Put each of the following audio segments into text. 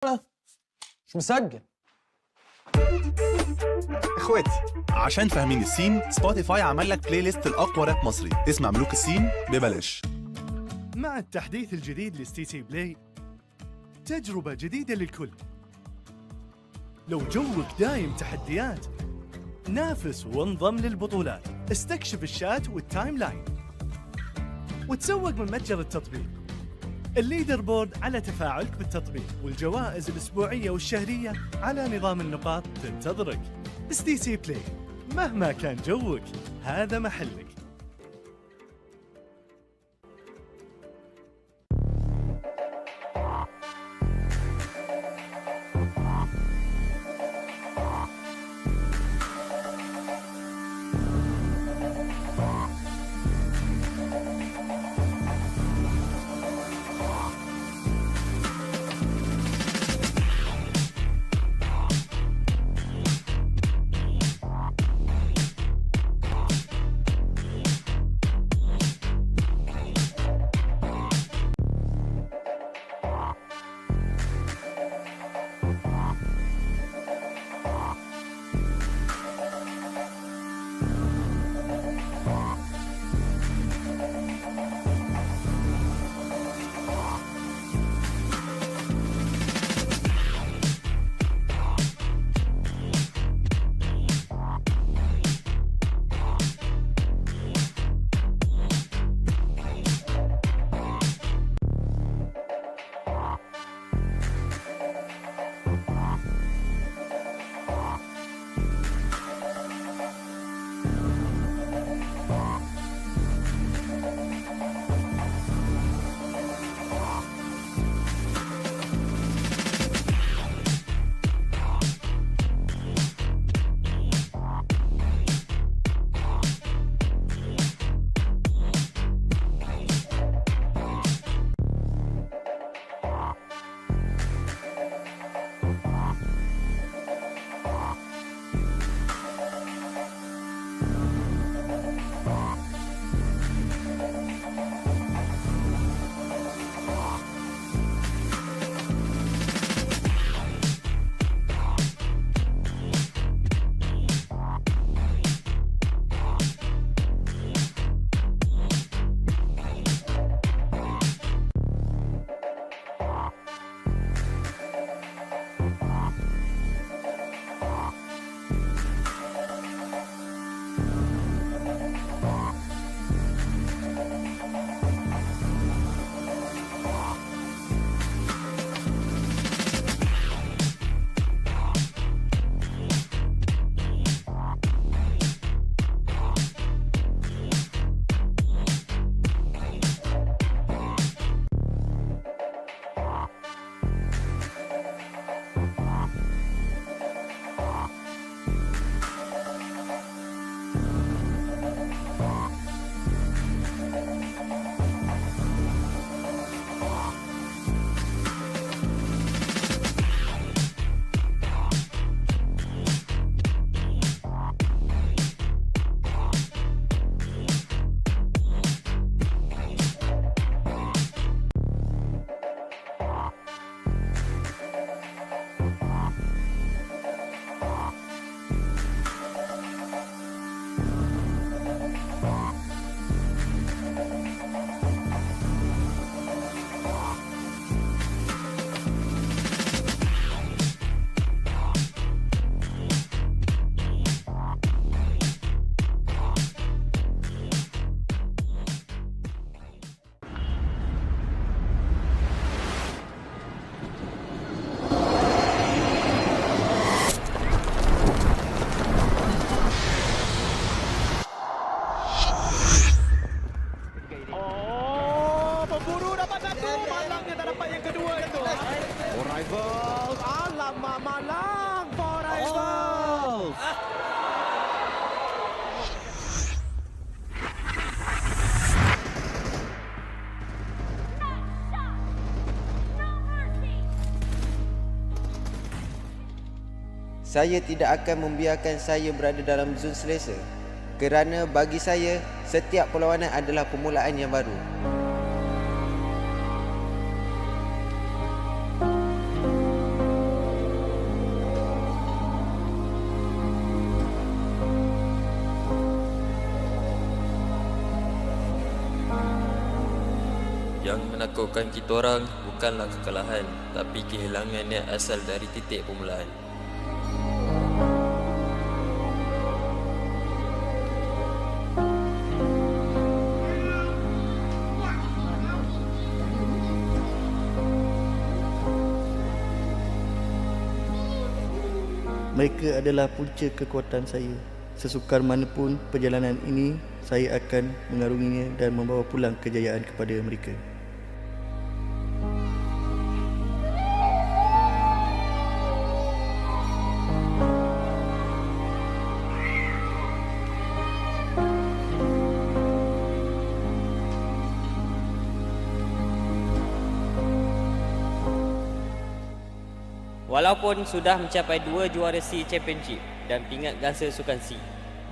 مش مسجل. اخواتي، عشان فاهمين السين، سبوتيفاي عمل لك بلاي ليست الاقوى راب مصري تسمع ملوك السين ببلاش. مع التحديث الجديد لستي سي بلاي، تجربة جديدة للكل. لو جوك دايم تحديات، نافس وانضم للبطولات، استكشف الشات والتايم لاين، وتسوق من متجر التطبيق. الليدر بورد على تفاعلك بالتطبيق، والجوائز الأسبوعية والشهرية على نظام النقاط تنتظرك. ستي سي بلاي، مهما كان جوك هذا محلك. Saya tidak akan membiarkan saya berada dalam zon selesa, kerana bagi saya, setiap perlawanan adalah permulaan yang baru. menakutkan kita orang bukanlah kekalahan, tapi kehilangan yang asal dari titik permulaan. Mereka adalah punca kekuatan saya. Sesukar manapun perjalanan ini, saya akan mengarunginya dan membawa pulang kejayaan kepada mereka. Walaupun sudah mencapai 2 juara C Championship dan pingat gangsa sukan C,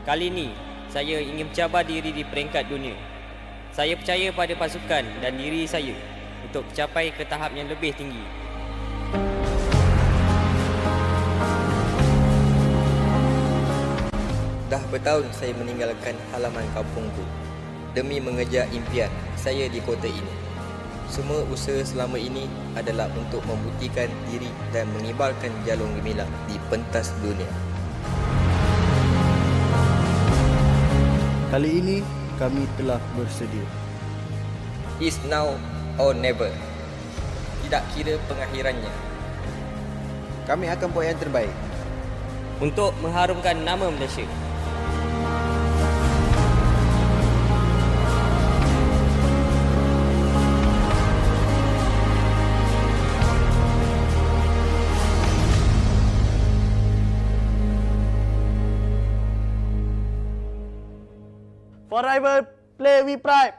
kali ini saya ingin mencabar diri di peringkat dunia. Saya percaya pada pasukan dan diri saya untuk mencapai ke tahap yang lebih tinggi. Dah bertahun saya meninggalkan halaman kampungku demi mengejar impian saya di kota ini. Semua usaha selama ini adalah untuk membuktikan diri dan mengibarkan jalur gemilang di pentas dunia. Kali ini kami telah bersedia. It's now or never. Tidak kira pengakhirannya. Kami akan buat yang terbaik. Untuk mengharumkan nama Malaysia. Forever play with pride.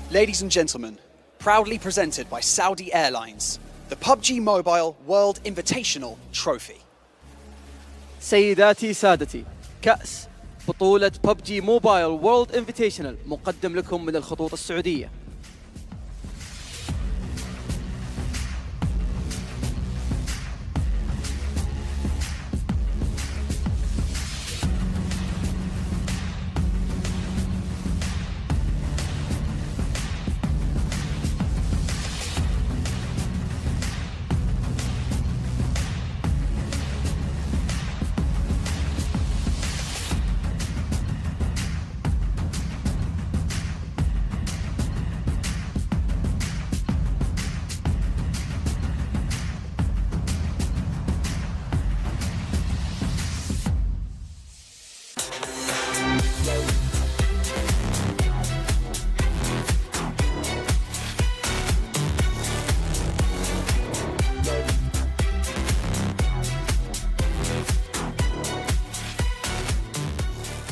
Ladies and gentlemen, proudly presented by Saudi Airlines, the PUBG Mobile World Invitational Trophy. سيداتي سادتي، كأس بطولة PUBG Mobile World Invitational مقدم لكم من الخطوط السعودية.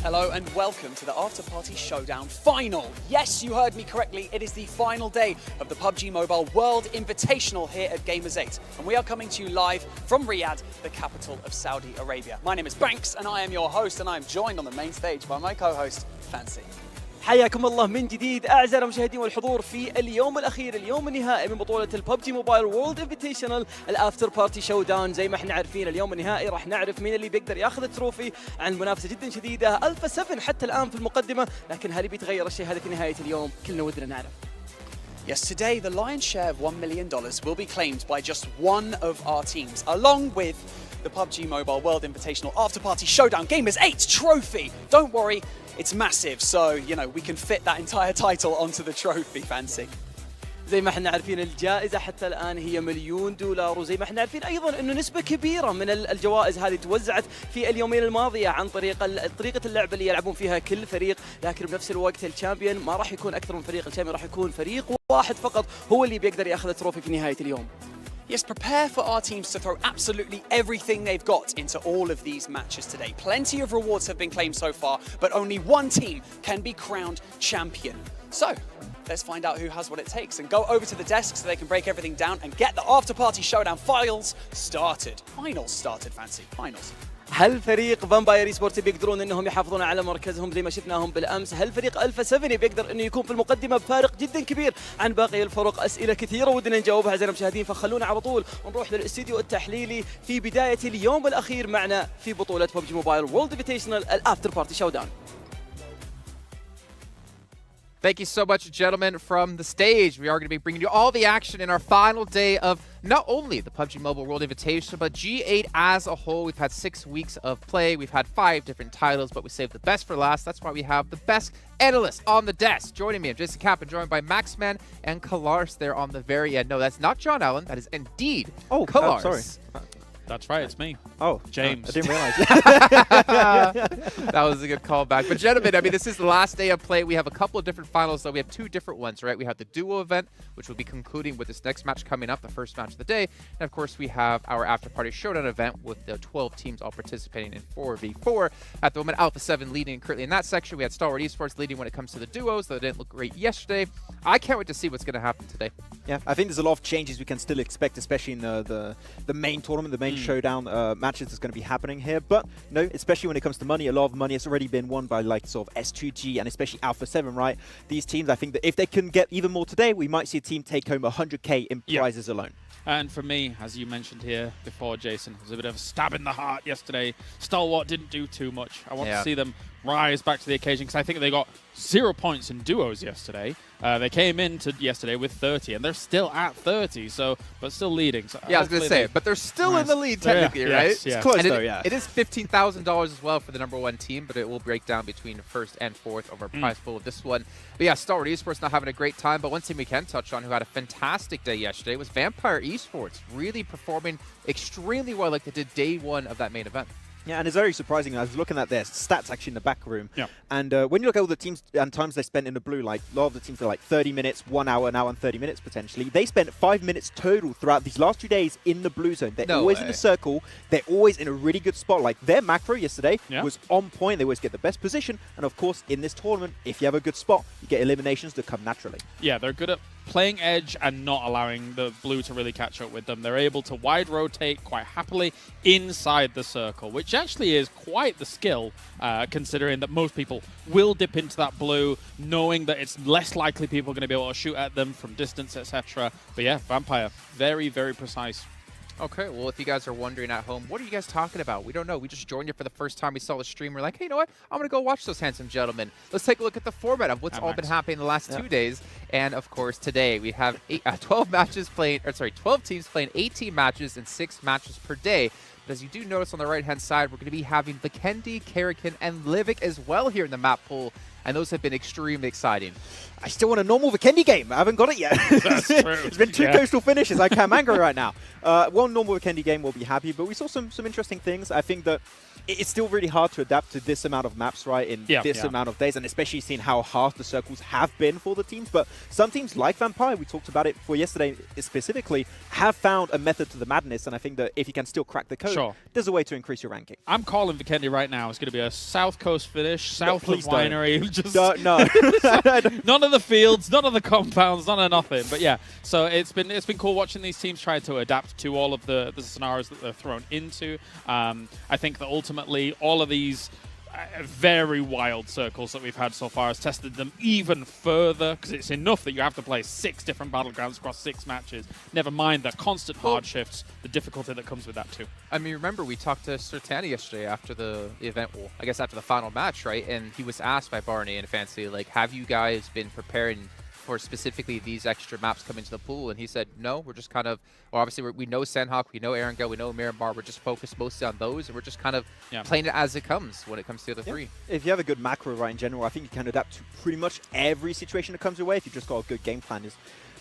Hello and welcome to the After Party Showdown final. Yes, you heard me correctly. It is the final day of the PUBG Mobile World Invitational here at Gamers 8. And we are coming to you live from Riyadh, the capital of Saudi Arabia. My name is Banks and I am your host, and I am joined on the main stage by my co-host, Fancy. حياكم الله من جديد أعزائي المشاهدين والحضور في اليوم الأخير، اليوم النهائي من بطولة الببجي موبايل وورلد انفيتيشنال الأفتر بارتي شو داون. زي ما احنا عارفين اليوم النهائي راح نعرف مين اللي بيقدر ياخذ التروفي عن منافسة جدا شديدة. ألفا 7 حتى الآن في المقدمة، لكن هل بيتغير الشيء هذا في نهاية اليوم؟ كلنا ودنا نعرف. Yes, today the lion's share of $1 million will be claimed by just one of our teams, along with the PUBG Mobile World Invitational After Party Showdown Gamers 8 trophy. Don't worry, it's massive, so, you know, we can fit that entire title onto the trophy, Fancy. زي ما احنا عارفين الجائزة حتى الآن هي $1,000,000، وزي ما احنا عارفين أيضا أنه نسبة كبيرة من الجوائز هذه توزعت في اليومين الماضية عن طريقة اللعبة اللي يلعبون فيها كل فريق، لكن بنفس الوقت الشامبيون ما راح يكون أكثر من فريق، الشامبيون راح يكون فريق واحد فقط هو اللي بيقدر ياخذ التروفي في نهاية اليوم. Yes, prepare for our teams to throw absolutely everything they've got into all of these matches today. Plenty of rewards have been claimed so far, but only one team can be crowned champion. So, let's find out who has what it takes and go over to the desk so they can break everything down and get the After Party Showdown finals started. Finals started, Fancy. Finals. هل فريق فامباير سبورت بيقدرون انهم يحافظون على مركزهم زي ما شفناهم بالامس؟ هل فريق الفا 7 بيقدر انه يكون في المقدمه بفارق جدا كبير عن باقي الفرق؟ اسئله كثيره ودنا نجاوبها اعزائي المشاهدين، فخلونا على طول ونروح للاستديو التحليلي في بدايه اليوم الاخير معنا في بطوله PUBG موبايل وورلد انفيتيشنال الافتر بارتي شو داون. Thank you so much, gentlemen. From the stage, we are going to be bringing you all the action in our final day of not only the PUBG Mobile World Invitation, but G8 as a whole. We've had 6 weeks of play. We've had 5 different titles, but we saved the best for last. That's why we have the best analysts on the desk. Joining me, I'm Jason Kappa, joined by Maxman and Kalars there on the very end. No, that's not John Allen. That is indeed Kalars. Sorry. That's right, it's me. Oh, James. I didn't realize. That was a good callback. But gentlemen, I mean, this is the last day of play. We have a couple of different finals, though. We have 2 different ones, right? We have the duo event, which will be concluding with this next match coming up, the first match of the day. And of course, we have our after party showdown event with the 12 teams all participating in 4v4. At the moment, Alpha 7 leading currently in that section. We had Star Wars Esports leading when it comes to the duos, though it didn't look great yesterday. I can't wait to see what's going to happen today. Yeah, I think there's a lot of changes we can still expect, especially in the main tournament, the main showdown matches that's going to be happening here. But no, especially when it comes to money, a lot of money has already been won by like sort of S2G and especially Alpha 7, right? These teams, I think that if they can get even more today, we might see a team take home 100k in prizes alone. And for me, as you mentioned here before, Jason, it was a bit of a stab in the heart yesterday. Stalwart didn't do too much. I want to see them rise back to the occasion because I think they got 0 points in duos yesterday. They came into yesterday with 30, and they're still at 30, so but still leading. So yeah, I was going to say, but they're still in the lead technically, right? Yes, it's close, though, yeah. It is $15,000 as well for the #1 team, but it will break down between first and fourth of our prize pool of this one. But yeah, Star Wars Esports not having a great time, but one team we can touch on who had a fantastic day yesterday was Vampire Esports, really performing extremely well like they did day 1 of that main event. Yeah, and it's very surprising. I was looking at their stats actually in the back room. Yeah. And when you look at all the teams and times they spent in the blue, like a lot of the teams are like 30 minutes, 1 hour, an hour and 30 minutes potentially. They spent 5 minutes total throughout these last 2 days in the blue zone. They're always in the circle. They're always in a really good spot. Like their macro yesterday was on point. They always get the best position. And of course, in this tournament, if you have a good spot, you get eliminations that come naturally. Yeah, they're good at playing edge and not allowing the blue to really catch up with them. They're able to wide rotate quite happily inside the circle, which actually is quite the skill, considering that most people will dip into that blue, knowing that it's less likely people are going to be able to shoot at them from distance, etc. But yeah, Vampire, very, very precise. Okay, well, if you guys are wondering at home, what are you guys talking about? We don't know. We just joined you for the first time. We saw the stream. We're like, hey, you know what? I'm going to go watch those handsome gentlemen. Let's take a look at the format of what's all been happening the last 2 days. And, of course, today we have 12 teams playing 18 matches and 6 matches per day. But as you do notice on the right-hand side, we're going to be having Vikendi, Karakin, and Livik as well here in the map pool. And those have been extremely exciting. I still want a normal Vikendi game. I haven't got it yet. That's true. It's been 2 coastal finishes. I can't mango right now. One normal Vikendi game will be happy, but we saw some interesting things. I think that it's still really hard to adapt to this amount of maps, right, in this amount of days, and especially seeing how hard the circles have been for the teams. But some teams like Vampire, we talked about it for yesterday specifically, have found a method to the madness, and I think that if you can still crack the code, there's a way to increase your ranking. I'm calling Vikendi right now. It's going to be a South Coast finish, south of Winery. Just no. None of the fields, none of the compounds, none of nothing. But yeah, so it's been cool watching these teams try to adapt to all of the scenarios that they're thrown into. I think that ultimately all of these very wild circles that we've had so far has tested them even further, because it's enough that you have to play 6 different battlegrounds across 6 matches. Never mind the constant hard shifts, the difficulty that comes with that too. I mean, remember we talked to Sertani yesterday after the event, well, I guess after the final match, right? And he was asked by Barney and Fancy, like, have you guys been preparing for specifically these extra maps coming to the pool? And he said, no, we're just kind of, well, obviously we know Sandhawk, we know Erangel, we know Miramar, we're just focused mostly on those, and we're just kind of playing it as it comes when it comes to the other 3. If you have a good macro, right, in general, I think you can adapt to pretty much every situation that comes your way if you've just got a good game plan.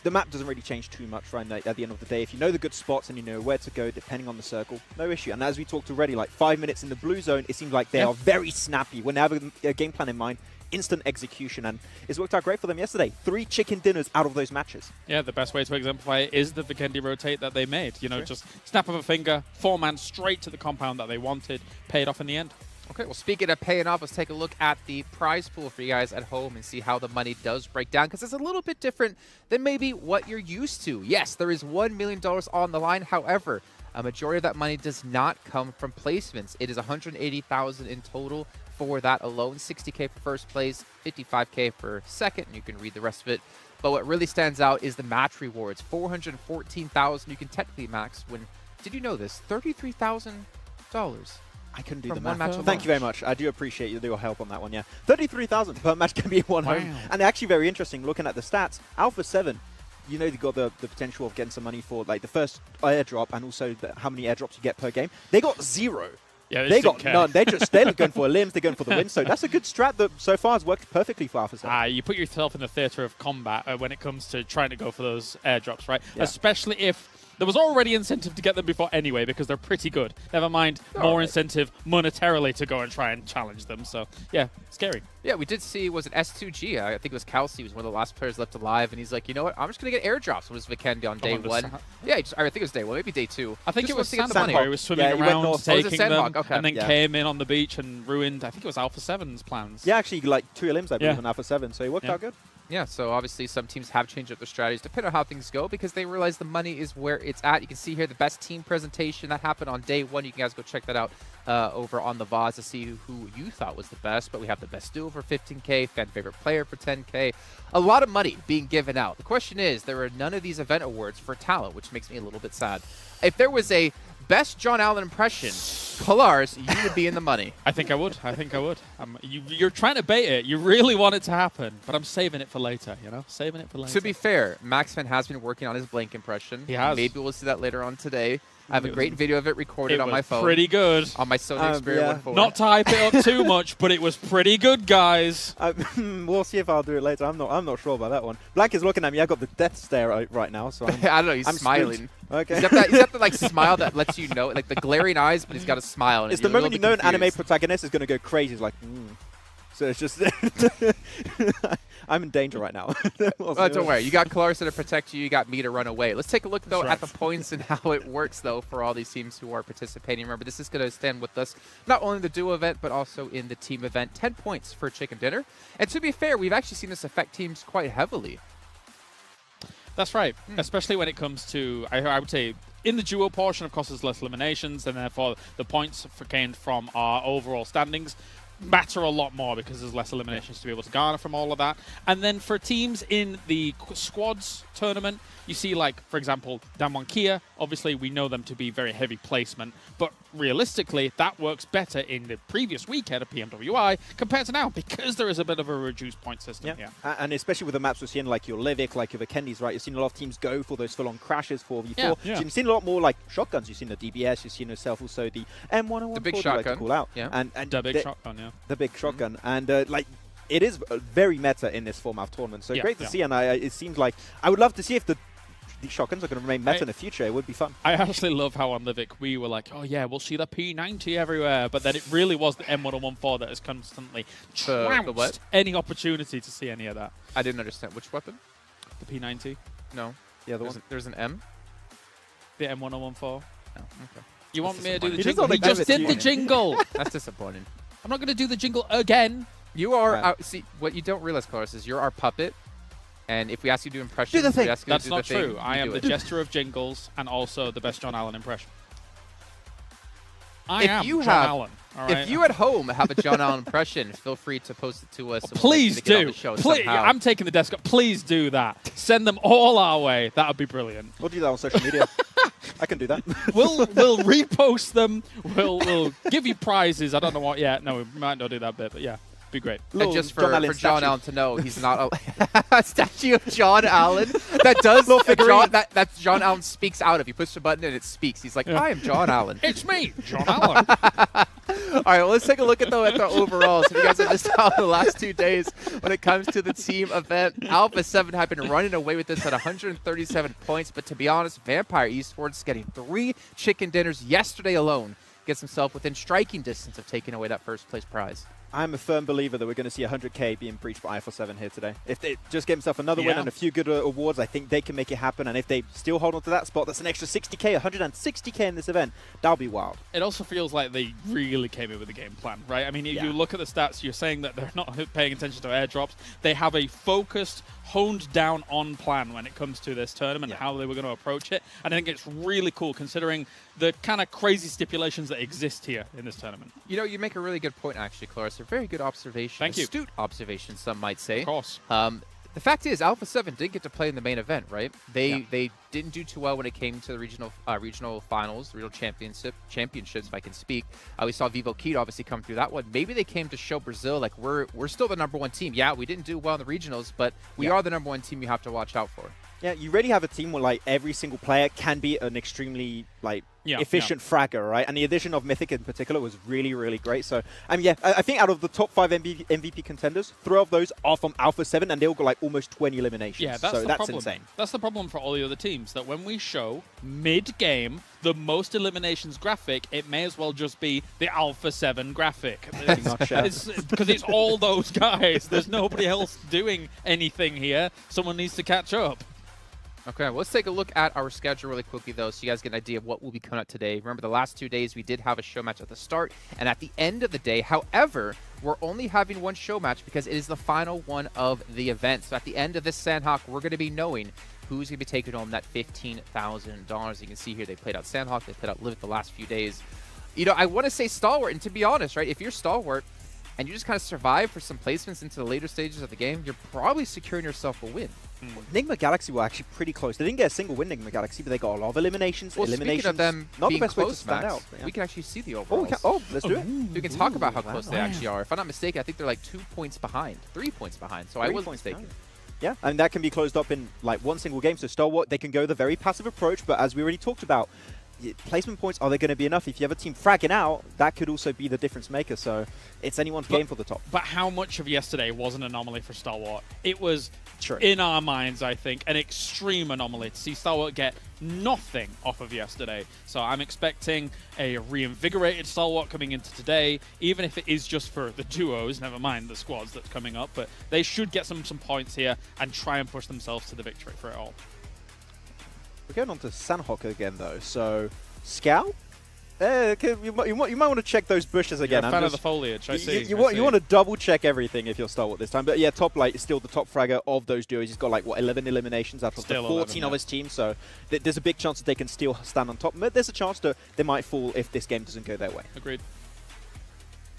The map doesn't really change too much, right, at the end of the day. If you know the good spots and you know where to go, depending on the circle, no issue. And as we talked already, like 5 minutes in the blue zone, it seems like they are very snappy. When they have a game plan in mind, instant execution, and it's worked out great for them yesterday. 3 chicken dinners out of those matches. Yeah, the best way to exemplify it is the Vikendi rotate that they made. You know, just snap of a finger, 4-man straight to the compound that they wanted, paid off in the end. Okay, well, speaking of paying off, let's take a look at the prize pool for you guys at home and see how the money does break down, because it's a little bit different than maybe what you're used to. Yes, there is $1 million on the line. However, a majority of that money does not come from placements. It is $180,000 in total for that alone. 60K for first place, 55K for second, and you can read the rest of it. But what really stands out is the match rewards. $414,000 you can technically max when, did you know this? $33,000. I couldn't do the math. Thank you very much. I do appreciate your help on that one, yeah. 33,000 per match can be one home. And actually very interesting, looking at the stats, Alpha 7, you know, they got the potential of getting some money for like the first airdrop and also how many airdrops you get per game. They got 0. Yeah, they got none. They're going for limbs. They're going for the win. So that's a good strat that so far has worked perfectly for Alpha 7. You put yourself in the theater of combat when it comes to trying to go for those airdrops, right? Yeah. Especially if there was already incentive to get them before anyway, because they're pretty good. Never mind more incentive monetarily to go and try and challenge them. So, yeah, scary. Yeah, we did see, was it S2G? I think it was Kelsey, was one of the last players left alive, and he's like, you know what, I'm just going to get airdrops. It was Vikendi on day 1. Yeah, I think it was day 1, maybe day 2. I think it was Sandhawk. He was swimming around, taking them, and then came in on the beach and ruined, I think it was Alpha 7's plans. Yeah, actually, like 2 limbs, I believe, on Alpha 7, so it worked out good. Yeah, so obviously some teams have changed up their strategies depending on how things go, because they realize the money is where it's at. You can see here the best team presentation that happened on day 1. You guys go check that out over on the VODs to see who you thought was the best. But we have the best duo for 15K, fan favorite player for 10K. A lot of money being given out. The question is, there are none of these event awards for talent, which makes me a little bit sad. If there was a best John Allen impression, Polars, you would be in the money. I think I would. You're trying to bait it. You really want it to happen, but I'm saving it for later, you know? Saving it for later. To be fair, Maxman has been working on his blank impression. He has. Maybe we'll see that later on today. I have a great video of it recorded on my phone. Pretty good. On my Sony Xperia 1.4. Not to hype it up too much, but it was pretty good, guys. We'll see if I'll do it later. I'm not sure about that one. Blank is looking at me. I got the death stare right now, so I don't know. He's smiling. Okay. He's got that like smile that lets you know, like the glaring eyes, but he's got a smile. It's the moment you know an anime protagonist is going to go crazy. It's like, So it's just, I'm in danger right now. Well, don't worry. You got Clarissa to protect you. You got me to run away. Let's take a look, though, at the points and how it works, though, for all these teams who are participating. Remember, this is going to stand with us not only in the duo event, but also in the team event. 10 points for chicken dinner. And to be fair, we've actually seen this affect teams quite heavily. That's right, especially when it comes to, I would say, in the duo portion, of course, there's less eliminations, and therefore the points gained from our overall standings matter a lot more because there's less eliminations to be able to garner from all of that. And then for teams in the squads tournament, you see, like, for example, Damwon Kia, obviously we know them to be very heavy placement, but realistically that works better in the previous weekend of PMWI compared to now because there is a bit of a reduced point system here. And especially with the maps we're seeing, like your Livik, like your Vikendis, right? You've seen a lot of teams go for those full-on crashes 4v4. So you've seen a lot more like shotguns. You've seen the DBS, you've seen yourself also the M101. The big shotgun. Like to call out. And the big shotgun, The big shotgun. And like, it is very meta in this format of tournament. So great to see. And it seems like I would love to see if these shotguns are going to remain meta in the future. It would be fun. I actually love how on Livik we were like, oh yeah, we'll see the P90 everywhere. But then it really was the M1014 that has constantly trounced any opportunity to see any of that. I didn't understand. Which weapon? The P90. No. The other one? There's an M? The M1014. Oh, okay. You want me to do the jingle? He just did the jingle. That's disappointing. I'm not going to do the jingle again. You are see what you don't realize, Clarissa, is you're our puppet, and if we ask you to do impressions, do the thing. That's not true. I am the jester of jingles and also the best John Allen impression. I am John Allen. All right? If you at home have a John Allen impression, feel free to post it to us. Please do. Please, I'm taking the desk up. Please do that. Send them all our way. That would be brilliant. We'll do that on social media. I can do that. We'll repost them. We'll give you prizes. I don't know what yet. No, we might not do that bit, but yeah. Be great. And just for John Allen to know, he's not a statue of John Allen. That does that John Allen speaks out of. You push the button and it speaks. He's like, I am John Allen. It's me, John Allen. All right, well, let's take a look at the overalls. So you guys have missed out the last 2 days when it comes to the team event. Alpha 7 have been running away with this at 137 points, but to be honest, Vampire Esports getting 3 chicken dinners yesterday alone gets himself within striking distance of taking away that first place prize. I'm a firm believer that we're going to see 100k being breached by Alpha 7 here today. If they just get himself another win and a few good awards, I think they can make it happen. And if they still hold on to that spot, that's an extra 60k, 160k in this event. That'll be wild. It also feels like they really came in with a game plan, right? I mean, if you look at the stats, you're saying that they're not paying attention to airdrops. They have a focused, honed down on plan when it comes to this tournament and how they were going to approach it. And I think it's really cool considering the kind of crazy stipulations that exist here in this tournament. You know, you make a really good point, actually, Clarissa. Very good observation. Thank you. Astute observation, some might say. Of course. The fact is, Alpha 7 did get to play in the main event, right? They didn't do too well when it came to the regional finals, the regional championships, if I can speak. We saw Vivo Keto obviously come through that one. Maybe they came to show Brazil, like, we're still the #1 team. Yeah, we didn't do well in the regionals, but we are the #1 team you have to watch out for. Yeah, you really have a team where, like, every single player can be an extremely, like, efficient fragger, right? And the addition of Mythic in particular was really, really great. So, I think out of the top 5 MVP contenders, 3 of those are from Alpha 7, and they all got, like, almost 20 eliminations. Yeah, that's the problem. Insane. That's the problem for all the other teams, that when we show mid-game the most eliminations graphic, it may as well just be the Alpha 7 graphic. Because it's all those guys. There's nobody else doing anything here. Someone needs to catch up. Okay, well, let's take a look at our schedule really quickly, though, so you guys get an idea of what will be coming up today. Remember, the last 2 days, we did have a show match at the start and at the end of the day. However, we're only having one show match because it is the final one of the event. So at the end of this Sandhawk, we're going to be knowing who's going to be taking home that $15,000. You can see here they played out Sandhawk, they played out Live the last few days. You know, I want to say Stalwart, and to be honest, right, if you're Stalwart and you just kind of survive for some placements into the later stages of the game, you're probably securing yourself a win. Enigma Galaxy were actually pretty close. They didn't get a single win, Enigma Galaxy, but they got a lot of eliminations. Well, speaking of them not being the best close, way to stand Max, out. we can actually see the overalls. Let's do it. We can talk about how close they actually are. If I'm not mistaken, I think they're like 2 points behind, 3 points behind. So I was mistaken. Yeah, and that can be closed up in like one single game. So Stalwart, they can go the very passive approach, but as we already talked about, placement points, are they going to be enough? If you have a team fragging out, that could also be the difference maker. So it's anyone's game for the top. But how much of yesterday was an anomaly for Stalwart? It was, True. in our minds, I think, an extreme anomaly to see Stalwart get nothing off of yesterday. So I'm expecting a reinvigorated Stalwart coming into today, even if it is just for the duos, never mind the squads that's coming up. But they should get some points here and try and push themselves to the victory for it all. We're going on to Sanhok again, though. So, Scout? You might want to check those bushes again. You're a fan of the foliage, I see. You want to double check everything if you're Stalwart this time. But yeah, Top Light is still the top fragger of those duos. He's got like, what, 11 eliminations out of the 14 of his team. So there's a big chance that they can still stand on top. But there's a chance that they might fall if this game doesn't go their way. Agreed.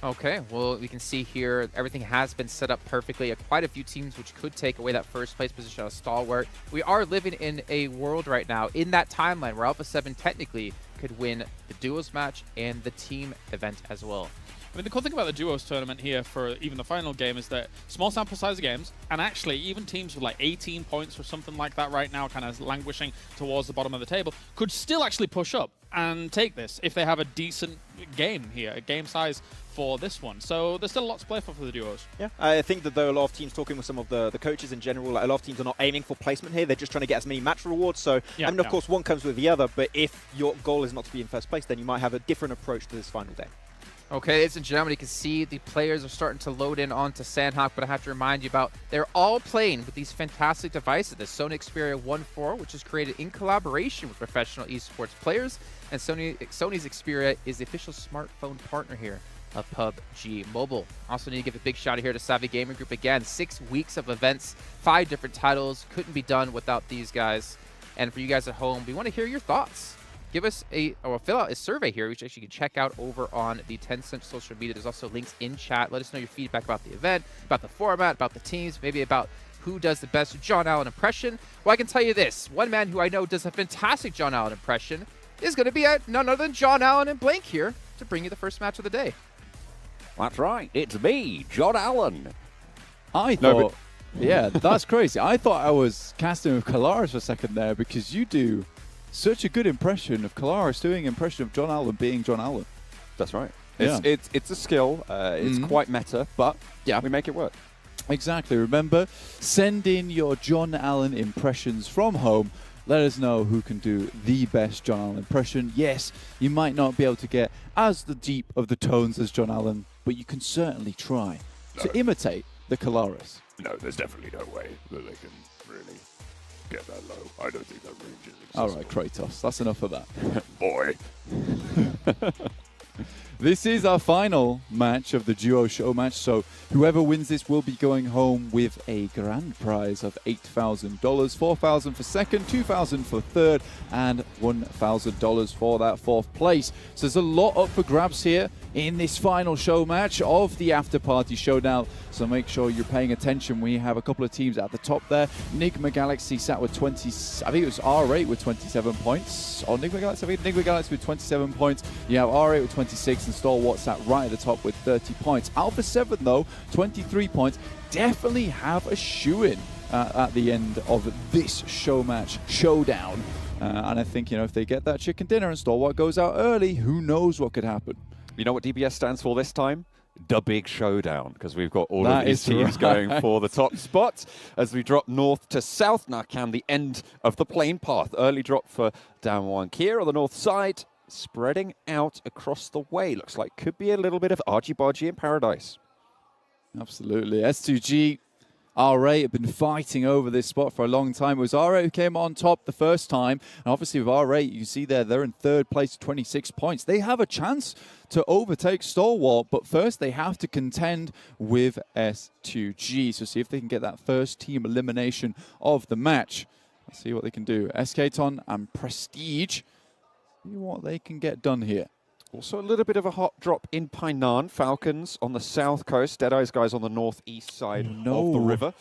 Okay, well, we can see here everything has been set up perfectly. Quite a few teams which could take away that first place position of Stalwart. We are living in a world right now, in that timeline, where Alpha 7 technically could win the duos match and the team event as well. I mean, the cool thing about the duos tournament here for even the final game is that small sample size of games, and actually even teams with like 18 points or something like that right now, kind of languishing towards the bottom of the table, could still actually push up and take this if they have a decent game here, a game size for this one. So there's still a lot to play for the duos. Yeah, I think that though a lot of teams, talking with some of the coaches in general, like a lot of teams are not aiming for placement here. They're just trying to get as many match rewards. So, I mean, of course, one comes with the other, but if your goal is not to be in first place, then you might have a different approach to this final day. Okay, ladies and gentlemen, you can see the players are starting to load in onto Sanhok, but I have to remind you about they're all playing with these fantastic devices. The Sony Xperia 1.4, which is created in collaboration with professional esports players, and Sony's Xperia is the official smartphone partner here of PUBG Mobile. Also need to give a big shout out here to Savvy Gaming Group again. 6 weeks of events, 5 different titles. Couldn't be done without these guys. And for you guys at home, we want to hear your thoughts. Give us fill out a survey here, which actually you can check out over on the Tencent social media. There's also links in chat. Let us know your feedback about the event, about the format, about the teams, maybe about who does the best John Allen impression. Well, I can tell you this. One man who I know does a fantastic John Allen impression is going to be none other than John Allen and Blank here to bring you the first match of the day. That's right. It's me, John Allen. I thought, yeah, that's crazy. I thought I was casting with Kalaris for a second there because you do such a good impression of Kalaris doing an impression of John Allen being John Allen. That's right. It's a skill. It's quite meta, but yeah, we make it work. Exactly. Remember, send in your John Allen impressions from home. Let us know who can do the best John Allen impression. Yes, you might not be able to get as the deep of the tones as John Allen, but you can certainly try to imitate the Kalaris. No, there's definitely no way that they can really get that low. I don't think that range is accessible. All right, Kratos, that's enough of that. Boy. This is our final match of the duo show match, so whoever wins this will be going home with a grand prize of $8,000, $4,000 for second, $2,000 for third, and $1,000 for that fourth place. So there's a lot up for grabs here in this final show match of the After Party Showdown. So make sure you're paying attention. We have a couple of teams at the top there. Nigma Galaxy sat with 20, I think it was R8 with 27 points. Or Nigma Galaxy, I think Nigma Galaxy with 27 points. You have R8 with 26 and Stalwart sat right at the top with 30 points. Alpha 7 though, 23 points. Definitely have a shoe-in at the end of this show match showdown. And I think, if they get that chicken dinner and Stalwart goes out early, who knows what could happen. You know what DBS stands for this time? The Big Showdown, because we've got all of these teams going for the top spot. As we drop north to south, now can the end of the plane path. Early drop for Damwon here on the north side, spreading out across the way. Looks like could be a little bit of argy-bargy in paradise. Absolutely. S2G, R8 have been fighting over this spot for a long time. It was R8 who came on top the first time. And obviously with R8, you see there, they're in third place, 26 points. They have a chance to overtake Stalwart, but first they have to contend with S2G. So see if they can get that first team elimination of the match. Let's see what they can do. SK-Ton and Prestige, see what they can get done here. Also a little bit of a hot drop in Painan. Falcons on the south coast. Deadeye's guys on the northeast side of the river.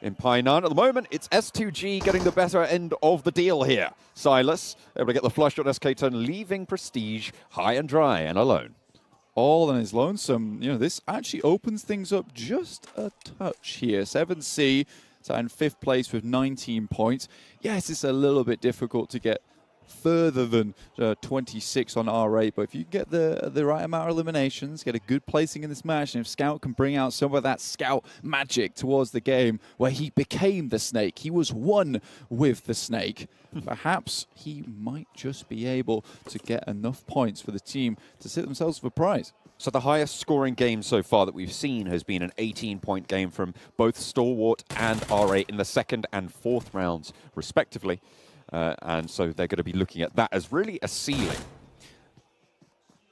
In Painan, at the moment, it's S2G getting the better end of the deal here. Silas able to get the flush on SK-Ton, leaving Prestige high and dry and alone. All on his lonesome. This actually opens things up just a touch here. 7C sat in fifth place with 19 points. Yes, it's a little bit difficult to get further than 26 on R8. But if you get the right amount of eliminations, get a good placing in this match, and if Scout can bring out some of that Scout magic towards the game where he became the snake, he was one with the snake, perhaps he might just be able to get enough points for the team to sit themselves with a prize. So the highest scoring game so far that we've seen has been an 18-point game from both Stalwart and R8 in the second and fourth rounds, respectively. And so they're going to be looking at that as really a ceiling.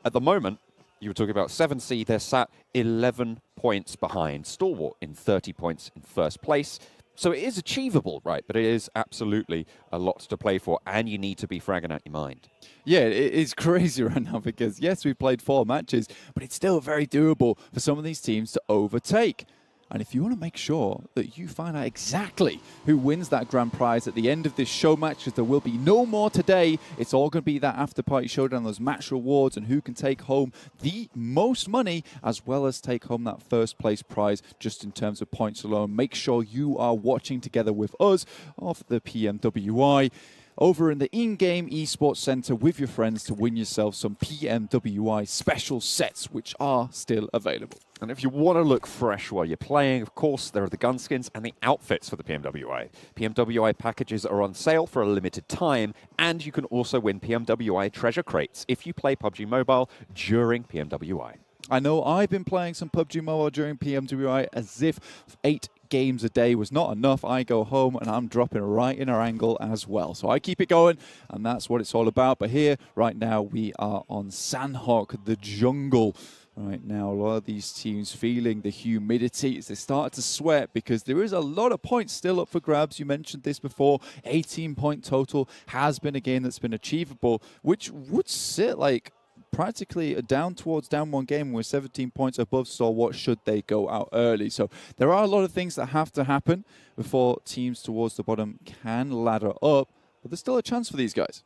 At the moment, you were talking about 7C, they're sat 11 points behind Stalwart in 30 points in first place. So it is achievable, right? But it is absolutely a lot to play for, and you need to be fragging out your mind. Yeah, it's crazy right now because, yes, we played 4 matches, but it's still very doable for some of these teams to overtake. And if you want to make sure that you find out exactly who wins that grand prize at the end of this show match, because there will be no more today, it's all going to be that after-party showdown, those match rewards, and who can take home the most money, as well as take home that first-place prize just in terms of points alone. Make sure you are watching together with us of the PMWI over in the in-game esports center with your friends to win yourself some PMWI special sets, which are still available. And if you want to look fresh while you're playing, of course, there are the gun skins and the outfits for the PMWI. PMWI packages are on sale for a limited time, and you can also win PMWI treasure crates if you play PUBG Mobile during PMWI. I know I've been playing some PUBG Mobile during PMWI as if 8 games a day was not enough. I go home and I'm dropping right in our angle as well. So I keep it going, and that's what it's all about. But here, right now, we are on Sandhawk, the jungle. Right now, a lot of these teams feeling the humidity as they start to sweat because there is a lot of points still up for grabs. You mentioned this before. 18-point total has been a game that's been achievable, which would sit like practically down towards down one game with 17 points above Stalwart should they go out early. So there are a lot of things that have to happen before teams towards the bottom can ladder up, but there's still a chance for these guys.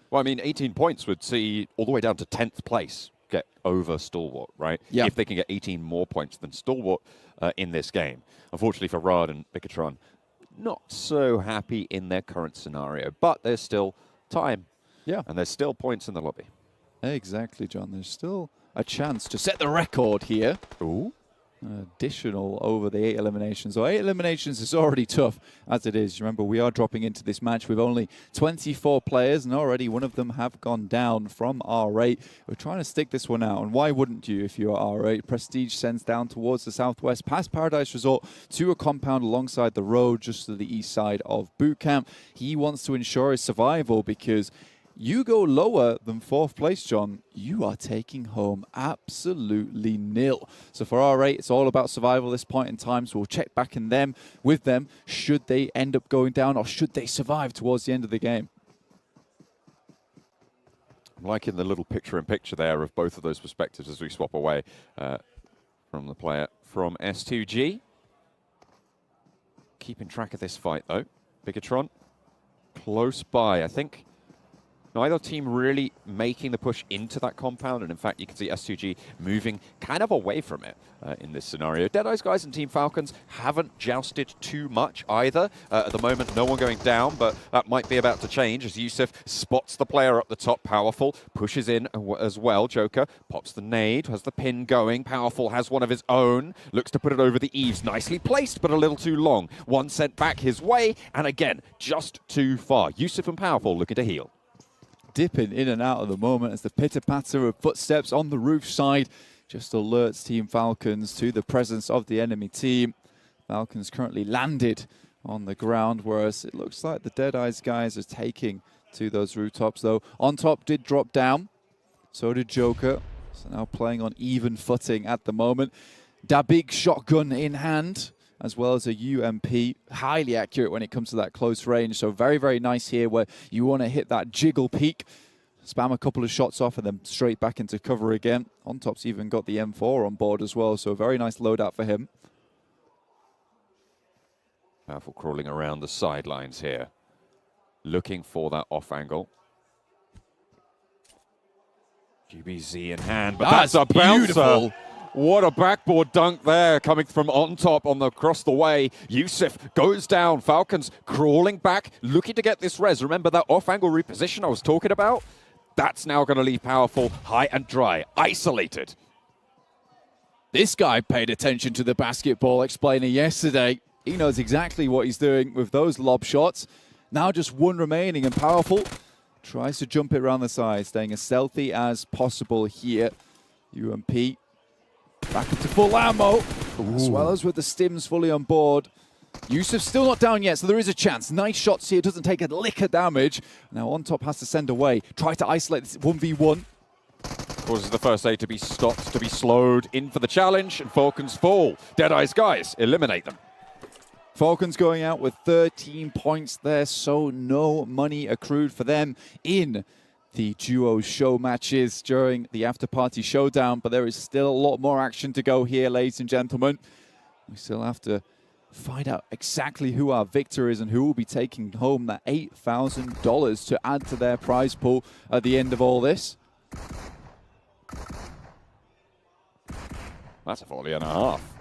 Well, I mean, 18 points would see all the way down to 10th place get over Stalwart, right? Yeah. If they can get 18 more points than Stalwart in this game. Unfortunately for Rad and Bicatron, not so happy in their current scenario, but there's still time. Yeah. And there's still points in the lobby. Exactly, John. There's still a chance to set the record here. Ooh. Additional over the 8 eliminations. So 8 eliminations is already tough as it is. Remember, we are dropping into this match with only 24 players, and already one of them have gone down from R8. We're trying to stick this one out, and why wouldn't you if you're R8? Prestige sends down towards the southwest, past Paradise Resort, to a compound alongside the road just to the east side of Boot Camp. He wants to ensure his survival because you go lower than 4th place, John, you are taking home absolutely nil. So for R8, it's all about survival at this point in time, so we'll check back in with them should they end up going down or should they survive towards the end of the game. I'm liking the little picture-in-picture there of both of those perspectives as we swap away from the player from S2G. Keeping track of this fight, though. Bicatron, close by, I think. Neither team really making the push into that compound, and in fact, you can see S2G moving kind of away from it in this scenario. Deadeye's guys and Team Falcons haven't jousted too much either. At the moment, no one going down, but that might be about to change as Yusuf spots the player up the top. Powerful pushes in as well. Joker pops the nade, has the pin going. Powerful has one of his own, looks to put it over the eaves. Nicely placed, but a little too long. One sent back his way, and again, just too far. Yusuf and Powerful looking to heal. Dipping in and out at the moment as the pitter-patter of footsteps on the roof side just alerts Team Falcons to the presence of the enemy team. Falcons currently landed on the ground, whereas it looks like the Deadeye's guys are taking to those rooftops, though. On top did drop down, so did Joker. So now playing on even footing at the moment. Dabig shotgun in hand, as well as a UMP, highly accurate when it comes to that close range. So very, very nice here where you want to hit that jiggle peak, spam a couple of shots off and then straight back into cover again. On top's even got the M4 on board as well, so a very nice loadout for him. Powerful crawling around the sidelines here, looking for that off angle. GBZ in hand, but that's a bouncer. What a backboard dunk there coming from on top on the across the way. Yusuf goes down. Falcons crawling back, looking to get this res. Remember that off-angle reposition I was talking about? That's now going to leave Powerful high and dry, isolated. This guy paid attention to the basketball explainer yesterday. He knows exactly what he's doing with those lob shots. Now just one remaining, and Powerful tries to jump it around the side, staying as stealthy as possible here. UMP back into full ammo, as well as with the stims fully on board. Yusuf still not down yet, so there is a chance. Nice shots here, doesn't take a lick of damage. Now on top has to send away, try to isolate this 1v1. Causes the first aid to be stopped, to be slowed in for the challenge, and Falcons fall. Deadeye's guys eliminate them. Falcons going out with 13 points there, so no money accrued for them in the duo show matches during the after-party showdown, but there is still a lot more action to go here, ladies and gentlemen. We still have to find out exactly who our victor is and who will be taking home that $8,000 to add to their prize pool at the end of all this. That's a volley and a half.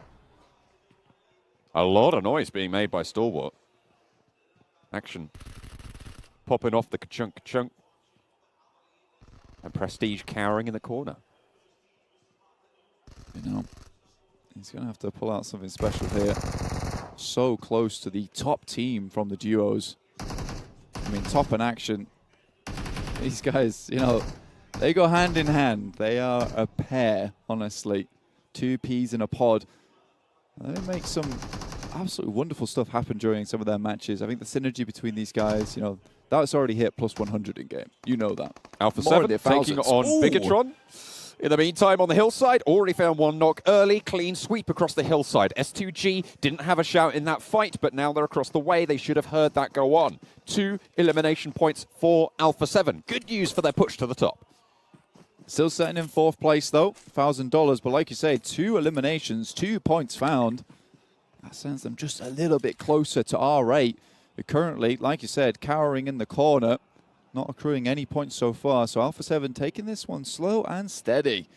A lot of noise being made by Stalwart. Action popping off the ka-chunk. And Prestige cowering in the corner. You know, he's going to have to pull out something special here. So close to the top team from the duos. I mean, top and Action. These guys, you know, they go hand in hand. They are a pair, honestly. Two peas in a pod. They make some absolutely wonderful stuff happen during some of their matches. I think the synergy between these guys, you know, that's already hit plus 100 in game. You know that. Alpha 7 taking on Bigatron. In the meantime, on the hillside, already found one knock early. Clean sweep across the hillside. S2G didn't have a shout in that fight, but now they're across the way. They should have heard that go on. 2 elimination points for Alpha 7. Good news for their push to the top. Still sitting in 4th place, though. $1,000. But like you say, 2 eliminations, 2 points found. That sends them just a little bit closer to R8. Who currently, like you said, cowering in the corner. Not accruing any points so far. So Alpha 7 taking this one slow and steady.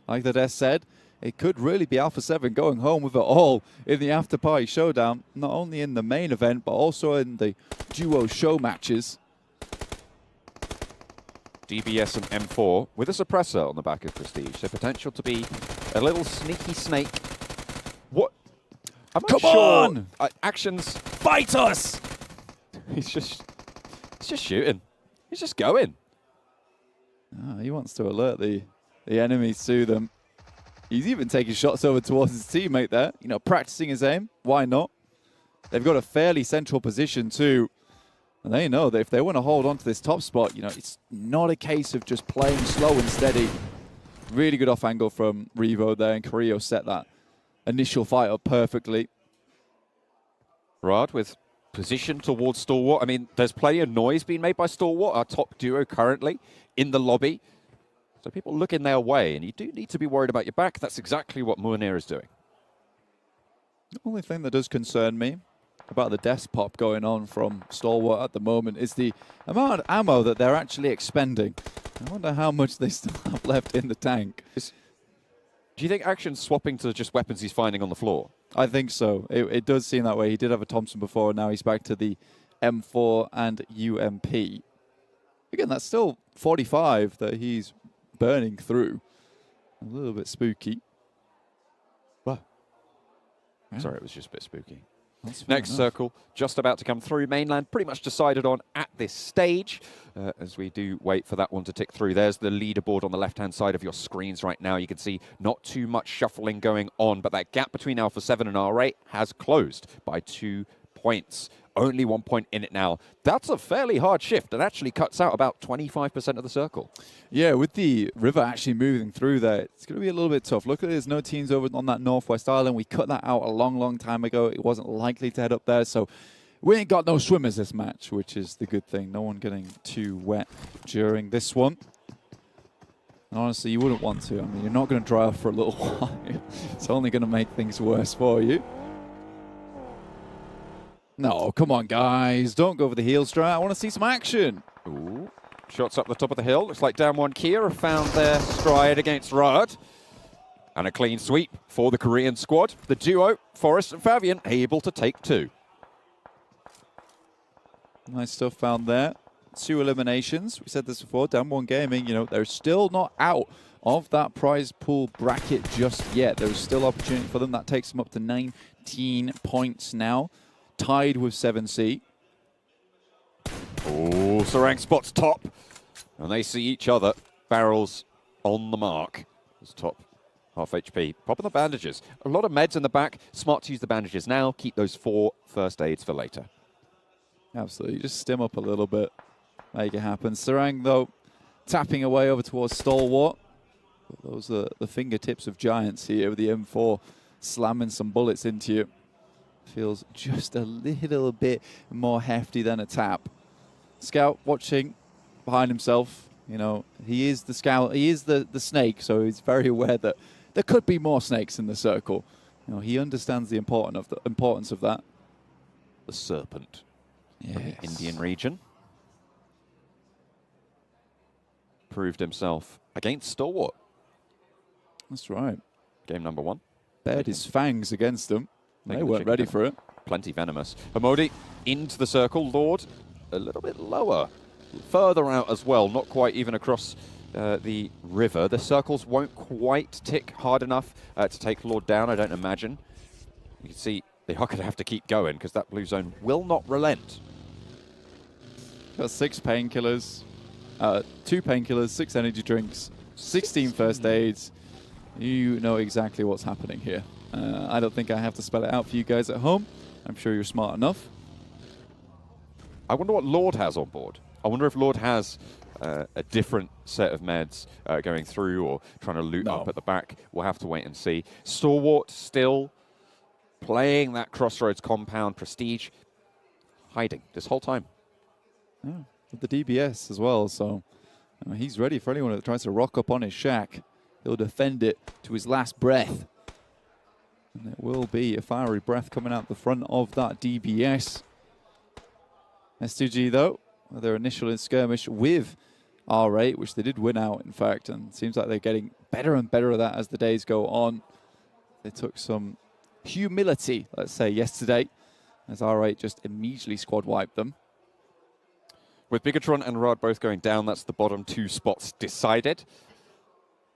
Like the Death said, it could really be Alpha 7 going home with it all in the after-party showdown. Not only in the main event, but also in the duo show matches. DBS and M4 with a suppressor on the back of Prestige. So potential to be a little sneaky snake. What? I'm not sure. Actions. Fight us! He's just shooting. He's just going. Oh, he wants to alert the enemies to them. He's even taking shots over towards his teammate there. You know, practicing his aim. Why not? They've got a fairly central position too. And they know that if they want to hold on to this top spot, you know, it's not a case of just playing slow and steady. Really good off angle from Revo there, and Carrillo set that initial fight up perfectly. Rad with position towards Stalwart. I mean, there's plenty of noise being made by Stalwart, our top duo currently in the lobby. So people looking their way, and you do need to be worried about your back. That's exactly what Munir is doing. The only thing that does concern me about the death pop going on from Stalwart at the moment is the amount of ammo that they're actually expending. I wonder how much they still have left in the tank. Do you think Action's swapping to just weapons he's finding on the floor? I think so. It does seem that way. He did have a Thompson before, and now he's back to the M4 and UMP. Again, that's still 45 that he's burning through. A little bit spooky. Well, sorry, it was just a bit spooky. Next circle, just about to come through. Mainland pretty much decided on at this stage as we do wait for that one to tick through. There's the leaderboard on the left-hand side of your screens right now. You can see not too much shuffling going on, but that gap between Alpha 7 and R8 has closed by 2 points. Only 1 point in it now. That's a fairly hard shift. It actually cuts out about 25% of the circle. Yeah, with the river actually moving through there, it's going to be a little bit tough. Look at there's no teams over on that Northwest Island. We cut that out a long, long time ago. It wasn't likely to head up there, so we ain't got no swimmers this match, which is the good thing. No one getting too wet during this one. And honestly, you wouldn't want to. I mean, you're not going to dry off for a little while. It's only going to make things worse for you. No, come on, guys. Don't go over the heel straight. I want to see some action. Ooh. Shots up the top of the hill. Looks like down one Kia have found their stride against Rad. And a clean sweep for the Korean squad. The duo, Forrest and Fabian, able to take 2. Nice stuff found there. 2 eliminations. We said this before, Damwon Gaming, you know, they're still not out of that prize pool bracket just yet. There's still opportunity for them. That takes them up to 19 points now, tied with 7C. Oh, Sarang spots top. And they see each other. Barrels on the mark. It's top. Half HP. Popping the bandages. A lot of meds in the back. Smart to use the bandages now. Keep those 4 first aids for later. Absolutely. Just stim up a little bit. Make it happen. Sarang, though, tapping away over towards Stalwart. Those are the fingertips of giants here with the M4 slamming some bullets into you. Feels just a little bit more hefty than a tap. Scout watching behind himself. You know, he is the scout. He is the snake, so he's very aware that there could be more snakes in the circle. You know, he understands the importance of that. The serpent. Yes. From the Indian region. Proved himself against Stalwart. That's right. Game number 1. Bared his fangs against them. They weren't ready for it. Plenty venomous. Hamodi into the circle. Lord a little bit lower. Further out as well. Not quite even across the river. The circles won't quite tick hard enough to take Lord down, I don't imagine. You can see they are going to have to keep going because that blue zone will not relent. Got 6 painkillers, 2 painkillers, 6 energy drinks, 16 first aids. You know exactly what's happening here. I don't think I have to spell it out for you guys at home. I'm sure you're smart enough. I wonder what Lord has on board. I wonder if Lord has a different set of meds going through or trying to loot up at the back. We'll have to wait and see. Stalwart still playing that Crossroads compound prestige, hiding this whole time. Yeah, with the DBS as well, so he's ready for anyone that tries to rock up on his shack. He'll defend it to his last breath. And it will be a fiery breath coming out the front of that DBS. S2G, though, their initial skirmish with R8, which they did win out, in fact, and it seems like they're getting better and better at that as the days go on. They took some humility, let's say, yesterday, as R8 just immediately squad wiped them. With Bigatron and Rod both going down, that's the bottom 2 spots decided.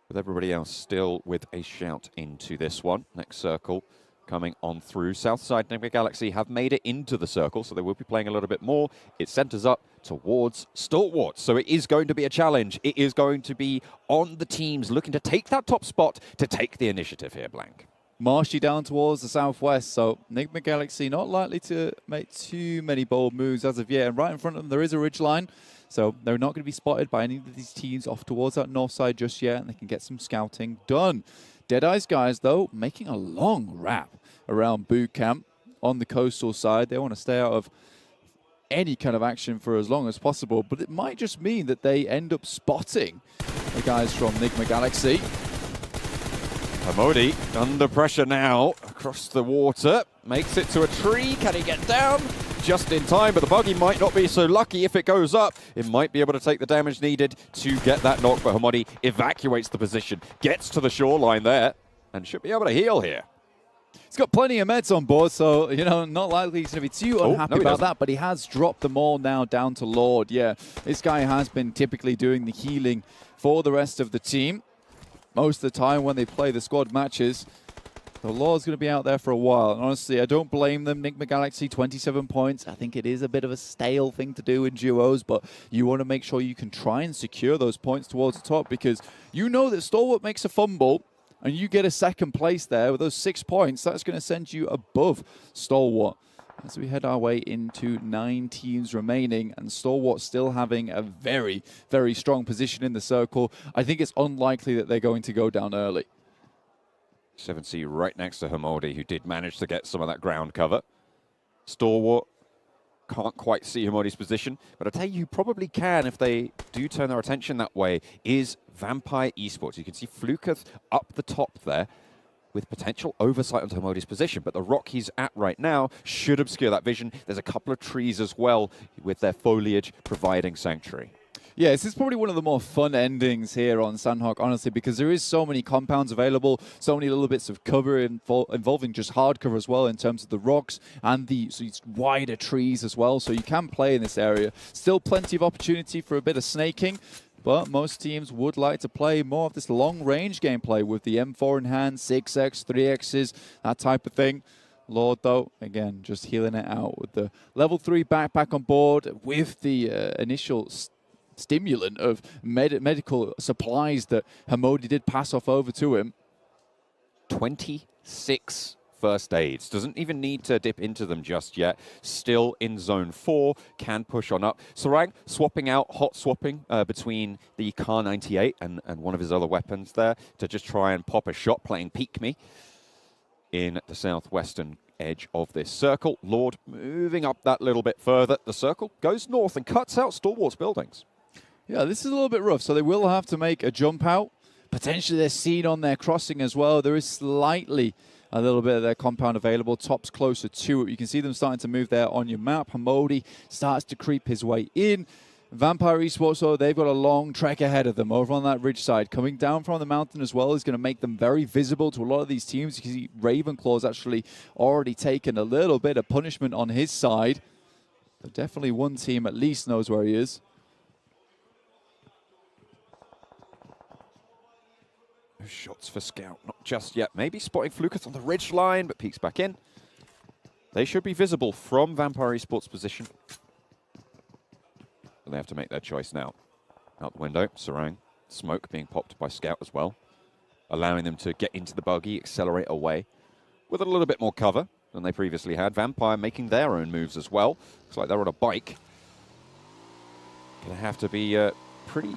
With everybody else still with a shout into this one. Next circle coming on through. Southside Nigma Galaxy have made it into the circle, so they will be playing a little bit more. It centers up towards Stalwart, so it is going to be a challenge. It is going to be on the teams looking to take that top spot to take the initiative here, Blank. Marshy down towards the southwest, so Nigma Galaxy not likely to make too many bold moves as of yet. And right in front of them, there is a ridgeline, so they're not going to be spotted by any of these teams off towards that north side just yet, and they can get some scouting done. Deadeye's guys, though, making a long wrap around boot camp on the coastal side. They want to stay out of any kind of action for as long as possible, but it might just mean that they end up spotting the guys from Nigma Galaxy. Hamodi under pressure now across the water, makes it to a tree. Can he get down? Just in time, but the buggy might not be so lucky. If it goes up, it might be able to take the damage needed to get that knock, but Hamodi evacuates the position, gets to the shoreline there, and should be able to heal here. He's got plenty of meds on board, so, you know, not likely he's going to be too unhappy about that, but he has dropped them all now down to Lord. Yeah, this guy has been typically doing the healing for the rest of the team. Most of the time when they play the squad matches, the Lord's going to be out there for a while. And honestly, I don't blame them. Nigma Galaxy, 27 points. I think it is a bit of a stale thing to do in duos, but you want to make sure you can try and secure those points towards the top, because you know that Stalwart makes a fumble and you get a second place there with those 6 points. That's going to send you above Stalwart. As we head our way into 9 teams remaining, and Stalwart still having a very, very strong position in the circle, I think it's unlikely that they're going to go down early. 7C right next to Hamodi, who did manage to get some of that ground cover. Stalwart can't quite see Hamodi's position, but I tell you, probably can if they do turn their attention that way, is Vampire Esports. You can see Fluketh up the top there, with potential oversight onto Hamodi's position, but the rock he's at right now should obscure that vision. There's a couple of trees as well with their foliage providing sanctuary. Yeah, this is probably one of the more fun endings here on Sandhawk, honestly, because there is so many compounds available, so many little bits of cover involving just hard cover as well in terms of the rocks and these wider trees as well, so you can play in this area. Still plenty of opportunity for a bit of snaking, but most teams would like to play more of this long-range gameplay with the M4 in hand, 6x, 3x's, that type of thing. Lord, though, again, just healing it out with the level 3 backpack on board with the initial stimulant of medical supplies that Hamodi did pass off over to him. 26 first aids. Doesn't even need to dip into them just yet. Still in zone 4. Can push on up. Sarang swapping out, hot swapping between the Kar 98 and one of his other weapons there to just try and pop a shot, playing Peek Me in the southwestern edge of this circle. Lord moving up that little bit further. The circle goes north and cuts out Stalwart's buildings. Yeah, this is a little bit rough, so they will have to make a jump out. Potentially they're seen on their crossing as well. There is slightly a little bit of their compound available. Top's closer to it. You can see them starting to move there on your map. Hamodi starts to creep his way in. Vampire Esports, though, they've got a long trek ahead of them over on that ridge side. Coming down from the mountain as well is going to make them very visible to a lot of these teams. You can see Ravenclaw's actually already taken a little bit of punishment on his side. But definitely one team at least knows where he is. No shots for Scout, not just yet. Maybe spotting Flukas on the ridge line, but peeks back in. They should be visible from Vampire Esports' position. And they have to make their choice now. Out the window, Sarang. Smoke being popped by Scout as well. Allowing them to get into the buggy, accelerate away. With a little bit more cover than they previously had. Vampire making their own moves as well. Looks like they're on a bike. Gonna have to be pretty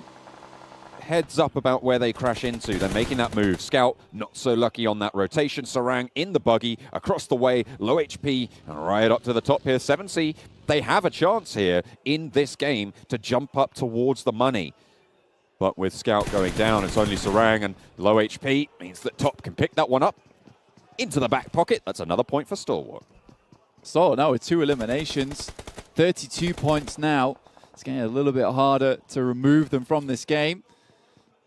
heads up about where they crash into. They're making that move. Scout not so lucky on that rotation. Sarang in the buggy, across the way, low HP, and right up to the top here. 7C, they have a chance here in this game to jump up towards the money. But with Scout going down, it's only Sarang, and low HP means that Top can pick that one up into the back pocket. That's another point for Stalwart. So now with 2 eliminations, 32 points now. It's getting a little bit harder to remove them from this game.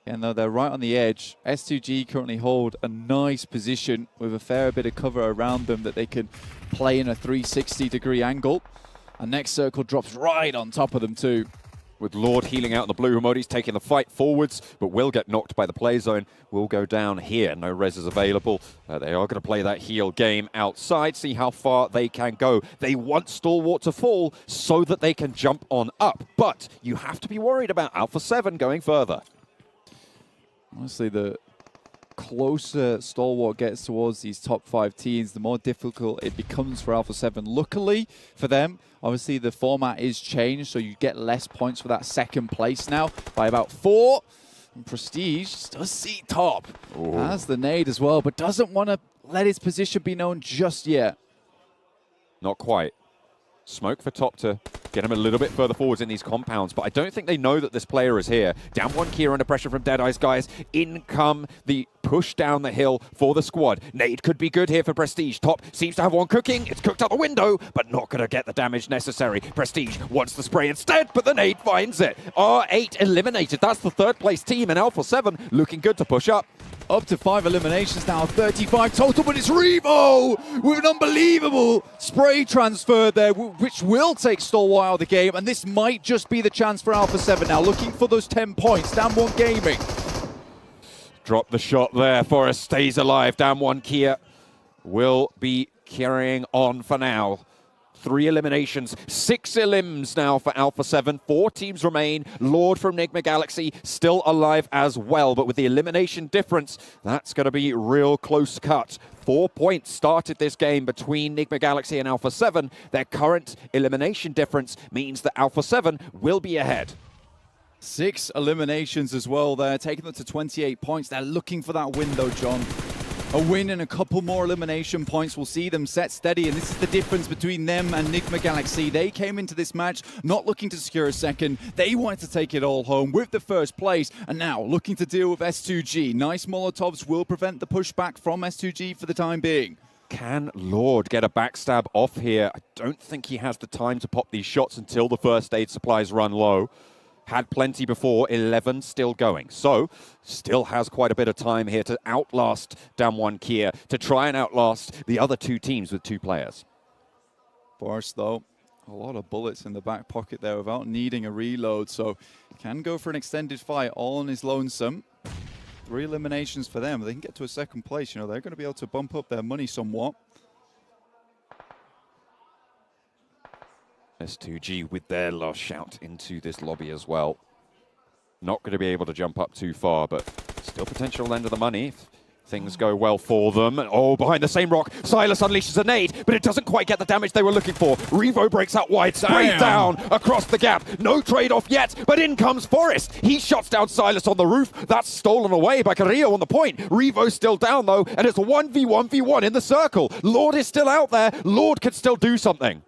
And though they're right on the edge, S2G currently hold a nice position with a fair bit of cover around them that they can play in a 360-degree angle. And next circle drops right on top of them too. With Lord healing out in the blue, Hamodi's taking the fight forwards, but will get knocked by the play zone. Will go down here. No res is available. They are going to play that heal game outside, see how far they can go. They want Stalwart to fall so that they can jump on up. But you have to be worried about Alpha 7 going further. Honestly, the closer Stalwart gets towards these top 5 teams, the more difficult it becomes for Alpha 7. Luckily for them, obviously the format is changed, so you get less points for that second place now by about 4. And Prestige does see Top. Has the nade as well, but doesn't want to let his position be known just yet. Not quite. Smoke for Top to get him a little bit further forwards in these compounds, but I don't think they know that this player is here. Down 1 key under pressure from Deadeye's guys. In come the push down the hill for the squad. Nade could be good here for Prestige. Top seems to have one cooking. It's cooked out the window, but not going to get the damage necessary. Prestige wants the spray instead, but the nade finds it. R8 eliminated. That's the 3rd place team, and Alpha 7 looking good to push up. Up to 5 eliminations now, 35 total, but it's Revo with an unbelievable spray transfer there, which will take Stalwart out of the game, and this might just be the chance for Alpha 7 now, looking for those 10 points. Down 1 Gaming. Drop the shot there. Forrest stays alive. Down 1 Kia will be carrying on for now. 3 eliminations, 6 elims now for Alpha 7. 4 teams remain. Lord from Nigma Galaxy still alive as well, but with the elimination difference, that's going to be real close cut. 4 points started this game between Nigma Galaxy and Alpha 7. Their current elimination difference means that Alpha 7 will be ahead. 6 eliminations as well there, taking them to 28 points. They're looking for that window, John. A win and a couple more elimination points will see them set steady, and this is the difference between them and Nigma Galaxy. They came into this match not looking to secure a second. They wanted to take it all home with the 1st place, and now looking to deal with S2G. Nice Molotovs will prevent the pushback from S2G for the time being. Can Lord get a backstab off here? I don't think he has the time to pop these shots until the first aid supplies run low. Had plenty before, 11 still going. So, still has quite a bit of time here to outlast Damwon Kia, to try and outlast the other two teams with 2 players. Forrest, though, a lot of bullets in the back pocket there without needing a reload, so can go for an extended fight all on his lonesome. 3 eliminations for them. They can get to a second place. You know, they're going to be able to bump up their money somewhat. S2G with their last shout into this lobby as well. Not going to be able to jump up too far, but still potential end of the money if things go well for them. Oh, behind the same rock, Silas unleashes a nade, but it doesn't quite get the damage they were looking for. Revo breaks out wide, sprayed down across the gap. No trade-off yet, but in comes Forrest. He shots down Silas on the roof. That's stolen away by Carrillo on the point. Revo's still down, though, and it's 1v1v1 in the circle. Lord is still out there. Lord can still do something.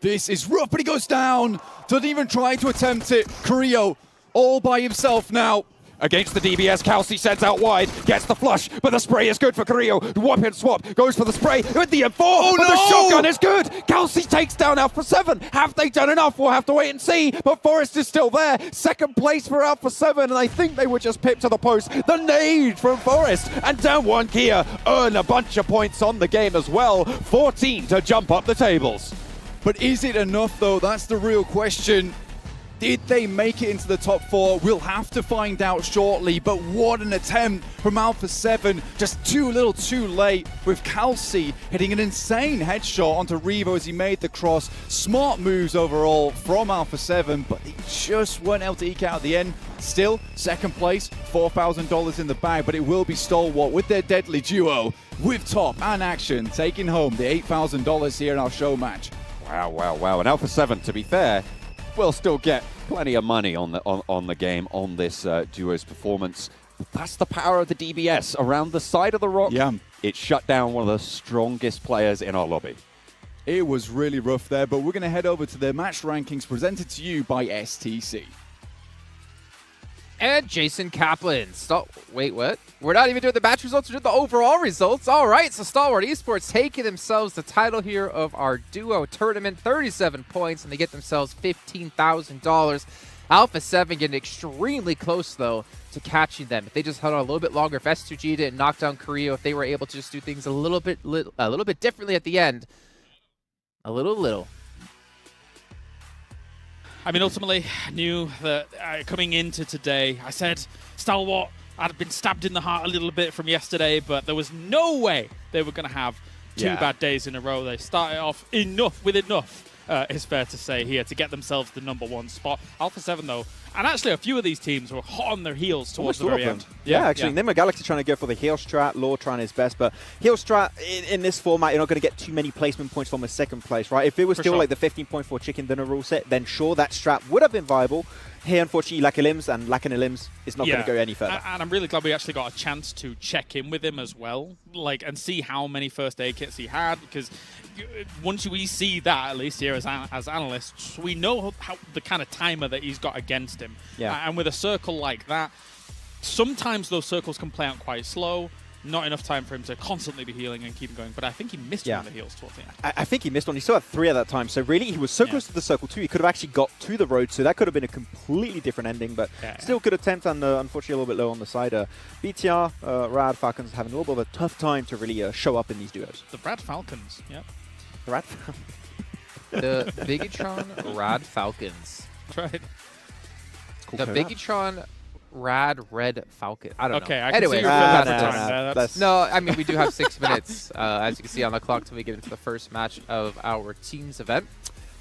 This is rough, but he goes down. Doesn't even try to attempt it. Carrillo all by himself now. Against the DBS, Kelsey sends out wide, gets the flush, but the spray is good for Carrillo. Whop and swap, goes for the spray with the M4, but the shotgun is good. Kelsey takes down Alpha 7. Have they done enough? We'll have to wait and see, but Forrest is still there. Second place for Alpha 7, and I think they were just pipped to the post. The nade from Forrest, and Damwon Kia earn a bunch of points on the game as well. 14 to jump up the tables. But is it enough, though? That's the real question. Did they make it into the top 4? We'll have to find out shortly, but what an attempt from Alpha 7. Just too little too late, with Kelsey hitting an insane headshot onto Revo as he made the cross. Smart moves overall from Alpha 7, but they just weren't able to eke out at the end. Still, second place, $4,000 in the bag, but it will be Stalwart with their deadly duo, with Top and Action, taking home the $8,000 here in our show match. Wow, wow, wow. And Alpha 7, to be fair, will still get plenty of money on the game, on this duo's performance. But that's the power of the DBS. Around the side of the rock, it shut down one of the strongest players in our lobby. It was really rough there, but we're going to head over to the match rankings presented to you by STC. And Jason Kaplan. Wait, what? We're not even doing the match results, we're doing the overall results. All right, so Stalwart Esports taking themselves the title here of our duo tournament, 37 points, and they get themselves $15,000. Alpha 7 getting extremely close, though, to catching them. If they just held on a little bit longer, if S2G didn't knock down Carrillo, if they were able to just do things a little bit differently at the end, a little. I mean, ultimately, I knew that coming into today, I said Stalwart had been stabbed in the heart a little bit from yesterday, but there was no way they were going to have two bad days in a row. They started off with enough, it's fair to say here, to get themselves the #1 spot. Alpha 7, though, and actually a few of these teams were hot on their heels towards the very end. Yeah, actually, Nimmer Galaxy trying to go for the heel strat, Law trying his best, but heel strat in this format, you're not going to get too many placement points from a second place, right? If it was still like the 15.4 chicken dinner rule set, then sure, that strat would have been viable. Here, unfortunately, lacking a limbs is not going to go any further. And I'm really glad we actually got a chance to check in with him as well, and see how many first aid kits he had, because once we see that, at least here as analysts, we know how the kind of timer that he's got against him. Yeah. And with a circle like that, sometimes those circles can play out quite slow. Not enough time for him to constantly be healing and keep going, but I think he missed one of the heals towards the end. I think he missed one. He still had 3 at that time, so really he was so close to the circle too. He could have actually got to the road, so that could have been a completely different ending, but still good attempt, and unfortunately a little bit low on the side. BTR, Rad Falcons having a little bit of a tough time to really show up in these duos. The Rad Falcons, yep. The Rad The Bigatron Rad Falcons. That's right. The Bigatron Rad Red Falcon. I don't know. Okay, I can anyway, see your time. No, I mean, we do have 6 minutes, as you can see on the clock, till we get into the first match of our team's event.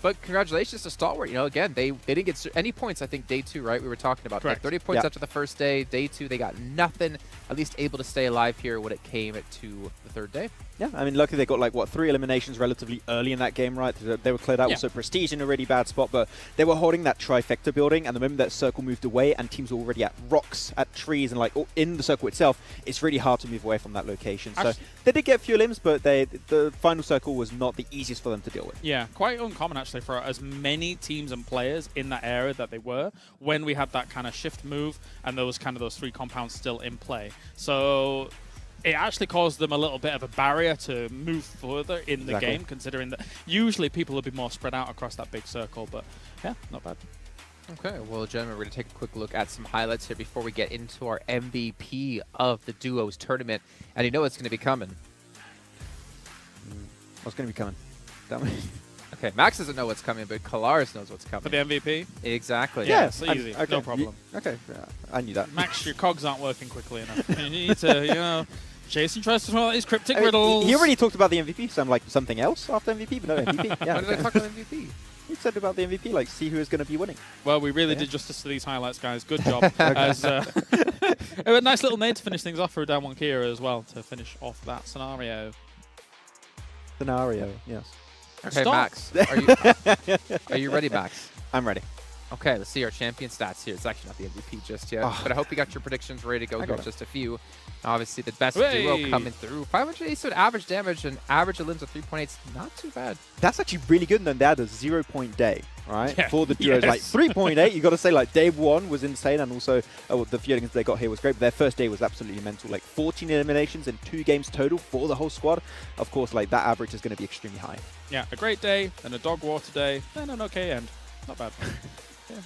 But congratulations to Stalwart. You know, again, they didn't get any points, I think, day 2, right? We were talking about that. 30 points after the first day. Day 2, they got nothing. At least able to stay alive here when it came to the third day. Yeah, I mean, luckily they got, 3 eliminations relatively early in that game, right? They were cleared out. Also, Prestige in a really bad spot, but they were holding that trifecta building, and the moment that circle moved away and teams were already at rocks, at trees, and, in the circle itself, it's really hard to move away from that location. So they did get a few limbs, but the final circle was not the easiest for them to deal with. Yeah, quite uncommon, actually, for as many teams and players in that area that they were when we had that kind of shift move and those 3 compounds still in play. So it actually caused them a little bit of a barrier to move further in the game, considering that usually people would be more spread out across that big circle. But yeah, not bad. Okay, well, gentlemen, we're going to take a quick look at some highlights here before we get into our MVP of the Duos tournament. And you know what's going to be coming. What's going to be coming? Okay, Max doesn't know what's coming, but Kalaris knows what's coming. For the MVP? Exactly. Yeah, it's easy. Okay. No problem. Okay, I knew that. Max, your cogs aren't working quickly enough. You need to, Jason tries to throw out his cryptic riddles. He already talked about the MVP, so I'm like something else after MVP, but no MVP. Yeah, When did I talk about MVP? He said about the MVP, like see who is going to be winning. Well, we really did justice to these highlights, guys. Good job. As, a nice little nade to finish things off for down one Kira as well to finish off that scenario. Yes. Okay, Stop. Max, are you ready, Max? I'm ready. Okay, let's see our champion stats here. It's actually not the MVP just yet, but I hope you got your predictions ready to go. Got just a few. Obviously, the best duo coming through. 587 average damage and average limbs of 3.8. Not too bad. That's actually really good. And then they had a 0-point day, right? Yeah. For the duos, like 3.8. You got to say, like day one was insane, and also the few games they got here was great. But their first day was absolutely mental. Like 14 eliminations in 2 games total for the whole squad. Of course, like that average is going to be extremely high. Yeah, a great day, then a dog water day, then an okay end. Not bad.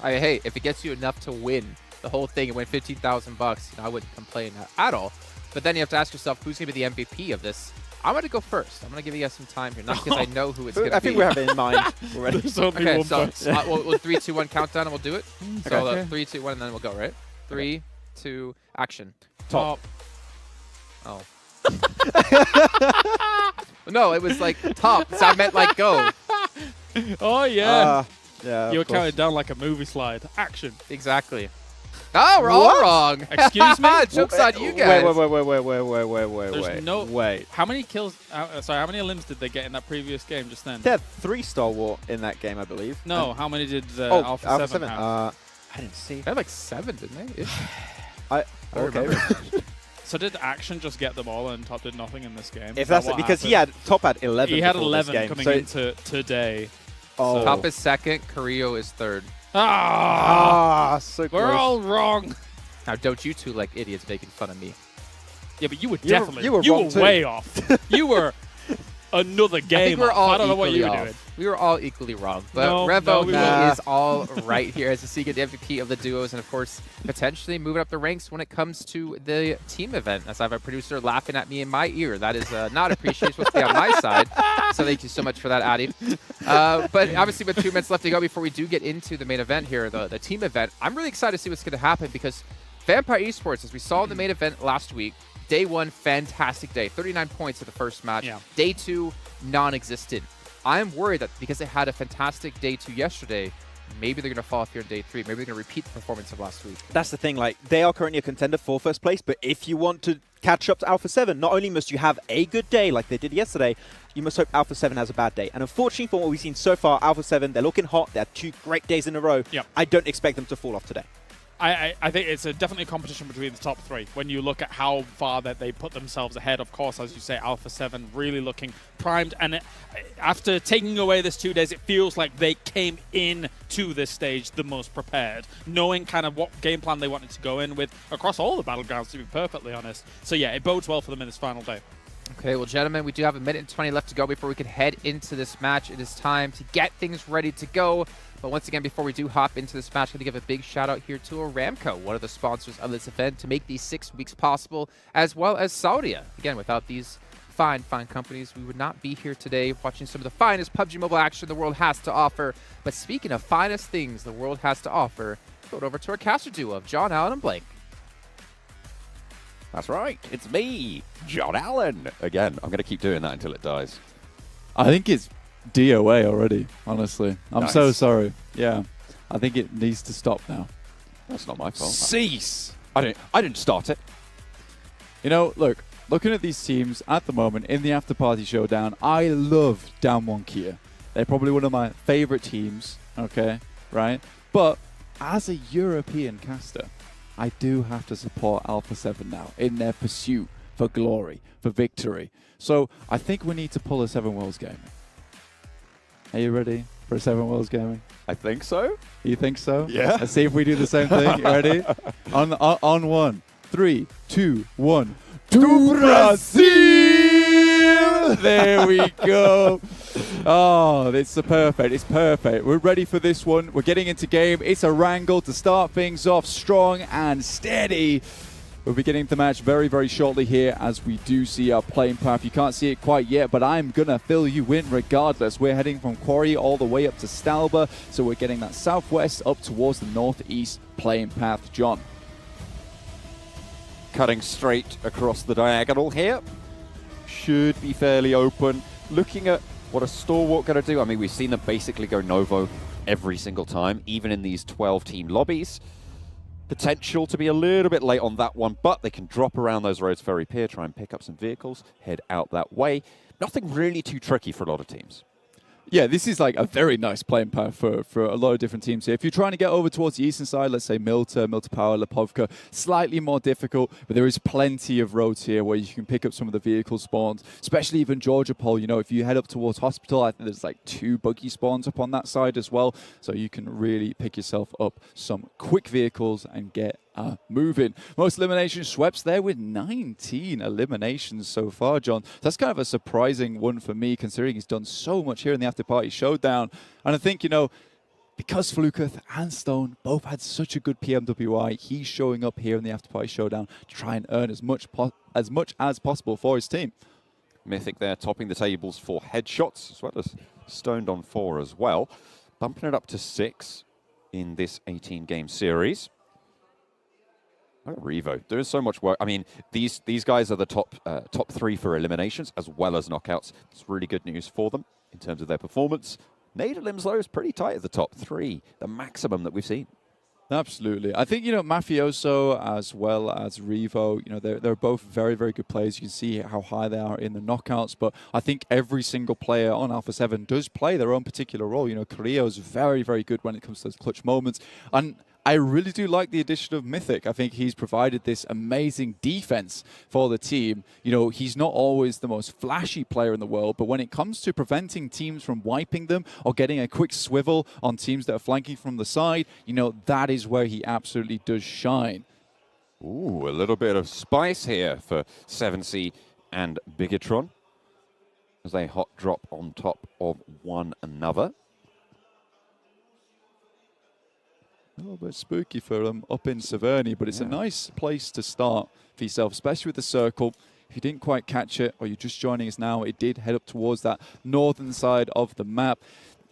Hey, if it gets you enough to win the whole thing and win $15,000, I wouldn't complain at all. But then you have to ask yourself, who's going to be the MVP of this? I'm going to go first. I'm going to give you guys some time here, not because I know who it's going to be. I think we have it in mind already. Okay, so we'll 3, 2, 1 countdown and we'll do it. So 3, 2, 1, and then we'll go, right? 3, 2, action. Top. Oh. No, it was like top, so I meant like go. Oh, yeah. Yeah, you were counting down like a movie slide. Action. Exactly. Oh, we're all wrong. Excuse me? Joke's on you guys. Wait. How many kills, sorry, how many limbs did they get in that previous game just then? They had 3 Stalwart in that game, I believe. No, how many did Alpha 7 have? I didn't see. They had like 7, didn't they? Okay. So did Action just get them all and Top did nothing in this game? If that's it, because Top had 11. He had before 11 this game, coming so into today. Oh. Top is second, Carrillo is third. So close. We're all wrong. Now, don't you two like idiots making fun of me. Yeah, but you were definitely you were way off. You were another game. I think we're all I don't know what you were off. doing. We were all equally wrong. But No, Revo, we he weren't. is all right here as the secret MVP of the duos, and of course, potentially moving up the ranks when it comes to the team event. As I have a producer laughing at me in my ear. That is not appreciated. Supposed to be on my side. So thank you so much for that, Addy. But obviously, with 2 minutes left to go before we do get into the main event here, the team event, I'm really excited to see what's going to happen because Vampire Esports, as we saw in the main event last week, day 1, fantastic day. 39 points at the first match. Yeah. Day 2, non-existent. I'm worried that because they had a fantastic day 2 yesterday, maybe they're going to fall off here in day 3. Maybe they're going to repeat the performance of last week. That's the thing, like, they are currently a contender for first place, but if you want to catch up to Alpha 7, not only must you have a good day like they did yesterday, you must hope Alpha 7 has a bad day. And unfortunately, from what we've seen so far, Alpha 7, they're looking hot. They had 2 great days in a row. Yep. I don't expect them to fall off today. I think it's definitely a competition between the top 3. When you look at how far that they put themselves ahead, of course, as you say, Alpha 7 really looking primed. And after taking away this 2 days, it feels like they came in to this stage the most prepared, knowing kind of what game plan they wanted to go in with across all the battlegrounds, to be perfectly honest. So yeah, it bodes well for them in this final day. Okay, well, gentlemen, we do have 1:20 left to go before we can head into this match. It is time to get things ready to go. But once again, before we do hop into this match, I'm going to give a big shout out here to Aramco, one of the sponsors of this event, to make these 6 weeks possible, as well as Saudia. Again, without these fine companies, we would not be here today watching some of the finest PUBG Mobile action the world has to offer. But speaking of finest things the world has to offer, go over to our caster duo of John Allen and Blake. That's right. It's me, John Allen. Again, I'm going to keep doing that until it dies. I think it's DOA already, honestly. I'm so sorry. Yeah. I think it needs to stop now. That's not my fault. Cease! I didn't start it. You know, look, looking at these teams at the moment in the After Party Showdown, I love Down 1 Kia. They're probably one of my favorite teams, okay, right? But as a European caster, I do have to support Alpha 7 now in their pursuit for glory, for victory. So I think we need to pull a 7 Worlds Gaming. Are you ready for a 7 Worlds Gaming? I think so. You think so? Yeah. Let's see if we do the same thing. You ready? On 1, 3, 2, 1. To Brazil! There we go. Oh, it's perfect. It's perfect. We're ready for this one. We're getting into game. It's a wrangle to start things off strong and steady. We'll be getting the match very, very shortly here as we do see our playing path. You can't see it quite yet, but I'm going to fill you in regardless. We're heading from Quarry all the way up to Stalba, so we're getting that southwest up towards the northeast playing path. John. Cutting straight across the diagonal here. Should be fairly open. Looking at what a Stalwart going to do. I mean, we've seen them basically go Novo every single time, even in these 12-team lobbies. Potential to be a little bit late on that one, but they can drop around those roads very pier, try and pick up some vehicles, head out that way. Nothing really too tricky for a lot of teams. Yeah, this is like a very nice playing path for a lot of different teams here. If you're trying to get over towards the eastern side, let's say Milta Power, Lipovka, slightly more difficult, but there is plenty of roads here where you can pick up some of the vehicle spawns, especially even Georgia Pole. You know, if you head up towards Hospital, I think there's like 2 buggy spawns up on that side as well, so you can really pick yourself up some quick vehicles and get moving. Most eliminations swept there with 19 eliminations so far, John. That's kind of a surprising one for me, considering he's done so much here in the After Party Showdown. And I think, you know, because Fluketh and Stone both had such a good PMWI, he's showing up here in the After Party Showdown to try and earn as much as possible for his team. Mythic there topping the tables for headshots, as well as Stoned on 4 as well. Bumping it up to 6 in this 18-game series. Oh, Revo, there is so much work. I mean, these guys are the top 3 for eliminations as well as knockouts. It's really good news for them in terms of their performance. Nader Limslow is pretty tight at the top 3, the maximum that we've seen. Absolutely. I think, you know, Mafioso as well as Revo, you know, they're both very, very good players. You can see how high they are in the knockouts, but I think every single player on Alpha 7 does play their own particular role. You know, Carrillo's very, very good when it comes to those clutch moments. And I really do like the addition of Mythic. I think he's provided this amazing defense for the team. You know, he's not always the most flashy player in the world, but when it comes to preventing teams from wiping them or getting a quick swivel on teams that are flanking from the side, you know, that is where he absolutely does shine. Ooh, a little bit of spice here for 7C and Bigatron as they hot drop on top of one another. A little bit spooky for them up in Severny, but it's a nice place to start for yourself, especially with the circle. If you didn't quite catch it, or you're just joining us now, it did head up towards that northern side of the map.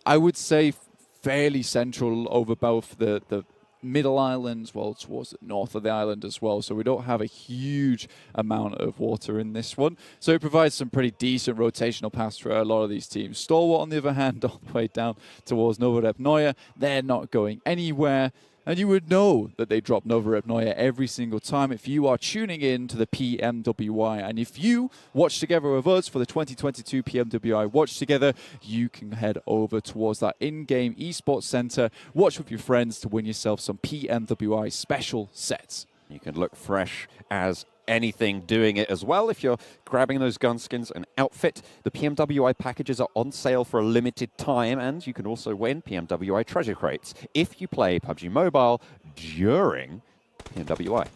I would say fairly central over both the middle islands, well, towards the north of the island as well. So we don't have a huge amount of water in this one. So it provides some pretty decent rotational paths for a lot of these teams. Stalwart, on the other hand, all the way down towards Novorepnoye, they're not going anywhere. And you would know that they drop Novorepnoye every single time if you are tuning in to the PMWI. And if you watch together with us for the 2022 PMWI Watch Together, you can head over towards that in-game esports center, watch with your friends to win yourself some PMWI special sets. You can look fresh as anything doing it as well if you're grabbing those gun skins and outfit. The PMWI packages are on sale for a limited time, and you can also win PMWI treasure crates if you play PUBG Mobile during PMWI.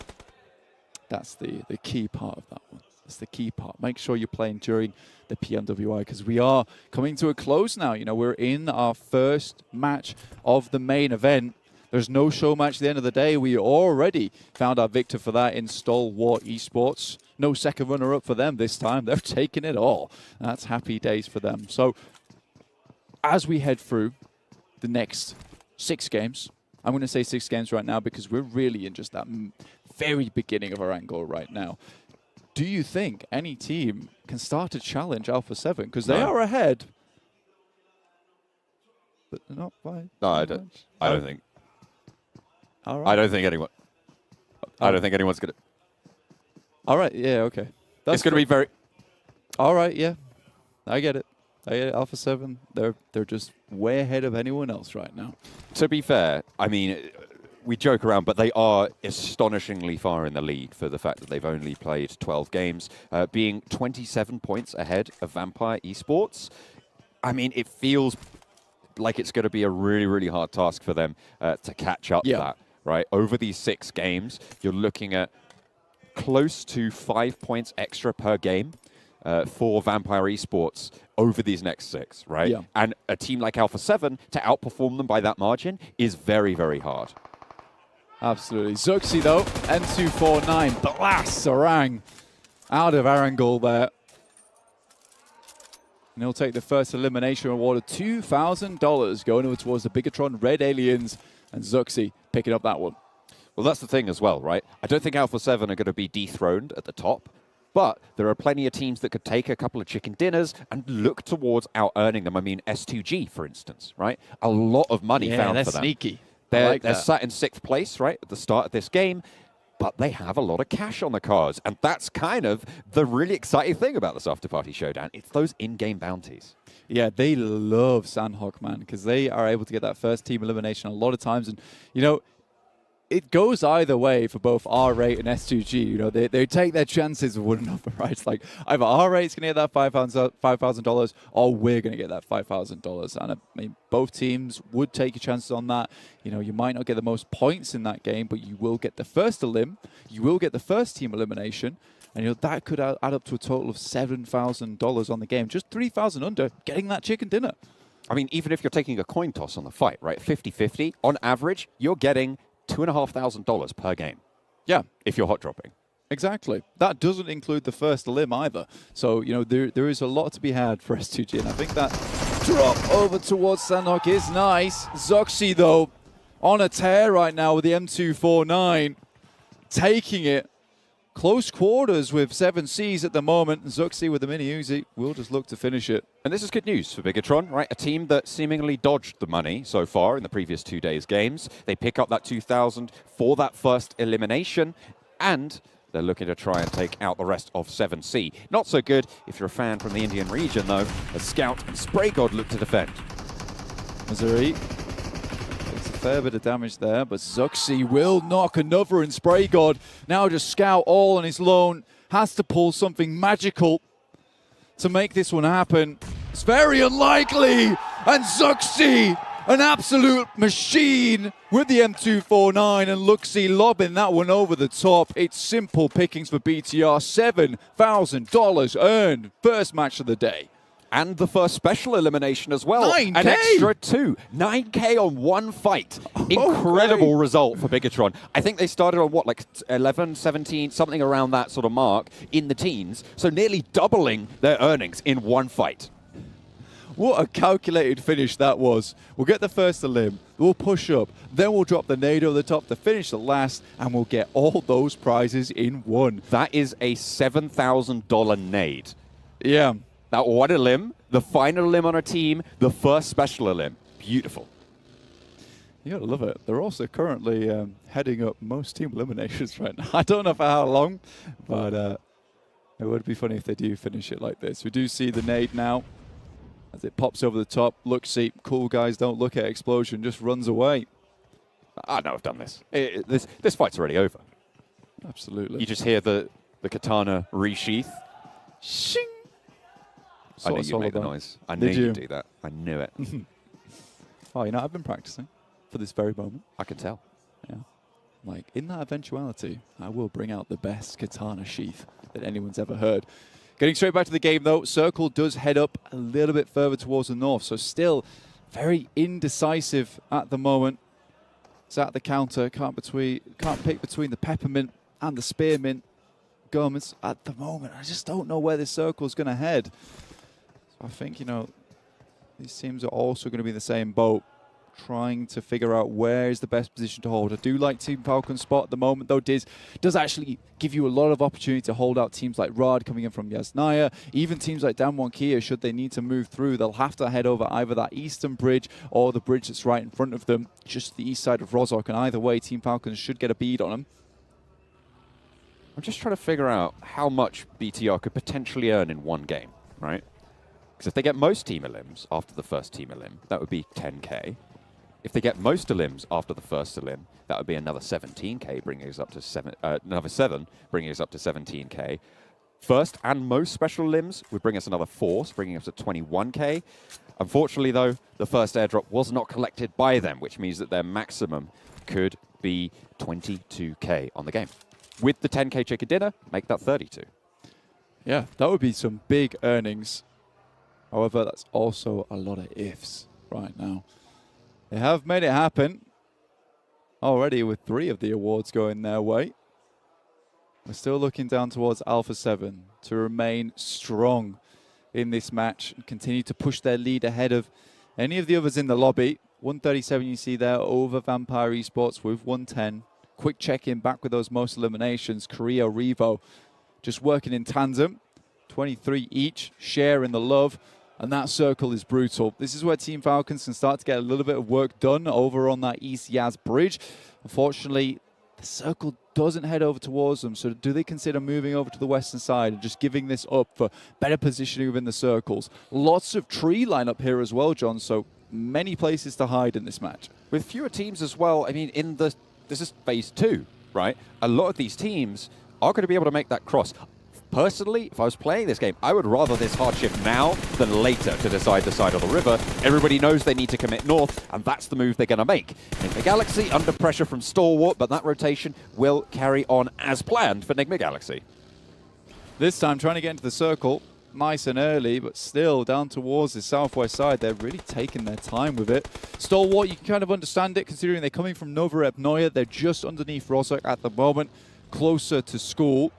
That's the key part of that one. That's the key part. Make sure you're playing during the PMWI, because we are coming to a close now. You know, we're in our first match of the main event. There's no show match at the end of the day. We already found our victor for that in Stalwart Esports. No second runner-up for them this time. They're taking it all. That's happy days for them. So as we head through the next 6 games, I'm going to say 6 games right now because we're really in just that very beginning of our angle right now. Do you think any team can start to challenge Alpha 7? Because they are ahead. But they're not by. No, I don't think. All right. I don't think anyone's going to. All right. Yeah. Okay. It's going to be very. All right. Yeah. I get it. Alpha 7. They're just way ahead of anyone else right now. To be fair, I mean, we joke around, but they are astonishingly far in the lead for the fact that they've only played 12 games, being 27 points ahead of Vampire Esports. I mean, it feels like it's going to be a really, really hard task for them to catch up that. Right, over these 6 games, you're looking at close to 5 points extra per game. for Vampire Esports over these next 6, right? Yeah. And a team like Alpha 7, to outperform them by that margin is very, very hard. Absolutely. Zuxi, though, N249 blasts Sarang out of our angle there. And he'll take the first elimination reward of $2,000 going over towards the Bigatron Red Aliens, and Zuxi picking up that one. Well, that's the thing as well, right? I don't think Alpha 7 are going to be dethroned at the top, but there are plenty of teams that could take a couple of chicken dinners and look towards out-earning them. I mean, S2G, for instance, right? A lot of money found for them. Sneaky. They're sat in 6th place, right, at the start of this game, but they have a lot of cash on the cards. And that's kind of the really exciting thing about this after-party showdown. It's those in-game bounties. Yeah, they love Sandhawk, man, because they are able to get that first team elimination a lot of times. And, you know, it goes either way for both R8 and S2G. You know, they take their chances with one another, right? It's like either R8's going to get that $5,000 or we're going to get that $5,000. And I mean, both teams would take your chances on that. You know, you might not get the most points in that game, but you will get the first elim. You will get the first team elimination. And you know, that could add up to a total of $7,000 on the game. Just 3,000 under, getting that chicken dinner. I mean, even if you're taking a coin toss on the fight, right, 50-50, on average, you're getting $2,500 per game. Yeah. If you're hot dropping. Exactly. That doesn't include the first elim either. So, you know, there is a lot to be had for S2G. And I think that drop over towards Sandhawk is nice. Zoxy, though, on a tear right now with the M249. Taking it. Close quarters with 7Cs at the moment. Zuxi with the mini Uzi will just look to finish it. And this is good news for Bigatron, right? A team that seemingly dodged the money so far in the previous 2 days' games. They pick up that 2,000 for that first elimination, and they're looking to try and take out the rest of 7C. Not so good if you're a fan from the Indian region, though, as Scout and Spray God look to defend. Missouri takes a fair bit of damage there, but Zuxi will knock another in Spray God. Now just Scout all on his lone. Has to pull something magical to make this one happen. It's very unlikely. And Zuxi, an absolute machine with the M249, and Luxi lobbing that one over the top. It's simple pickings for BTR. $7,000 earned. First match of the day. And the first special elimination as well. 9K! An extra 2. 9K on one fight. Incredible result for Bigatron. I think they started on, what, like 11, 17, something around that sort of mark in the teens. So nearly doubling their earnings in one fight. What a calculated finish that was. We'll get the first elim, we'll push up, then we'll drop the nade over the top to finish the last, and we'll get all those prizes in one. That is a $7,000 nade. Yeah. That one elim, the final elim on our team, the first special elim. Beautiful. You gotta love it. They're also currently heading up most team eliminations right now. I don't know for how long, but it would be funny if they do finish it like this. We do see the nade now as it pops over the top. Look, see, cool guys don't look at explosion, just runs away. I know I've done this. This fight's already over. Absolutely. You just hear the katana resheath. Shing! I knew you'd make the noise. I knew you'd do that. I knew it. Oh, you know, I've been practicing for this very moment. I can tell. Yeah. Like, in that eventuality, I will bring out the best katana sheath that anyone's ever heard. Getting straight back to the game, though, Circle does head up a little bit further towards the north, so still very indecisive at the moment. It's at the counter, can't pick between the Peppermint and the Spearmint garments at the moment. I just don't know where this Circle's going to head. I think, you know, these teams are also going to be in the same boat, trying to figure out where is the best position to hold. I do like Team Falcon's spot at the moment, though. Diz does actually give you a lot of opportunity to hold out teams like Rod coming in from Yasnaya, even teams like Damwon Kia, should they need to move through. They'll have to head over either that eastern bridge or the bridge that's right in front of them, just the east side of Rozhok, and either way, Team Falcons should get a bead on them. I'm just trying to figure out how much BTR could potentially earn in one game, right? Because if they get most team elims after the first team elim, that would be 10K. If they get most elims after the first elim, that would be another 17K, bringing us up to another 7, bringing us up to 17K. First and most special elims would bring us another 4, bringing us to 21K. Unfortunately, though, the first airdrop was not collected by them, which means that their maximum could be 22K on the game. With the 10K chicken dinner, make that 32. Yeah, that would be some big earnings. However, that's also a lot of ifs right now. They have made it happen already with 3 of the awards going their way. We're still looking down towards Alpha 7 to remain strong in this match and continue to push their lead ahead of any of the others in the lobby. 137 you see there over Vampire Esports with 110. Quick check-in back with those most eliminations. Korea, Revo just working in tandem. 23 each, sharing the love. And that circle is brutal. This is where Team Falcons can start to get a little bit of work done over on that East Yaz bridge. Unfortunately, the circle doesn't head over towards them. So do they consider moving over to the western side and just giving this up for better positioning within the circles? Lots of tree lineup here as well, John. So many places to hide in this match. With fewer teams as well, I mean, this is phase 2, right? A lot of these teams are going to be able to make that cross. Personally, if I was playing this game, I would rather this hardship now than later to decide the side of the river. Everybody knows they need to commit north, and that's the move they're going to make. Enigma Galaxy under pressure from Stalwart, but that rotation will carry on as planned for Enigma Galaxy. This time trying to get into the circle nice and early, but still down towards the southwest side. They're really taking their time with it. Stalwart, you can kind of understand it considering they're coming from Nova Repnoya. They're just underneath Rozhok at the moment, closer to school.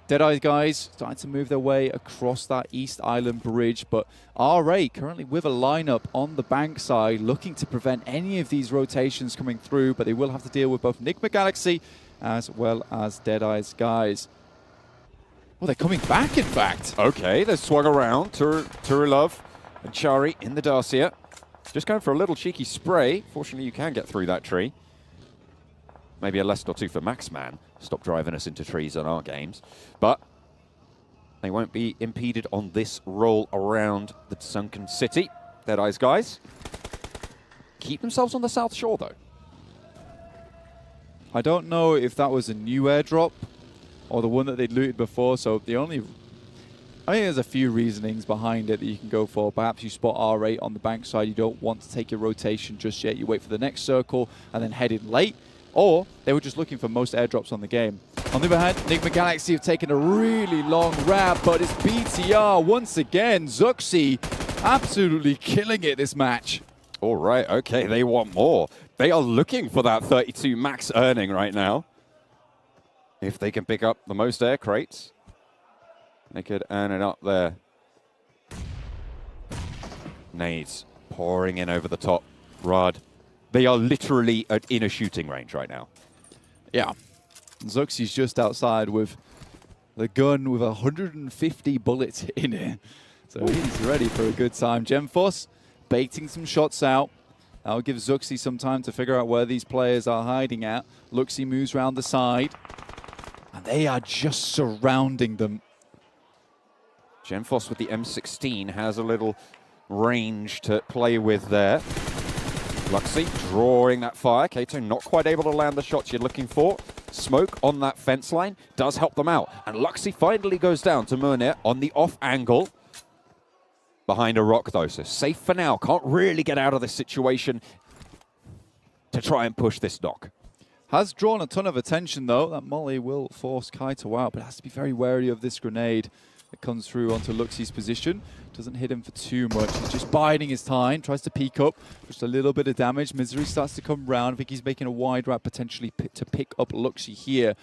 Deadeye guys starting to move their way across that East Island bridge, but RA currently with a lineup on the bank side looking to prevent any of these rotations coming through, but they will have to deal with both Enigma Galaxy as well as Deadeye's guys. Well, they're coming back, in fact. Okay, they've swung around. Turulov and Chari in the Dacia. Just going for a little cheeky spray. Fortunately, you can get through that tree. Maybe a lesson or two for Maxman. Stop driving us into trees on our games. But they won't be impeded on this roll around the sunken city. Deadeye's guys keep themselves on the south shore, though. I don't know if that was a new airdrop or the one that they'd looted before. So I think there's a few reasonings behind it that you can go for. Perhaps you spot R8 on the bank side. You don't want to take your rotation just yet. You wait for the next circle and then head in late. Or they were just looking for most airdrops on the game. On the other hand, Enigma Galaxy have taken a really long wrap, but it's BTR once again. Zuxi absolutely killing it this match. All right, okay, they want more. They are looking for that 32 max earning right now. If they can pick up the most air crates, they could earn it up there. Nades pouring in over the top. Rod. They are literally in a shooting range right now. Yeah. Zuxi's just outside with the gun with 150 bullets in it. So he's ready for a good time. Gemforce baiting some shots out. That'll give Zuxi some time to figure out where these players are hiding at. Luxi moves around the side. And they are just surrounding them. Gemforce with the M16 has a little range to play with there. Luxi drawing that fire. Kato not quite able to land the shots you're looking for. Smoke on that fence line does help them out. And Luxi finally goes down to Murnir on the off angle. Behind a rock though, so safe for now. Can't really get out of this situation to try and push this knock. Has drawn a ton of attention though. That molly will force Kaito out, but has to be very wary of this grenade that comes through onto Luxi's position. Doesn't hit him for too much. He's just biding his time. Tries to peek up. Just a little bit of damage. Misery starts to come round. I think he's making a wide wrap potentially to pick up Luxi here.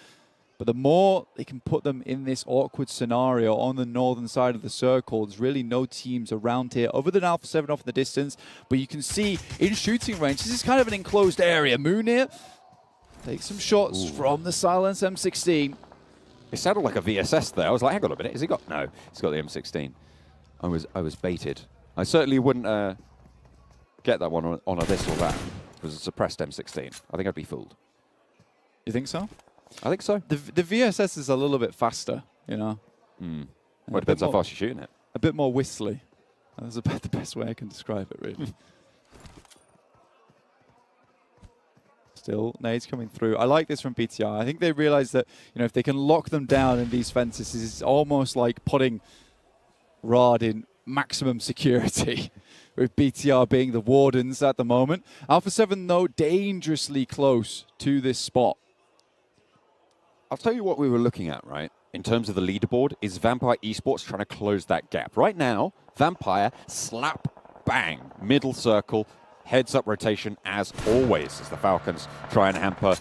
But the more they can put them in this awkward scenario on the northern side of the circle, there's really no teams around here other than Alpha 7 off in the distance. But you can see in shooting range, this is kind of an enclosed area. Moonir takes some shots from the Silence M16. It sounded like a VSS there. I was like, hang on a minute, has he got? No, he's got the M16. I was baited. I certainly wouldn't get that one on a this or that. It was a suppressed M16. I think I'd be fooled. You think so? I think so. The VSS is a little bit faster, you know. Well, it depends how fast you're shooting it. A bit more whistly. That's about the best way I can describe it, really. Still, nades coming through. I like this from BTR. I think they realize that, you know, if they can lock them down in these fences, it's almost like putting Rod in maximum security, with BTR being the wardens at the moment. Alpha 7, though, dangerously close to this spot. I'll tell you what we were looking at, right? in terms of the leaderboard is Vampire Esports trying to close that gap. Right now, Vampire slap bang, middle circle, heads up rotation as always as the Falcons try and hamper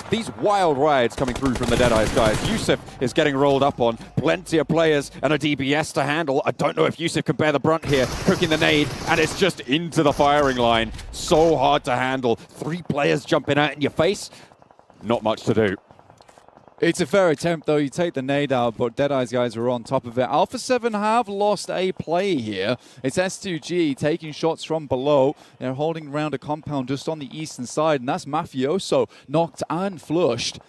these wild rides coming through from the Deadeyes guys. Yusuf is getting rolled up on. Plenty of players and a DBS to handle. I don't know if Yusuf can bear the brunt here. Cooking the nade, and it's just into the firing line. So hard to handle. 3 players jumping out in your face. Not much to do. It's a fair attempt, though. You take the nade out, but Deadeye's guys were on top of it. Alpha 7 have lost a play here. It's S2G taking shots from below. They're holding around a compound just on the eastern side, and that's Mafioso knocked and flushed.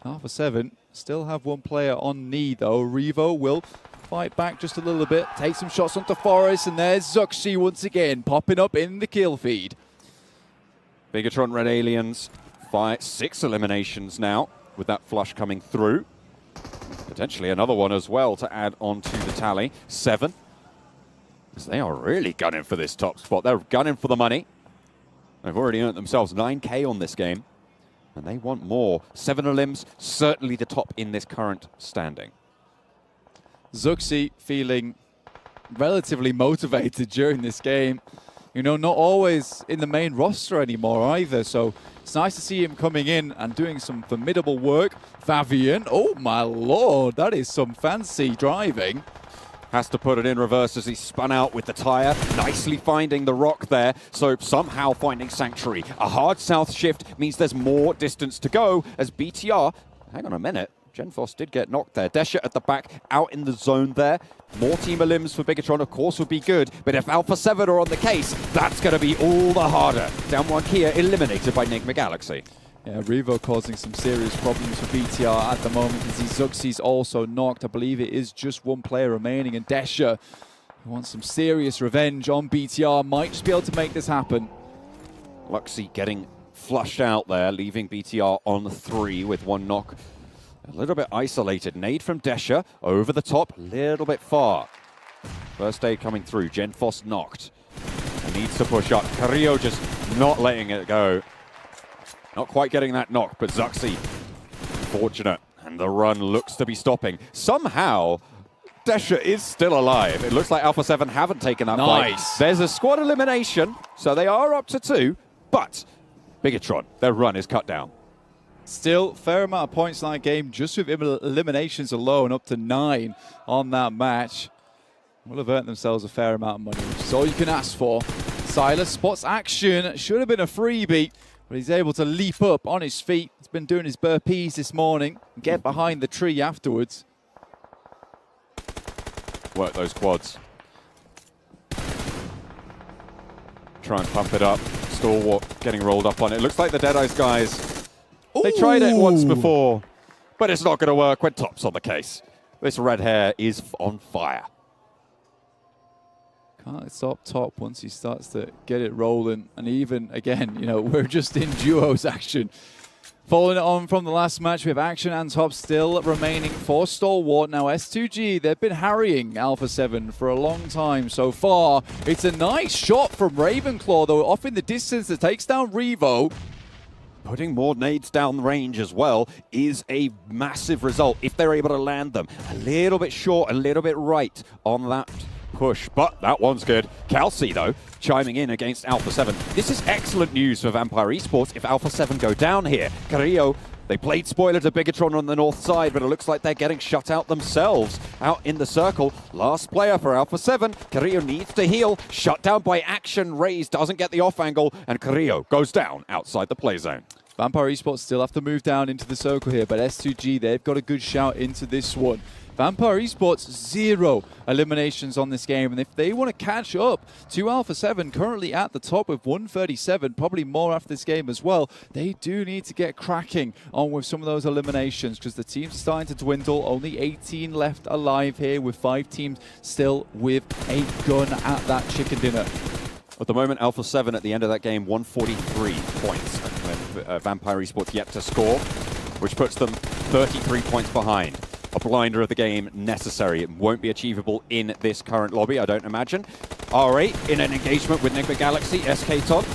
Alpha 7 still have 1 player on knee, though. Revo will fight back just a little bit, take some shots onto Forest, and there's Zuxi once again popping up in the kill feed. Bigatron Red Aliens, 6 eliminations now, with that flush coming through. Potentially another one as well to add on to the tally. 7. Because they are really gunning for this top spot. They're gunning for the money. They've already earned themselves 9K on this game. And they want more. 7 elims, certainly the top in this current standing. Zuxi feeling relatively motivated during this game. You know, not always in the main roster anymore either, so it's nice to see him coming in and doing some formidable work. Favian, oh my lord, that is some fancy driving. Has to put it in reverse as he spun out with the tire, nicely finding the rock there, so somehow finding Sanctuary. A hard south shift means there's more distance to go as BTR, hang on a minute, Genfos did get knocked there. Desha at the back, out in the zone there. More team elims for Bigatron, of course, would be good. But if Alpha 7 are on the case, that's going to be all the harder. Down 1 Kia eliminated by Enigma Galaxy. Yeah, Revo causing some serious problems for BTR at the moment. You see Zuxi's also knocked. I believe it is just 1 player remaining. And Desha, who wants some serious revenge on BTR, might just be able to make this happen. Luxy getting flushed out there, leaving BTR on 3 with 1 knock. A little bit isolated. Nade from Desha, over the top, a little bit far. First aid coming through, Genfos knocked. He needs to push up. Carrillo just not letting it go. Not quite getting that knock, but Zuxi, fortunate. And the run looks to be stopping. Somehow, Desha is still alive. It looks like Alpha 7 haven't taken that fight. There's a squad elimination, so they are up to 2, but Bigatron, their run is cut down. Still, fair amount of points in that game, just with eliminations alone, up to 9 on that match. Will have earned themselves a fair amount of money, which is all you can ask for. Silas spots action, should have been a freebie, but he's able to leap up on his feet. He's been doing his burpees this morning, and get behind the tree afterwards. Work those quads. Try and pump it up. Stalwart getting rolled up on it. Looks like the Deadeyes guys, they tried it once before, but it's not going to work when Top's on the case. This red hair is on fire. Can't stop Top once he starts to get it rolling. And even, again, you know, we're just in duos action. Following it on from the last match, we have Action and Top still remaining for Stalwart. Now S2G, they've been harrying Alpha 7 for a long time so far. It's a nice shot from Ravenclaw, though, off in the distance that takes down Revo. Putting more nades down the range as well is a massive result if they're able to land them. A little bit short, a little bit right on that push, but that one's good. Kelsey, though, chiming in against Alpha 7. This is excellent news for Vampire Esports if Alpha 7 go down here. Carrillo, they played spoiler to Bigatron on the north side, but it looks like they're getting shut out themselves out in the circle. Last player for Alpha 7. Carrillo needs to heal. Shut down by Action. Raised doesn't get the off angle, and Carrillo goes down outside the play zone. Vampire Esports still have to move down into the circle here, but S2G, they've got a good shout into this one. Vampire Esports, 0 eliminations on this game, and if they want to catch up to Alpha 7, currently at the top with 137, probably more after this game as well, they do need to get cracking on with some of those eliminations because the teams are starting to dwindle. Only 18 left alive here with 5 teams still with a gun at that chicken dinner. At the moment, Alpha 7 at the end of that game, 143 points. Vampire Esports yet to score, which puts them 33 points behind. A blinder of the game necessary. It won't be achievable in this current lobby, I don't imagine. R8 in an engagement with Enigma Galaxy, SK Todd.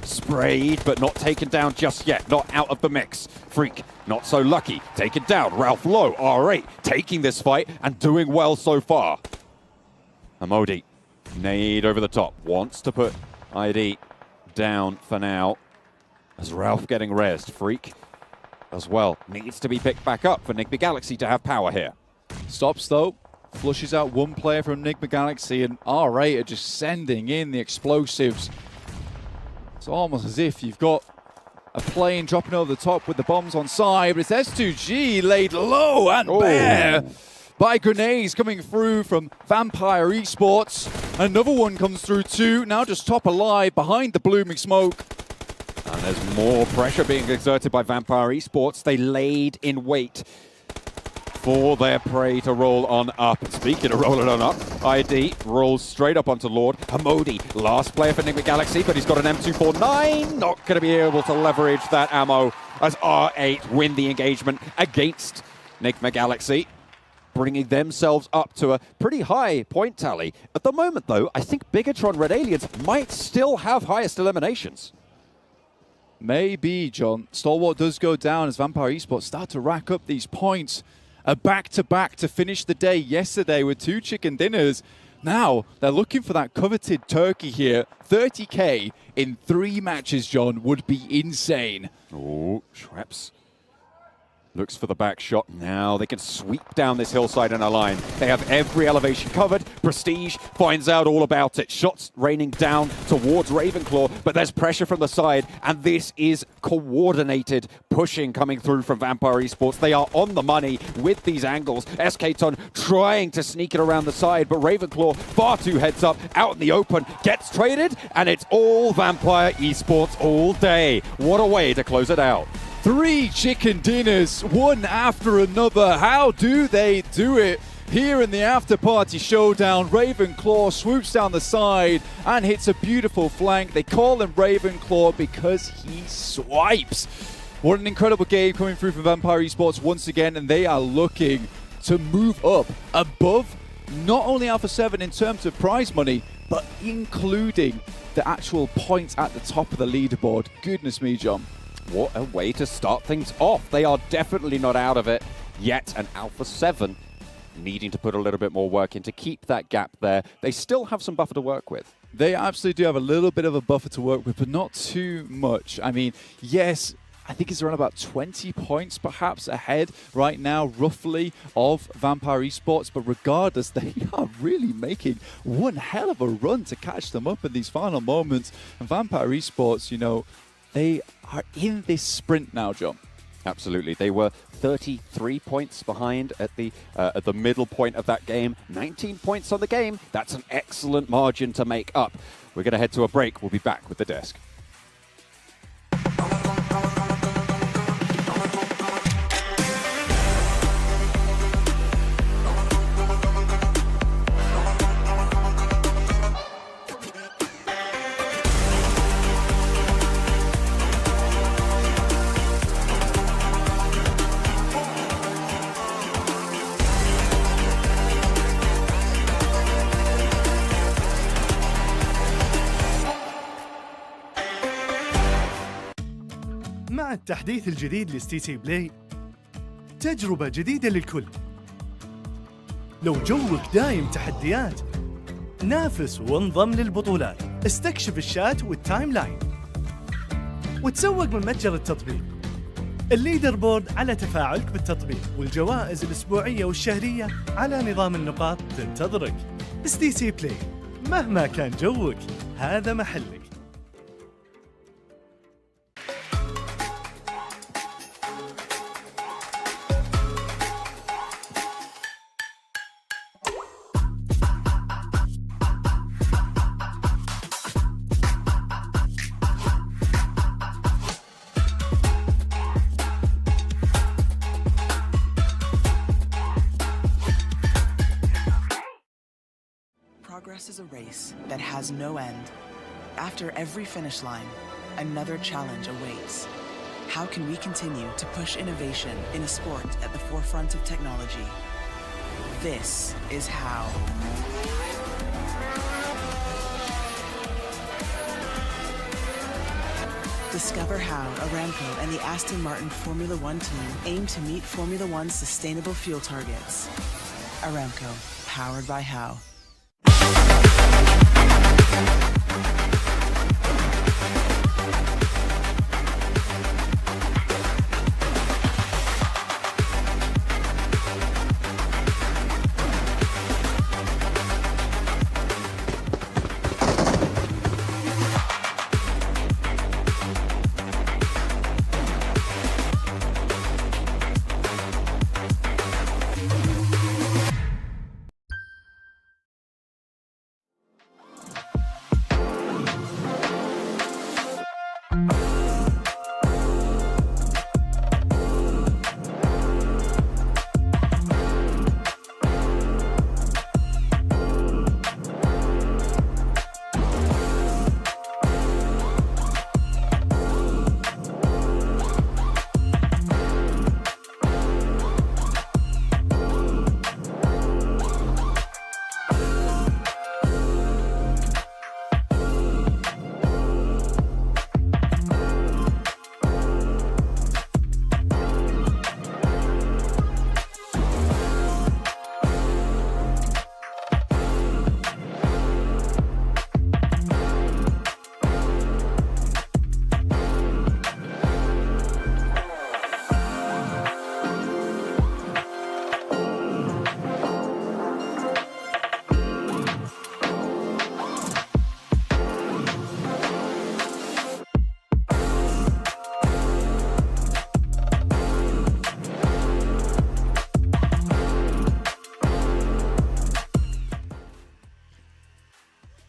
Sprayed, but not taken down just yet. Not out of the mix. Freak, not so lucky. Taken down. Ralph Lowe, R8, taking this fight and doing well so far. Amodi, nade over the top. Wants to put ID down for now. As Ralph getting rezzed. Freak as well. Needs to be picked back up for Enigma Galaxy to have power here. Stops though. Flushes out one player from Enigma Galaxy, and R8 are just sending in the explosives. It's almost as if you've got a plane dropping over the top with the bombs on side, but it's S2G laid low and bare by grenades coming through from Vampire Esports. Another one comes through too, now just top alive behind the blooming smoke. And there's more pressure being exerted by Vampire Esports. They laid in wait for their prey to roll on up. And speaking of rolling on up, ID rolls straight up onto Lord. Hamodi, last player for Enigma Galaxy, but he's got an M249. Not going to be able to leverage that ammo as R8 win the engagement against Enigma Galaxy, bringing themselves up to a pretty high point tally. At the moment, though, I think Bigatron Red Aliens might still have highest eliminations. Maybe, John. Stalwart does go down as Vampire Esports start to rack up these points. A back-to-back to finish the day yesterday with 2 chicken dinners. Now, they're looking for that coveted turkey here. 30K in 3 matches, John, would be insane. Oh, Schweppes looks for the back shot. Now they can sweep down this hillside in a line. They have every elevation covered. Prestige finds out all about it. Shots raining down towards Ravenclaw, but there's pressure from the side, and this is coordinated pushing coming through from Vampire Esports. They are on the money with these angles. SK-Ton trying to sneak it around the side, but Ravenclaw far too heads up, out in the open, gets traded, and it's all Vampire Esports all day. What a way to close it out. 3 chicken dinners, one after another. How do they do it? Here in the after-party showdown, Ravenclaw swoops down the side and hits a beautiful flank. They call him Ravenclaw because he swipes. What an incredible game coming through from Vampire Esports once again, and they are looking to move up above not only Alpha 7 in terms of prize money, but including the actual points at the top of the leaderboard. Goodness me, John. What a way to start things off. They are definitely not out of it yet, and Alpha 7 needing to put a little bit more work in to keep that gap there. They still have some buffer to work with. They absolutely do have a little bit of a buffer to work with, but not too much. I mean, yes, I think it's around about 20 points perhaps ahead right now, roughly, of Vampire Esports. But regardless, they are really making one hell of a run to catch them up in these final moments. And Vampire Esports, you know, they are in this sprint now, John. Absolutely. They were 33 points behind at the middle point of that game. 19 points on the game. That's an excellent margin to make up. We're going to head to a break. We'll be back with the desk. مع التحديث الجديد لستيتي بلاي تجربة جديدة للكل. لو جوك دايم تحديات، نافس وانضم للبطولات. استكشف الشات والتايم لاين وتسوق من متجر التطبيق. الليدر بورد على تفاعلك بالتطبيق، والجوائز الأسبوعية والشهرية على نظام النقاط تنتظرك. ستيتي بلاي، مهما كان جوك هذا محلك. Progress is a race that has no end. After every finish line, another challenge awaits. How can we continue to push innovation in a sport at the forefront of technology? This is how. Discover how Aramco and the Aston Martin Formula One team aim to meet Formula One's sustainable fuel targets. Aramco, powered by how.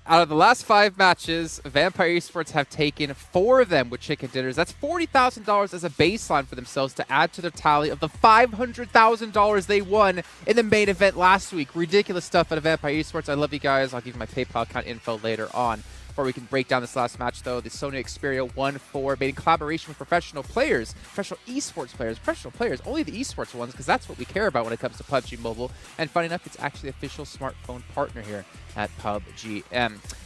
Out of the last 5 matches, Vampire Esports have taken 4 of them with chicken dinners. That's $40,000 as a baseline for themselves to add to their tally of the $500,000 they won in the main event last week. Ridiculous stuff out of Vampire Esports. I love you guys. I'll give you my PayPal account info later on. Before we can break down this last match, though, the Sony Xperia 1-4 made in collaboration with professional players, professional esports players, only the esports ones, because that's what we care about when it comes to PUBG Mobile. And funny enough, it's actually the official smartphone partner here at PUBG.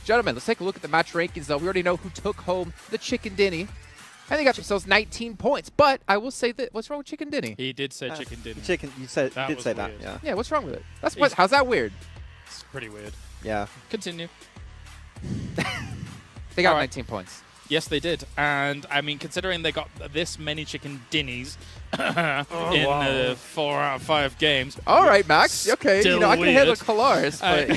Gentlemen, let's take a look at the match rankings, though. We already know who took home the chicken dinny. And they got themselves 19 points. But I will say that, what's wrong with chicken dinny? He did say chicken dinny. You did say that, yeah. Yeah, what's wrong with it? How's that weird? It's pretty weird. Yeah. Continue. They got 19 points. Yes, they did. And, I mean, considering they got this many chicken dinnies in 4 out of 5 games. All right, Max. Okay, Still I can weird. handle Kalaris, but,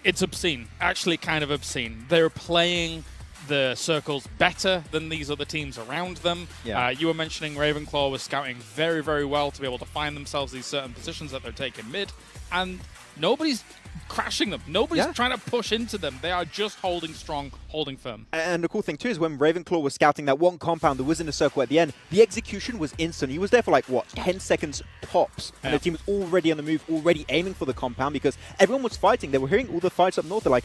it's obscene. Actually kind of obscene. They're playing the circles better than these other teams around them. Yeah. You were mentioning Ravenclaw was scouting very, very well to be able to find themselves these certain positions that they're taking mid. And nobody's crashing them. Nobody's trying to push into them. They are just holding strong, holding firm. And the cool thing, too, is when Ravenclaw was scouting that one compound that was in the circle at the end, the execution was instant. He was there for, like, what, 10 seconds tops. And the team was already on the move, already aiming for the compound because everyone was fighting. They were hearing all the fights up north. They're like,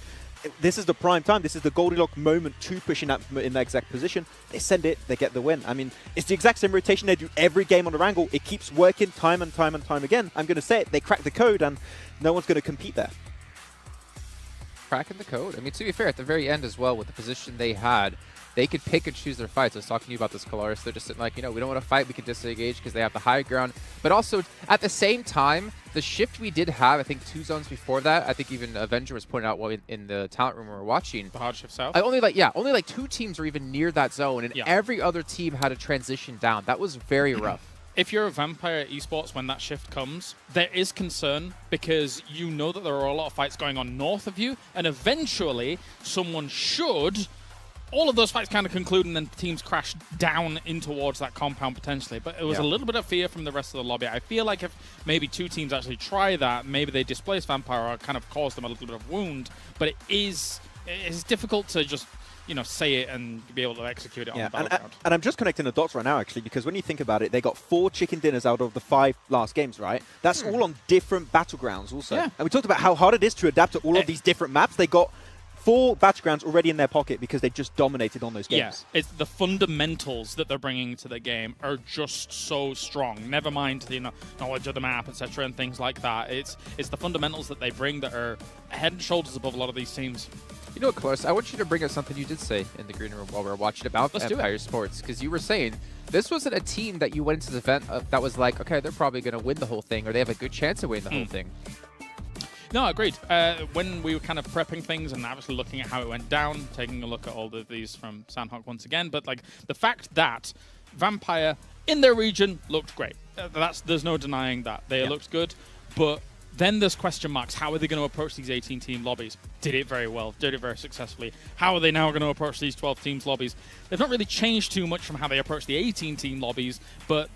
this is the prime time. This is the Goldilocks moment to push in that exact position. They send it, they get the win. I mean, it's the exact same rotation they do every game on the Wrangle. It keeps working time and time and time again. I'm going to say it. They crack the code, and no one's going to compete there. Cracking the code. I mean, to be fair, at the very end as well, with the position they had, they could pick and choose their fights. I was talking to you about this, Kalaris. They're just sitting like, we don't want to fight. We can disengage because they have the high ground. But also, at the same time, the shift we did have, I think 2 zones before that, I think even Avenger was pointing out while in the talent room we were watching. The hard shift south? Only like 2 teams are even near that zone, and every other team had a transition down. That was very rough. If you're a Vampire Esports, when that shift comes, there is concern because you know that there are a lot of fights going on north of you, and eventually someone should... All of those fights kind of conclude, and then teams crash down in towards that compound potentially. But it was a little bit of fear from the rest of the lobby. I feel like if maybe 2 teams actually try that, maybe they displace Vampire or kind of cause them a little bit of wound. But it's difficult to just... say it and be able to execute it on the battleground. And I'm just connecting the dots right now, actually, because when you think about it, they got 4 chicken dinners out of the 5 last games, right? That's all on different battlegrounds also. Yeah. And we talked about how hard it is to adapt to all of these different maps. They got 4 battlegrounds already in their pocket because they just dominated on those games. Yeah, it's the fundamentals that they're bringing to the game are just so strong. Never mind the knowledge of the map, etc., and things like that. It's the fundamentals that they bring that are head and shoulders above a lot of these teams. You know what, Close? I want you to bring up something you did say in the green room while we were watching about Empire Sports, because you were saying this wasn't a team that you went into the event that was like, okay, they're probably going to win the whole thing, or they have a good chance of winning the whole thing. No, agreed. When we were kind of prepping things and obviously looking at how it went down, taking a look at all of these from Sandhawk once again, but like the fact that Vampire in their region looked great. There's no denying that. They looked good, but then there's question marks. How are they going to approach these 18-team lobbies? Did it very well, did it very successfully. How are they now going to approach these 12-teams lobbies? They've not really changed too much from how they approach the 18-team lobbies, but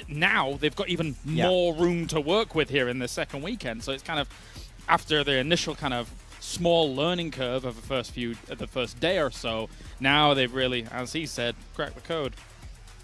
now they've got even more room to work with here in the second weekend. So it's kind of, after the initial kind of small learning curve of the first day or so, now they've really, as he said, cracked the code.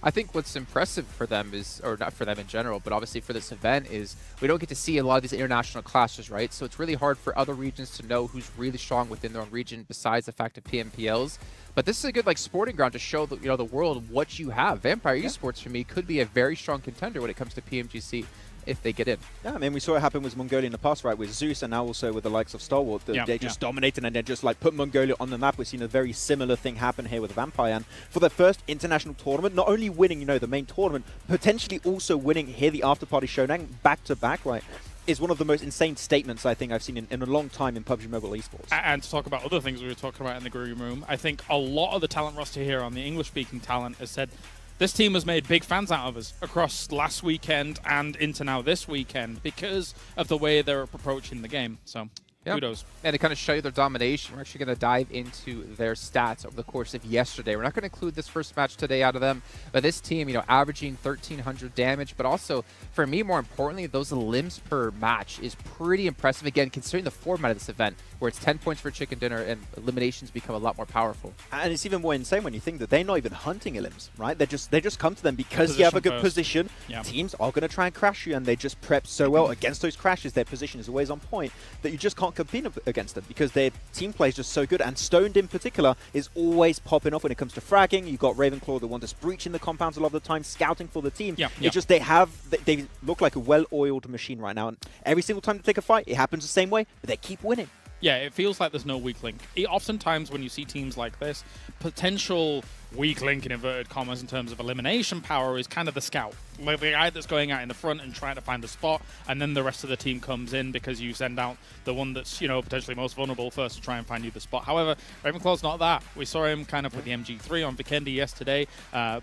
I think what's impressive for them is, or not for them in general, but obviously for this event is we don't get to see a lot of these international clashes, right? So it's really hard for other regions to know who's really strong within their own region besides the fact of PMPLs. But this is a good like sporting ground to show the, the world what you have. Vampire Esports for me could be a very strong contender when it comes to PMGC if they get in. Yeah, I mean, we saw it happen with Mongolia in the past, right, with Zeus, and now also with the likes of Star Wars. They just dominated and then just like put Mongolia on the map. We've seen a very similar thing happen here with Vampire, and for their first international tournament, not only winning, the main tournament, potentially also winning here the After Party Showdown back-to-back, right, is one of the most insane statements I think I've seen in a long time in PUBG Mobile Esports. And to talk about other things we were talking about in the green room, I think a lot of the talent roster here on the English-speaking talent has said, this team has made big fans out of us across last weekend and into now this weekend because of the way they're approaching the game. So, kudos. And to kind of show you their domination, we're actually going to dive into their stats over the course of yesterday. We're not going to include this first match today out of them, but this team, averaging 1,300 damage, but also, for me, more importantly, those limbs per match is pretty impressive. Again, considering the format of this event, where it's 10 points for chicken dinner and eliminations become a lot more powerful. And it's even more insane when you think that they're not even hunting limbs, right? They just come to them because you have a good position. Teams are going to try and crash you, and they just prep so well against those crashes. Their position is always on point that you just can't compete against them because their team play is just so good. And Stoned in particular is always popping off when it comes to fragging. You've got Ravenclaw, the one that's breaching the compounds a lot of the time, scouting for the team. It's just they look like a well-oiled machine right now. And every single time they take a fight, it happens the same way, but they keep winning. Yeah, it feels like there's no weak link. Oftentimes when you see teams like this, potential weak link in inverted commas in terms of elimination power is kind of the scout. Like the guy that's going out in the front and trying to find a spot, and then the rest of the team comes in because you send out the one that's, potentially most vulnerable first to try and find you the spot. However, Ravenclaw's not that. We saw him kind of with the MG3 on Vikendi yesterday,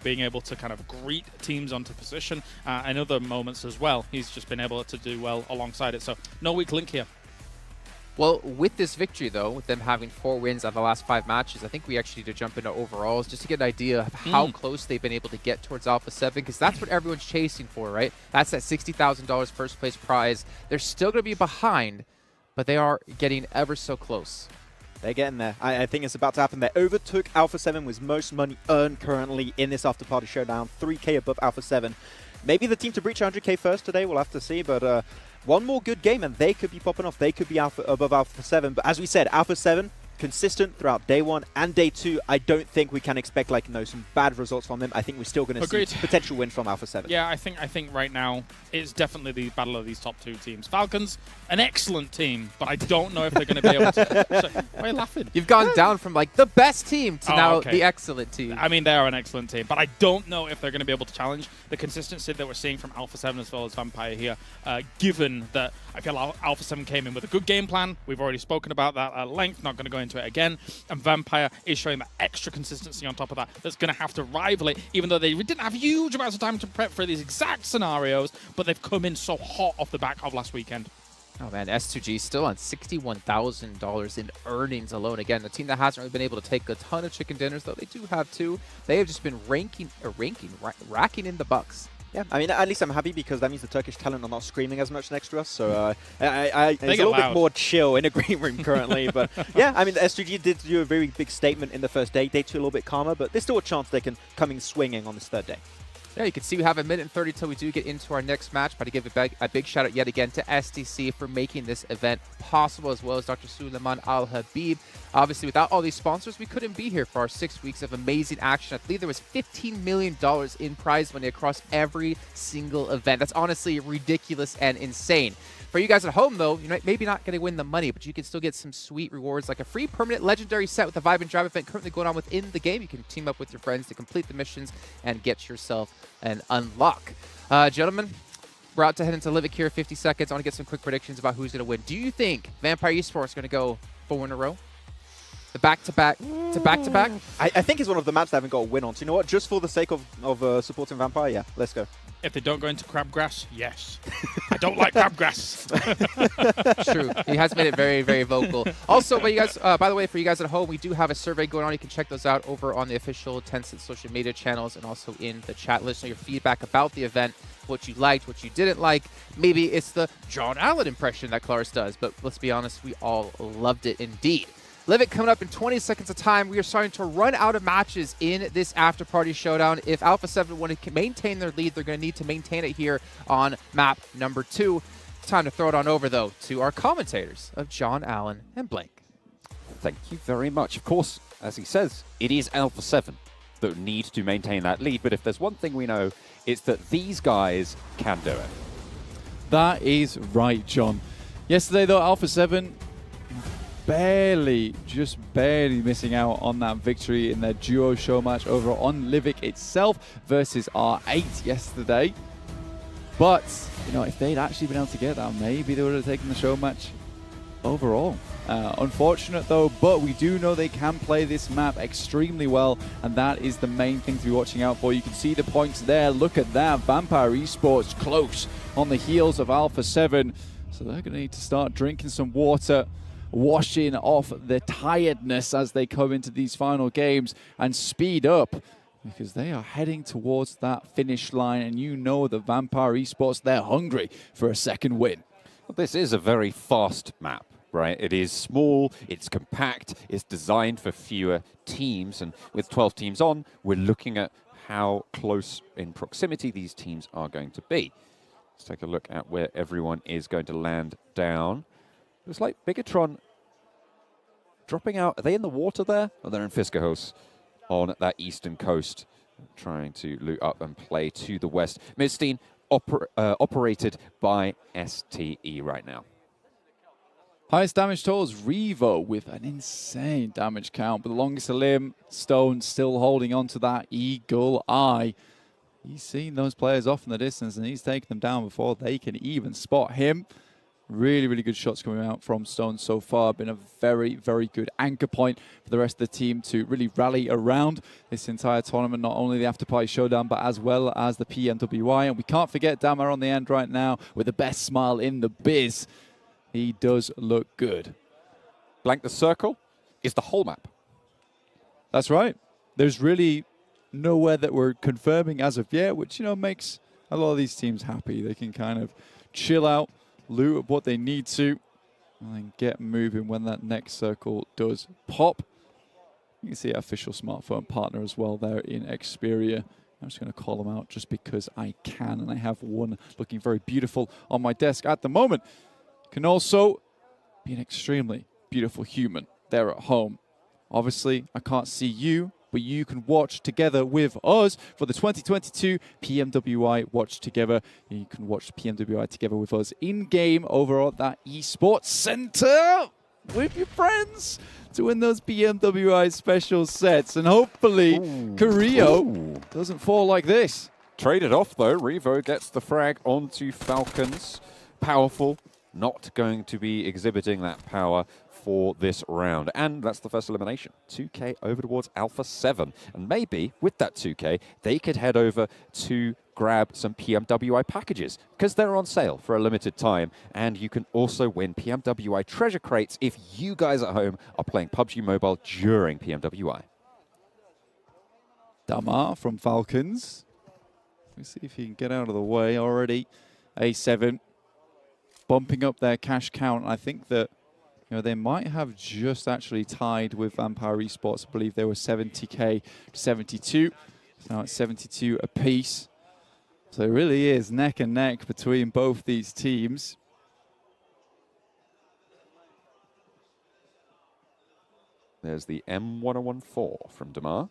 being able to kind of greet teams onto position, and other moments as well. He's just been able to do well alongside it. So no weak link here. Well, with this victory, though, with them having 4 wins out of the last 5 matches, I think we actually need to jump into overalls just to get an idea of how close they've been able to get towards Alpha 7, because that's what everyone's chasing for, right? That's that $60,000 first place prize. They're still going to be behind, but they are getting ever so close. They're getting there. I think it's about to happen. They overtook Alpha 7 with most money earned currently in this After Party Showdown, 3K above Alpha 7. Maybe the team to breach 100K first today, we'll have to see, but one more good game and they could be popping off. They could be above Alpha 7. But as we said, Alpha 7, consistent throughout day 1 and day 2. I don't think we can expect some bad results from them. I think we're still going to see potential wins from Alpha 7. Yeah, I think right now it's definitely the battle of these top 2 teams. Falcons, an excellent team, but I don't know if they're going to be able to. So, why are you laughing? You've gone down from like the best team to now the excellent team. I mean, they are an excellent team, but I don't know if they're going to be able to challenge the consistency that we're seeing from Alpha 7 as well as Vampire here, given that I feel Alpha 7 came in with a good game plan. We've already spoken about that at length, not going to go into it again. And Vampire is showing that extra consistency on top of that that's going to have to rival it, even though they didn't have huge amounts of time to prep for these exact scenarios, but they've come in so hot off the back of last weekend. Oh man, S2G still on $61,000 in earnings alone. Again, the team that hasn't really been able to take a ton of chicken dinners, though they do have 2. They have just been racking in the bucks. Yeah, I mean, at least I'm happy because that means the Turkish talent are not screaming as much next to us. So it's a little bit more chill in a green room currently. But yeah, I mean, the S2G did do a very big statement in the first day. Day 2 a little bit calmer, but there's still a chance they can come in swinging on this 3rd day. Yeah, you can see we have a minute and 30 till we do get into our next match. But to give a big shout out yet again to STC for making this event possible, as well as Dr. Suleiman Al-Habib. Obviously, without all these sponsors, we couldn't be here for our 6 weeks of amazing action. I believe there was $15 million in prize money across every single event. That's honestly ridiculous and insane. For you guys at home, though, you know, maybe not going to win the money, but you can still get some sweet rewards like a free permanent legendary set with the Vibe and Drive event currently going on within the game. You can team up with your friends to complete the missions and get yourself an unlock. Gentlemen, we're out to head into Livic here, 50 seconds. I want to get some quick predictions about who's going to win. Do you think Vampire Esports is going to go 4 in a row? The back-to-back to back-to-back? I think it's one of the maps they haven't got a win on. So you know what? Just for the sake of supporting Vampire, yeah, let's go. If they don't go into crabgrass, yes. I don't like crabgrass. True. He has made it very, very vocal. Also, but you guys, by the way, for you guys at home, we do have a survey going on. You can check those out over on the official Tencent social media channels and also in the chat. Let us know your feedback about the event, what you liked, what you didn't like. Maybe it's the John Allen impression that Claris does, but let's be honest, we all loved it indeed. Livic coming up in 20 seconds of time. We are starting to run out of matches in this after-party showdown. If Alpha 7 want to maintain their lead, they're going to need to maintain it here on map number 2. It's time to throw it on over, though, to our commentators of John Allen and Blank. Thank you very much. Of course, as he says, it is Alpha 7 that need to maintain that lead. But if there's one thing we know, it's that these guys can do it. That is right, John. Yesterday, though, Alpha 7... just barely missing out on that victory in their duo show match over on Livic itself versus R8 yesterday. But, you know, if they'd actually been able to get that, maybe they would have taken the show match overall. Unfortunate, though, but we do know they can play this map extremely well, and that is the main thing to be watching out for. You can see the points there. Look at that. Vampire Esports close on the heels of Alpha 7. So they're going to need to start drinking some water, washing off the tiredness as they come into these final games and speed up, because they are heading towards that finish line, and you know the Vampire Esports, they're hungry for a second win. Well, this is a very fast map, right? It is small, it's compact, it's designed for fewer teams, and with 12 teams on, we're looking at how close in proximity these teams are going to be. Let's take a look at where everyone is going to land down. Looks like Bigatron dropping out. Are they in the water there? Or they're in Fiskehos on that eastern coast, trying to loot up and play to the west. Midstein operated by STE right now. Highest damage totals, Revo with an insane damage count, but the longest limb, Stone still holding on to that eagle eye. He's seen those players off in the distance, and he's taken them down before they can even spot him. Really, really good shots coming out from Stone so far. Been a very, very good anchor point for the rest of the team to really rally around this entire tournament. Not only the after-party showdown, but as well as the PMWI. And we can't forget Damar on the end right now with the best smile in the biz. He does look good. Blank the circle is the whole map. That's right. There's really nowhere that we're confirming as of yet, which, you know, makes a lot of these teams happy. They can kind of chill out, loot up what they need to, and then get moving when that next circle does pop. You can see our official smartphone partner as well there in Xperia. I'm just going to call them out just because I can, and I have one looking very beautiful on my desk at the moment. Can also be an extremely beautiful human there at home. Obviously, I can't see you, but you can watch together with us for the 2022 PMWI Watch Together. You can watch PMWI together with us in-game over at that eSports Center with your friends to win those PMWI special sets. And hopefully, Carrillo doesn't fall like this. Traded off, though. Revo gets the frag onto Falcons. Powerful. Not going to be exhibiting that power for this round. And that's the first elimination. 2K over towards Alpha 7. And maybe with that 2K, they could head over to grab some PMWI packages because they're on sale for a limited time. And you can also win PMWI treasure crates if you guys at home are playing PUBG Mobile during PMWI. Damar from Falcons. Let's see if he can get out of the way already. A7 bumping up their cash count. I think that, you know, they might have just actually tied with Vampire Esports. I believe they were 70k to 72. So now it's 72 apiece. So it really is neck and neck between both these teams. There's the M1014 from Damar.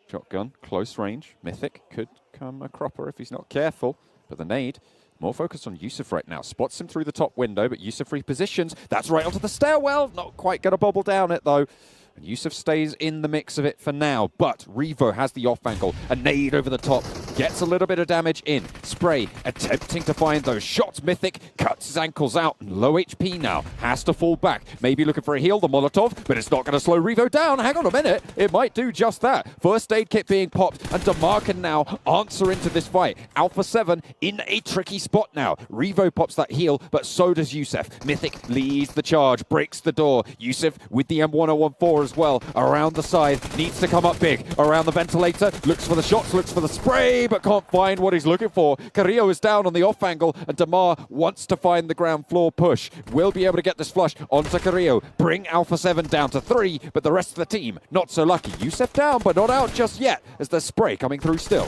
Shotgun, close range. Mythic could come a cropper if he's not careful. But the nade, more focused on Yusuf right now. Spots him through the top window, but Yusuf repositions. That's right onto the stairwell. Not quite going to bobble down it, though. And Yusuf stays in the mix of it for now. But Revo has the off angle. A nade over the top. Gets a little bit of damage in. Spray attempting to find those shots. Mythic cuts his ankles out. Low HP now. Has to fall back. Maybe looking for a heal, the Molotov. But it's not going to slow Revo down. Hang on a minute. It might do just that. First aid kit being popped. And Damar can now answer into this fight. Alpha 7 in a tricky spot now. Revo pops that heal, but so does Yusuf. Mythic leads the charge. Breaks the door. Yusuf with the M1014 as well. Around the side. Needs to come up big. Around the ventilator. Looks for the shots. Looks for the spray. But can't find what he's looking for. Carrillo is down on the off angle, and Damar wants to find the ground floor push. Will be able to get this flush onto Carrillo. Bring Alpha 7 down to 3, but the rest of the team not so lucky. Yusuf down, but not out just yet, as the spray coming through still.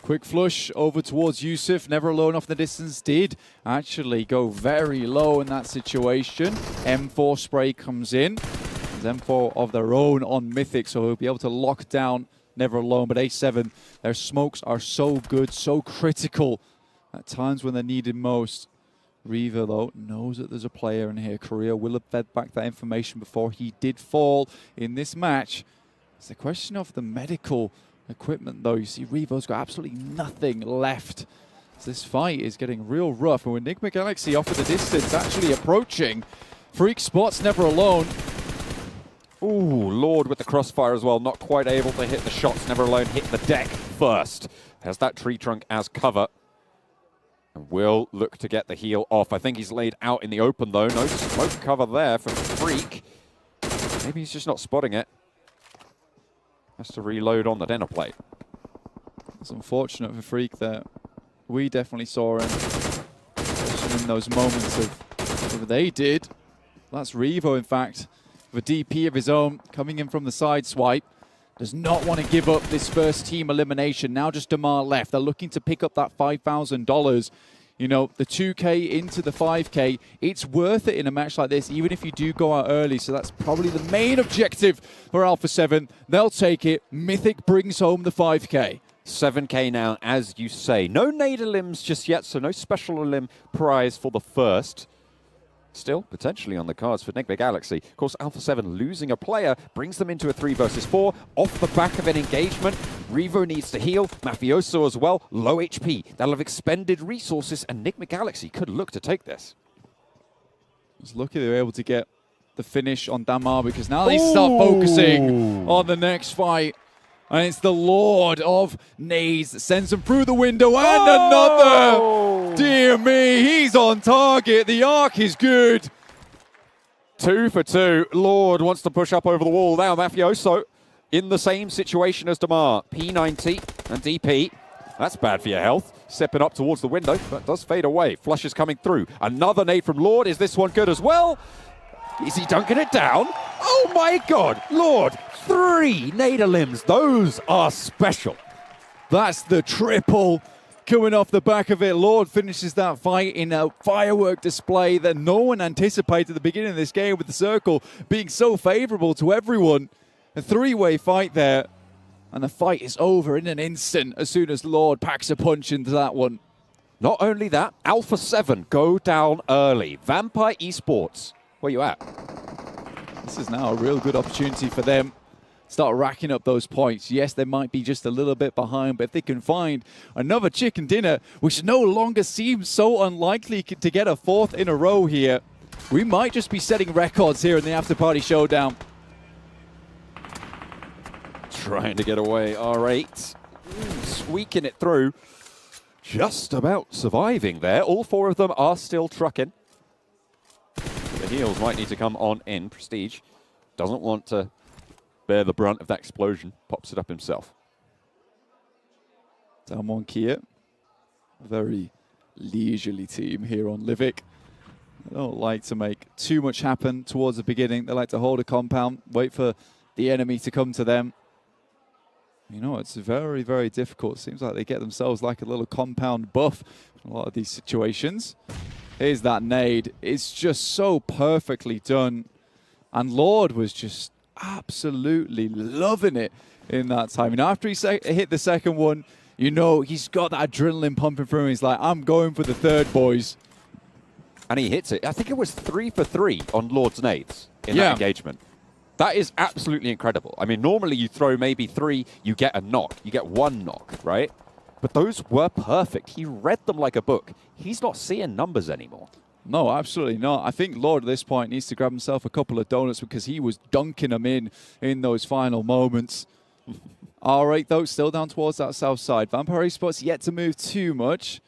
Quick flush over towards Yusuf, never alone off the distance, did actually go very low in that situation. M4 spray comes in. There's M4 of their own on Mythic, so he'll be able to lock down Never Alone. But A7, their smokes are so good, so critical at times when they're needed most. Revo, though, knows that there's a player in here. Korea will have fed back that information before he did fall in this match. It's a question of the medical equipment, though. You see, Revo's got absolutely nothing left. So this fight is getting real rough. And with Enigma Galaxy off at the distance, actually approaching. Freak spots Never Alone. Ooh, Lord with the crossfire as well. Not quite able to hit the shots. Never Alone hit the deck first. Has that tree trunk as cover. And will look to get the heal off. I think he's laid out in the open, though. No smoke cover there for Freak. Maybe he's just not spotting it. Has to reload on the dinner plate. It's unfortunate for Freak that we definitely saw him in those moments of what they did. That's Revo, in fact, with a DP of his own coming in from the side swipe. Does not want to give up this first team elimination. Now just Damar left. They're looking to pick up that $5,000. You know, the 2K into the 5K, it's worth it in a match like this, even if you do go out early. So that's probably the main objective for Alpha 7. They'll take it. Mythic brings home the 5K. 7K now, as you say. No Nader limbs just yet, so no special limb prize for the first. Still potentially on the cards for Enigma Galaxy. Of course, Alpha 7 losing a player brings them into a 3 versus 4 off the back of an engagement. Revo needs to heal. Mafioso as well. Low HP. That'll have expended resources, and Enigma Galaxy could look to take this. It's lucky they were able to get the finish on Damar, because now they start focusing on the next fight. And it's the Lord of Nades that sends him through the window, and another! Dear me, he's on target. The arc is good. 2 for 2. Lord wants to push up over the wall. Now Mafioso in the same situation as Damar. P90 and DP. That's bad for your health. Stepping up towards the window, but does fade away. Flush is coming through. Another nade from Lord. Is this one good as well? Is he dunking it down? Oh my God, Lord. 3 Nader limbs. Those are special. That's the triple coming off the back of it. Lord finishes that fight in a firework display that no one anticipated at the beginning of this game, with the circle being so favorable to everyone. A 3-way fight there, and the fight is over in an instant as soon as Lord packs a punch into that one. Not only that, Alpha 7 go down early. Vampire Esports, where you at? This is now a real good opportunity for them. Start racking up those points. Yes, they might be just a little bit behind, but if they can find another chicken dinner, which no longer seems so unlikely to get a 4th in a row here, we might just be setting records here in the After Party Showdown. Trying to get away, R8. Squeaking it through. Just about surviving there. All 4 of them are still trucking. The heals might need to come on in. Prestige doesn't want to bear the brunt of that explosion. Pops it up himself. Down 1 Kia. A very leisurely team here on Livik. They don't like to make too much happen towards the beginning. They like to hold a compound, wait for the enemy to come to them. You know, it's very, very difficult. Seems like they get themselves like a little compound buff in a lot of these situations. Here's that nade. It's just so perfectly done. And Lord was just absolutely loving it in that time. And after he hit the second one, you know, he's got that adrenaline pumping through him. He's like, I'm going for the third, boys. And he hits it. I think it was 3 for 3 on Lord's nades in that engagement. That is absolutely incredible. I mean, normally you throw maybe 3, you get a knock. You get 1 knock, right? But those were perfect. He read them like a book. He's not seeing numbers anymore. No, absolutely not. I think Lord at this point needs to grab himself a couple of donuts because he was dunking them in those final moments. All right, though, still down towards that south side. Vampire Esports yet to move too much.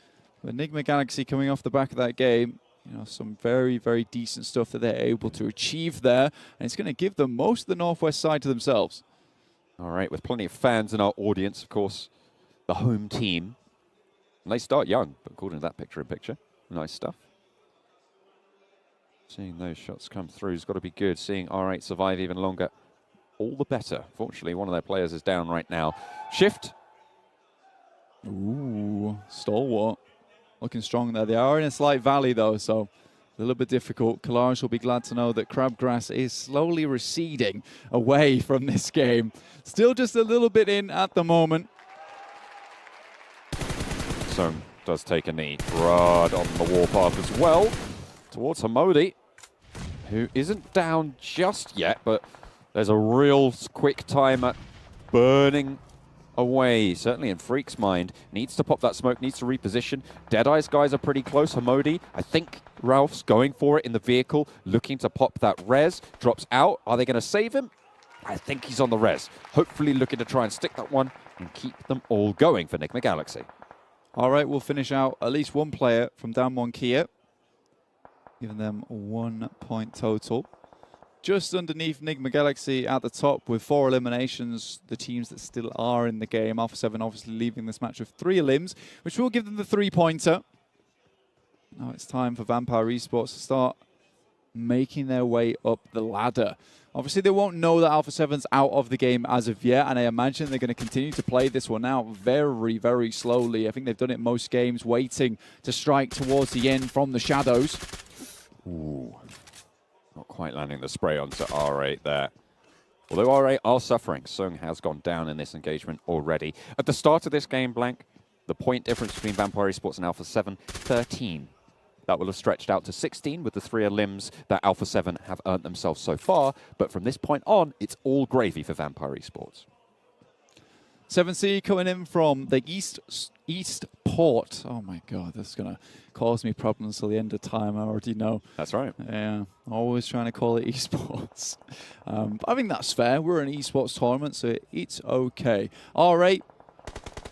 Enigma Galaxy coming off the back of that game. You know, some very, very decent stuff that they're able to achieve there. And it's going to give them most of the northwest side to themselves. All right, with plenty of fans in our audience, of course, the home team. And they start young, according to that picture-in-picture. Nice stuff. Seeing those shots come through has got to be good. Seeing R8 survive even longer, all the better. Fortunately, one of their players is down right now. Shift. Ooh, Stalwart. Looking strong there. They are in a slight valley, though, so a little bit difficult. Kalaris will be glad to know that Crabgrass is slowly receding away from this game. Still just a little bit in at the moment. So does take a knee. Rod on the warpath as well. Towards Hamodi, who isn't down just yet, but there's a real quick timer burning away, certainly in Freak's mind. Needs to pop that smoke, needs to reposition. Deadeye's guys are pretty close. Hamodi, I think Ralph's going for it in the vehicle, looking to pop that res. Drops out. Are they going to save him? I think he's on the res. Hopefully looking to try and stick that one and keep them all going for Enigma Galaxy. All right, we'll finish out at least one player from down 1 Kia, giving them 1 point total. Just underneath Enigma Galaxy at the top with 4 eliminations, the teams that still are in the game. Alpha 7 obviously leaving this match with 3 elims, which will give them the 3-pointer. Now it's time for Vampire Esports to start making their way up the ladder. Obviously, they won't know that Alpha 7's out of the game as of yet, and I imagine they're going to continue to play this one out very, very slowly. I think they've done it most games, waiting to strike towards the end from the shadows. Ooh. Not quite landing the spray onto R8 there. Although R8 are suffering, Sung has gone down in this engagement already. At the start of this game, Blank, the point difference between Vampire Esports and Alpha 7, 13. That will have stretched out to 16 with the 3 limbs that Alpha 7 have earned themselves so far. But from this point on, it's all gravy for Vampire Esports. 7C coming in from the East Port. Oh my God, that's going to cause me problems till the end of time, I already know. That's right. Yeah, always trying to call it esports. I think that's fair. We're an esports tournament, so it's okay. All right.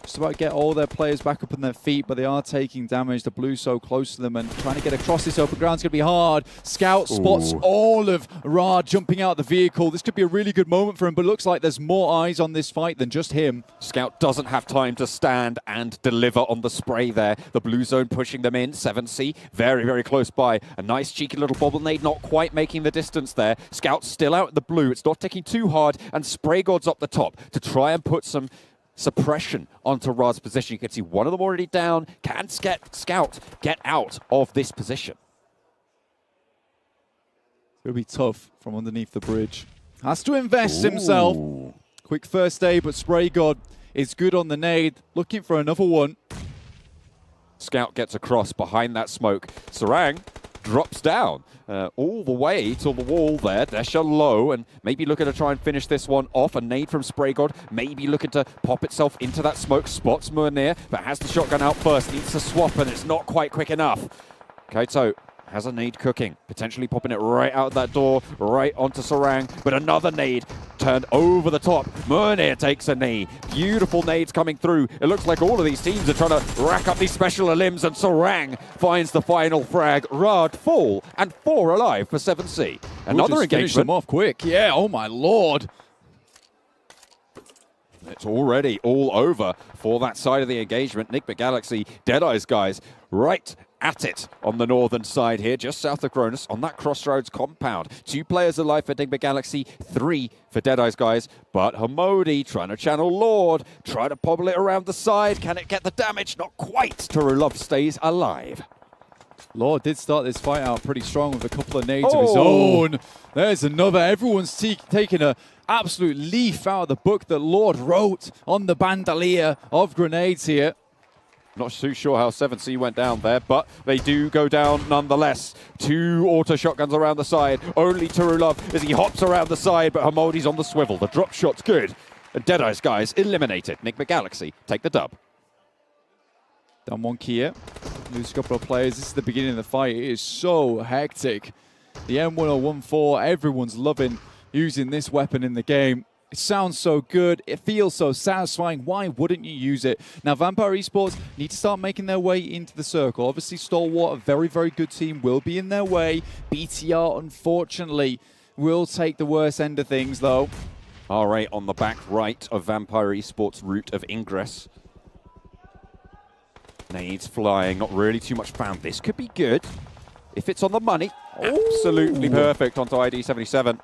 Just about to get all their players back up on their feet, but they are taking damage. The blue so close to them, and trying to get across this open ground is going to be hard. Scout spots all of Ra jumping out of the vehicle. This could be a really good moment for him, but it looks like there's more eyes on this fight than just him. Scout doesn't have time to stand and deliver on the spray there. The blue zone pushing them in. 7C very, very close by. A nice cheeky little bobble nade, not quite making the distance there. Scout still out in the blue. It's not ticking too hard, and Spray God's up the top to try and put some suppression onto Ra's position. You can see one of them already down. Can Scout get out of this position? It'll be tough from underneath the bridge. Has to invest himself. Quick first aid, but Spray God is good on the nade. Looking for another one. Scout gets across behind that smoke. Sarang drops down all the way to the wall there. Desha low, and maybe looking to try and finish this one off. A nade from Spray God, maybe looking to pop itself into that smoke. Spots Murnir, but has the shotgun out first. Needs to swap, and it's not quite quick enough. Kaito has a nade cooking, potentially popping it right out that door, right onto Sarang, but another nade turned over the top. Murnir takes a knee. Beautiful nades coming through. It looks like all of these teams are trying to rack up these special limbs, and Sarang finds the final frag. Rad full and 4 alive for 7C. Another engagement. Finish them off quick. Yeah, oh my lord. It's already all over for that side of the engagement. Enigma Galaxy, Deadeye's guys, right at it on the northern side here, just south of Gronus, on that Crossroads compound. 2 players alive for Enigma Galaxy, 3 for Deadeye's guys, but Hamodi trying to channel Lord, try to pobble it around the side. Can it get the damage? Not quite. Turulov stays alive. Lord did start this fight out pretty strong with a couple of nades of his own. There's another. Everyone's taking a absolute leaf out of the book that Lord wrote on the bandolier of grenades here. Not too sure how 7C went down there, but they do go down nonetheless. 2 auto shotguns around the side. Only Turulov as he hops around the side, but Hamodi's on the swivel. The drop shot's good. And Deadeye's guys eliminated. Enigma Galaxy take the dub. Down 1 Kia. Lose a couple of players. This is the beginning of the fight. It is so hectic. The M1014, everyone's loving using this weapon in the game. It sounds so good. It feels so satisfying. Why wouldn't you use it? Now, Vampire Esports need to start making their way into the circle. Obviously, Stalwart, a very, very good team, will be in their way. BTR, unfortunately, will take the worst end of things, though. R8 on the back right of Vampire Esports' route of ingress. Nades flying, not really too much found. This could be good if it's on the money. Absolutely perfect onto ID 77.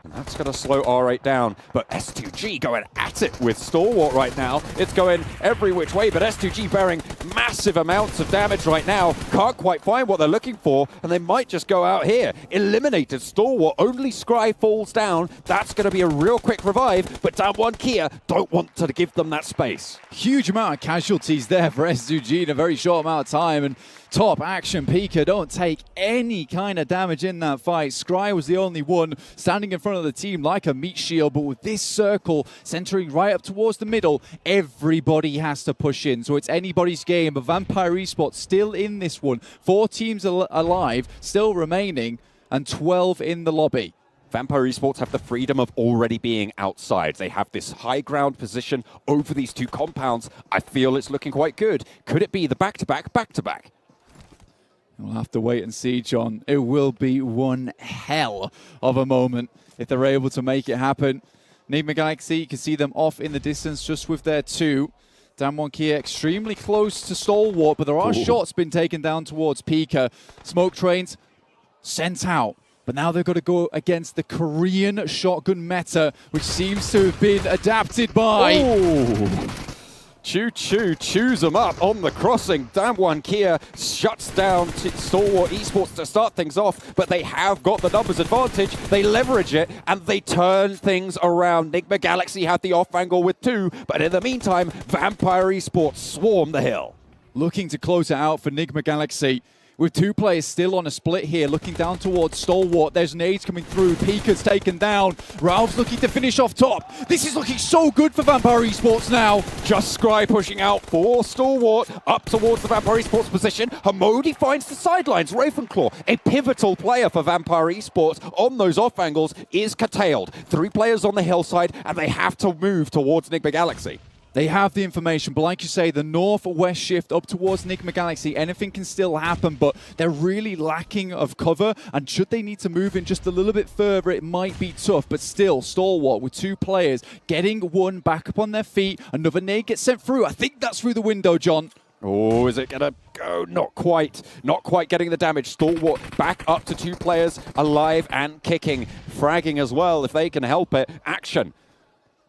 And that's going to slow R8 down, but S2G going at it with Stalwart right now. It's going every which way, but S2G bearing massive amounts of damage right now. Can't quite find what they're looking for, and they might just go out here. Eliminated Stalwart, only Scry falls down. That's going to be a real quick revive, but down 1 Kia don't want to give them that space. Huge amount of casualties there for S2G in a very short amount of time, and top action. Pika don't take any kind of damage in that fight. Scry was the only one standing in front of the team like a meat shield, but with this circle centering right up towards the middle, everybody has to push in. So it's anybody's game, but Vampire Esports still in this one. 4 teams alive, still remaining, and 12 in the lobby. Vampire Esports have the freedom of already being outside. They have this high ground position over these 2 compounds. I feel it's looking quite good. Could it be the back-to-back, back-to-back? We'll have to wait and see, John. It will be one hell of a moment if they're able to make it happen. Enigma Galaxy, you can see them off in the distance just with their 2. Down 1 Kia, extremely close to Stalwart, but there are shots been taken down towards Pika. Smoke trains sent out. But now they've got to go against the Korean shotgun meta, which seems to have been adapted by... Choo-choo chews them up on the crossing. Down 1 Kia shuts down Stalwart Esports to start things off, but they have got the numbers advantage. They leverage it, and they turn things around. Enigma Galaxy had the off angle with 2, but in the meantime, Vampire Esports swarm the hill. Looking to close it out for Enigma Galaxy. With 2 players still on a split here, looking down towards Stalwart. There's nades coming through. Pika's taken down. Ralph's looking to finish off top. This is looking so good for Vampire Esports now. Just Scry pushing out for Stalwart, up towards the Vampire Esports position. Hamodi finds the sidelines. Ravenclaw, a pivotal player for Vampire Esports on those off angles, is curtailed. 3 players on the hillside, and they have to move towards Enigma Galaxy. They have the information, but like you say, the northwest shift up towards Enigma Galaxy, anything can still happen, but they're really lacking of cover, and should they need to move in just a little bit further, it might be tough, but still, Stalwart with 2 players, getting 1 back up on their feet, another nade gets sent through. I think that's through the window, John. Oh, is it going to go? Not quite. Not quite getting the damage. Stalwart back up to 2 players, alive and kicking. Fragging as well, if they can help it. Action.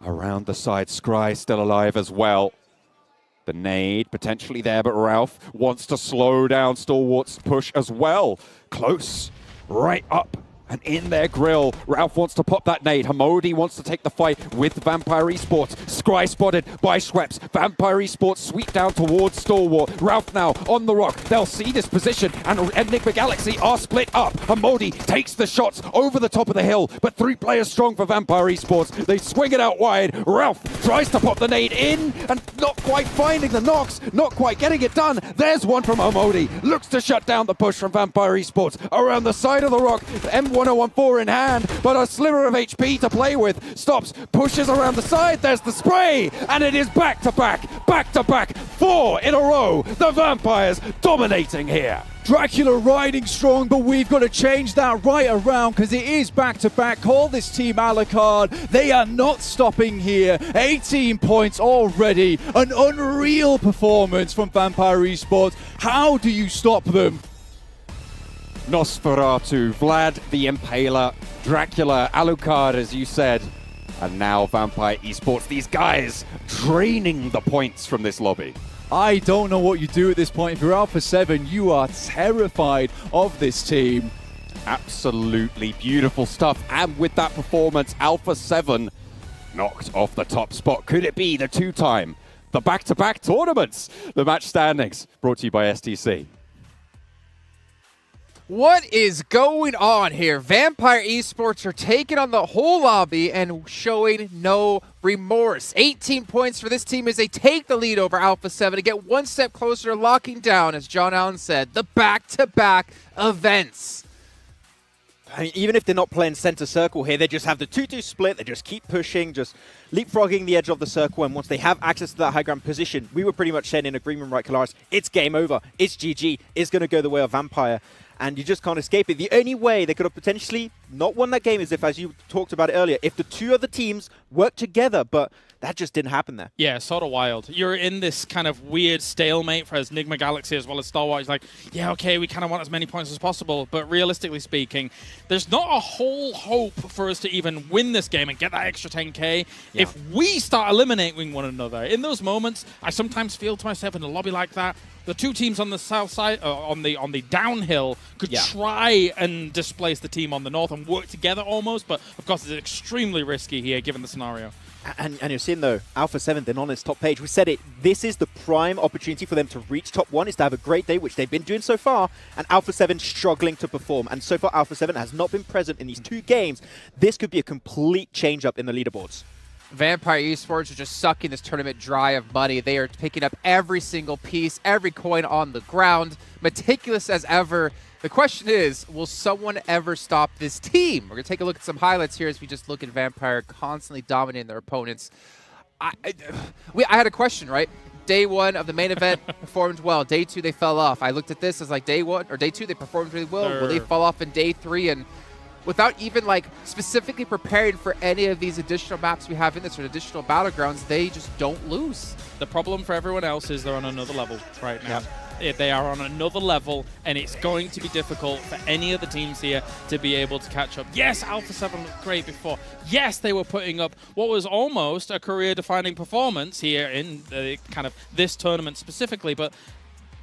Around the side, Scry still alive as well. The nade potentially there, but Ralph wants to slow down Stalwart's push as well. Close, right up and in their grill. Ralph wants to pop that nade. Hamodi wants to take the fight with Vampire Esports. Scry spotted by Schweppes. Vampire Esports sweep down towards Stalwart. Ralph now on the rock. They'll see this position, and Enigma Galaxy are split up. Hamodi takes the shots over the top of the hill, but 3 players strong for Vampire Esports. They swing it out wide. Ralph tries to pop the nade in, and not quite finding the knocks, not quite getting it done. There's one from Hamodi. Looks to shut down the push from Vampire Esports. Around the side of the rock, M1014 in hand, but a sliver of HP to play with. Stops, pushes around the side. There's the spray, and it is back-to-back, 4 in a row. The Vampires dominating here. Dracula riding strong, but we've got to change that right around because it is back-to-back. Call this team Alucard. They are not stopping here. 18 points already. An unreal performance from Vampire Esports. How do you stop them? Nosferatu, Vlad the Impaler, Dracula, Alucard, as you said, and now Vampire Esports. These guys draining the points from this lobby. I don't know what you do at this point. If you're Alpha 7, you are terrified of this team. Absolutely beautiful stuff. And with that performance, Alpha 7 knocked off the top spot. Could it be the two-time, the back-to-back tournaments? The match standings brought to you by STC. What is going on here? Vampire Esports are taking on the whole lobby and showing no remorse. 18 points for this team as they take the lead over Alpha 7 to get one step closer to locking down, as John Allen said, the back-to-back events. I mean, even if they're not playing center circle here, they just have the 2-2 split. They just keep pushing, just leapfrogging the edge of the circle. And once they have access to that high ground position, we were pretty much saying in agreement, right, Kalaris, it's game over. It's GG. It's going to go the way of Vampire. And you just can't escape it. The only way they could have potentially not won that game is if, as you talked about it earlier, if the two other teams work together. But that just didn't happen there. Yeah, sort of wild. You're in this kind of weird stalemate for Enigma Galaxy as well as Star Wars. Like, yeah, okay, we kind of want as many points as possible, but realistically speaking, there's not a whole hope for us to even win this game and get that extra 10k if we start eliminating one another. In those moments, I sometimes feel to myself in a lobby like that, the two teams on the south side, on the downhill, could try and displace the team on the north and work together almost, but of course it's extremely risky here given the scenario. And you're seeing, though, Alpha 7, they're not on its top page. We said it, this is the prime opportunity for them to reach top 1, is to have a great day, which they've been doing so far, and Alpha 7 struggling to perform. And so far, Alpha 7 has not been present in these two games. This could be a complete change-up in the leaderboards. Vampire Esports are just sucking this tournament dry of money. They are picking up every single piece, every coin on the ground, meticulous as ever. The question is, will someone ever stop this team? We're going to take a look at some highlights here as we just look at Vampire constantly dominating their opponents. I had a question, right? Day 1 of the main event performed well. Day 2, they fell off. I looked at this as like day 1 or day 2, they performed really well. Will they fall off in day 3? And without even like specifically preparing for any of these additional maps we have in this or additional battlegrounds, they just don't lose. The problem for everyone else is they're on another level right now. They are on another level, and it's going to be difficult for any of the teams here to be able to catch up. Yes, Alpha 7 looked great before. Yes, they were putting up what was almost a career-defining performance here in kind of this tournament specifically, but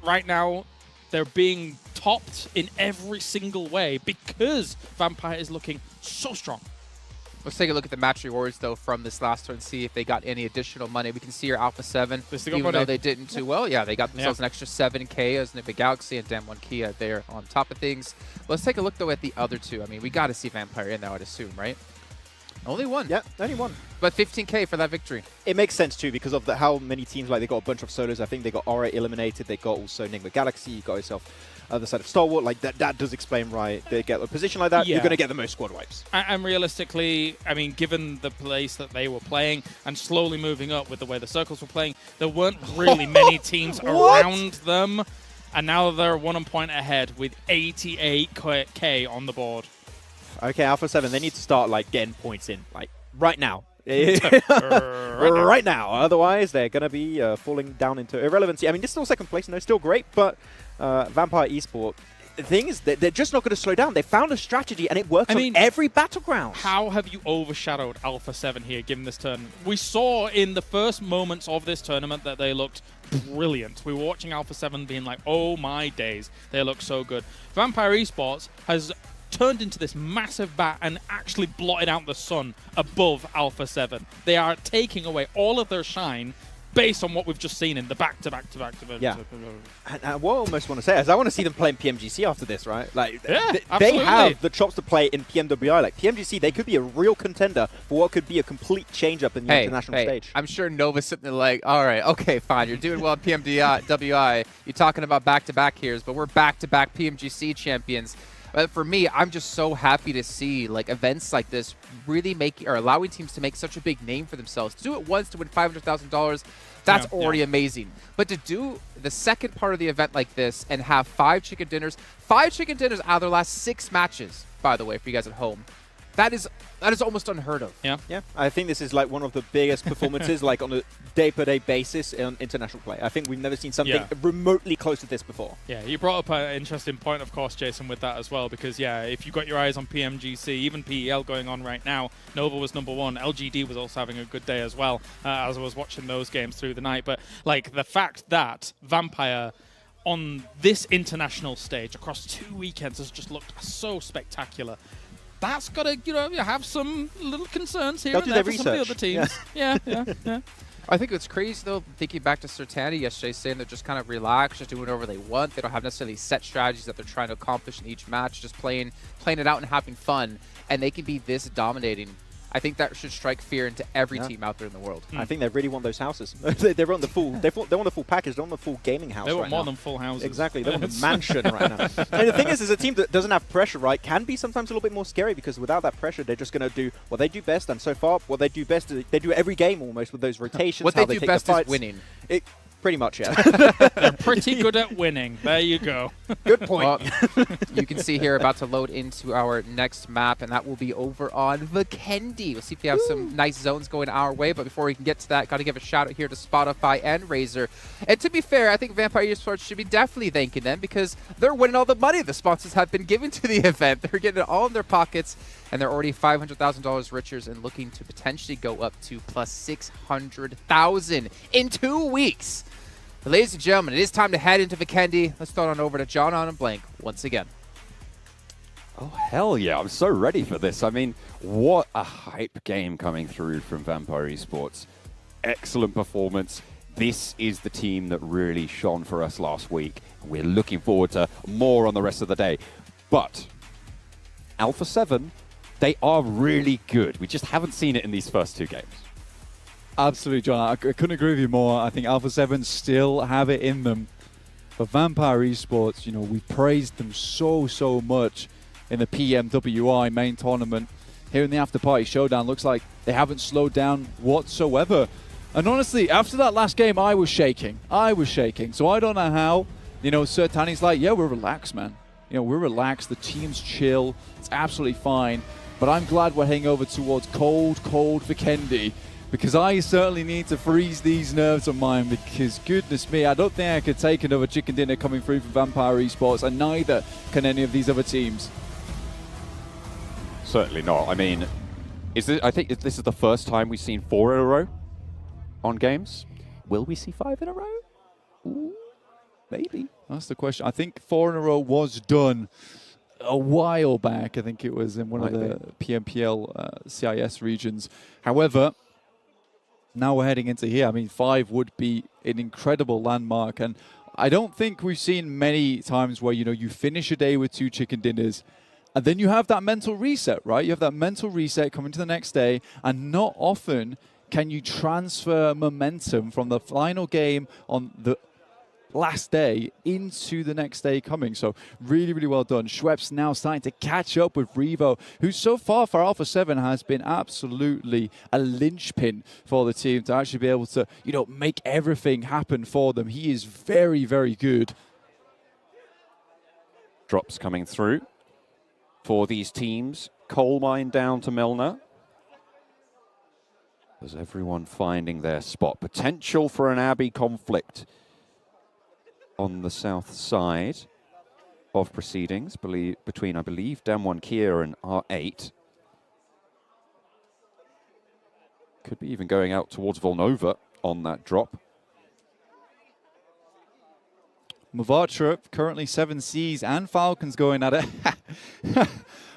right now they're being topped in every single way because Vampire is looking so strong. Let's take a look at the match rewards, though, from this last one, see if they got any additional money. We can see your Alpha 7, even though they didn't too well. Yeah, they got themselves an extra 7k as Enigma Galaxy and Damn 1 Kia there on top of things. Let's take a look, though, at the other two. I mean, we got to see Vampire in now, I'd assume, right? Only one. Yeah, only one. But 15k for that victory. It makes sense, too, because of how many teams, like, they got a bunch of solos. I think they got Aura eliminated. They got also Enigma Galaxy. You got yourself other side of Star Wars. Like, that does explain, right? They get a position like that, you're going to get the most squad wipes. And realistically, I mean, given the place that they were playing and slowly moving up with the way the circles were playing, there weren't really many teams around them. And now they're 1 point ahead with 88k on the board. Okay, Alpha 7, they need to start, like, getting points in, like, right now. right now. Otherwise, they're going to be falling down into irrelevancy. I mean, they're still second place, and they're still great, but Vampire Esports, the thing is, they're just not going to slow down. They found a strategy, and it works on every battleground. How have you overshadowed Alpha 7 here, given this tournament? We saw in the first moments of this tournament that they looked brilliant. We were watching Alpha 7 being like, oh my days, they look so good. Vampire Esports has turned into this massive bat and actually blotted out the sun above Alpha 7. They are taking away all of their shine based on what we've just seen in the back-to-back. Yeah. And what I almost want to say is I want to see them playing PMGC after this, right? Like, yeah, they have the chops to play in PMWI. Like, PMGC, they could be a real contender for what could be a complete change-up in the international stage. I'm sure Nova's sitting there like, all right, okay, fine, you're doing well at PMWI. You're talking about back-to-back here, but we're back-to-back PMGC champions. But for me, I'm just so happy to see like events like this really making or allowing teams to make such a big name for themselves. To do it once to win $500,000, that's already amazing. But to do the second part of the event like this and have 5 chicken dinners out of their last 6 matches, by the way, for you guys at home, that is almost unheard of. Yeah. I think this is like one of the biggest performances, like on a day-per-day basis in international play. I think we've never seen something remotely close to this before. Yeah, you brought up an interesting point, of course, Jason, with that as well, because, if you've got your eyes on PMGC, even PEL going on right now, Nova was #1, LGD was also having a good day as well, as I was watching those games through the night. But, like, the fact that Vampire on this international stage across 2 weekends has just looked so spectacular. That's got to, have some little concerns here and there for some of the other teams. Yeah. I think it's crazy, though, thinking back to Sertani yesterday, saying they're just kind of relaxed, just doing whatever they want. They don't have necessarily set strategies that they're trying to accomplish in each match, just playing it out and having fun. And they can be this dominating. I think that should strike fear into every team out there in the world. I think they really want those houses. they want the full. They want the full package. They want the full gaming house. They want more now. than full houses. Exactly. They want the mansion right now. And the thing is a team that doesn't have pressure, right, can be sometimes a little bit more scary because without that pressure, they're just going to do what they do best. And so far, what they do best is they do every game almost with those rotations. What how they do take best the is winning. Pretty much, yeah. They're pretty good at winning. There you go. Good point. Well, you can see here about to load into our next map, and that will be over on Vikendi. We'll see if we have some nice zones going our way. But before we can get to that, got to give a shout out here to Spotify and Razer. And to be fair, I think Vampire Esports should be definitely thanking them because they're winning all the money the sponsors have been given to the event. They're getting it all in their pockets, and they're already $500,000 richer and looking to potentially go up to plus 600,000 in 2 weeks. But ladies and gentlemen, it is time to head into Vikendi. Let's throw it on over to John on and Blank once again. Oh, hell yeah. I'm so ready for this. I mean, what a hype game coming through from Vampire Esports. Excellent performance. This is the team that really shone for us last week. We're looking forward to more on the rest of the day. But Alpha 7, they are really good. We just haven't seen it in these first 2 games. Absolutely, John. I couldn't agree with you more. I think Alpha 7 still have it in them. But Vampire Esports, we've praised them so much in the PMWI main tournament. Here in the After Party Showdown, looks like they haven't slowed down whatsoever. And honestly, after that last game, I was shaking. So I don't know how. Sertani's like, yeah, we're relaxed, man. We're relaxed. The team's chill. It's absolutely fine. But I'm glad we're heading over towards cold Vikendi. Because I certainly need to freeze these nerves of mine because, goodness me, I don't think I could take another chicken dinner coming through from Vampire Esports, and neither can any of these other teams. Certainly not. I mean, I think this is the first time we've seen 4 in a row on games. Will we see 5 in a row? Ooh, maybe. That's the question. I think 4 in a row was done a while back. I think it was in one of the PMPL CIS regions. However, now we're heading into here. I mean, 5 would be an incredible landmark. And I don't think we've seen many times where, you finish a day with 2 chicken dinners and then you have that mental reset, right? You have that mental reset coming to the next day. And not often can you transfer momentum from the final game on the last day into the next day coming. So really well done. Schweppes now starting to catch up with Revo, who so far for Alpha 7 has been absolutely a linchpin for the team to actually be able to, make everything happen for them. He is very good. Drops coming through for these teams. Coal mine down to Milner. There's everyone finding their spot. Potential for an Abbey conflict on the south side of proceedings between, I believe, Damwon Kia and R8. Could be even going out towards Volnova on that drop. Mavatra currently 7 Cs and Falcons going at it.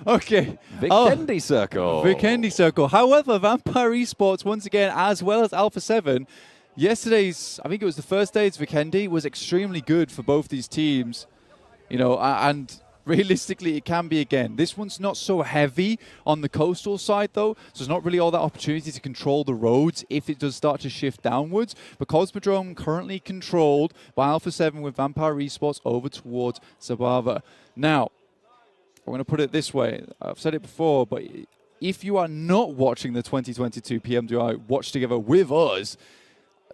Okay. Vikendi Circle. Vikendi Circle. However, Vampire Esports, once again, as well as Alpha 7, yesterday's, I think it was the first day's Vikendi, was extremely good for both these teams. And realistically, it can be again. This one's not so heavy on the coastal side, though, so there's not really all that opportunity to control the roads if it does start to shift downwards. But Cosmodrome currently controlled by Alpha 7 with Vampire Esports over towards Sabava. Now, I'm going to put it this way. I've said it before, but if you are not watching the 2022 PMWI Watch Together with us,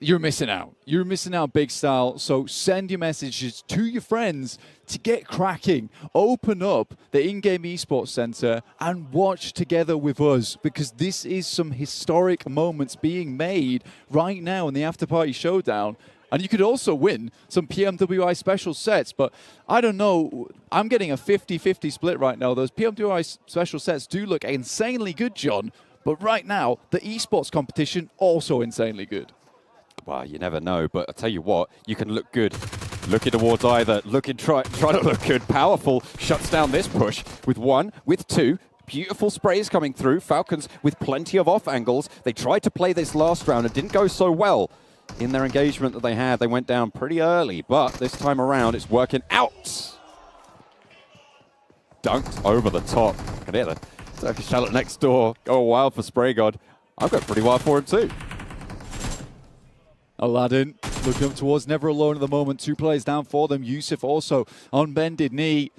you're missing out. You're missing out big style. So send your messages to your friends to get cracking. Open up the in-game esports center and watch together with us, because this is some historic moments being made right now in the After Party Showdown. And you could also win some PMWI special sets, but I don't know. I'm getting a 50-50 split right now. Those PMWI special sets do look insanely good, John, but right now, the esports competition also insanely good. Well, you never know, but I tell you what, you can look good looking towards either, try to look good. Powerful shuts down this push with 1, with 2. Beautiful sprays coming through. Falcons with plenty of off angles. They tried to play this last round and didn't go so well in their engagement that they had. They went down pretty early, but this time around it's working out. Dunked over the top. I can hear the Turkish Charlotte next door go wild for Spray God. I've got pretty wild for him too. Aladdin looking up towards Never Alone at the moment. 2 players down for them. Yusuf also on bended knee.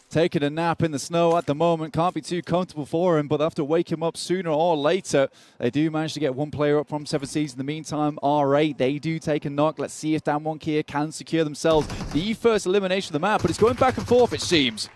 Taking a nap in the snow at the moment. Can't be too comfortable for him, but they have to wake him up sooner or later. They do manage to get 1 player up from 7 Seas in the meantime. R8, they do take a knock. Let's see if Damwon Kia can secure themselves the first elimination of the map, but it's going back and forth, it seems.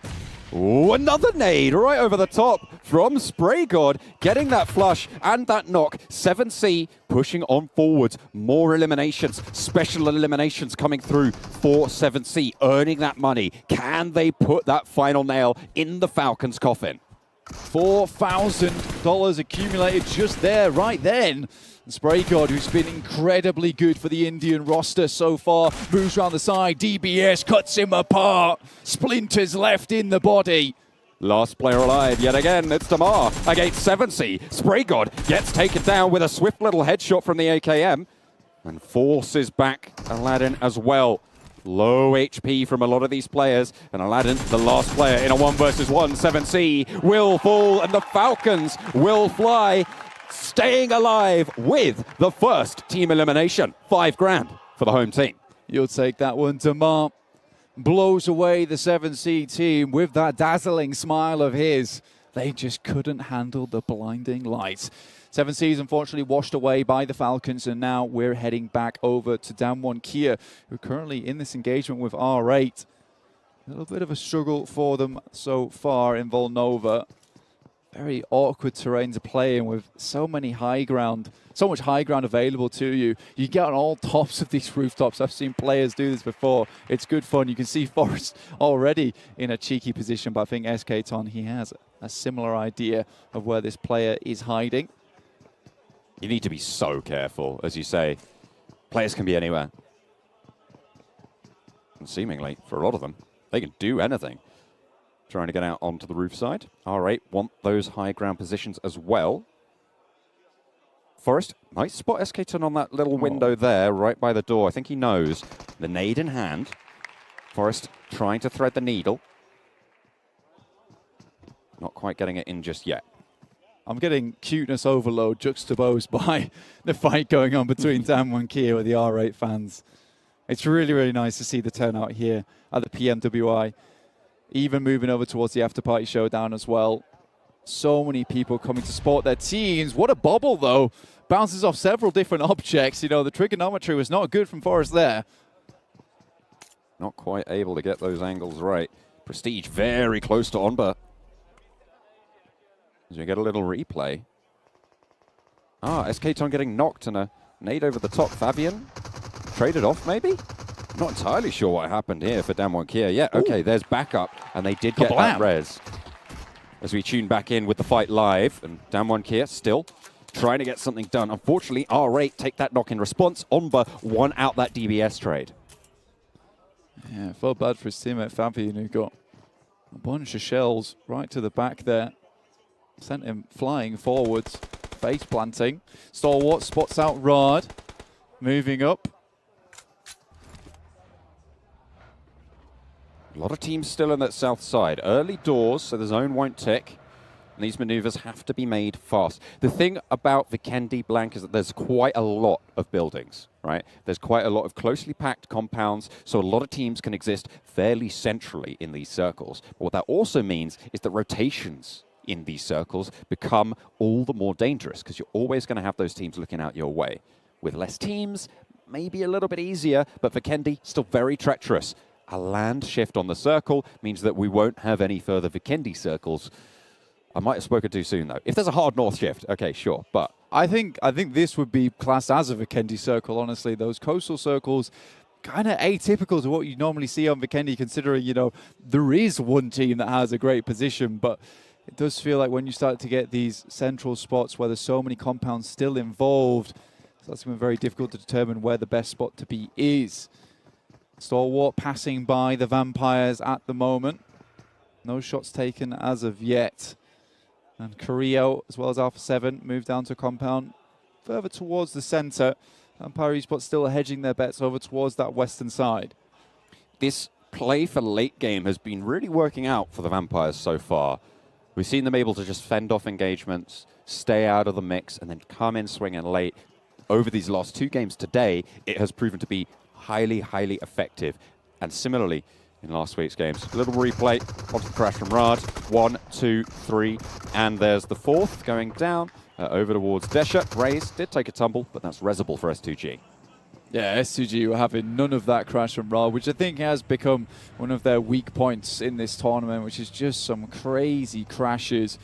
Ooh, another nade right over the top from Spray God, getting that flush and that knock. 7C pushing on forwards. More eliminations, special eliminations coming through for 7C, earning that money. Can they put that final nail in the Falcons' coffin? $4,000 accumulated just there, right then. Spray God, who's been incredibly good for the Indian roster so far, moves around the side. DBS cuts him apart. Splinters left in the body. Last player alive yet again, it's Damar against 7C. Spray God gets taken down with a swift little headshot from the AKM and forces back Aladdin as well. Low HP from a lot of these players, and Aladdin, the last player in a 1 versus 1. 7C will fall and the Falcons will fly, staying alive with the first team elimination. $5,000 for the home team. You'll take that one. Damar blows away the 7C team with that dazzling smile of his. They just couldn't handle the blinding lights. 7C is unfortunately washed away by the Falcons, and now we're heading back over to Damwon Kia, who are currently in this engagement with R8. A little bit of a struggle for them so far in Volnova. Very awkward terrain to play in with so much high ground available to you. You get on all tops of these rooftops. I've seen players do this before. It's good fun. You can see Forrest already in a cheeky position, but I think SK Ton, he has a similar idea of where this player is hiding. You need to be so careful, as you say. Players can be anywhere. And seemingly, for a lot of them, they can do anything. Trying to get out onto the roof side. R8 want those high ground positions as well. Forrest, nice spot SK-Ton on that little window there, right by the door. I think he knows. The nade in hand. Forrest trying to thread the needle. Not quite getting it in just yet. I'm getting cuteness overload juxtaposed by the fight going on between Damwon Kia with the R8 fans. It's really, really nice to see the turnout here at the PMWI. Even moving over towards the After Party Showdown as well. So many people coming to support their teams. What a bobble, though. Bounces off several different objects. You know, the trigonometry was not good from Forrest there. Not quite able to get those angles right. Prestige very close to Onba. As we get a little replay. SK-Ton getting knocked and a nade over the top. Fabian traded off, maybe? Not entirely sure what happened here for Damwon Kia. Yeah, okay, there's backup, and they did get that res. As we tune back in with the fight live, and Damwon Kia still trying to get something done. Unfortunately, R8 take that knock in response. Onba won out that DBS trade. Yeah, felt bad for his teammate Fabian, who got a bunch of shells right to the back there. Sent him flying forwards, face planting. Stalwart spots out Rod, moving up. A lot of teams still on that south side. Early doors, so the zone won't tick. And these maneuvers have to be made fast. The thing about Vikendi Blank is that there's quite a lot of buildings, right? There's quite a lot of closely packed compounds, so a lot of teams can exist fairly centrally in these circles. But what that also means is that rotations in these circles become all the more dangerous because you're always going to have those teams looking out your way. With less teams, maybe a little bit easier, but Vikendi still very treacherous. A land shift on the circle means that we won't have any further Vikendi circles. I might have spoken too soon, though. If there's a hard north shift, okay, sure, but... I think this would be classed as a Vikendi circle, honestly. Those coastal circles, kind of atypical to what you normally see on Vikendi, considering, you know, there is one team that has a great position, but it does feel like when you start to get these central spots where there's so many compounds still involved, so that's going to be very difficult to determine where the best spot to be is. Stalwart passing by the Vampires at the moment. No shots taken as of yet. And Carrillo, as well as Alpha 7, move down to compound further towards the center. Vampire Esports still hedging their bets over towards that western side. This play for late game has been really working out for the Vampires so far. We've seen them able to just fend off engagements, stay out of the mix, and then come in swinging late. Over these last 2 games today, it has proven to be highly, highly effective. And similarly, in last week's games, a little replay onto the crash from Rad. 1, 2, 3, and there's the 4th going down over towards Desha. Raze did take a tumble, but that's resable for S2G. Yeah, S2G were having none of that crash from Ra, which I think has become one of their weak points in this tournament, which is just some crazy crashes.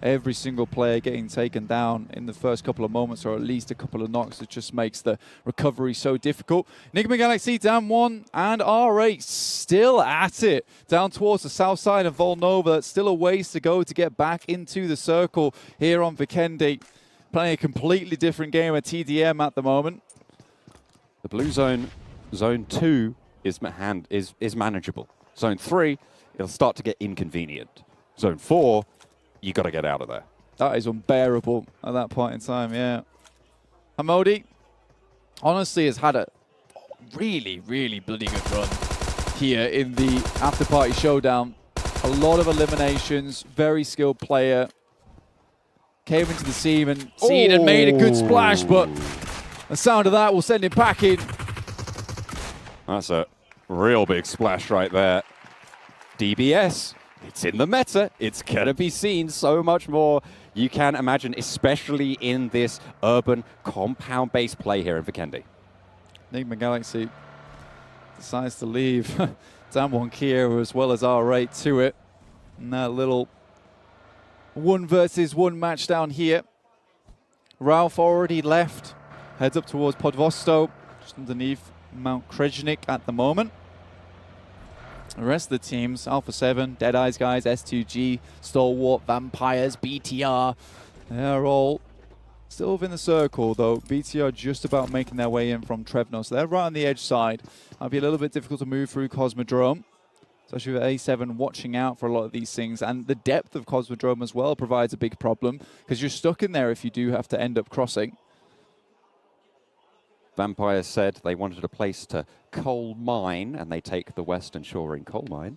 Every single player getting taken down in the first couple of moments, or at least a couple of knocks. It just makes the recovery so difficult. Enigma Galaxy down 1, and R8 still at it. Down towards the south side of Volnova. That's still a ways to go to get back into the circle here on Vikendi. Playing a completely different game at TDM at the moment. The blue zone, zone 2, is manageable. Zone 3, it'll start to get inconvenient. Zone 4, you got to get out of there. That is unbearable at that point in time, yeah. Hamodi, honestly, has had a really, really bloody good run here in the after-party showdown. A lot of eliminations, very skilled player. Came into the scene and made a good splash, but the sound of that will send him packing. That's a real big splash right there. DBS. It's in the meta. It's going to be seen so much more. You can imagine, especially in this urban compound-based play here in Vikendi. Enigma Galaxy decides to leave Damwon Kia as well as R8 to it. And that little 1 versus 1 match down here. Ralph already left. Heads up towards Podvosto, just underneath Mount Krejnik at the moment. The rest of the teams, Alpha 7, Dead Eyes guys, S2G, Stalwart, Vampires, BTR, they're all still within the circle, though. BTR just about making their way in from Trevno, so they're right on the edge side. It'll be a little bit difficult to move through Cosmodrome, especially with A7 watching out for a lot of these things. And the depth of Cosmodrome as well provides a big problem, because you're stuck in there if you do have to end up crossing. Vampires said they wanted a place to coal mine, and they take the western shore in coal mine.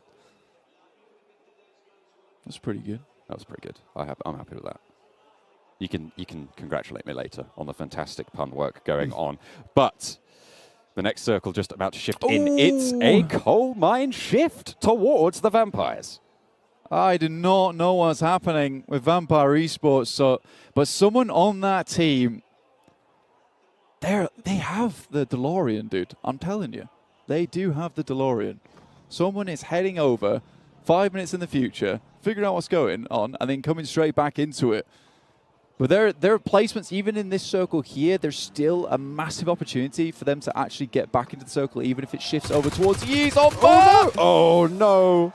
That's pretty good. That was pretty good. I'm happy with that. You can congratulate me later on the fantastic pun work going on. But the next circle just about to shift in. It's a coal mine shift towards the Vampires. I do not know what's happening with Vampire Esports, but someone on that team, they have the DeLorean, dude. I'm telling you. They do have the DeLorean. Someone is heading over 5 minutes in the future, figuring out what's going on, and then coming straight back into it. But their placements, even in this circle here, there's still a massive opportunity for them to actually get back into the circle, even if it shifts over towards Yeez on bar! Oh no!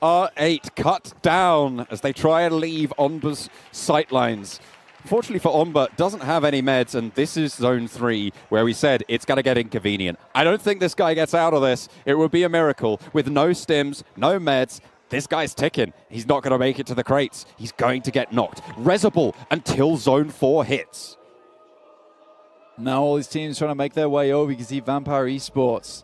R8 cut down as they try and leave Onba's sightlines. Fortunately for Onba, doesn't have any meds, and this is Zone 3, where we said it's going to get inconvenient. I don't think this guy gets out of this. It would be a miracle. With no stims, no meds, this guy's ticking. He's not going to make it to the crates. He's going to get knocked. Resable until Zone 4 hits. Now all these teams trying to make their way over. You can see Vampire Esports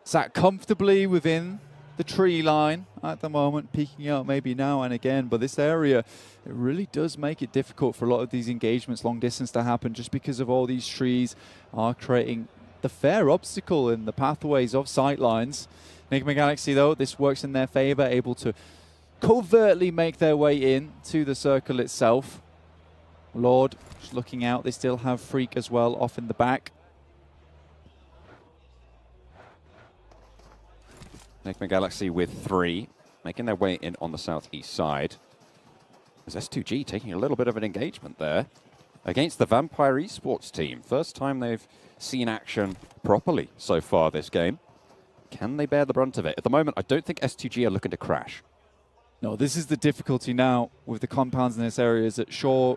sat comfortably within the tree line at the moment, peeking out maybe now and again, but this area, it really does make it difficult for a lot of these engagements long distance to happen, just because of all these trees are creating the fair obstacle in the pathways of sightlines. Enigma Galaxy, though, this works in their favor, able to covertly make their way in to the circle itself. Lord just looking out. They still have Freak as well off in the back. Enigma Galaxy with 3, making their way in on the southeast side. There's S2G taking a little bit of an engagement there against the Vampire Esports team. First time they've seen action properly so far this game. Can they bear the brunt of it? At the moment, I don't think S2G are looking to crash. No, this is the difficulty now with the compounds in this area, is that sure,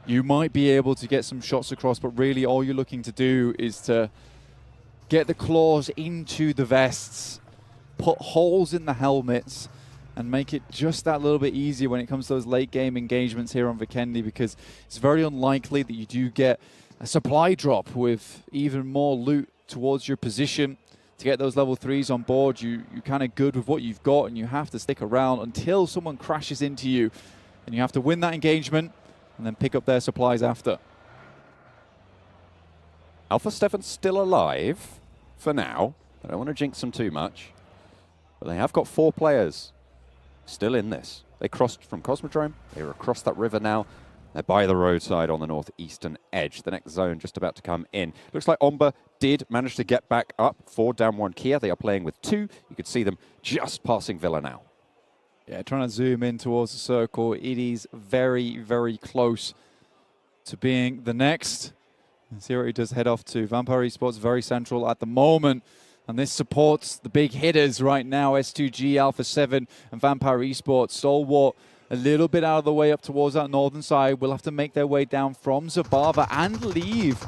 you might be able to get some shots across, but really all you're looking to do is to get the claws into the vests, put holes in the helmets, and make it just that little bit easier when it comes to those late game engagements here on Vikendi, because it's very unlikely that you do get a supply drop with even more loot towards your position. To get those level 3s on board, you're kind of good with what you've got, and you have to stick around until someone crashes into you. And you have to win that engagement and then pick up their supplies after. Alpha 7's still alive for now. I don't want to jinx them too much. But they have got 4 players still in this. They crossed from Cosmodrome. They were across that river now. They're by the roadside on the northeastern edge. The next zone just about to come in. Looks like Omba did manage to get back up for down 1 Kia. They are playing with 2. You could see them just passing Villa now. Yeah, trying to zoom in towards the circle. It is very, very close to being the next. And Zero does head off to Vampire Esports, very central at the moment. And this supports the big hitters right now, S2G, Alpha 7, and Vampire Esports. Stalwart a little bit out of the way up towards that northern side. Will have to make their way down from Zabava and leave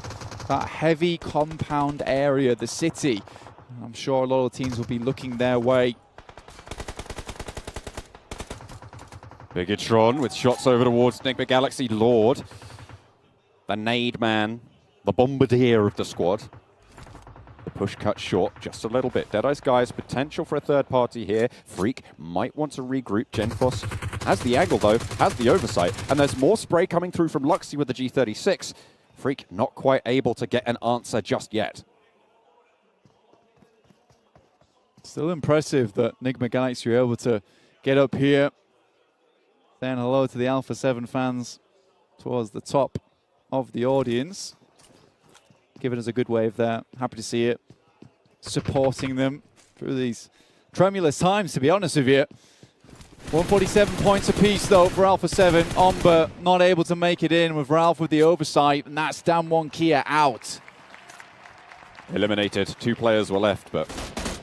that heavy compound area, the city. I'm sure a lot of teams will be looking their way. Bigatron with shots over towards Enigma Galaxy. Lord, the nade man, the bombardier of the squad. The push cut short just a little bit. Deadeye's guys, potential for a third party here. Freak might want to regroup. Genfos has the angle though, has the oversight, and there's more spray coming through from Luxy with the G36. Freak not quite able to get an answer just yet. Still impressive that Enigma Galaxy were able to get up here. Saying hello to the Alpha 7 fans towards the top of the audience. Giving us a good wave there. Happy to see it. Supporting them through these tremulous times, to be honest with you. 147 points apiece, though, for Alpha 7. Omba not able to make it in with Ralph with the oversight, and that's down 1 Kia out. Eliminated. 2 players were left, but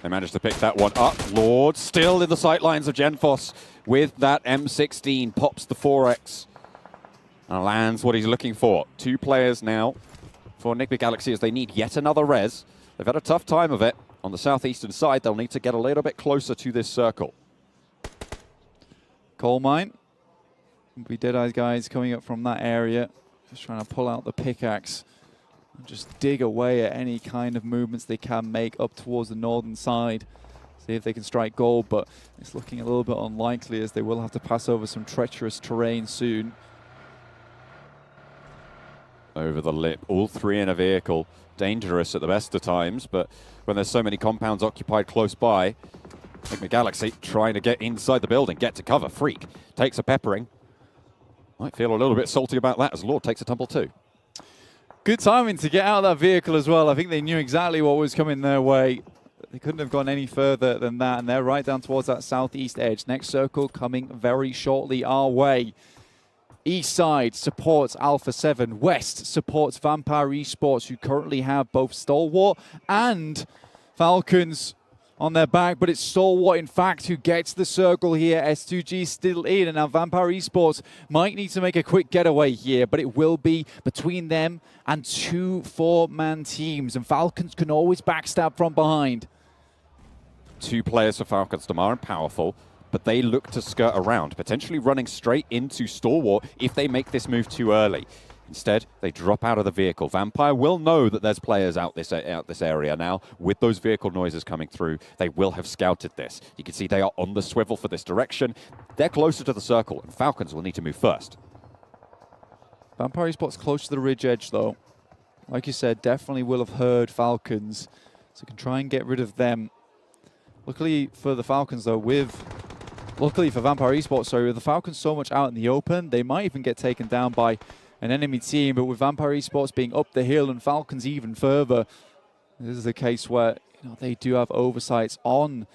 they managed to pick that one up. Lord still in the sightlines of Genfos with that M16. Pops the 4X and lands what he's looking for. 2 players now for Enigma Galaxy as they need yet another res. They've had a tough time of it. On the southeastern side, they'll need to get a little bit closer to this circle. Coal mine. We Deadeye's guys coming up from that area. Just trying to pull out the pickaxe. And just dig away at any kind of movements they can make up towards the northern side. See if they can strike gold, but it's looking a little bit unlikely as they will have to pass over some treacherous terrain soon. Over the lip, all 3 in a vehicle. Dangerous at the best of times, but when there's so many compounds occupied close by, Enigma Galaxy trying to get inside the building, get to cover. Freak takes a peppering. Might feel a little bit salty about that as Lord takes a tumble too. Good timing to get out of that vehicle as well. I think they knew exactly what was coming their way. They couldn't have gone any further than that, and they're right down towards that southeast edge. Next circle coming very shortly our way. East side supports Alpha 7. West supports Vampire Esports, who currently have both Stalwart and Falcons on their back, but it's Stalwart, in fact, who gets the circle here. S2G still in, and now Vampire Esports might need to make a quick getaway here, but it will be between them and 2 4-man teams, and Falcons can always backstab from behind. 2 players for Falcons, Damar and Powerful, but they look to skirt around, potentially running straight into Stalwart if they make this move too early. Instead, they drop out of the vehicle. Vampire will know that there's players out this area now. With those vehicle noises coming through, they will have scouted this. You can see they are on the swivel for this direction. They're closer to the circle, and Falcons will need to move first. Vampire Esports close to the ridge edge, though. Like you said, definitely will have heard Falcons, so can try and get rid of them. Luckily for the Falcons, though, luckily for Vampire Esports, sorry, with the Falcons so much out in the open, they might even get taken down by an enemy team, but with Vampire Esports being up the hill and Falcons even further, this is a case where they do have oversights on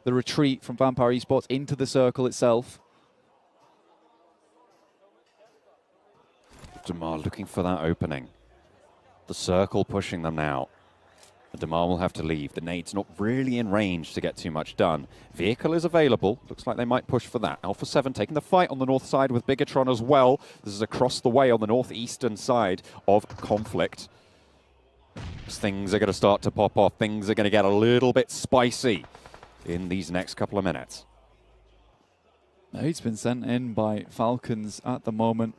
the retreat from Vampire Esports into the circle itself. Damar looking for that opening. The circle pushing them now. Damar will have to leave. The nade's not really in range to get too much done. Vehicle is available. Looks like they might push for that. Alpha 7 taking the fight on the north side with Bigatron as well. This is across the way on the northeastern side of conflict. Things are going to start to pop off. Things are going to get a little bit spicy in these next couple of minutes. Nade's been sent in by Falcons at the moment.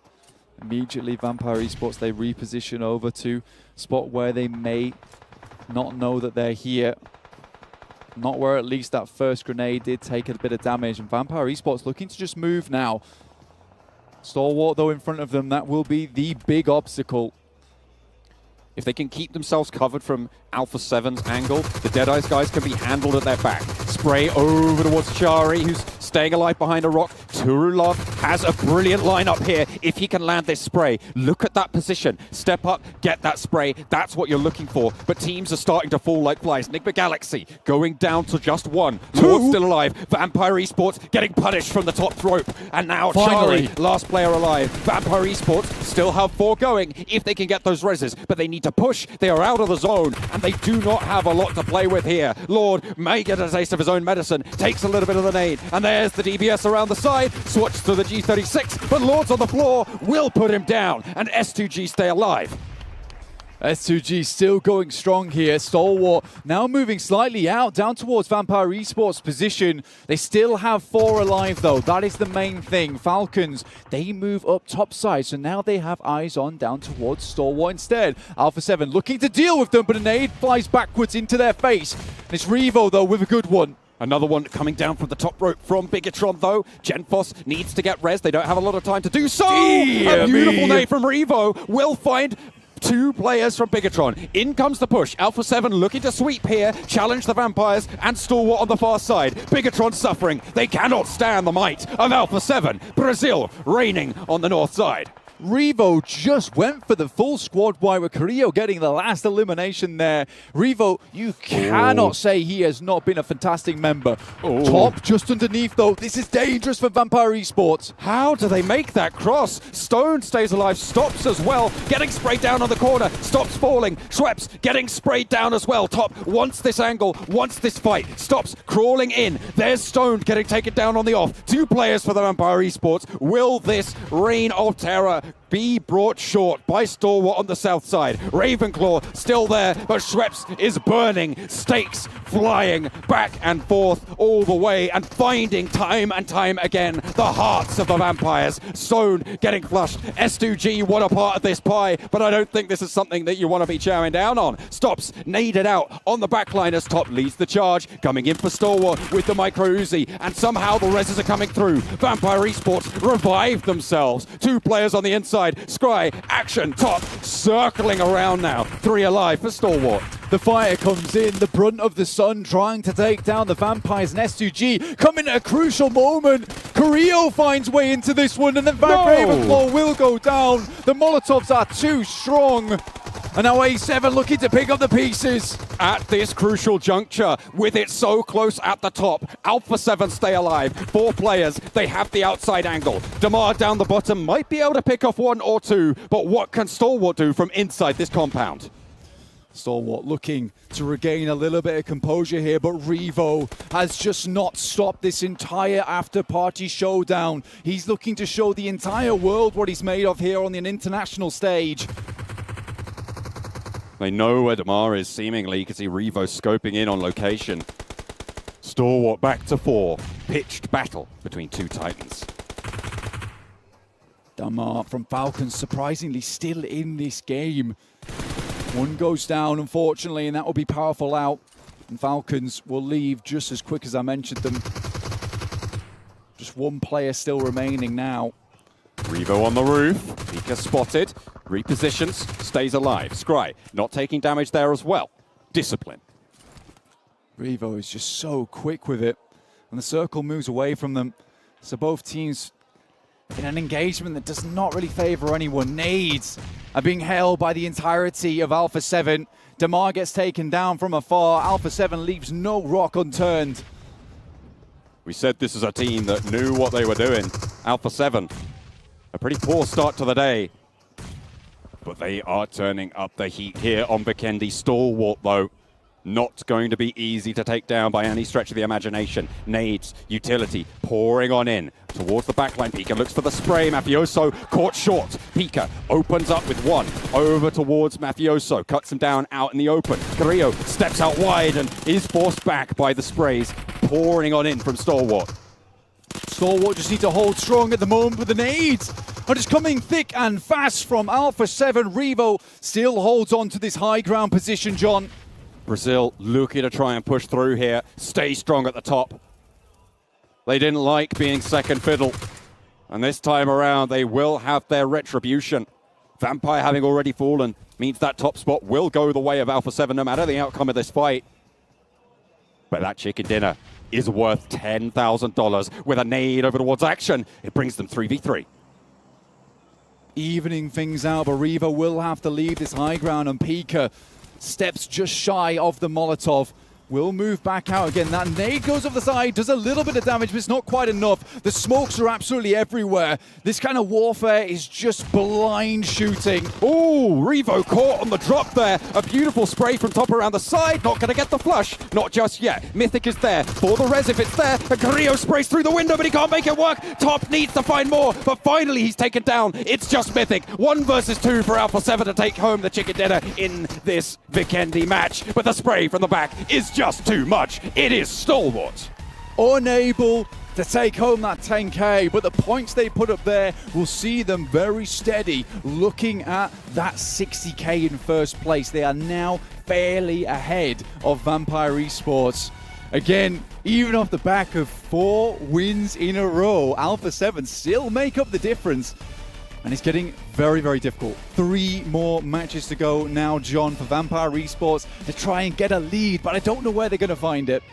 Immediately, Vampire Esports, they reposition over to spot where they may not know that they're here. Not where at least that first grenade did take a bit of damage. And Vampire Esports looking to just move now. Stalwart, though, in front of them, that will be the big obstacle. If they can keep themselves covered from Alpha 7's angle, the Deadeyes guys can be handled at their back. Spray over towards Chari, who's staying alive behind a rock. Turulov has a brilliant lineup here if he can land this spray. Look at that position. Step up, get that spray. That's what you're looking for. But teams are starting to fall like flies. Nigma Galaxy going down to just one. Lord still alive. Vampire Esports getting punished from the top rope. And now Finally. Chari, last player alive. Vampire Esports still have 4 going if they can get those reses. But they need to push. They are out of the zone. And they do not have a lot to play with here. Lord may get a taste of his own medicine. Takes a little bit of the nade. And there's the DBS around the side. Swatch to the G36. But Lord's on the floor will put him down. And S2G stay alive. S2G still going strong here. Stalwart now moving slightly out, down towards Vampire Esports' position. They still have 4 alive, though. That is the main thing. Falcons, they move up top side, so now they have eyes on down towards Stalwart instead. Alpha 7 looking to deal with them, but a nade flies backwards into their face. And it's Revo, though, with a good one. Another one coming down from the top rope from Bigatron, though. Genfos needs to get res. They don't have a lot of time to do so. A beautiful nade from Revo will find 2 players from Bigatron. In comes the push. Alpha 7 looking to sweep here, challenge the Vampires, and Stalwart on the far side. Bigatron suffering. They cannot stand the might of Alpha 7. Brazil reigning on the north side. Revo just went for the full squad wide with Carrillo getting the last elimination there. Revo, you cannot say he has not been a fantastic member. Top just underneath, though. This is dangerous for Vampire Esports. How do they make that cross? Stone stays alive, stops as well. Getting sprayed down on the corner, stops falling. Schweppes getting sprayed down as well. Top wants this angle, wants this fight. Stops crawling in. There's Stone getting taken down on the off. 2 players for the Vampire Esports. Will this reign of terror be brought short by Stalwart on the south side? Ravenclaw still there, but Schweppes is burning. Stakes flying back and forth all the way and finding time and time again the hearts of the Vampires. Stone getting flushed. S2G want a part of this pie, but I don't think this is something that you want to be chowing down on. Stops, naded out on the backline as Top leads the charge. Coming in for Stalwart with the micro Uzi, and somehow the reses are coming through. Vampire Esports revive themselves. 2 players on the inside. Scry, action, Top, circling around now. 3 alive for Stalwart. The fire comes in, the brunt of the sun trying to take down the Vampires, and S2G coming at a crucial moment. Carrillo finds way into this one, and then Ravenclaw will go down. The Molotovs are too strong. And now A7 looking to pick up the pieces. At this crucial juncture, with it so close at the top, Alpha 7 stay alive. 4 players, they have the outside angle. Damar down the bottom might be able to pick off 1 or 2, but what can Stalwart do from inside this compound? Stalwart looking to regain a little bit of composure here, but Revo has just not stopped this entire after-party showdown. He's looking to show the entire world what he's made of here on an international stage. They know where Damar is, seemingly. You can see Revo scoping in on location. Stalwart back to 4. Pitched battle between 2 Titans. Damar from Falcons surprisingly still in this game. One goes down, unfortunately, and that will be powerful out. And Falcons will leave just as quick as I mentioned them. Just one player still remaining now. Revo on the roof. Pika spotted. Repositions. Stays alive. Scry not taking damage there as well. Discipline. Revo is just so quick with it. And the circle moves away from them. So both teams in an engagement that does not really favor anyone. Nades are being held by the entirety of Alpha 7. Damar gets taken down from afar. Alpha 7 leaves no rock unturned. We said this is a team that knew what they were doing. Alpha 7, a pretty poor start to the day. But they are turning up the heat here on Vikendi. Stalwart, though, not going to be easy to take down by any stretch of the imagination. Nades, utility, pouring on in towards the backline. Pika looks for the spray. Mafioso caught short. Pika opens up with one. Over towards Mafioso. Cuts him down out in the open. Carrillo steps out wide and is forced back by the sprays. Pouring on in from Stalwart. Stalwart just need to hold strong at the moment, but the nades are just coming thick and fast from Alpha 7. Revo still holds on to this high ground position, John. Brazil looking to try and push through here. Stay strong at the top. They didn't like being second fiddle. And this time around, they will have their retribution. Vampire having already fallen means that top spot will go the way of Alpha 7 no matter the outcome of this fight. But that chicken dinner is worth $10,000 with a nade over towards action. It brings them 3v3. Evening things out, but Revo will have to leave this high ground, and Pika steps just shy of the Molotov. Will move back out again. That nade goes off the side, does a little bit of damage, but it's not quite enough. The smokes are absolutely everywhere. This kind of warfare is just blind shooting. Ooh, Revo caught on the drop there. A beautiful spray from top around the side. Not going to get the flush. Not just yet. Mythic is there for the res if it's there. And Carrillo sprays through the window, but he can't make it work. Top needs to find more, but finally he's taken down. It's just Mythic. 1 versus 2 for Alpha 7 to take home the chicken dinner in this Vikendi match. But the spray from the back is just too much. It is Stalwart. Unable to take home that 10K, but the points they put up there will see them very steady, looking at that 60K in first place. They are now fairly ahead of Vampire Esports. Again, even off the back of 4 wins in a row, Alpha 7 still make up the difference. And it's getting very, very difficult. 3 more matches to go now, John, for Vampire Esports to try and get a lead, but I don't know where they're going to find it.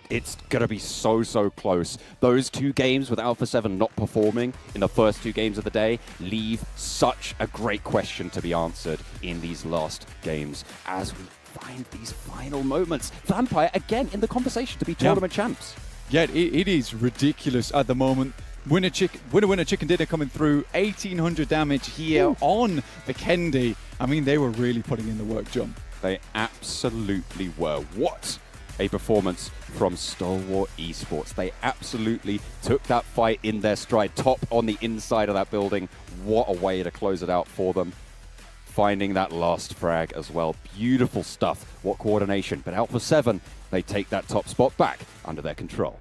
It's going to be so close. Those 2 games with Alpha 7 not performing in the first 2 games of the day leave such a great question to be answered in these last games as we find these final moments. Vampire, again, in the conversation to be tournament champs. Yeah, it is ridiculous at the moment. Winner chicken dinner coming through, 1,800 damage here on Vikendi. I mean, they were really putting in the work, John. They absolutely were. What a performance from Stalwart Esports. They absolutely took that fight in their stride, top on the inside of that building. What a way to close it out for them. Finding that last frag as well. Beautiful stuff. What coordination. But Alpha 7, they take that top spot back under their control.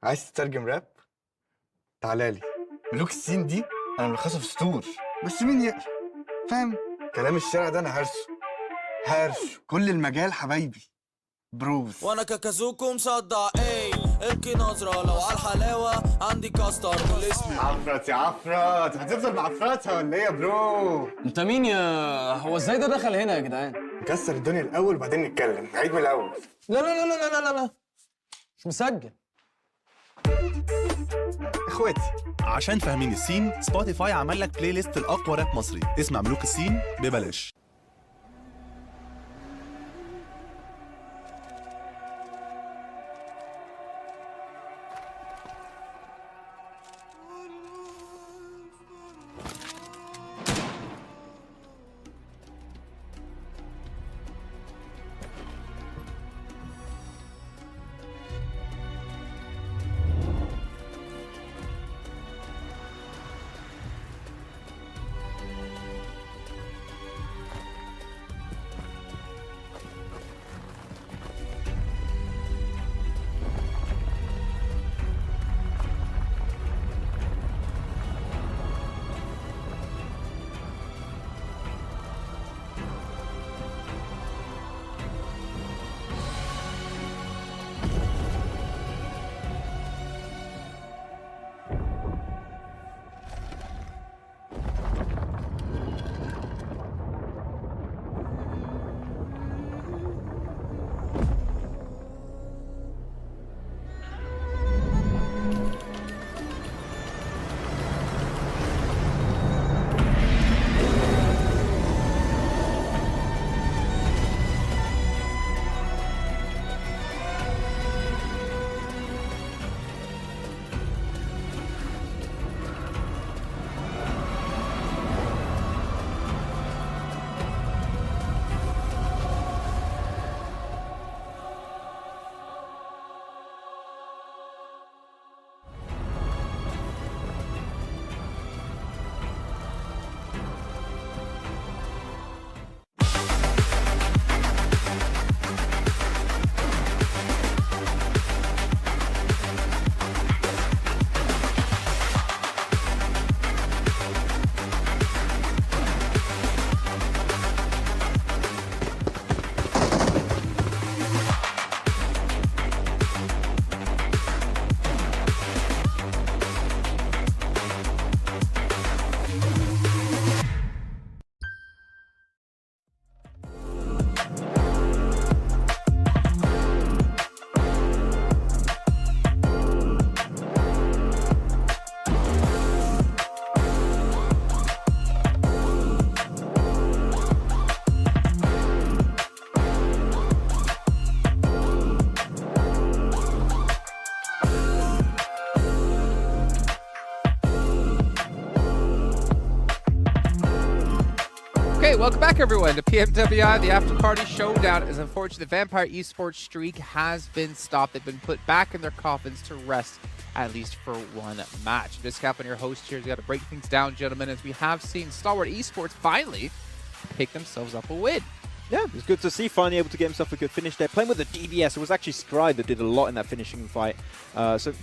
عايز تترجم راب؟ تعالالي. ملوك السين دي انا ملخصها في سطور، بس مين يقرا؟ فاهم؟ كلام الشارع ده انا هرشه كل المجال حبايبي. بروز. وانا كاكازوكو مصدع ايه القي نظرة لو على الحلاوة عندي كاستر كل اسمي عفرت يا عفرت، هتفضل معفرتها ولا ايه يا برو؟ انت مين يا هو ازاي ده دخل هنا يا جدعان؟ نكسر الدنيا الاول وبعدين نتكلم، نعيد من الاول. لا لا لا لا لا لا مش مسجل. اخواتي عشان فاهمين السين، سبوتيفاي عمل لك بلاي ليست الاقوى راب مصري. اسمع ملوك السين ببلاش. right, welcome back, everyone, to PMWI, the After Party Showdown. As unfortunately, the Vampire Esports streak has been stopped. They've been put back in their coffins to rest, at least for one match. Just Cap on your host here. We got to break things down, gentlemen, as we have seen Stalwart Esports finally pick themselves up a win. Yeah, it's good to see finally able to get himself a good finish there. Playing with the DBS, it was actually Scribe that did a lot in that finishing fight. So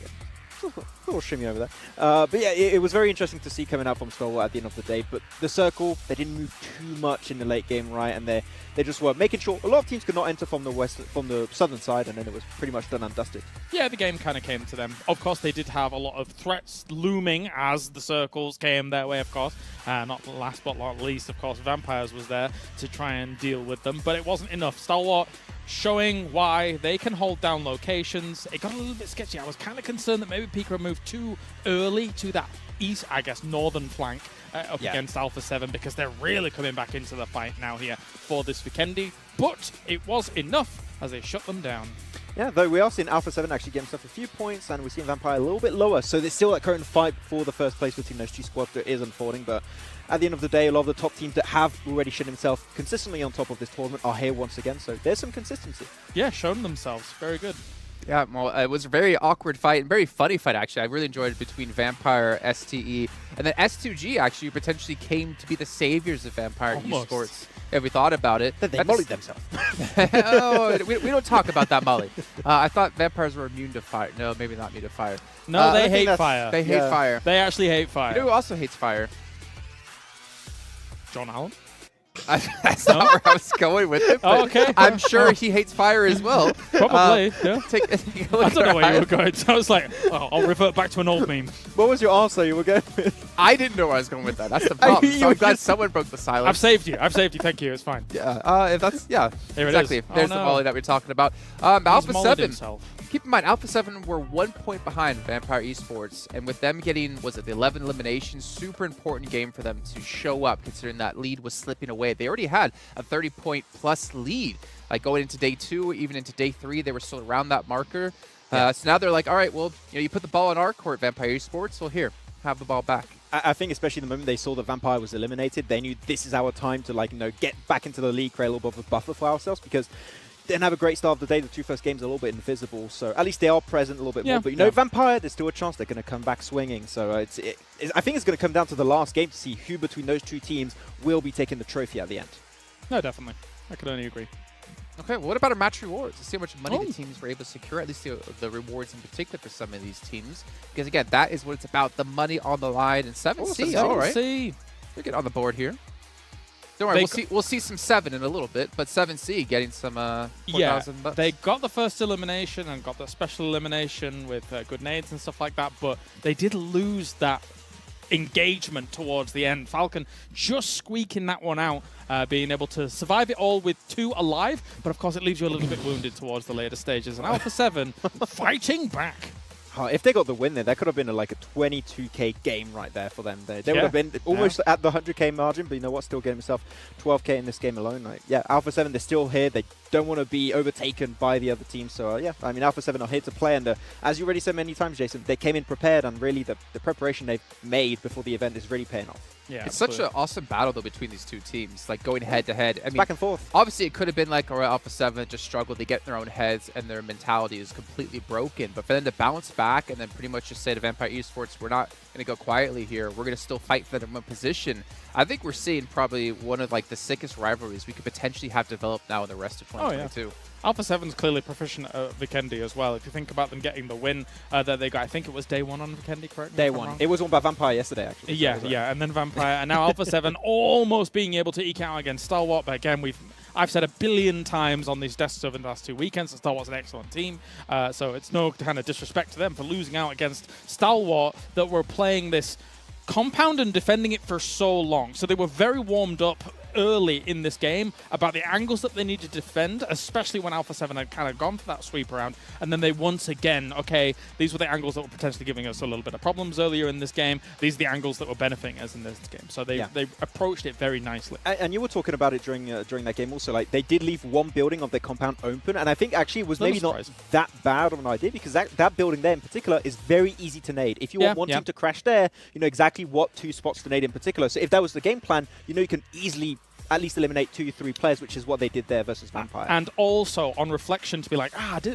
a little shimmy over there. But yeah, it was very interesting to see coming out from Stalwart at the end of the day. But the circle, they didn't move too much in the late game, right? And they just were making sure a lot of teams could not enter from the southern side, and then it was pretty much done and dusted. Yeah, the game kind of came to them. Of course, they did have a lot of threats looming as the circles came their way, of course. Not last but not least, of course, Vampires was there to try and deal with them. But it wasn't enough. Stalwart showing why they can hold down locations. It got a little bit sketchy. I was kind of concerned that maybe Pika moved too early to that east, I guess, northern flank up against Alpha 7, because they're really coming back into the fight now here for this weekendy. But it was enough as they shut them down. Yeah, though we are seeing Alpha 7 actually get himself a few points, and we're seeing Vampire a little bit lower. So there's still that current fight for the first place between those two squads that is unfolding. But at the end of the day, a lot of the top teams that have already shown themselves consistently on top of this tournament are here once again. So there's some consistency. Yeah, shown themselves. Very good. Yeah, well, it was a very awkward fight and very funny fight, actually. I really enjoyed it between Vampire, STE, and then S2G actually potentially came to be the saviors of Vampire Esports. If we thought about it. They mollied themselves. Oh, we don't talk about that, Molly. I thought vampires were immune to fire. No, maybe not immune to fire. No, they hate fire. They hate fire. They actually hate fire. You know who also hates fire? John Allen? That's not where I was going with it. Oh, okay. I'm sure he hates fire as well. Probably, yeah. Take a look I don't know at where you were going. So I was like, oh, I'll revert back to an old meme. What was your answer you were going with? I didn't know where I was going with that. That's the problem. So I'm glad someone broke the silence. I've saved you. Thank you. It's fine. Yeah. If that's Here exactly. it is. There's the volley that we're talking about. Alpha 7. Himself. Keep in mind, Alpha 7 were 1 point behind Vampire Esports, and with them getting, was it the 11 eliminations, super important game for them to show up, considering that lead was slipping away. They already had a 30-point plus lead. Like going into day 2, even into day 3, they were still around that marker. So now they're like, all right, well, you put the ball in our court, Vampire Esports. Well, here, have the ball back. I think especially the moment they saw that Vampire was eliminated, they knew this is our time to get back into the league, create a little bit of a buffer for ourselves, because they didn't have a great start of the day. The 2 first games are a little bit invisible, so at least they are present a little bit more. But Vampire, there's still a chance they're going to come back swinging. So I think it's going to come down to the last game to see who between those 2 teams will be taking the trophy at the end. No, definitely. I could only agree. Okay, well, what about our match rewards? Let's see how much money the teams were able to secure, at least the rewards in particular for some of these teams. Because, again, that is what it's about, the money on the line. And 7C, all right. We're getting on the board here. Don't worry, we'll see some 7 in a little bit, but 7C getting some $4,000. They got the first elimination and got the special elimination with good nades and stuff like that, but they did lose that engagement towards the end. Falcon just squeaking that one out, being able to survive it all with 2 alive, but of course it leaves you a little bit wounded towards the later stages. And Alpha 7 fighting back. If they got the win there, that could have been like a 22k game right there for them. They would have been almost at the 100k margin, but you know what? Still getting himself 12k in this game alone. Alpha 7, they're still here. They don't want to be overtaken by the other team. So I mean, Alpha 7 are here to play, and as you already said many times, Jason, they came in prepared, and really the preparation they've made before the event is really paying off. Yeah, it's such an awesome battle though between these 2 teams, like going head to head. I mean, back and forth. Obviously, it could have been like, all right, Alpha 7 just struggled. They get in their own heads, and their mentality is completely broken. But for them to bounce back and then pretty much just say to Vampire Esports, we're not going to go quietly here. We're going to still fight for the number 1 position. I think we're seeing probably one of the sickest rivalries we could potentially have developed now in the rest of 2022. Oh, yeah. Alpha 7's clearly proficient at Weekendy as well. If you think about them getting the win that they got, I think it was day 1 on Weekendy, correct? Day 1. It was won by Vampire yesterday, actually. Yeah, and then Vampire, and now Alpha 7 almost being able to eke out against Stalwart. But again, I've said 1 billion times on these desks over the last 2 weekends that Stalwart's an excellent team. So it's no kind of disrespect to them for losing out against Stalwart that were playing this compound and defending it for so long. So they were very warmed up early in this game about the angles that they needed to defend, especially when Alpha 7 had kind of gone for that sweep around. And then they once again, okay, these were the angles that were potentially giving us a little bit of problems earlier in this game. These are the angles that were benefiting us in this game. So they approached it very nicely. And you were talking about it during that game also. Like, they did leave 1 building of their compound open, and I think actually it was maybe not that bad of an idea, because that building there in particular is very easy to nade. If you want one team to crash there, you know exactly what 2 spots to nade in particular. So if that was the game plan, you know you can easily at least eliminate 2-3 players, which is what they did there versus Vampire. And also, on reflection, to be like,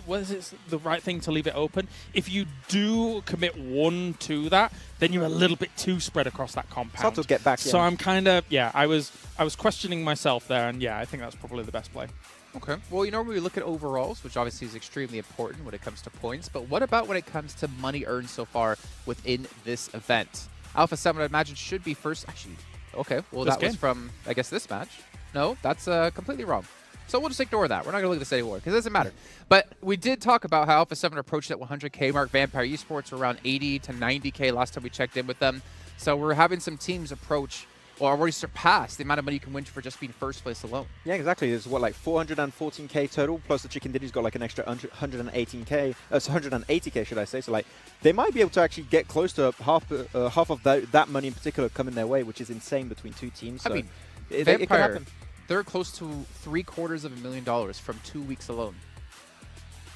was it the right thing to leave it open? If you do commit 1 to that, then you're a little bit too spread across that compound. Start to get back, So I'm kind of, I was questioning myself there, and I think that's probably the best play. Okay. Well, when we look at overalls, which obviously is extremely important when it comes to points, but what about when it comes to money earned so far within this event? Alpha 7, I imagine, should be first. Actually, okay. Well, that was from, I guess, this match. No, that's completely wrong. So we'll just ignore that. We're not going to look at this anymore because it doesn't matter. But we did talk about how Alpha 7 approached that 100K mark. Vampire Esports were around 80 to 90K last time we checked in with them. So we're having some teams approach or already surpassed the amount of money you can win for just being first place alone. Yeah, exactly. There's what, like 414K total, plus the Chicken Diddy's got like an extra 118K, 180K, should I say. So like, they might be able to actually get close to half of that money in particular coming their way, which is insane between 2 teams. So I mean, it Vampire, can happen. They're close to $750,000 from 2 weeks alone.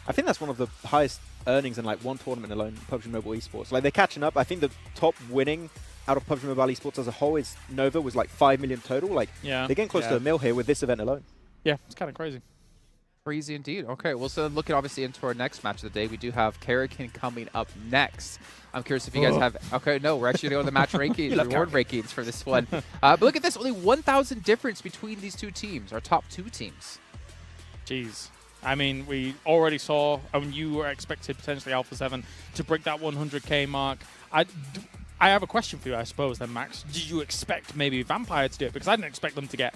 I think that's one of the highest earnings in like one tournament alone, PUBG Mobile Esports. Like, they're catching up. I think the top winning out of PUBG Mobile Esports as a whole is Nova, was like 5 million total. Like, they're getting close to $1 million here with this event alone. Yeah, it's kind of crazy. Crazy indeed. Okay, well, so looking obviously into our next match of the day, we do have Karakin coming up next. I'm curious if you guys have... Okay, no, we're actually going to go to the match rankings, reward rankings for this one. But look at this, only 1,000 difference between these 2 teams, our top 2 teams. Jeez. I mean, we already saw, you were expected potentially Alpha 7 to break that 100K mark. I have a question for you, I suppose, then, Max. Did you expect maybe Vampire to do it? Because I didn't expect them to get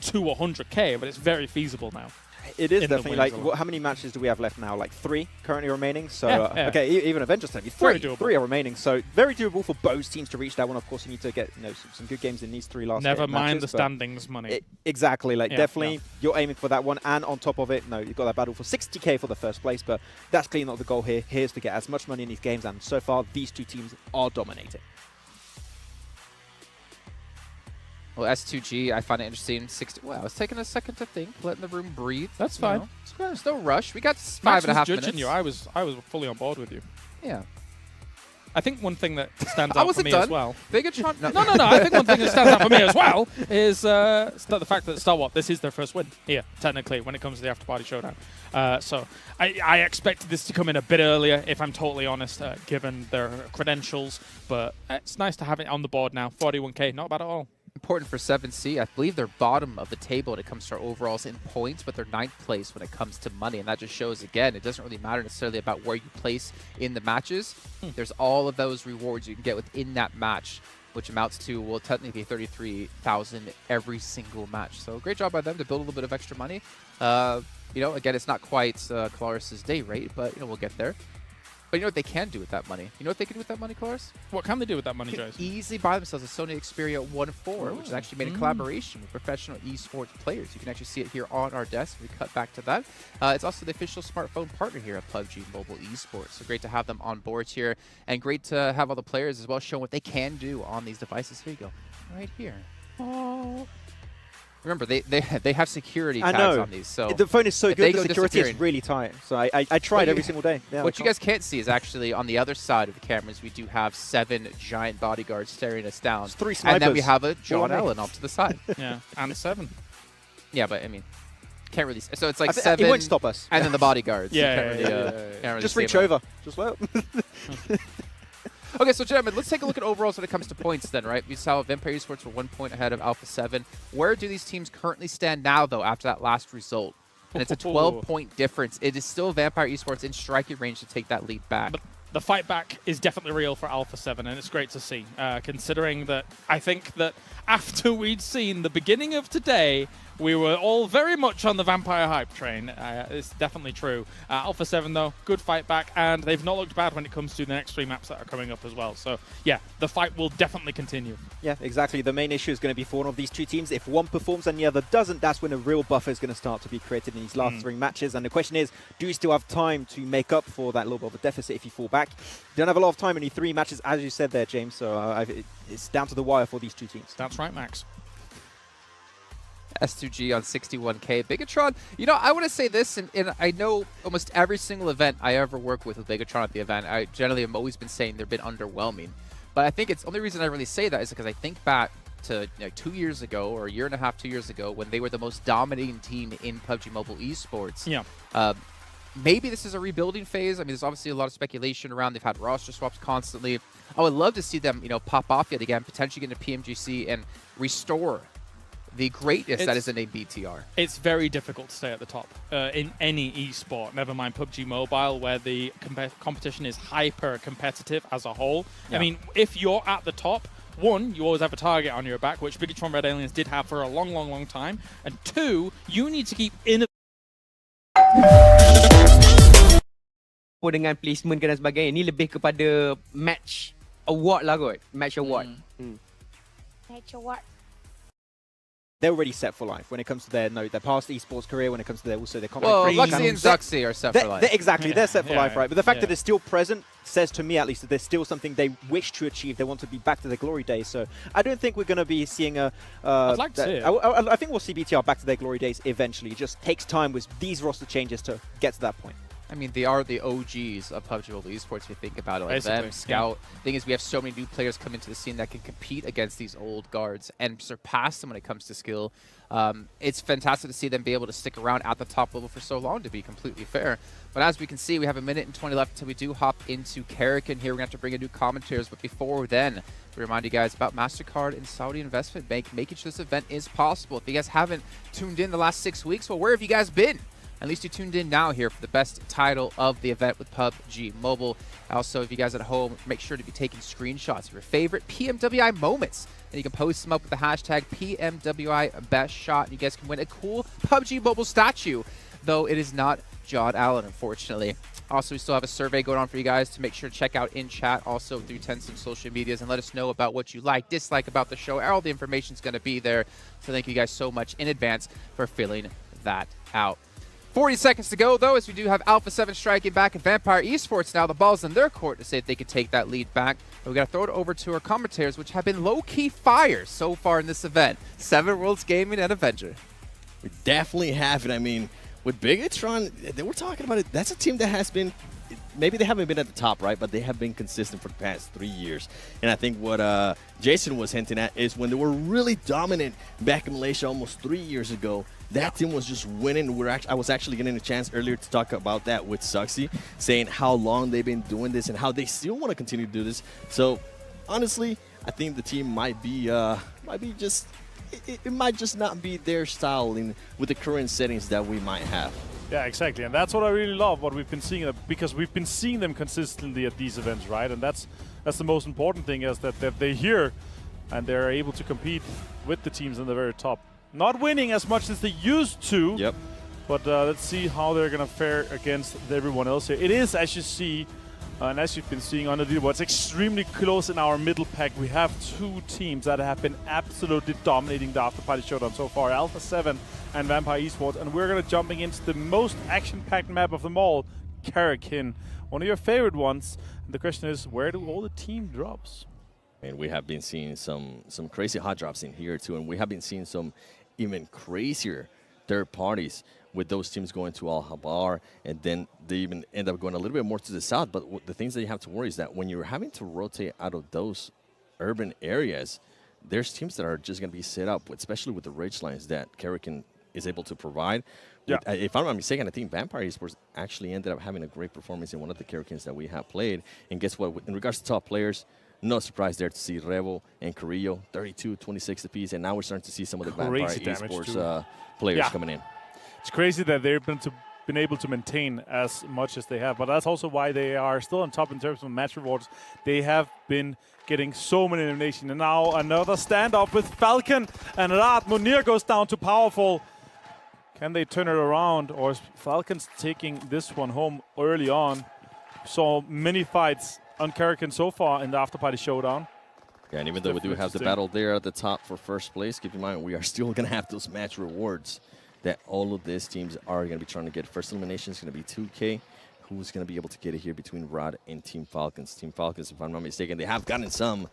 to 100K, but it's very feasible now. It is definitely like, how many matches do we have left now? Like 3 currently remaining. So okay, even Avengers technically 3 are remaining. So very doable for both teams to reach that one. Of course, you need to get some good games in these 3 last. Never mind matches, the standings money. Exactly, like definitely you're aiming for that one, and on top of it, you've got that battle for 60K for the first place. But that's clearly not the goal here. Here's to get as much money in these games, and so far these 2 teams are dominating. Well, S2G, I find it interesting. 60. Well, I was taking a second to think, letting the room breathe. That's fine. There's no rush. We got 5.5 minutes. You. I was fully on board with you. Yeah. I think one thing that stands out for me as well. Bigatron? No. I think one thing that stands out for me as well is the fact that Star Wars, this is their first win here, technically, when it comes to the After Party Showdown. So I expected this to come in a bit earlier, if I'm totally honest, given their credentials. But it's nice to have it on the board now. 41K, not bad at all. Important for 7C. I believe they're bottom of the table when it comes to our overalls in points, but they're 9th place when it comes to money. And that just shows, again, it doesn't really matter necessarily about where you place in the matches. There's all of those rewards you can get within that match, which amounts to, well, technically 33,000 every single match. So great job by them to build a little bit of extra money. Again, it's not quite Claris's day rate, but, we'll get there. But you know what they can do with that money? You know what they can do with that money, Claris? What can they do with that money, Joyce? Joyce? Easily buy themselves a Sony Xperia 1.4, which is actually made in collaboration with professional esports players. You can actually see it here on our desk. We cut back to that. It's also the official smartphone partner here at PUBG Mobile Esports. So great to have them on board here, and great to have all the players as well showing what they can do on these devices. Here you go, right here. Oh. Remember, they have security tags on these. So the phone is so good, the security is really tight. So I tried every single day. Yeah, what you guys can't see is actually on the other side of the cameras, we do have 7 giant bodyguards staring us down. It's 3 snipers. And then we have a John Allen off to the side. Yeah, and 7. Yeah, but I mean, can't really. So it's like 7. It won't stop us. And then the bodyguards. Just reach over. Just let. Okay, so gentlemen, let's take a look at overalls when it comes to points then, right? We saw Vampire Esports were 1 point ahead of Alpha 7. Where do these teams currently stand now, though, after that last result? And it's a 12-point difference. It is still Vampire Esports in striking range to take that lead back. But the fight back is definitely real for Alpha 7, and it's great to see, considering that I think that after we'd seen the beginning of today, we were all very much on the Vampire hype train. It's definitely true. Alpha 7, though, good fight back, and they've not looked bad when it comes to the next 3 maps that are coming up as well. So, yeah, the fight will definitely continue. Yeah, exactly. The main issue is going to be for one of these 2 teams. If one performs and the other doesn't, that's when a real buffer is going to start to be created in these last 3 matches. And the question is, do you still have time to make up for that little bit of a deficit if you fall back? You don't have a lot of time, only 3 matches, as you said there, James. So it's down to the wire for these 2 teams. That's right, Max. S2G on 61K. Bigatron, I want to say this, and I know almost every single event I ever work with Bigatron at the event, I generally have always been saying they've been underwhelming. But I think it's the only reason I really say that is because I think back to 2 years ago, or a year and a half, 2 years ago, when they were the most dominating team in PUBG Mobile esports. Yeah. Maybe this is a rebuilding phase. I mean, there's obviously a lot of speculation around. They've had roster swaps constantly. I would love to see them, pop off yet again, potentially get into PMGC and restore the greatness that is in a BTR. It's very difficult to stay at the top in any esport, never mind PUBG Mobile, where the competition is hyper competitive as a whole. Yeah. I mean, if you're at the top, one, you always have a target on your back, which Biggitron Red Aliens did have for a long, long, long time. And two, you need to keep innovating. Dengan placement dan sebagainya, ni lebih kepada match award lah kot. Match award. Match award. They're already set for life when it comes to their past esports career, when it comes to their Well, commentary. Luxy and Zuxy are set for life. Exactly, they're set for life, right? But the fact that they're still present says to me, at least, that there's still something they wish to achieve. They want to be back to their glory days. So I don't think we're going to be seeing a... I'd like to see it. I think we'll see BTR back to their glory days eventually. It just takes time with these roster changes to get to that point. I mean, they are the OGs of PUBG Mobile esports if you think about it. Like Basically, them, Scout. Thing is, we have so many new players come into the scene that can compete against these old guards and surpass them when it comes to skill. It's fantastic to see them be able to stick around at the top level for so long, to be completely fair. But as we can see, we have 1 minute and 20 left until we do hop into Karakin here. We're going to have to bring in new commentators. But before then, we remind you guys about MasterCard and Saudi Investment Bank, making sure this event is possible. If you guys haven't tuned in the last 6 weeks, well, where have you guys been? At least you tuned in now here for the best title of the event with PUBG Mobile. Also, if you guys at home, make sure to be taking screenshots of your favorite PMWI moments. And you can post them up with the hashtag PMWI Best Shot. And you guys can win a cool PUBG Mobile statue, though it is not John Allen, unfortunately. Also, we still have a survey going on for you guys to make sure to check out in chat, also through Tencent social medias, and let us know about what you like, dislike about the show. All the information is going to be there. So thank you guys so much in advance for filling that out. 40 seconds to go, though, as we do have Alpha 7 striking back at Vampire Esports now. The ball's in their court to see if they can take that lead back. But we got to throw it over to our commentators, which have been low-key fire so far in this event. 7 Worlds Gaming and Avenger. We definitely have it. I mean, with Biggitron, they were talking about it. That's a team that has been, maybe they haven't been at the top, right? But they have been consistent for the past 3 years. And I think what Jason was hinting at is when they were really dominant back in Malaysia almost 3 years ago, that team was just winning. I was actually getting a chance earlier to talk about that with Zuxy, saying how long they've been doing this and how they still want to continue to do this. So honestly, I think the team might be just, it might just not be their style with the current settings that we might have. Yeah, exactly, and that's what I really love, what we've been seeing, because we've been seeing them consistently at these events, right? And that's the most important thing, is that they're here and they're able to compete with the teams in the very top. Not winning as much as they used to, yep. But let's see how they're going to fare against everyone else here. It is, as you see, and as you've been seeing on the leaderboard, it's extremely close in our middle pack. We have 2 teams that have been absolutely dominating the After Party Showdown so far, Alpha 7 and Vampire Esports. And we're going to jumping into the most action-packed map of them all, Karakin, one of your favorite ones. And the question is, where do all the team drops? And we have been seeing some crazy hot drops in here too, and we have been seeing some even crazier third parties with those teams going to Al-Habar, and then they even end up going a little bit more to the south. But the things that you have to worry is that when you're having to rotate out of those urban areas, there's teams that are just going to be set up, especially with the rage lines that Karakin is able to provide. Yeah. If I'm not mistaken, I think Vampire Esports actually ended up having a great performance in one of the Karakins that we have played. And guess what? In regards to top players, no surprise there to see Revo and Carrillo, 32, 26 apiece, and now we're starting to see some of the Vampire Esports players coming in. It's crazy that they've been able to maintain as much as they have, but that's also why they are still on top in terms of match rewards. They have been getting so many eliminations, and now another standoff with Falcon, and Rad Munir goes down to Powerful. Can they turn it around, or is Falcon's taking this one home early on? So many fights on Karakin so far in the After Party Showdown. Yeah, and even though we do have the battle there at the top for first place, keep in mind we are still going to have those match rewards that all of these teams are going to be trying to get. First elimination is going to be 2K. Who's going to be able to get it here between Rod and Team Falcons? Team Falcons, if I'm not mistaken, they have gotten some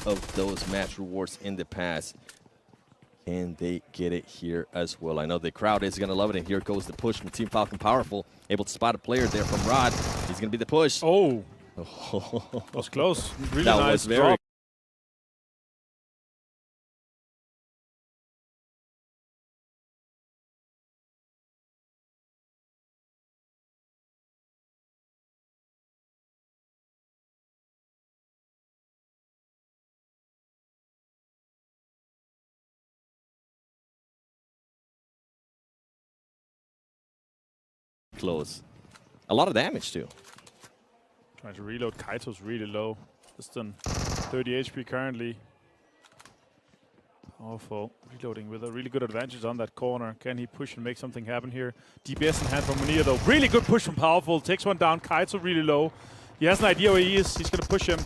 of those match rewards in the past. Can they get it here as well? I know the crowd is going to love it, and here goes the push from Team Falcon Powerful. Able to spot a player there from Rod. He's going to be the push. Oh. That was close. Really that nice was very drop. close. A lot of damage, too. Trying to reload. Kaito's really low. Just on 30 HP currently. Powerful. Reloading with a really good advantage on that corner. Can he push and make something happen here? DPS in hand from Munir, though. Really good push from Powerful. Takes one down. Kaito really low. He has an idea where he is. He's going to push him.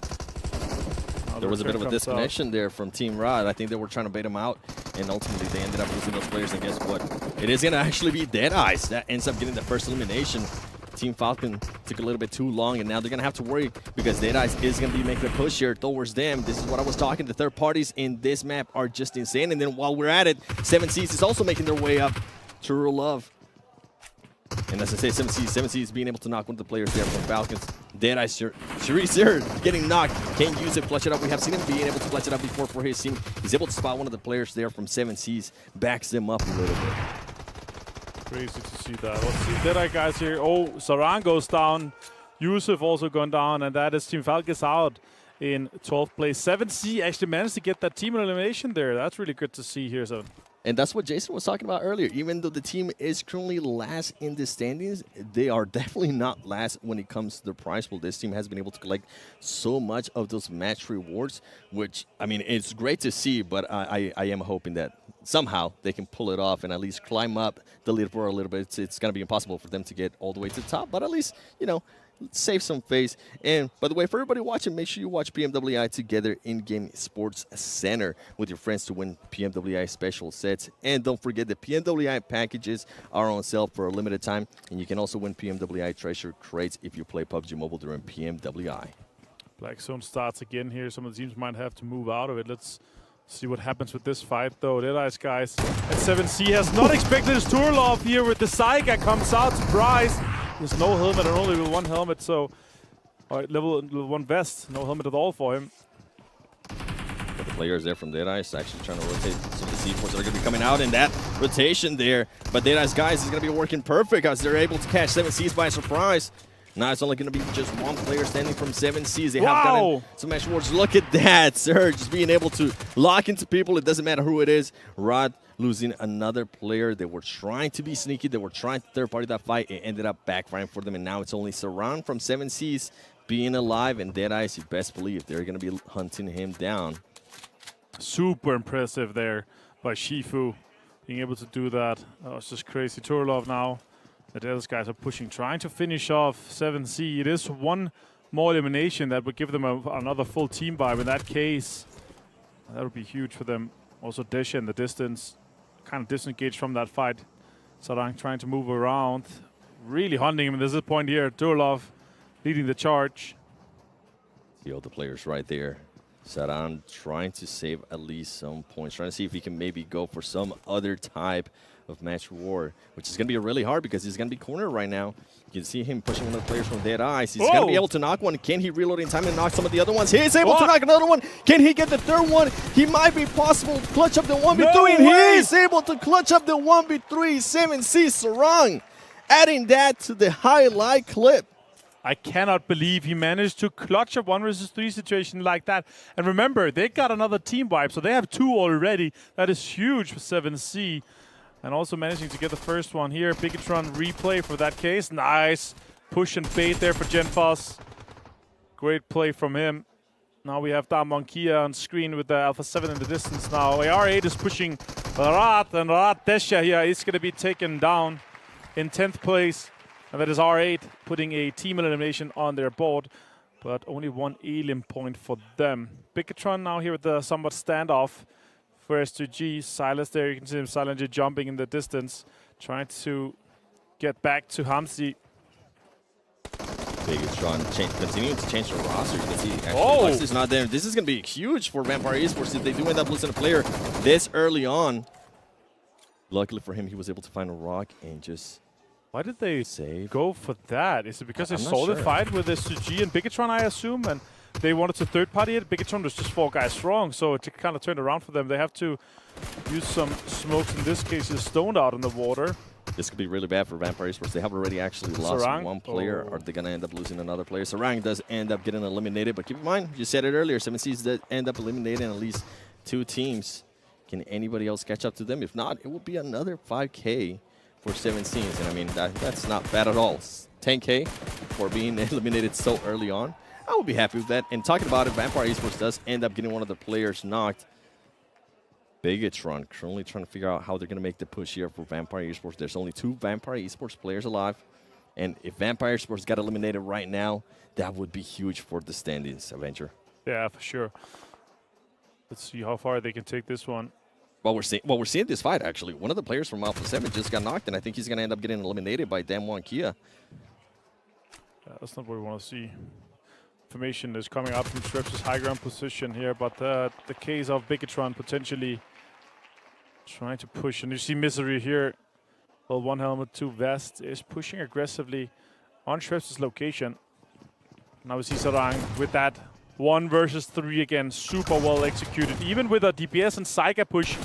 There was a bit of a disconnection there from Team Rod. I think they were trying to bait him out, and ultimately they ended up losing those players. And guess what? It is going to actually be Deadeyes that ends up getting the first elimination. Team Falcon took a little bit too long, and now they're going to have to worry because Deadeyes is going to be making a push here towards them. This is what I was talking. The third parties in this map are just insane. And then while we're at it, 7Cs is also making their way up. True Love. And as I say, 7Cs being able to knock one of the players there from Falcons. Deadeyes, Sharice here getting knocked. Can't use it, clutch it up. We have seen him being able to clutch it up before for his team. He's able to spot one of the players there from 7Cs. Backs them up a little bit. Crazy to see that. Let's see Deadeye guys here. Oh, Sarang goes down. Yusuf also gone down, and that is Team Falcons out in 12th place. 7C actually managed to get that team elimination there. That's really good to see here. So. And that's what Jason was talking about earlier. Even though the team is currently last in the standings, they are definitely not last when it comes to the prize pool. This team has been able to collect so much of those match rewards, which, I mean, it's great to see, but I am hoping that somehow they can pull it off and at least climb up the leaderboard a little bit. It's going to be impossible for them to get all the way to the top, but at least, you know, save some face. And by the way, for everybody watching, make sure you watch PMWI Together in-game Sports Center with your friends to win PMWI special sets. And don't forget the PMWI packages are on sale for a limited time, and you can also win PMWI treasure crates if you play PUBG Mobile during PMWI. Black Zone starts again here. Some of the teams might have to move out of it. Let's see what happens with this fight, though. Deadeyes, guys. And 7C has not expected his Turloff here with the Saiga comes out. Surprise. There's no helmet and only with one helmet, so level one vest. No helmet at all for him. But the players there from Deadeyes actually trying to rotate some of the C4s that are going to be coming out in that rotation there. But Deadeyes, guys, is going to be working perfect as they're able to catch 7Cs by surprise. Now it's only going to be just one player standing from 7Cs. They have gotten some match rewards. Look at that, sir. Just being able to lock into people. It doesn't matter who it is. Rod losing another player. They were trying to be sneaky. They were trying to third-party that fight. It ended up backfiring for them, and now it's only Saran from 7Cs being alive, and Deadeyes, you best believe they're going to be hunting him down. Super impressive there by Shifu, being able to do that. Oh, it's just crazy. Turlov now. The Deadeyes guys are pushing, trying to finish off 7C. It is one more elimination that would give them another full team vibe. In that case, that would be huge for them. Also, Desha in the distance, kind of disengaged from that fight. Sarang trying to move around, really hunting him. There's a point here. Turlov leading the charge. See all the players right there. Sarang trying to save at least some points, trying to see if he can maybe go for some other type of match reward, which is going to be really hard because he's going to be cornered right now. You can see him pushing one of the players from Deadeyes. He's going to be able to knock one. Can he reload in time and knock some of the other ones? He's able to knock another one. Can he get the third one? He might be possible. Clutch up the 1v3, and he is able to clutch up the 1v3. 7C Sarang adding that to the highlight clip. I cannot believe he managed to clutch a 1 versus 3 situation like that. And remember, they got another team wipe, so they have 2 already. That is huge for 7C. And also managing to get the first one here. Bigatron replay for that case. Nice push and bait there for Genfos. Great play from him. Now we have Damonkia on screen with the Alpha 7 in the distance now. AR8 is pushing Rat, and Rat Desha here is going to be taken down in 10th place. And that is R8 putting a team elimination on their board, but only 1 elim point for them. Bigatron now here with the somewhat standoff for S2G. Silas there, you can see him silently jumping in the distance, trying to get back to Hamsi. Bigatron continuing to change the roster. You can see actually is not there. This is going to be huge for Vampire Esports if they do end up losing a player this early on. Luckily for him, he was able to find a rock and just... Why did they go for that? Is it because they saw the fight with S2G and Bigatron, I assume, and they wanted to third-party it? Bigatron was just 4 guys strong, so it kind of turned around for them. They have to use some smokes. In this case, is stoned out in the water. This could be really bad for Vampire Esports. They have already actually lost one player. Are they going to end up losing another player? Sarang does end up getting eliminated, but keep in mind, you said it earlier, 7Cs did end up eliminating at least 2 teams. Can anybody else catch up to them? If not, it will be another 5K for 17s, and I mean, that's not bad at all. 10K for being eliminated so early on. I would be happy with that. And talking about it, Vampire Esports does end up getting one of the players knocked. Bigatron currently trying to figure out how they're going to make the push here for Vampire Esports. There's only 2 Vampire Esports players alive. And if Vampire Esports got eliminated right now, that would be huge for the standings, Avenger. Yeah, for sure. Let's see how far they can take this one. Well, we're seeing this fight, actually. One of the players from Alpha 7 just got knocked, and I think he's going to end up getting eliminated by Damwon Kia. That's not what we want to see. Information is coming up from Streps' high ground position here, but the case of Bigatron potentially trying to push. And you see Misery here. Well, 1 helmet, 2 vest is pushing aggressively on Streps' location. Now we see Sarang with that 1 versus 3 again, super well executed. Even with a DPS and Saiga push,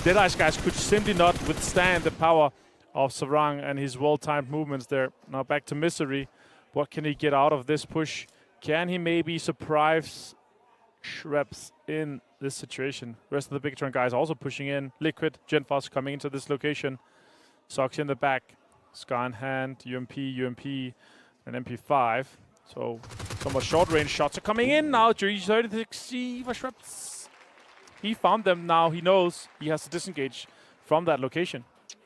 Deadeye's guys could simply not withstand the power of Sarang and his well-timed movements there. Now back to Misery. What can he get out of this push? Can he maybe surprise Shreps in this situation? Rest of the Bigatron guys also pushing in. Liquid, Genfos coming into this location. Sox in the back. Scar in hand, UMP, and MP5. So somewhat short-range shots are coming in now. 36 for Shreps. He found them now. He knows he has to disengage from that location.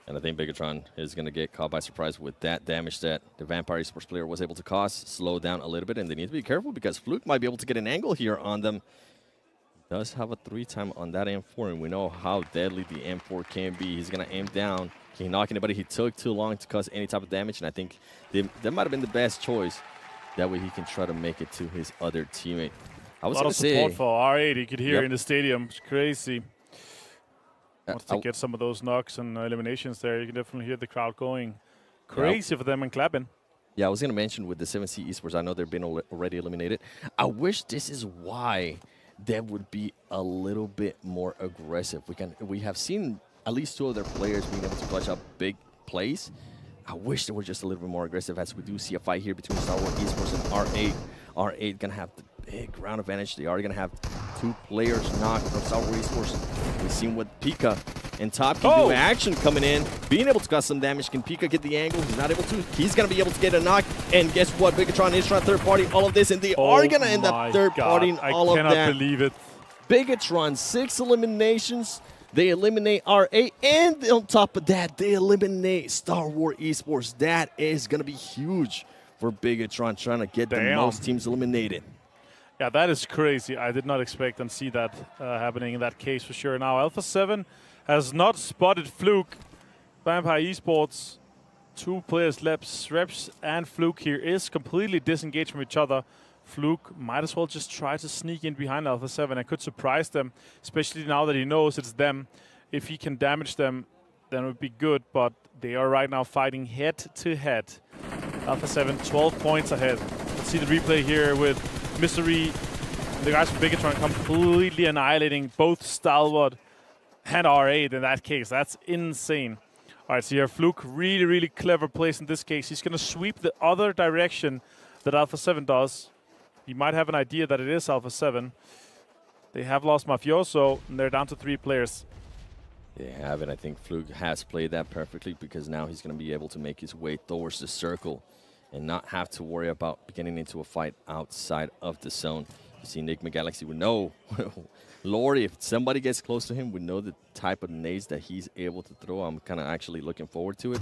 And I think Bigatron is going to get caught by surprise with that damage that the Vampire Esports player was able to cause. Slow down a little bit, and they need to be careful because Fluke might be able to get an angle here on them. Does have a 3-time on that M4, and we know how deadly the M4 can be. He's going to aim down. Can he knock anybody? He took too long to cause any type of damage, and I think that might have been the best choice. That way he can try to make it to his other teammate. I was a lot going of to say, support for R8. You could hear in the stadium. It's crazy. Once they get some of those knocks and eliminations there, you can definitely hear the crowd going crazy for them and clapping. Yeah, I was going to mention with the 7C Esports, I know they've been already eliminated. I wish this is why they would be a little bit more aggressive. We have seen at least 2 of their players being able to clutch up big plays. I wish they were just a little bit more aggressive, as we do see a fight here between Star Wars Esports and R8. R8 going to have the big ground advantage. They are going to have 2 players knocked from Star Wars Esports. We've seen what Pika and Top can do. Action coming in, being able to cause some damage. Can Pika get the angle? He's not able to. He's going to be able to get a knock. And guess what? Bigatron is trying to third-party all of this, and they are going to end up third-partying all of that. I cannot believe it. Bigatron, 6 eliminations. They eliminate R8, and on top of that, they eliminate Star Wars Esports. That is going to be huge for Bigatron, trying to get the most teams eliminated. Yeah, that is crazy. I did not expect and see that happening in that case for sure. Now, Alpha 7 has not spotted Fluke. Vampire Esports, 2 players left. Reps and Fluke here is completely disengaged from each other. Fluke might as well just try to sneak in behind Alpha 7 and could surprise them, especially now that he knows it's them. If he can damage them, then it would be good, but they are right now fighting head-to-head. Alpha 7, 12 points ahead. Let's see the replay here with Misery. The guys from Bigatron completely annihilating both Stalwart and R8 in that case. That's insane. All right, so here Fluke, really, really clever place in this case. He's going to sweep the other direction that Alpha 7 does. He might have an idea that it is Alpha 7. They have lost Mafioso, and they're down to 3 players. They have it. I think Fluke has played that perfectly because now he's going to be able to make his way towards the circle and not have to worry about getting into a fight outside of the zone. You see Enigma Galaxy would know, Lord, if somebody gets close to him, we know the type of nades that he's able to throw. I'm kind of actually looking forward to it.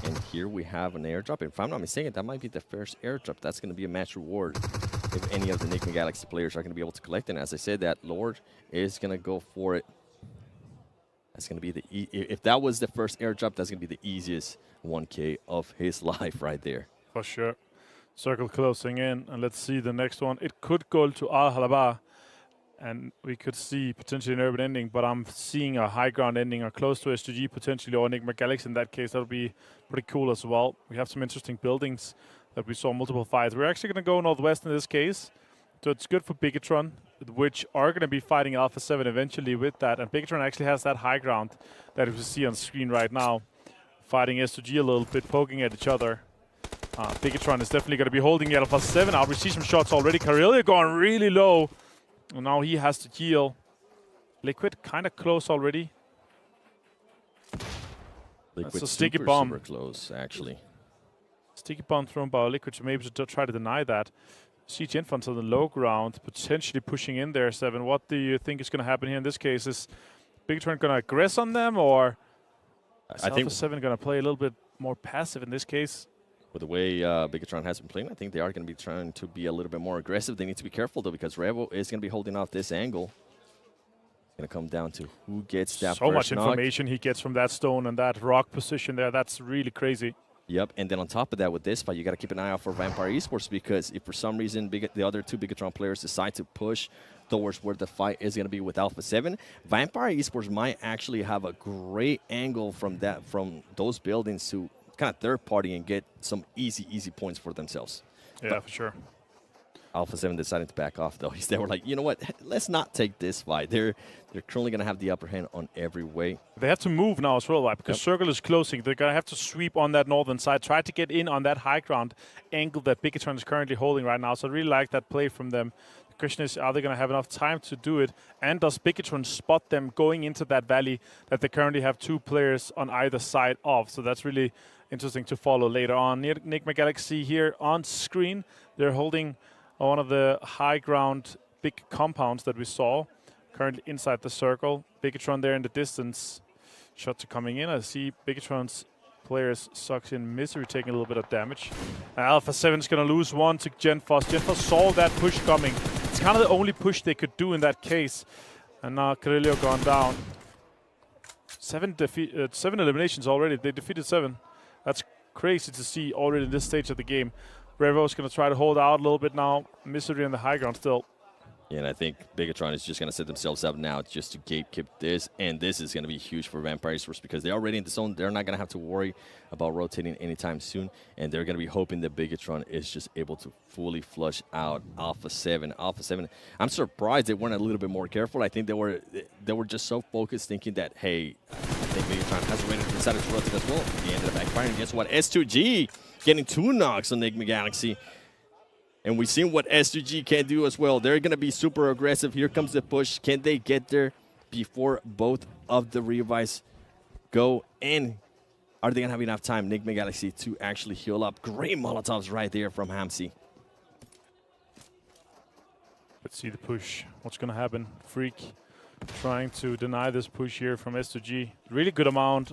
And here we have an airdrop. If I'm not mistaken, that might be the first airdrop. That's going to be a match reward if any of the Enigma Galaxy players are going to be able to collect. And as I said, that Lord is going to go for it. That's going to be if that was the first airdrop, that's going to be the easiest 1K of his life right there. For sure. Circle closing in, and let's see the next one. It could go to Al Halaba, and we could see potentially an urban ending, but I'm seeing a high ground ending or close to SGG potentially, or Enigma Galaxy in that case. That'll be pretty cool as well. We have some interesting buildings that we saw multiple fights. We're actually going to go northwest in this case, so it's good for Bigatron, which are going to be fighting Alpha 7 eventually with that, and Bigatron actually has that high ground that we see on screen right now, fighting SGG a little bit, poking at each other. Bigatron is definitely going to be holding Alpha 7 out. We see some shots already. Karelia going really low. And now he has to heal. Liquid kind of close already. Liquid a sticky super, bomb. super close, actually. Sticky bomb thrown by Liquid to maybe to try to deny that. See Genfund on the low ground, potentially pushing in there, Seven. What do you think is going to happen here in this case? Is Bigatron going to aggress on them, or is I think Alpha 7 going to play a little bit more passive in this case? with the way Bigatron has been playing, I think they are going to be trying to be a little bit more aggressive. They need to be careful, though, because Revo is going to be holding off this angle. It's going to come down to who gets that So first much knock. information he gets from that stone and that rock position there. That's really crazy. Yep, and then on top of that, with this fight, you got to keep an eye out for Vampire Esports, because if for some reason the other two Bigatron players decide to push towards where the fight is going to be with Alpha 7, Vampire Esports might actually have a great angle from those buildings to kind of third party and get some easy points for themselves. Yeah, But for sure. Alpha 7 decided to back off, though. They were like, you know what, let's not take this fight. They're currently going to have the upper hand on every way. They have to move now as well, right? Because Circle is closing. They're going to have to sweep on that northern side, try to get in on that high ground angle that Bigatron is currently holding right now. So I really like that play from them. The question is, are they going to have enough time to do it? And does Bigatron spot them going into that valley that they currently have two players on either side of? So that's really interesting to follow later on. Enigma Galaxy here on screen. They're holding one of the high ground big compounds that we saw currently inside the circle. Bigatron there in the distance. Shots are coming in. I see Bigatron's players sucks in Misery taking a little bit of damage. Alpha 7 is going to lose one to Genfos. Genfos saw that push coming. It's kind of the only push they could do in that case. And now Carrillo gone down. 7 eliminations already. They defeated 7. That's crazy to see already in this stage of the game. Revo is going to try to hold out a little bit now. Misery on the high ground still. Yeah, and I think Bigatron is just going to set themselves up now just to gatekeep this. And this is going to be huge for Vampire Esports because they're already in the zone. They're not going to have to worry about rotating anytime soon. And they're going to be hoping that Bigatron is just able to fully flush out Alpha 7. Alpha 7, I'm surprised they weren't a little bit more careful. I think they were just so focused thinking that, hey, I think Bigatron has already decided to rotate as well. He ended up backfiring. Guess what? S2G getting 2 knocks on Enigma Galaxy. And we've seen what S2G can do as well. They're going to be super aggressive. Here comes the push. Can they get there before both of the revives go in? Are they going to have enough time, Enigma Galaxy, to actually heal up? Great Molotovs right there from Hamsi. Let's see the push. What's going to happen? Freak trying to deny this push here from S2G. Really good amount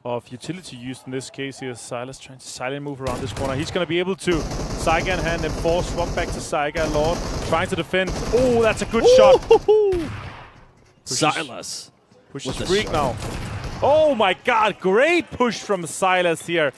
of utility used in this case here. Silas trying to silent move around this corner. He's going to be able to Saiga in hand and force swap back to Saiga. Lord trying to defend. Oh, that's a good shot. Silas. Pushes Freak now. Oh my god, great push from Silas here.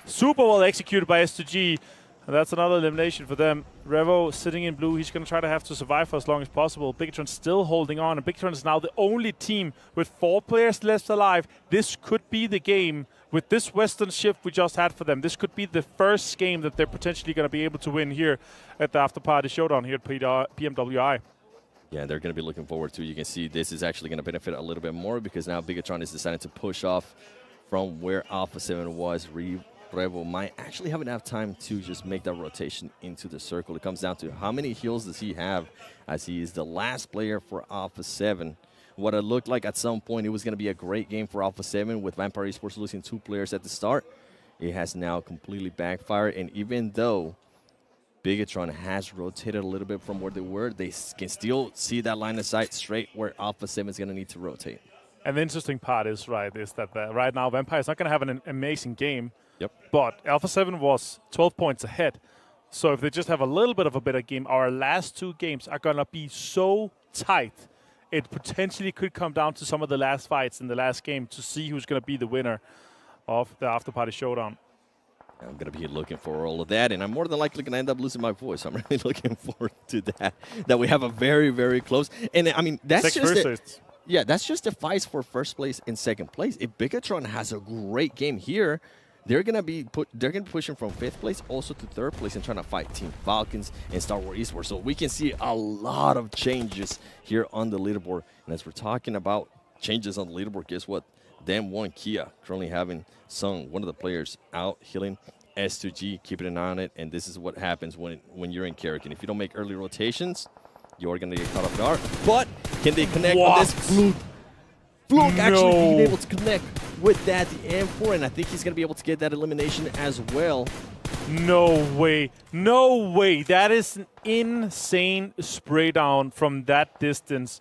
Super well executed by S2G. And that's another elimination for them. Revo sitting in blue. He's going to try to have to survive for as long as possible. Bigatron still holding on. And Bigatron is now the only team with 4 players left alive. This could be the game with this Western shift we just had for them. This could be the first game that they're potentially going to be able to win here at the After Party Showdown here at PMWI. Yeah, they're going to be looking forward to. You can see this is actually going to benefit a little bit more because now Bigatron is deciding to push off from where Alpha 7 was. Revo might actually have enough time to just make that rotation into the circle. It comes down to how many heals does he have, as he is the last player for Alpha 7. What it looked like at some point, it was going to be a great game for Alpha 7 with Vampire Esports losing 2 players at the start. It has now completely backfired, and even though Bigatron has rotated a little bit from where they were, they can still see that line of sight straight where Alpha 7 is going to need to rotate. And the interesting part is, that right now Vampire is not going to have an amazing game. Yep. But Alpha 7 was 12 points ahead. So if they just have a little bit of a better game, our last 2 games are going to be so tight. It potentially could come down to some of the last fights in the last game to see who's going to be the winner of the After Party Showdown. I'm going to be looking for all of that, and I'm more than likely going to end up losing my voice. I'm really looking forward to that we have a very, very close. And, I mean, that's that's just the fights for first place and second place. If Bigatron has a great game here, they're gonna be pushing from 5th place also to 3rd place and trying to fight Team Falcons and Star Wars Esports. So we can see a lot of changes here on the leaderboard. And as we're talking about changes on the leaderboard, guess what? Damn one Kia currently having Sung, one of the players, out healing S2G, keeping an eye on it. And this is what happens when you're in Karrakin. If you don't make early rotations, you're gonna get caught off guard. But can they connect on this blue? Fluke actually being able to connect with that, the M4, and I think he's going to be able to get that elimination as well. No way. No way. That is an insane spray down from that distance.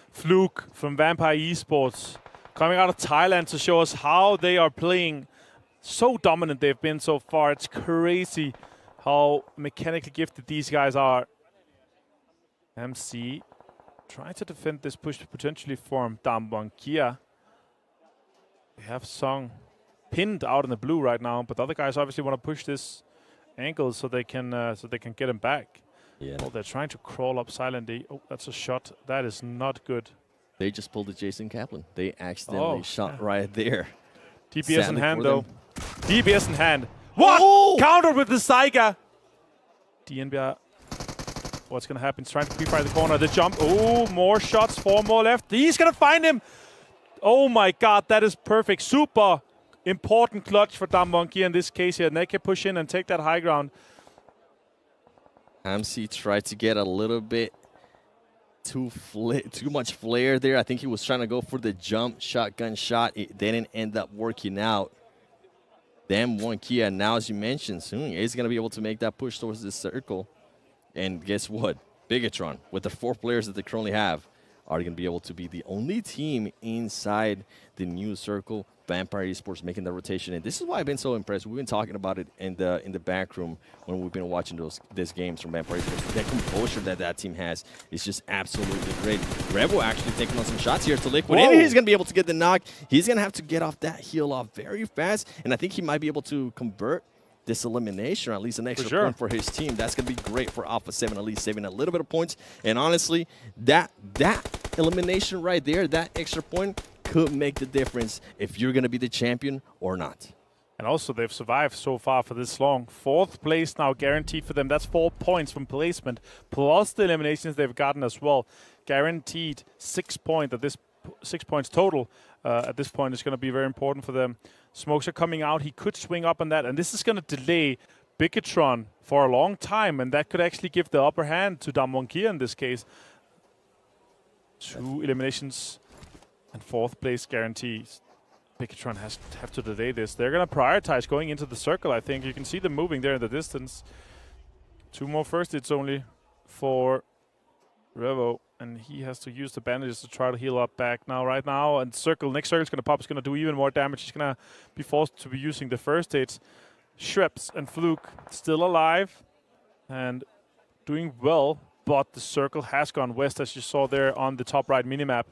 Fluke from Vampire Esports coming out of Thailand to show us how they are playing. So dominant they've been so far. It's crazy how mechanically gifted these guys are. MC trying to defend this push potentially from Damwon-Kia. They have Song pinned out in the blue right now, but the other guys obviously want to push this angle so they can get him back. Yeah. Oh, they're trying to crawl up silently. Oh, that's a shot. That is not good. They just pulled the Jason Kaplan. They accidentally shot right there. DPS in hand, though. DPS in hand. What? Oh! Counter with the Saiga. DNBR. What's going to happen? He's trying to pre-fire the corner. The jump. Oh, more shots. 4 more left. He's going to find him. Oh, my God. That is perfect. Super important clutch for Damwon-Kia in this case here. And they can push in and take that high ground. MC tried to get a little bit too much flare there. I think he was trying to go for the jump shotgun shot. It didn't end up working out. Damwon-Kia, now as you mentioned, soon is going to be able to make that push towards this circle. And guess what? Bigatron, with the 4 players that they currently have, are going to be able to be the only team inside the new circle. Vampire Esports making the rotation, and this is why I've been so impressed. We've been talking about it in the back room when we've been watching these games from Vampire Esports. That composure that team has is just absolutely great. Revo actually taking on some shots here to Liquid. And he's going to be able to get the knock. He's going to have to get off that heal off very fast, and I think he might be able to convert this elimination, or at least an extra point for his team. That's going to be great for Alpha 7, at least saving a little bit of points. And honestly, that elimination right there, that extra point, could make the difference if you're going to be the champion or not. And also, they've survived so far for this long. 4th place now guaranteed for them. That's 4 points from placement, plus the eliminations they've gotten as well. Guaranteed 6 points at this 6 points total. At this point, is going to be very important for them. Smokes are coming out. He could swing up on that, and this is going to delay Bigatron for a long time, and that could actually give the upper hand to Damwon-Kia in this case. 2 eliminations and 4th place guarantees. Bigatron have to delay this. They're going to prioritize going into the circle, I think. You can see them moving there in the distance. 2 more first hits only for Revo, and he has to use the bandages to try to heal up back now, right now. And next circle is going to pop. It's going to do even more damage. He's going to be forced to be using the first hits. Schweppes and Fluke still alive and doing well, but the circle has gone west, as you saw there on the top right minimap.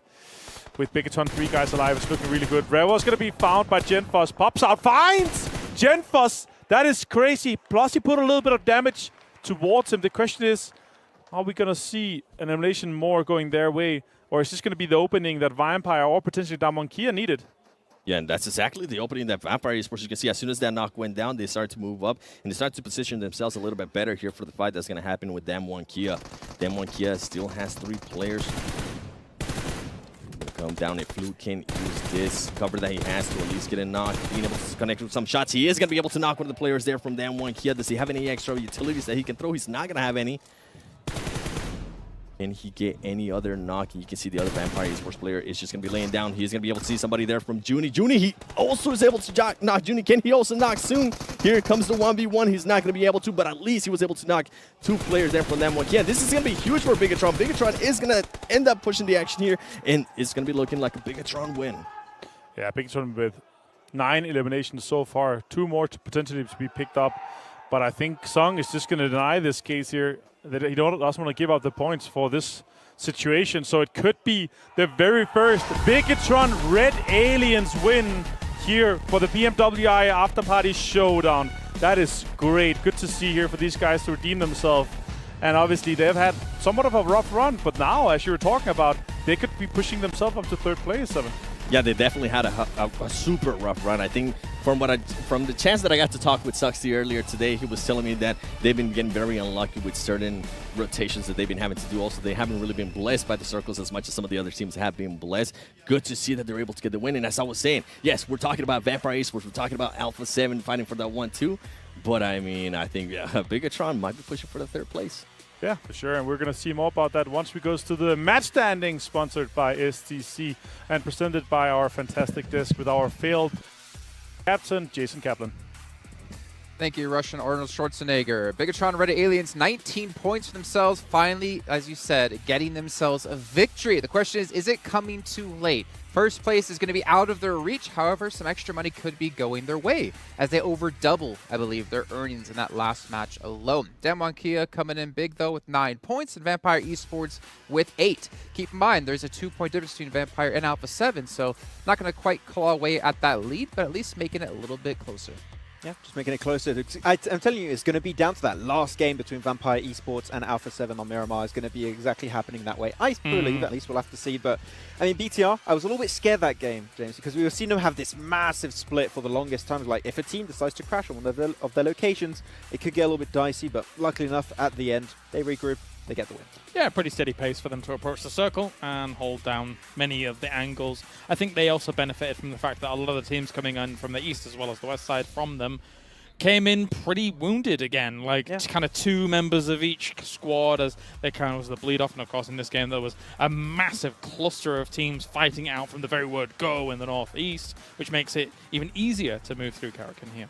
With Bigatron, 3 guys alive, it's looking really good. Revo's going to be found by Genfos. Pops out, finds Genfos. That is crazy. Plus, he put a little bit of damage towards him. The question is, are we going to see an elimination more going their way? Or is this going to be the opening that Vampire or potentially Damwon-Kia needed? Yeah, and that's exactly the opening that Vampire Esports, you can see as soon as that knock went down, they started to move up, and they started to position themselves a little bit better here for the fight that's going to happen with Damwon-Kia. Damwon-Kia still has 3 players. Come down if Fluke can use this cover that he has to at least get a knock, being able to connect with some shots. He is going to be able to knock one of the players there from Damwon-Kia. Does he have any extra utilities that he can throw? He's not going to have any. Can he get any other knock? And you can see the other Vampire Esports player is just going to be laying down. He's going to be able to see somebody there from Junie. Junie, he also is able to knock Junie. Can he also knock soon? Here comes the 1v1. He's not going to be able to, but at least he was able to knock 2 players there from Damwon-Kia. Yeah, this is going to be huge for Bigatron. Bigatron is going to end up pushing the action here, and it's going to be looking like a Bigatron win. Yeah, Bigatron with 9 eliminations so far. 2 more to potentially to be picked up. But I think Song is just going to deny this case here. That he doesn't want to give up the points for this situation. So it could be the very first Bigatron Red Aliens win here for the BPMWI After Party Showdown. That is great. Good to see here for these guys to redeem themselves. And obviously they've had somewhat of a rough run, but now, as you were talking about, they could be pushing themselves up to 3rd place, 7. Yeah, they definitely had a super rough run. I think from the chance that I got to talk with Suxy earlier today, he was telling me that they've been getting very unlucky with certain rotations that they've been having to do. Also, they haven't really been blessed by the circles as much as some of the other teams have been blessed. Good to see that they're able to get the win. And as I was saying, yes, we're talking about Vampire Esports. We're talking about Alpha 7 fighting for that 1-2. But, I mean, I think Bigatron might be pushing for the 3rd place. Yeah, for sure. And we're going to see more about that once we go to the match standing, sponsored by STC and presented by our fantastic desk with our field captain, Jason Kaplan. Thank you, Russian Arnold Schwarzenegger. Bigatron Red Aliens, 19 points for themselves. Finally, as you said, getting themselves a victory. The question is it coming too late? First place is going to be out of their reach. However, some extra money could be going their way as they over double, I believe, their earnings in that last match alone. Damwon Kia coming in big, though, with 9 points, and Vampire Esports with 8. Keep in mind, there's a 2-point difference between Vampire and Alpha 7, so not going to quite claw away at that lead, but at least making it a little bit closer. Yeah, just making it closer. I'm telling you, it's going to be down to that last game between Vampire Esports and Alpha 7 on Miramar. Is going to be exactly happening that way. I believe, at least we'll have to see. But, I mean, BTR, I was a little bit scared that game, James, because we were seeing them have this massive split for the longest time. Like, if a team decides to crash on one of their locations, it could get a little bit dicey. But luckily enough, at the end, they regroup. They get the win. Yeah, pretty steady pace for them to approach the circle and hold down many of the angles. I think they also benefited from the fact that a lot of the teams coming in from the east as well as the west side from them came in pretty wounded again, like kind of 2 members of each squad as they kind of was the bleed off. And of course, in this game, there was a massive cluster of teams fighting out from the very word go in the northeast, which makes it even easier to move through Karakin here.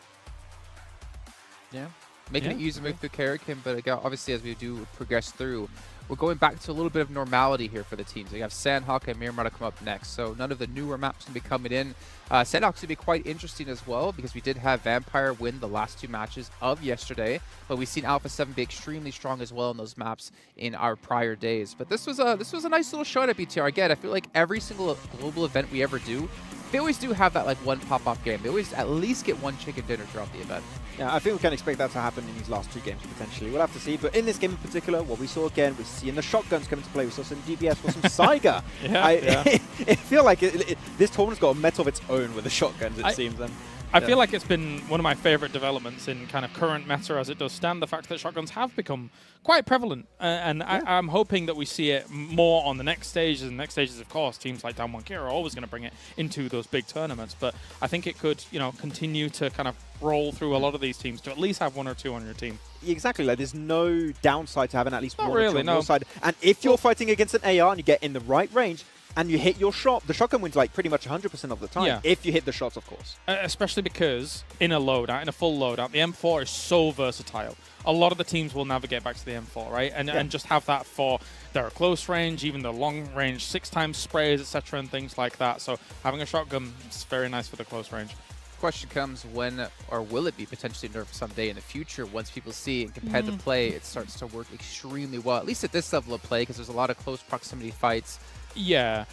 Yeah, making it easier to move through Karakin, but again, obviously as we do progress through, we're going back to a little bit of normality here for the teams. We have Sandhawk and Miramar to come up next, so none of the newer maps going to be coming in. Sandhawk's going to be quite interesting as well because we did have Vampire win the last 2 matches of yesterday, but we've seen Alpha 7 be extremely strong as well in those maps in our prior days. But this was a nice little shot at BTR. Again, I feel like every single global event we ever do, they always do have that like one pop-off game. They always at least get one chicken dinner throughout the event. Yeah, I think we can expect that to happen in these last 2 games potentially. We'll have to see. But in this game in particular, what we saw again, we're seeing the shotguns come into play. We saw some DBS, we saw some Saiga. I feel like this tournament's got a meta of its own with the shotguns, it seems. And I feel like it's been one of my favorite developments in kind of current meta as it does stand, the fact that shotguns have become quite prevalent. I'm hoping that we see it more on the next stages. And next stages, of course, teams like Damwon Kia are always going to bring it into those big tournaments. But I think it could, continue to kind of roll through a lot of these teams to at least have 1 or 2 on your team. Exactly. Like, there's no downside to having at least Not 1 or 2 really, on your side. And if you're fighting against an AR and you get in the right range, and you hit your shot, the shotgun wins like pretty much 100% of the time. Yeah. If you hit the shots, of course. Especially because in a loadout, in a full loadout, the M4 is so versatile. A lot of the teams will navigate back to the M4, right? And just have that for their close range, even the long range, 6x sprays, etc., and things like that. So having a shotgun is very nice for the close range. Question comes, when or will it be potentially nerfed someday in the future? Once people see in competitive play, it starts to work extremely well, at least at this level of play, because there's a lot of close proximity fights. Yeah.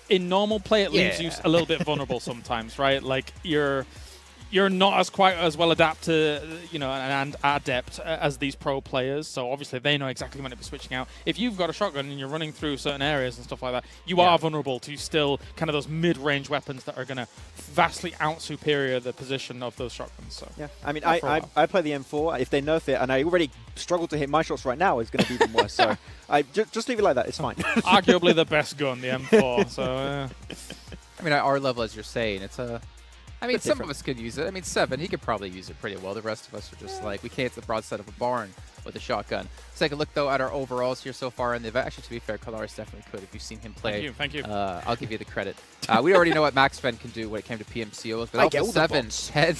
In normal play, it leaves you a little bit vulnerable sometimes, right? Like, you're not as quite as well adapted, and adept as these pro players. So obviously they know exactly when to be switching out. If you've got a shotgun and you're running through certain areas and stuff like that, you are vulnerable to still kind of those mid-range weapons that are going to vastly out-superior the position of those shotguns. So yeah, I mean, I play the M4. If they nerf it, and I already struggle to hit my shots right now, it's going to be even worse. So just leave it like that. It's fine. Arguably the best gun, the M4. So I mean, at our level, as you're saying, it's a... I mean, some of us could use it. I mean, 7, he could probably use it pretty well. The rest of us are just like, we can't hit the broadside of a barn with a shotgun. Let's take a look, though, at our overalls here so far in the event. Actually, to be fair, Kalaris definitely could if you've seen him play. Thank you. I'll give you the credit. We already know what Max Fen can do when it came to PMCOs, but Alpha 7,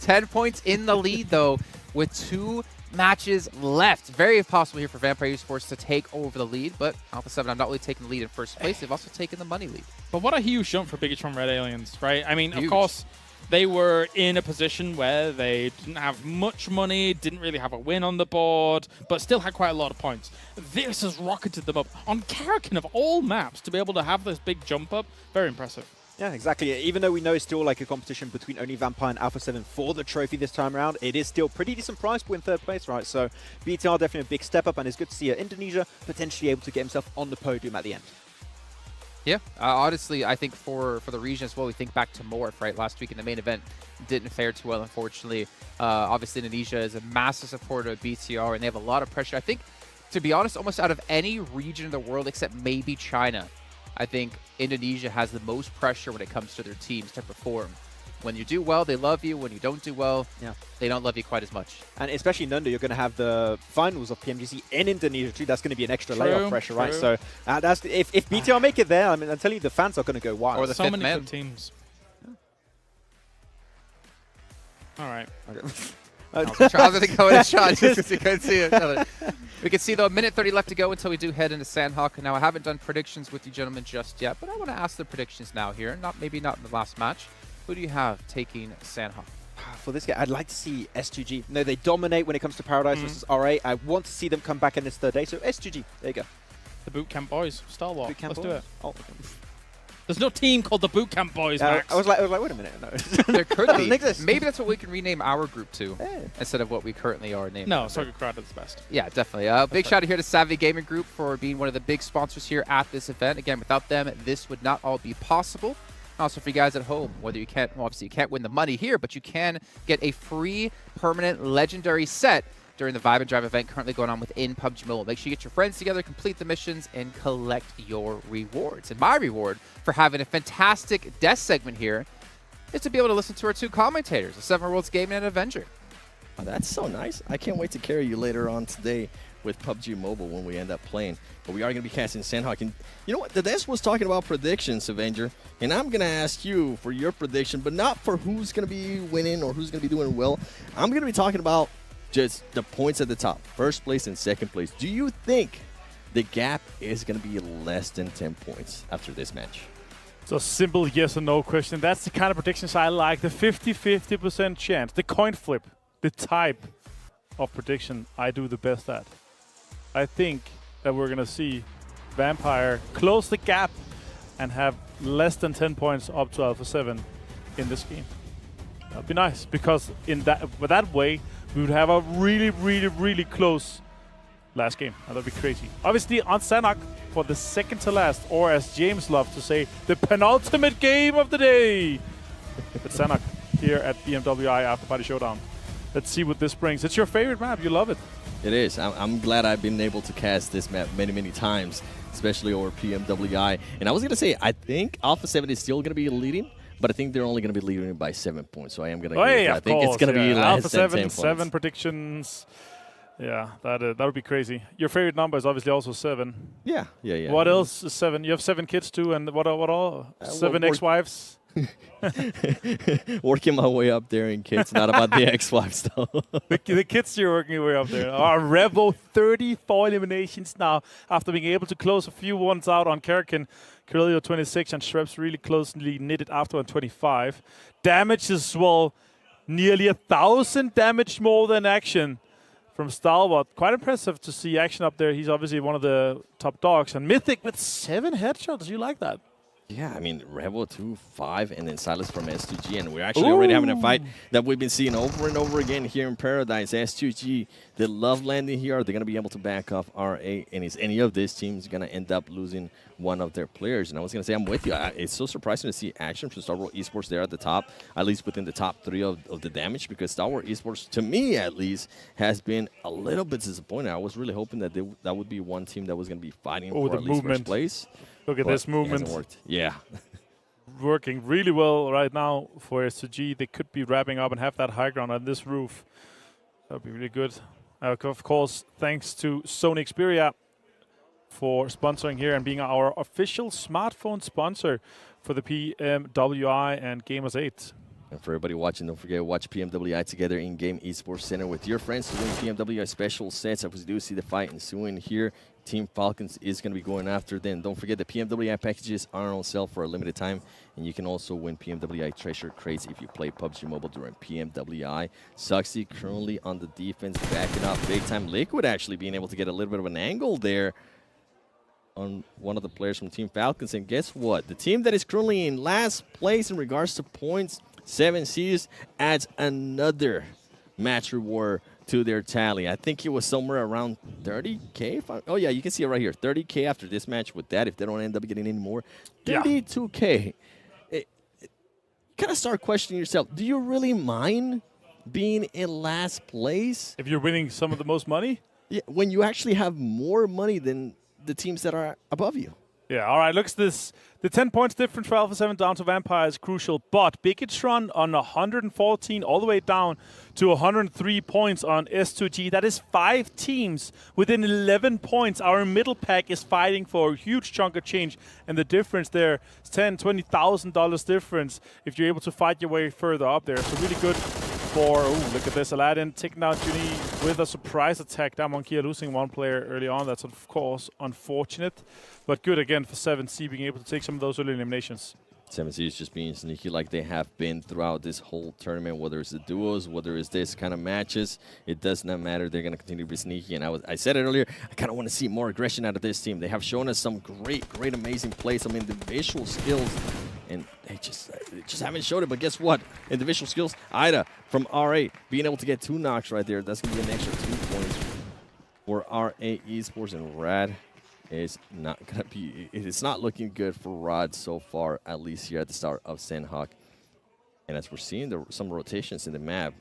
10 points in the lead, though, with 2 matches left. Very possible here for Vampire Esports to take over the lead, but Alpha 7, I'm not really taking the lead in first place. They've also taken the money lead. But what a huge jump for Bigatron Red Aliens, right? I mean, Huge. Of course, they were in a position where they didn't have much money, didn't really have a win on the board, but still had quite a lot of points. This has rocketed them up on Karakin of all maps to be able to have this big jump up. Very impressive. Yeah, exactly. Even though we know it's still like a competition between only Vampire and Alpha 7 for the trophy this time around, it is still pretty decent prize pool in 3rd place, right? So BTR definitely a big step up, and it's good to see Indonesia potentially able to get himself on the podium at the end. Yeah, honestly, I think for the region as well, we think back to Morph, right? Last week in the main event, didn't fare too well, unfortunately. Obviously, Indonesia is a massive supporter of BTR, and they have a lot of pressure. I think, to be honest, almost out of any region in the world except maybe China, I think Indonesia has the most pressure when it comes to their teams to perform. When you do well, they love you. When you don't do well, they don't love you quite as much. And especially in Nunda, you're going to have the finals of PMGC in Indonesia too. That's going to be an extra layer of pressure, right? So that's if BTR make it there, I mean, I'm telling you, the fans are going to go wild. Or the so many man. good teams. All right. How's it going, Sean? Just because you couldn't see each other. We can see, though, a minute 30 left to go until we do head into Sandhawk. Now, I haven't done predictions with you gentlemen just yet, but I want to ask the predictions now here. Maybe not in the last match. Who do you have taking Sandhawk? For this game, I'd like to see S2G. No, they dominate when it comes to Paradise versus RA. I want to see them come back in this third day. So S2G, there you go. The Bootcamp Boys, Star Wars. Let's do it. Oh. There's no team called the Bootcamp Boys, Max. I was like, wait a minute. No. There could be. Maybe that's what we can rename our group to instead of what we currently are named. No, Soccer Crowd is the best. Yeah, definitely. Big shout out here to Savvy Gaming Group for being one of the big sponsors here at this event. Again, without them, this would not all be possible. Also, for you guys at home, whether you can't, well, obviously you can't win the money here, but you can get a free permanent legendary set during the Vibe and Drive event currently going on within PUBG Mobile. Make sure you get your friends together, complete the missions, and collect your rewards. And my reward for having a fantastic desk segment here is to be able to listen to our two commentators, the Seven Worlds Gaming and Avenger. Oh, that's so nice. I can't wait to carry you later on today with PUBG Mobile when we end up playing. But we are going to be casting Sandhawk. And you know what? The desk was talking about predictions, Avenger. And I'm going to ask you for your prediction, but not for who's going to be winning or who's going to be doing well. I'm going to be talking about just the points at the top, first place and second place. Do you think the gap is going to be less than 10 points after this match? It's a simple yes or no question. That's the kind of predictions I like. The 50-50% chance, the coin flip, the type of prediction I do the best at. I think that we're going to see Vampire close the gap and have less than 10 points up to Alpha 7 in this game. That'd be nice, because in that way, we would have a really, really, really close last game. That'd be crazy. Obviously, on Sandhawk for the second to last, or as James loved to say, the penultimate game of the day. It's Sandhawk here at BPMWI After Party Showdown. Let's see what this brings. It's your favorite map. You love it. It is. I'm glad I've been able to cast this map many, many times, especially over PMWI. And I was going to say, I think Alpha 7 is still going to be leading, but I think they're only going to be leading by 7 points. So I am going to I think it's going to be less Alpha than 10 7, points. 7 predictions. Yeah, that would be crazy. Your favorite number is obviously also 7. Yeah. What else is 7? You have 7 kids too, and what all? 7 ex-wives? Working my way up there in kids, not about the ex-wives though. the kids you're working your way up there. Revo 34 eliminations now after being able to close a few ones out on Karakin. Kirillio 26 and Shrebs really closely knitted after on 25. Damage as well, nearly 1,000 damage more than Action from Stalwart. Quite impressive to see Action up there. He's obviously one of the top dogs. And Mythic with 7 headshots. You like that? Yeah, I mean, Rebel 2, 5, and then Silas from S2G. And we're actually already having a fight that we've been seeing over and over again here in Paradise. S2G, they love landing here. Are they going to be able to back off RA? And is any of these teams going to end up losing one of their players? And I was going to say, I'm with you. It's so surprising to see Action from Star Wars Esports there at the top, at least within the top 3 of the damage, because Star Wars Esports, to me at least, has been a little bit disappointing. I was really hoping that that would be one team that was going to be fighting for at least first place. Look at this movement. It hasn't worked. Yeah. Working really well right now for S2G. They could be wrapping up and have that high ground on this roof. That would be really good. Of course, thanks to Sony Xperia for sponsoring here and being our official smartphone sponsor for the PMWI and Gamers 8. And for everybody watching, don't forget to watch PMWI together in-game esports center with your friends to win PMWI special sets. As we do see the fight ensuing here, Team Falcons is going to be going after them. Don't forget the PMWI packages are on sale for a limited time, and you can also win PMWI treasure crates if you play PUBG Mobile during PMWI. Suxy currently on the defense, backing up big time. Liquid actually being able to get a little bit of an angle there on one of the players from Team Falcons. And guess what? The team that is currently in last place in regards to points, 7 Seas, adds another match reward to their tally. I think it was somewhere around 30K. Oh, yeah, you can see it right here. 30K after this match with that, if they don't end up getting any more. 32K. You kind of start questioning yourself. Do you really mind being in last place? If you're winning some of the most money? Yeah, when you actually have more money than the teams that are above you. Yeah, all right, looks this. The 10 points difference for Alpha 7 down to Vampire is crucial, but Bigotron on 114 all the way down to 103 points on S2G. That is 5 teams within 11 points. Our middle pack is fighting for a huge chunk of change, and the difference there is $10,000, $20,000 difference if you're able to fight your way further up there. So really good for, look at this, Aladdin taking down Juni with a surprise attack. Damonkia losing one player early on. That's of course unfortunate, but good again for 7C being able to take some of those early eliminations. 7C is just being sneaky like they have been throughout this whole tournament, whether it's the duos, whether it's this kind of matches. It does not matter. They're going to continue to be sneaky. And I said it earlier, I kind of want to see more aggression out of this team. They have shown us some great, amazing plays, some individual skills. And they just haven't showed it. But guess what? Individual skills, Ida from RA being able to get 2 knocks right there. That's going to be an extra 2 points for RA Esports. And Rad is not going to be, it's not looking good for Rod so far, at least here at the start of Sandhawk. And as we're seeing some rotations in the map,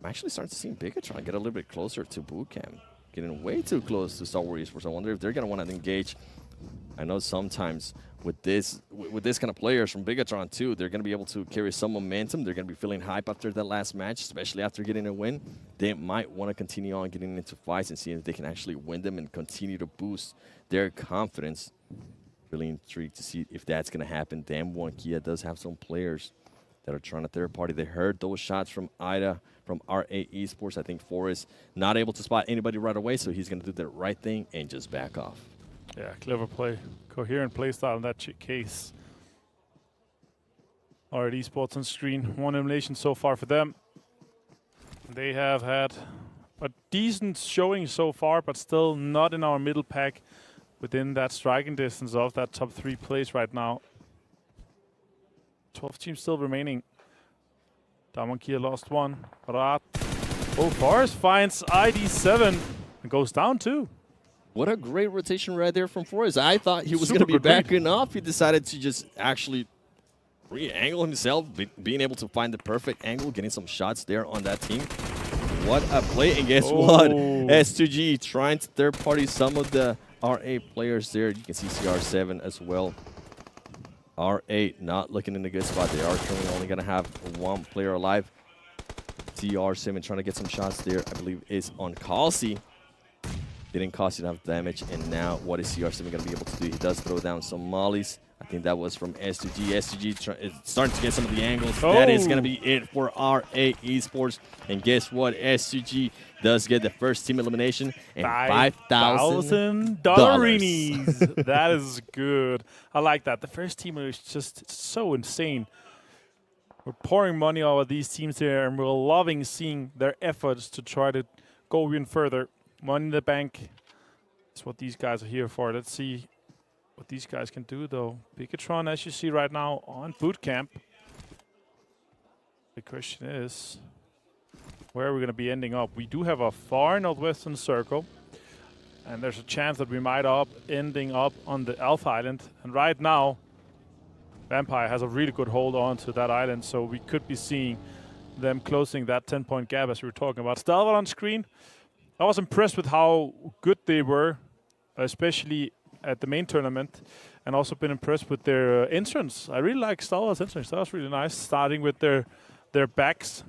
I'm actually starting to see Bigotron get a little bit closer to Bootcamp, getting way too close to Star Wars Esports. I wonder if they're going to want to engage. I know sometimes with this kind of players from Bigotron too, they're going to be able to carry some momentum. They're going to be feeling hype after that last match, especially after getting a win. They might want to continue on getting into fights and seeing if they can actually win them and continue to boost their confidence. Really intrigued to see if that's going to happen. Damwon Kia does have some players that are trying to third party. They heard those shots from Ida, from RA Esports. I think Forrest not able to spot anybody right away, so he's going to do the right thing and just back off. Yeah, clever play. Coherent play style in that case. Alright, Esports on screen. 1 elimination so far for them. They have had a decent showing so far, but still not in our middle pack within that striking distance of that top 3 place right now. 12 teams still remaining. Damonkia lost 1. Rat. Oh, Forrest finds ID7 and goes down 2. What a great rotation right there from Forrest. I thought he was going to be backing off. He decided to just actually re-angle himself, being able to find the perfect angle, getting some shots there on that team. What a play. And guess what? S2G trying to third-party some of the RA players there. You can see CR7 as well. R8 not looking in a good spot. They are currently only going to have 1 player alive. CR7 trying to get some shots there. I believe is on Kalsi. Didn't cost enough damage, and now what is CR7 going to be able to do? He does throw down some mollies. I think that was from S2G. S2G is starting to get some of the angles. That is going to be it for RA Esports. And guess what? S2G does get the first team elimination and $5,000. That is good. I like that. The first team is just so insane. We're pouring money over these teams here, and we're loving seeing their efforts to try to go even further. Money in the bank is what these guys are here for. Let's see what these guys can do, though. Bigotron, as you see right now, on Bootcamp. The question is, where are we going to be ending up? We do have a far northwestern circle, and there's a chance that we might ending up on the Alpha Island. And right now, Vampire has a really good hold on to that island, so we could be seeing them closing that 10-point gap as we were talking about. Stalwart on screen. I was impressed with how good they were, especially at the main tournament, and also been impressed with their entrance. I really like Stalwart's entrance. That was really nice, starting with their backs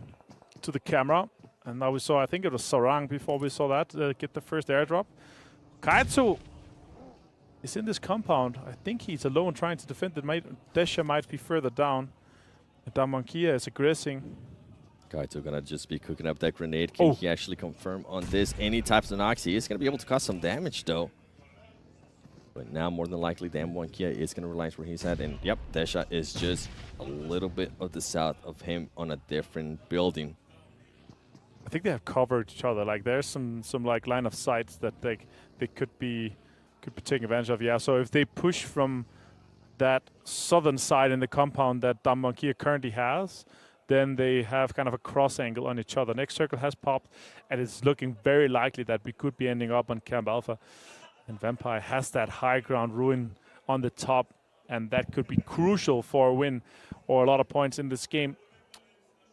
to the camera. And now we saw, I think it was Sarang before we saw that, get the first airdrop. Kaitsu is in this compound. I think he's alone trying to defend it. Desha might be further down. Damonkia is aggressing. Kaito gonna just be cooking up that grenade. Can he actually confirm on this? Any types of knocks? He is gonna be able to cause some damage though. But now more than likely, Damwon Kia is gonna realize where he's at. And yep, Desha is just a little bit of the south of him on a different building. I think they have covered each other. Like there's some like line of sights that they could be taking advantage of. Yeah. So if they push from that southern side in the compound that Damwon Kia currently has, then they have kind of a cross angle on each other. Next circle has popped, and it's looking very likely that we could be ending up on Camp Alpha. And Vampire has that high ground ruin on the top, and that could be crucial for a win or a lot of points in this game.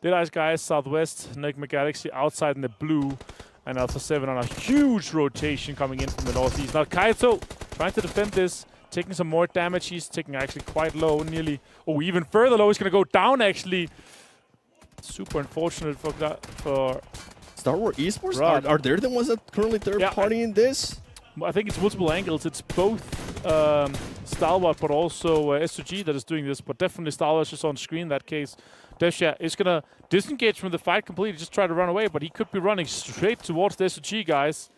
Dead Eyes guys, southwest, Nigma Galaxy outside in the blue, and Alpha 7 on a huge rotation coming in from the northeast. Now Kaito trying to defend this. taking some more damage. He's taking actually quite low, nearly, even further low. He's going to go down, actually. Super unfortunate for Star Wars Esports? Rod. Are they the ones that currently third party in this? I think it's multiple angles. It's both Stalwart, but also S2G that is doing this. But definitely Stalwart just on screen in that case. Desha is going to disengage from the fight completely, just try to run away. But he could be running straight towards the S2G guys.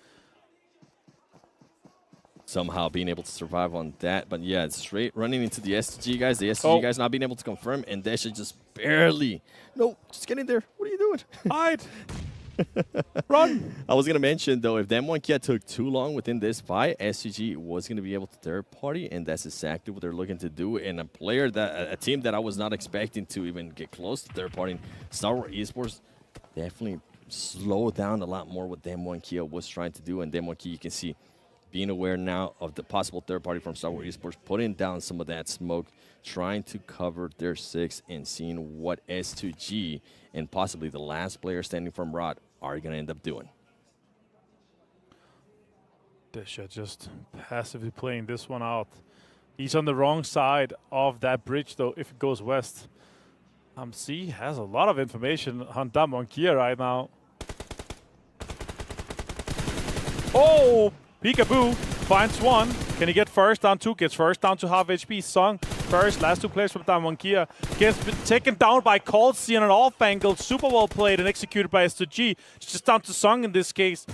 Somehow being able to survive on that. But yeah, it's straight running into the STG guys. The STG guys not being able to confirm. And Desha just barely. No, just get in there. What are you doing? Hide. Run! I was going to mention, though, if Damwon took too long within this fight, SCG was going to be able to third party, and that's exactly what they're looking to do. And a team that I was not expecting to even get close to third party, Star Wars Esports, definitely slowed down a lot more what Damwon was trying to do. And Damwon, you can see, being aware now of the possible third party from Star Wars Esports, putting down some of that smoke, trying to cover their 6 and seeing what S2G and possibly the last player standing from Rod are going to end up doing. Desha just passively playing this one out. He's on the wrong side of that bridge, though, if it goes west. C has a lot of information on Damwon right now. Oh! Peekaboo finds one. Can he get first down 2? Gets first down to half HP. Song first. Last 2 players from Damwon gets taken down by Colsey on an off angle. Super well played and executed by S2G. It's just down to Song in this case.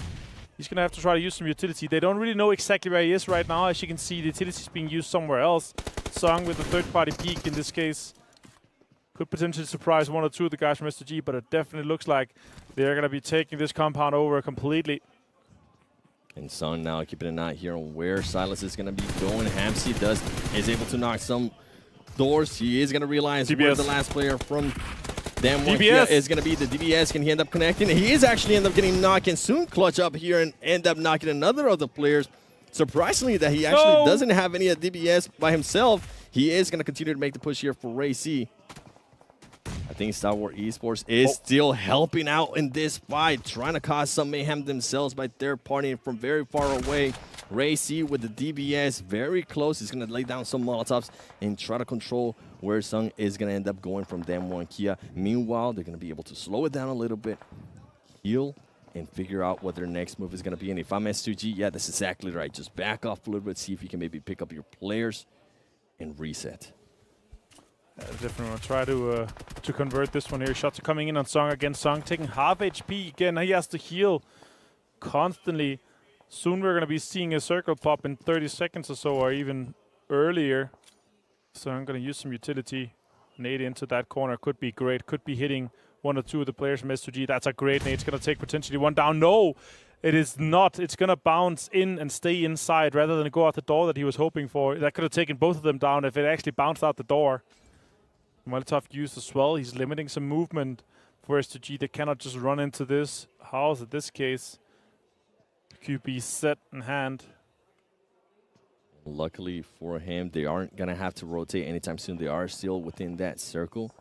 He's going to have to try to use some utility. They don't really know exactly where he is right now. As you can see, the utility is being used somewhere else. Song with the third-party peek in this case. Could potentially surprise 1 or 2 of the guys from S2G, but it definitely looks like they're going to be taking this compound over completely. And Sung now keeping an eye here on where Silas is going to be going. Hamsey is able to knock some doors. He is going to realize DBS. Where the last player from Damwon is going to be. The DBS. Can he end up connecting? He is actually end up getting knocked and soon clutch up here and end up knocking another of the players. Surprisingly that he actually doesn't have any DBS by himself. He is going to continue to make the push here for Ray C. I think Star Wars Esports is still helping out in this fight, trying to cause some mayhem themselves by third party from very far away. Ray C with the DBS very close. He's going to lay down some Molotovs and try to control where Sung is going to end up going from Damwon. Meanwhile, they're going to be able to slow it down a little bit, heal, and figure out what their next move is going to be. And if I'm S2G, yeah, that's exactly right. Just back off a little bit, see if you can maybe pick up your players and reset. Definitely want to try to convert this one here. Shots are coming in on Song again. Song taking half HP again. He has to heal constantly. Soon we're going to be seeing a circle pop in 30 seconds or so, or even earlier. So I'm going to use some utility. Nade into that corner could be great. Could be hitting 1 or 2 of the players from S2G. That's a great nade. It's going to take potentially 1 down. No, it is not. It's going to bounce in and stay inside rather than go out the door that he was hoping for. That could have taken both of them down if it actually bounced out the door. Molotov used as well. He's limiting some movement for S2G. They cannot just run into this house. In this case, QB set in hand. Luckily for him, they aren't going to have to rotate anytime soon. They are still within that circle.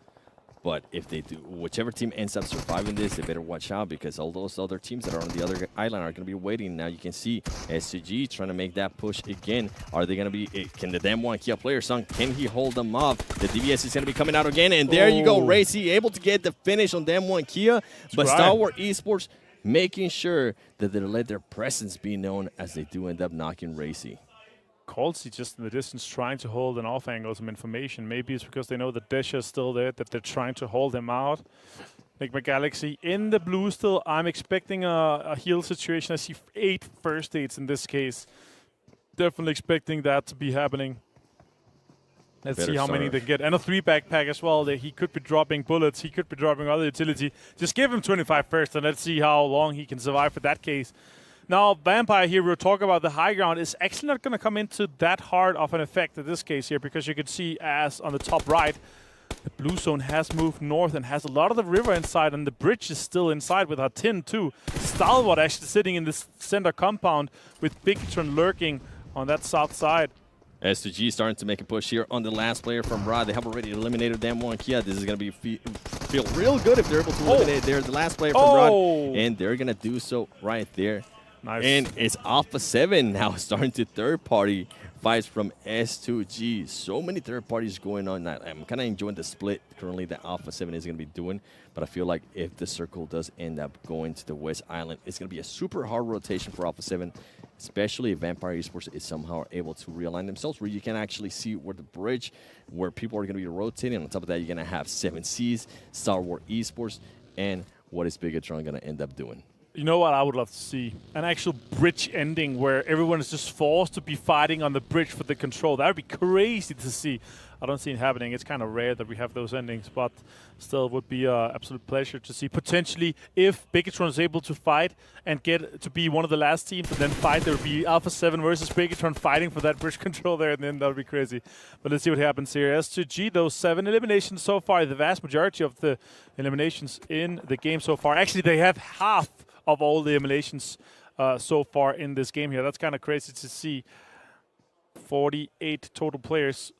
But if they do, whichever team ends up surviving this, they better watch out because all those other teams that are on the other island are going to be waiting. Now you can see SCG trying to make that push again. Are they going to be, can the Damwon player, Sung, can he hold them off? The DBS is going to be coming out again. And there you go, Racy able to get the finish on Damwon. But Star Wars Esports making sure that they let their presence be known as they do end up knocking Racy. Colsey just in the distance trying to hold an off angle, some information. Maybe it's because they know that Desha is still there, that they're trying to hold him out. Enigma Galaxy in the blue still. I'm expecting a heal situation. I see 8 first aids in this case. Definitely expecting that to be happening. Let's see how many they get. And a 3 backpack as well. He could be dropping bullets. He could be dropping other utility. Just give him 25 first and let's see how long he can survive for that case. Now, Vampire here, we'll talk about the high ground, is actually not going to come into that hard of an effect in this case here, because you can see as on the top right, the blue zone has moved north and has a lot of the river inside, and the bridge is still inside with her tin too. Stalwart actually sitting in this center compound with Bigtron lurking on that south side. S2G starting to make a push here on the last player from Rod. They have already eliminated Damwon. This is going to be feel real good if they're able to eliminate the last player from Rod. And they're going to do so right there. Nice. And it's Alpha 7 now starting to third-party fights from S2G. So many third parties going on. I'm kind of enjoying the split currently that Alpha 7 is going to be doing. But I feel like if the circle does end up going to the West Island, it's going to be a super hard rotation for Alpha 7, especially if Vampire Esports is somehow able to realign themselves, where you can actually see where the bridge, where people are going to be rotating. On top of that, you're going to have 7Cs, Star Wars Esports, and what is Bigatron going to end up doing? You know what I would love to see? An actual bridge ending where everyone is just forced to be fighting on the bridge for the control. That would be crazy to see. I don't see it happening. It's kind of rare that we have those endings, but still it would be an absolute pleasure to see. Potentially, if Bigatron is able to fight and get to be one of the last teams and then fight, there would be Alpha 7 versus Bigatron fighting for that bridge control there, and then that would be crazy. But let's see what happens here. S2G, those 7 eliminations so far, the vast majority of the eliminations in the game so far. Actually, they have half of all the eliminations so far in this game here. That's kind of crazy to see. 48 total players.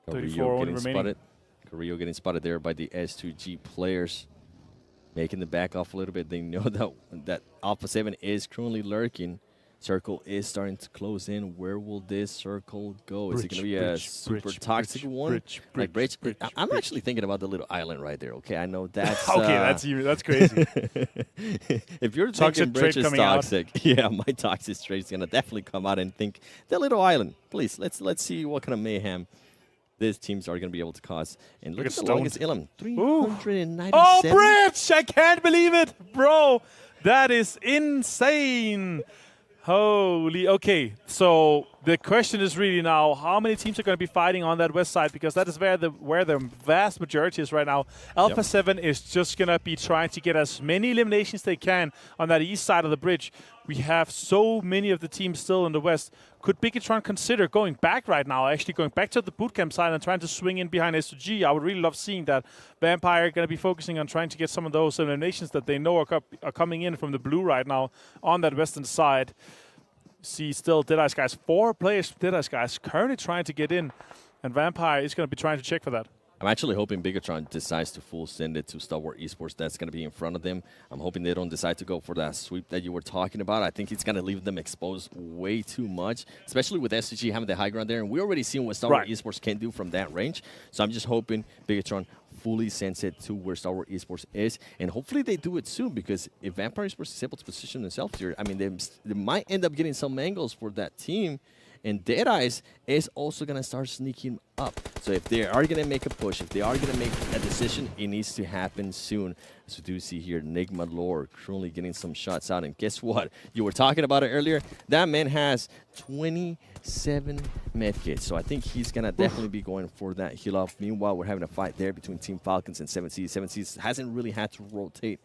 34 only remaining. Carrillo getting spotted there by the S2G players. Making the back off a little bit. They know that Alpha 7 is currently lurking. Circle is starting to close in. Where will this circle go? Is it going to be a super toxic one? Bridge? I'm actually thinking about the little island right there. Okay, I know that's okay. That's crazy. If you're thinking bridge is toxic, yeah, my toxic trait is going to definitely come out and think the little island. Please, let's see what kind of mayhem these teams are going to be able to cause. And look at the longest Ilum, 397. Oh, bridge! I can't believe it, bro. That is insane. Holy, okay. So the question is really now, how many teams are going to be fighting on that west side? Because that is where the vast majority is right now. Alpha 7 is just going to be trying to get as many eliminations they can on that east side of the bridge. We have so many of the teams still in the west. Could Bigatron consider going back right now, actually going back to the bootcamp side and trying to swing in behind S2G? I would really love seeing that. Vampire are going to be focusing on trying to get some of those eliminations that they know are coming in from the blue right now on that western side. See still Deadeye Skies, 4 players from Deadeye Skies currently trying to get in, and Vampire is going to be trying to check for that. I'm actually hoping Bigatron decides to full send it to Star Wars Esports. That's going to be in front of them. I'm hoping they don't decide to go for that sweep that you were talking about. I think it's going to leave them exposed way too much, especially with SCG having the high ground there. And we already seen what Star Wars Esports can do from that range. So I'm just hoping Bigatron fully sends it to where Star Wars Esports is. And hopefully they do it soon, because if Vampire Esports is able to position themselves here, I mean, they might end up getting some angles for that team. And Deadeyes is also going to start sneaking up. So if they are going to make a push, if they are going to make a decision, it needs to happen soon. As we do see here, Nigma Lore currently getting some shots out. And guess what? You were talking about it earlier. That man has 27 medkits. So I think he's going to definitely be going for that heal off. Meanwhile, we're having a fight there between Team Falcons and 7Cs. 7Cs hasn't really had to rotate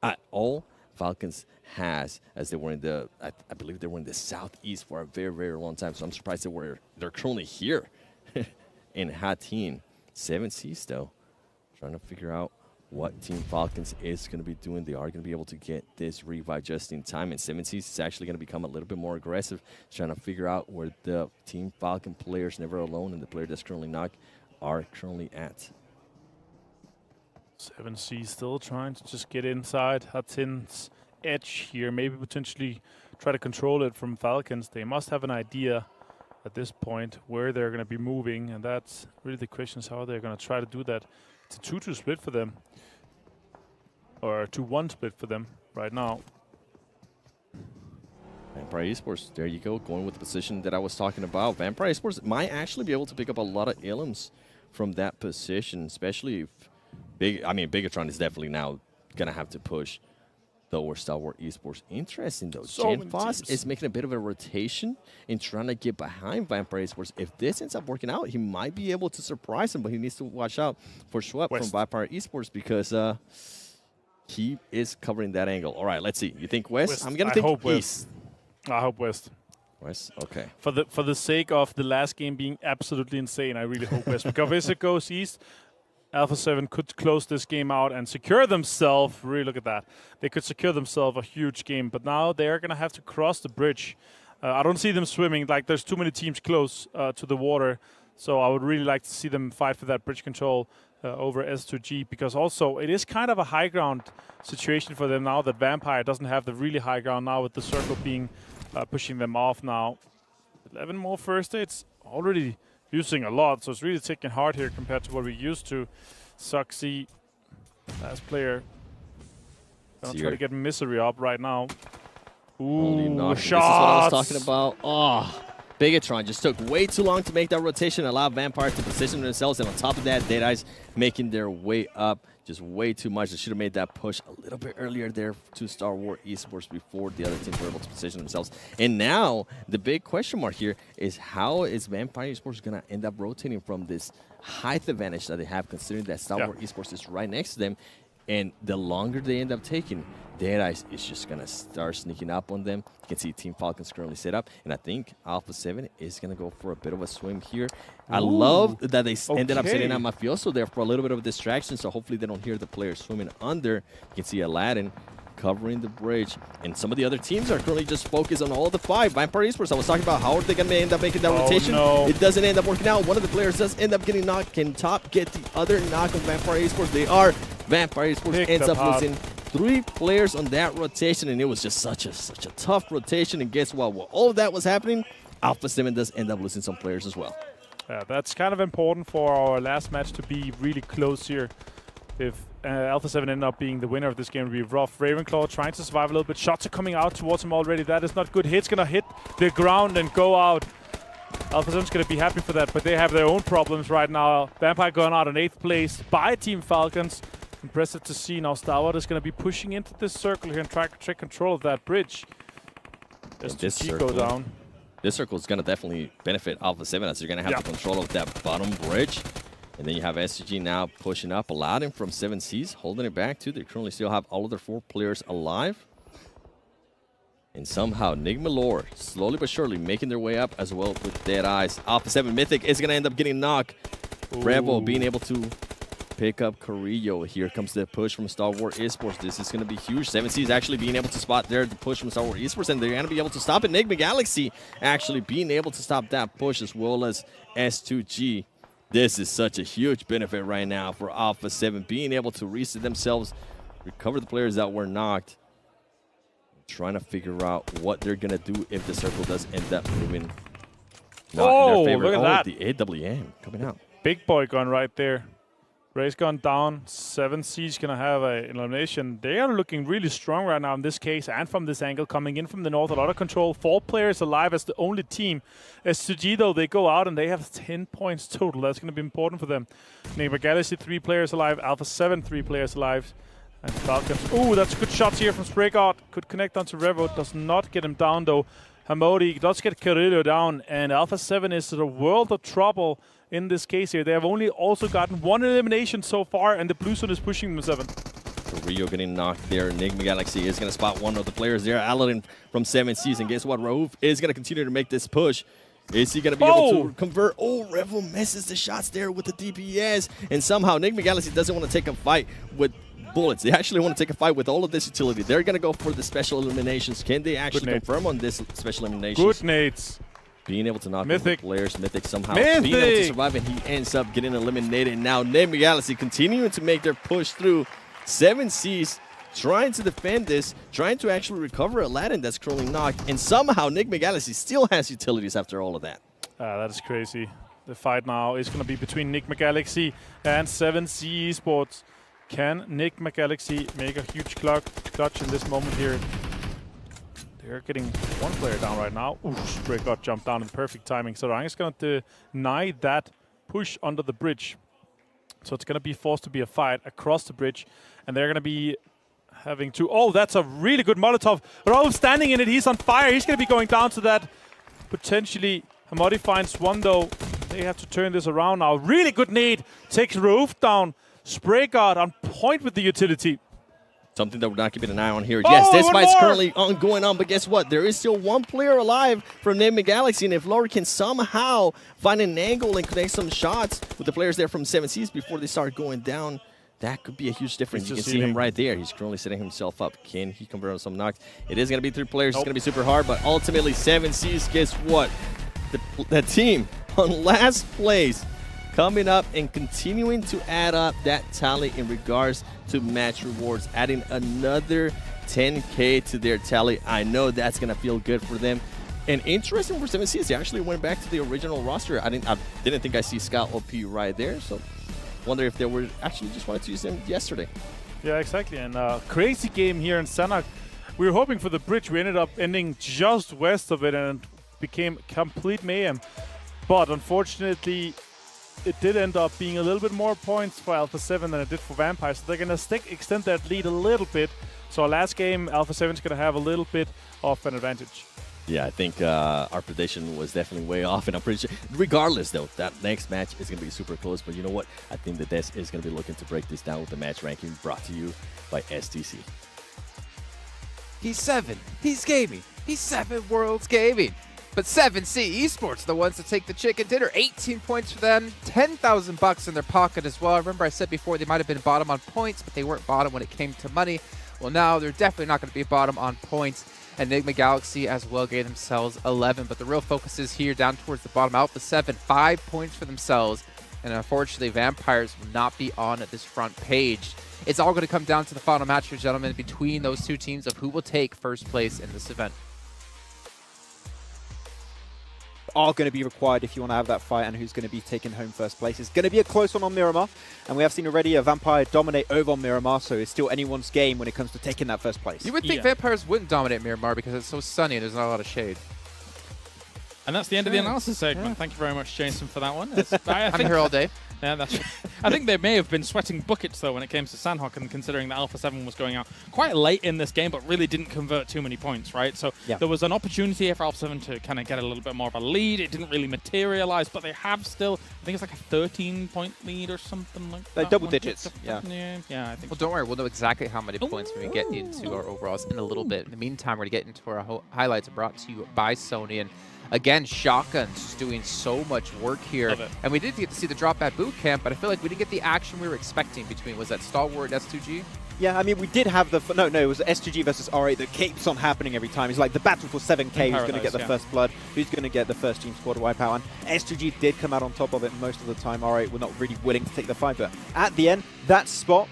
at all. Falcons has, as they were in the, I believe they were in the southeast for a very, very long time. So I'm surprised they're currently here in Hattin. 7Cs though, trying to figure out what Team Falcons is going to be doing. They are going to be able to get this revive just in time, and 7Cs is actually going to become a little bit more aggressive, trying to figure out where the Team Falcon players, Never Alone, and the player that's currently knocked, are currently at. 7C still trying to just get inside Hattin's edge here. Maybe potentially try to control it from Falcons. They must have an idea at this point where they're going to be moving, and that's really the question, is how they're going to try to do that. It's a 2-2 split for them, or a 2-1 split for them right now. Vampire Esports, there you go, going with the position that I was talking about. Vampire Esports might actually be able to pick up a lot of Ilums from that position, especially if Bigatron is definitely now going to have to push the Star Wars Esports. Interesting, though. Genfos is making a bit of a rotation in trying to get behind Vampire Esports. If this ends up working out, he might be able to surprise him, but he needs to watch out for Schwab from Vampire Esports, because he is covering that angle. All right, let's see. You think West? I'm going to think East. I hope West. West, okay. For the sake of the last game being absolutely insane, I really hope West. Because if it goes East, Alpha 7 could close this game out and secure themselves. Really look at that. They could secure themselves a huge game. But now they're going to have to cross the bridge. I don't see them swimming. Like, there's too many teams close to the water. So I would really like to see them fight for that bridge control over S2G, because also it is kind of a high ground situation for them now that Vampire doesn't have the really high ground now, with the circle being pushing them off now. 11 more first aids, already using a lot, so it's really taking hard here compared to what we used to. Suxy, last player, gonna try to get Misery up right now. Ooh, shots! This is what I was talking about. Oh, Bigatron just took way too long to make that rotation, allow Vampire to position themselves, and on top of that, Deadeyes making their way up just way too much. They should have made that push a little bit earlier there to Star Wars Esports before the other teams were able to position themselves. And now, the big question mark here is how is Vampire Esports going to end up rotating from this height advantage that they have, considering that Star Wars Esports is right next to them. And the longer they end up taking, Deadeyes is just going to start sneaking up on them. You can see Team Falcons currently set up. And I think Alpha 7 is going to go for a bit of a swim here. I love that they ended up setting up Mafioso there for a little bit of a distraction. So hopefully they don't hear the players swimming under. You can see Aladdin covering the bridge. And some of the other teams are currently just focused on all the 5. Vampire Esports, I was talking about how are they going to end up making that rotation. No. It doesn't end up working out. One of the players does end up getting knocked. Can Top get the other knock on Vampire Esports? They are. Vampire Esports ends up losing 3 players on that rotation, and it was just such a tough rotation. And guess what? While all of that was happening, Alpha 7 does end up losing some players as well. Yeah, that's kind of important for our last match to be really close here. If Alpha 7 end up being the winner of this game, it would be rough. Ravenclaw trying to survive a little bit. Shots are coming out towards him already. That is not good. Hit's going to hit the ground and go out. Alpha 7's going to be happy for that, but they have their own problems right now. Vampire going out in 8th place by Team Falcons. Impressive to see. Now Star Wars is going to be pushing into this circle here and try to take control of that bridge. This circle go down. This circle is going to definitely benefit Alpha 7 as you're going to have the control of that bottom bridge. And then you have SCG now pushing up. Aladdin from 7Cs holding it back too. They currently still have all of their 4 players alive. And somehow Enigma Lore slowly but surely making their way up as well with Deadeyes. Alpha 7 Mythic is going to end up getting knocked. Rebel being able to pick up Carrillo. Here comes the push from Star Wars Esports. This is going to be huge. 7C is actually being able to spot there the push from Star Wars Esports, and they're going to be able to stop it. Enigma Galaxy actually being able to stop that push, as well as S2G. This is such a huge benefit right now for Alpha 7, being able to reset themselves, recover the players that were knocked, trying to figure out what they're going to do if the circle does end up moving not in their favor. Look at that. The AWM coming out. Big boy gun right there. Ray's gone down. 7C's going to have an elimination. They are looking really strong right now in this case and from this angle, coming in from the north. A lot of control. 4 players alive as the only team. S2G, though, they go out and they have 10 points total. That's going to be important for them. Neighbor Galaxy, 3 players alive. Alpha 7, 3 players alive. And Falcons. Ooh, that's good shots here from Spraygard. Could connect onto Revo. Does not get him down, though. Hamodi does get Carrillo down. And Alpha 7 is a world of trouble in this case here. They have only also gotten 1 elimination so far, and the Blue Zone is pushing them 7. Rio getting knocked there. Enigma Galaxy is going to spot one of the players there. Aladdin from 7Cs. And guess what? Raouf is going to continue to make this push. Is he going to be able to convert? Oh, Revo misses the shots there with the DPS. And somehow Enigma Galaxy doesn't want to take a fight with bullets. They actually want to take a fight with all of this utility. They're going to go for the special eliminations. Can they actually confirm on this special elimination? Good nades. Being able to knock Mythic. the players. Mythic somehow being able to survive, and he ends up getting eliminated. Now, Enigma Galaxy continuing to make their push through. 7Cs trying to defend this, trying to actually recover Aladdin that's currently knocked, and somehow Enigma Galaxy still has utilities after all of that. That is crazy. The fight now is going to be between Enigma Galaxy and 7C Esports. Can Enigma Galaxy make a huge clutch in this moment here? They're getting 1 player down right now. Ooh, Spray got jumped down in perfect timing. So Rang is going to deny that push under the bridge. So it's going to be forced to be a fight across the bridge. And they're going to be having to... Oh, that's a really good Molotov. Raouf standing in it. He's on fire. He's going to be going down to that. Potentially, Hamadi finds 1, though. They have to turn this around now. Really good nade. Takes Raouf down. Spray guard on point with the utility. Something that we're not keeping an eye on here. Yes, this fight's currently going on, but guess what? There is still 1 player alive from Enigma Galaxy, and if Laurie can somehow find an angle and connect some shots with the players there from 7Cs before they start going down, that could be a huge difference. You can see him right there. He's currently setting himself up. Can he convert on some knocks? It is going to be 3 players. It's going to be super hard, but ultimately 7Cs, guess what? The team on last place, coming up and continuing to add up that tally in regards to match rewards, adding another 10K to their tally. I know that's going to feel good for them. And interesting for 7C, they actually went back to the original roster. I didn't think I see Scout OP right there, so wonder if they were actually just wanted to use them yesterday. Yeah, exactly. And crazy game here in Sanhok. We were hoping for the bridge. We ended up ending just west of it and became complete mayhem. But unfortunately, it did end up being a little bit more points for Alpha 7 than it did for Vampire. So they're going to extend that lead a little bit. So our last game, Alpha 7 is going to have a little bit of an advantage. Yeah, I think our prediction was definitely way off, and I'm pretty sure, regardless though, that next match is going to be super close. But you know what? I think that Des is going to be looking to break this down with the match ranking brought to you by STC. He's 7. He's gaming. He's 7 Worlds Gaming. But 7C Esports, the ones that take the chicken dinner. 18 points for them, 10,000 bucks in their pocket as well. Remember I said before they might have been bottom on points, but they weren't bottom when it came to money. Well, now they're definitely not going to be bottom on points. Enigma Galaxy as well gave themselves 11, but the real focus is here down towards the bottom. Alpha 7, 5 points for themselves, and unfortunately Vampires will not be on this front page. It's all going to come down to the final match here, gentlemen, between those two teams of who will take first place in this event. Are going to be required if you want to have that fight, and who's going to be taking home first place. It's going to be a close one on Miramar, and we have seen already a Vampire dominate over Miramar, so it's still anyone's game when it comes to taking that first place. You would think Vampires wouldn't dominate Miramar because it's so sunny and there's not a lot of shade. And that's the end of the analysis segment. Yeah. Thank you very much, Jason, for that one. I'm here all day. Yeah, that's I think they may have been sweating buckets, though, when it came to Sanhok, and considering that Alpha 7 was going out quite late in this game, but really didn't convert too many points, right? So there was an opportunity here for Alpha 7 to kind of get a little bit more of a lead. It didn't really materialize, but they have still, I think it's like a 13-point lead or something like that. Double digits, yeah, I think Well, don't worry. We'll know exactly how many points when we get into our overalls in a little bit. In the meantime, we're going to get into our highlights brought to you by Sony. And again, Shotgun's just doing so much work here. And we did get to see the drop at boot camp, but I feel like we didn't get the action we were expecting between, was that Stalwart and S2G? Yeah, I mean, we did have the... No, it was S2G versus R8 that keeps on happening every time. It's like the battle for 7K, who's going to get the first blood, who's going to get the first team squad wipeout. And S2G did come out on top of it most of the time. R8 were not really willing to take the fight, but at the end, that spot...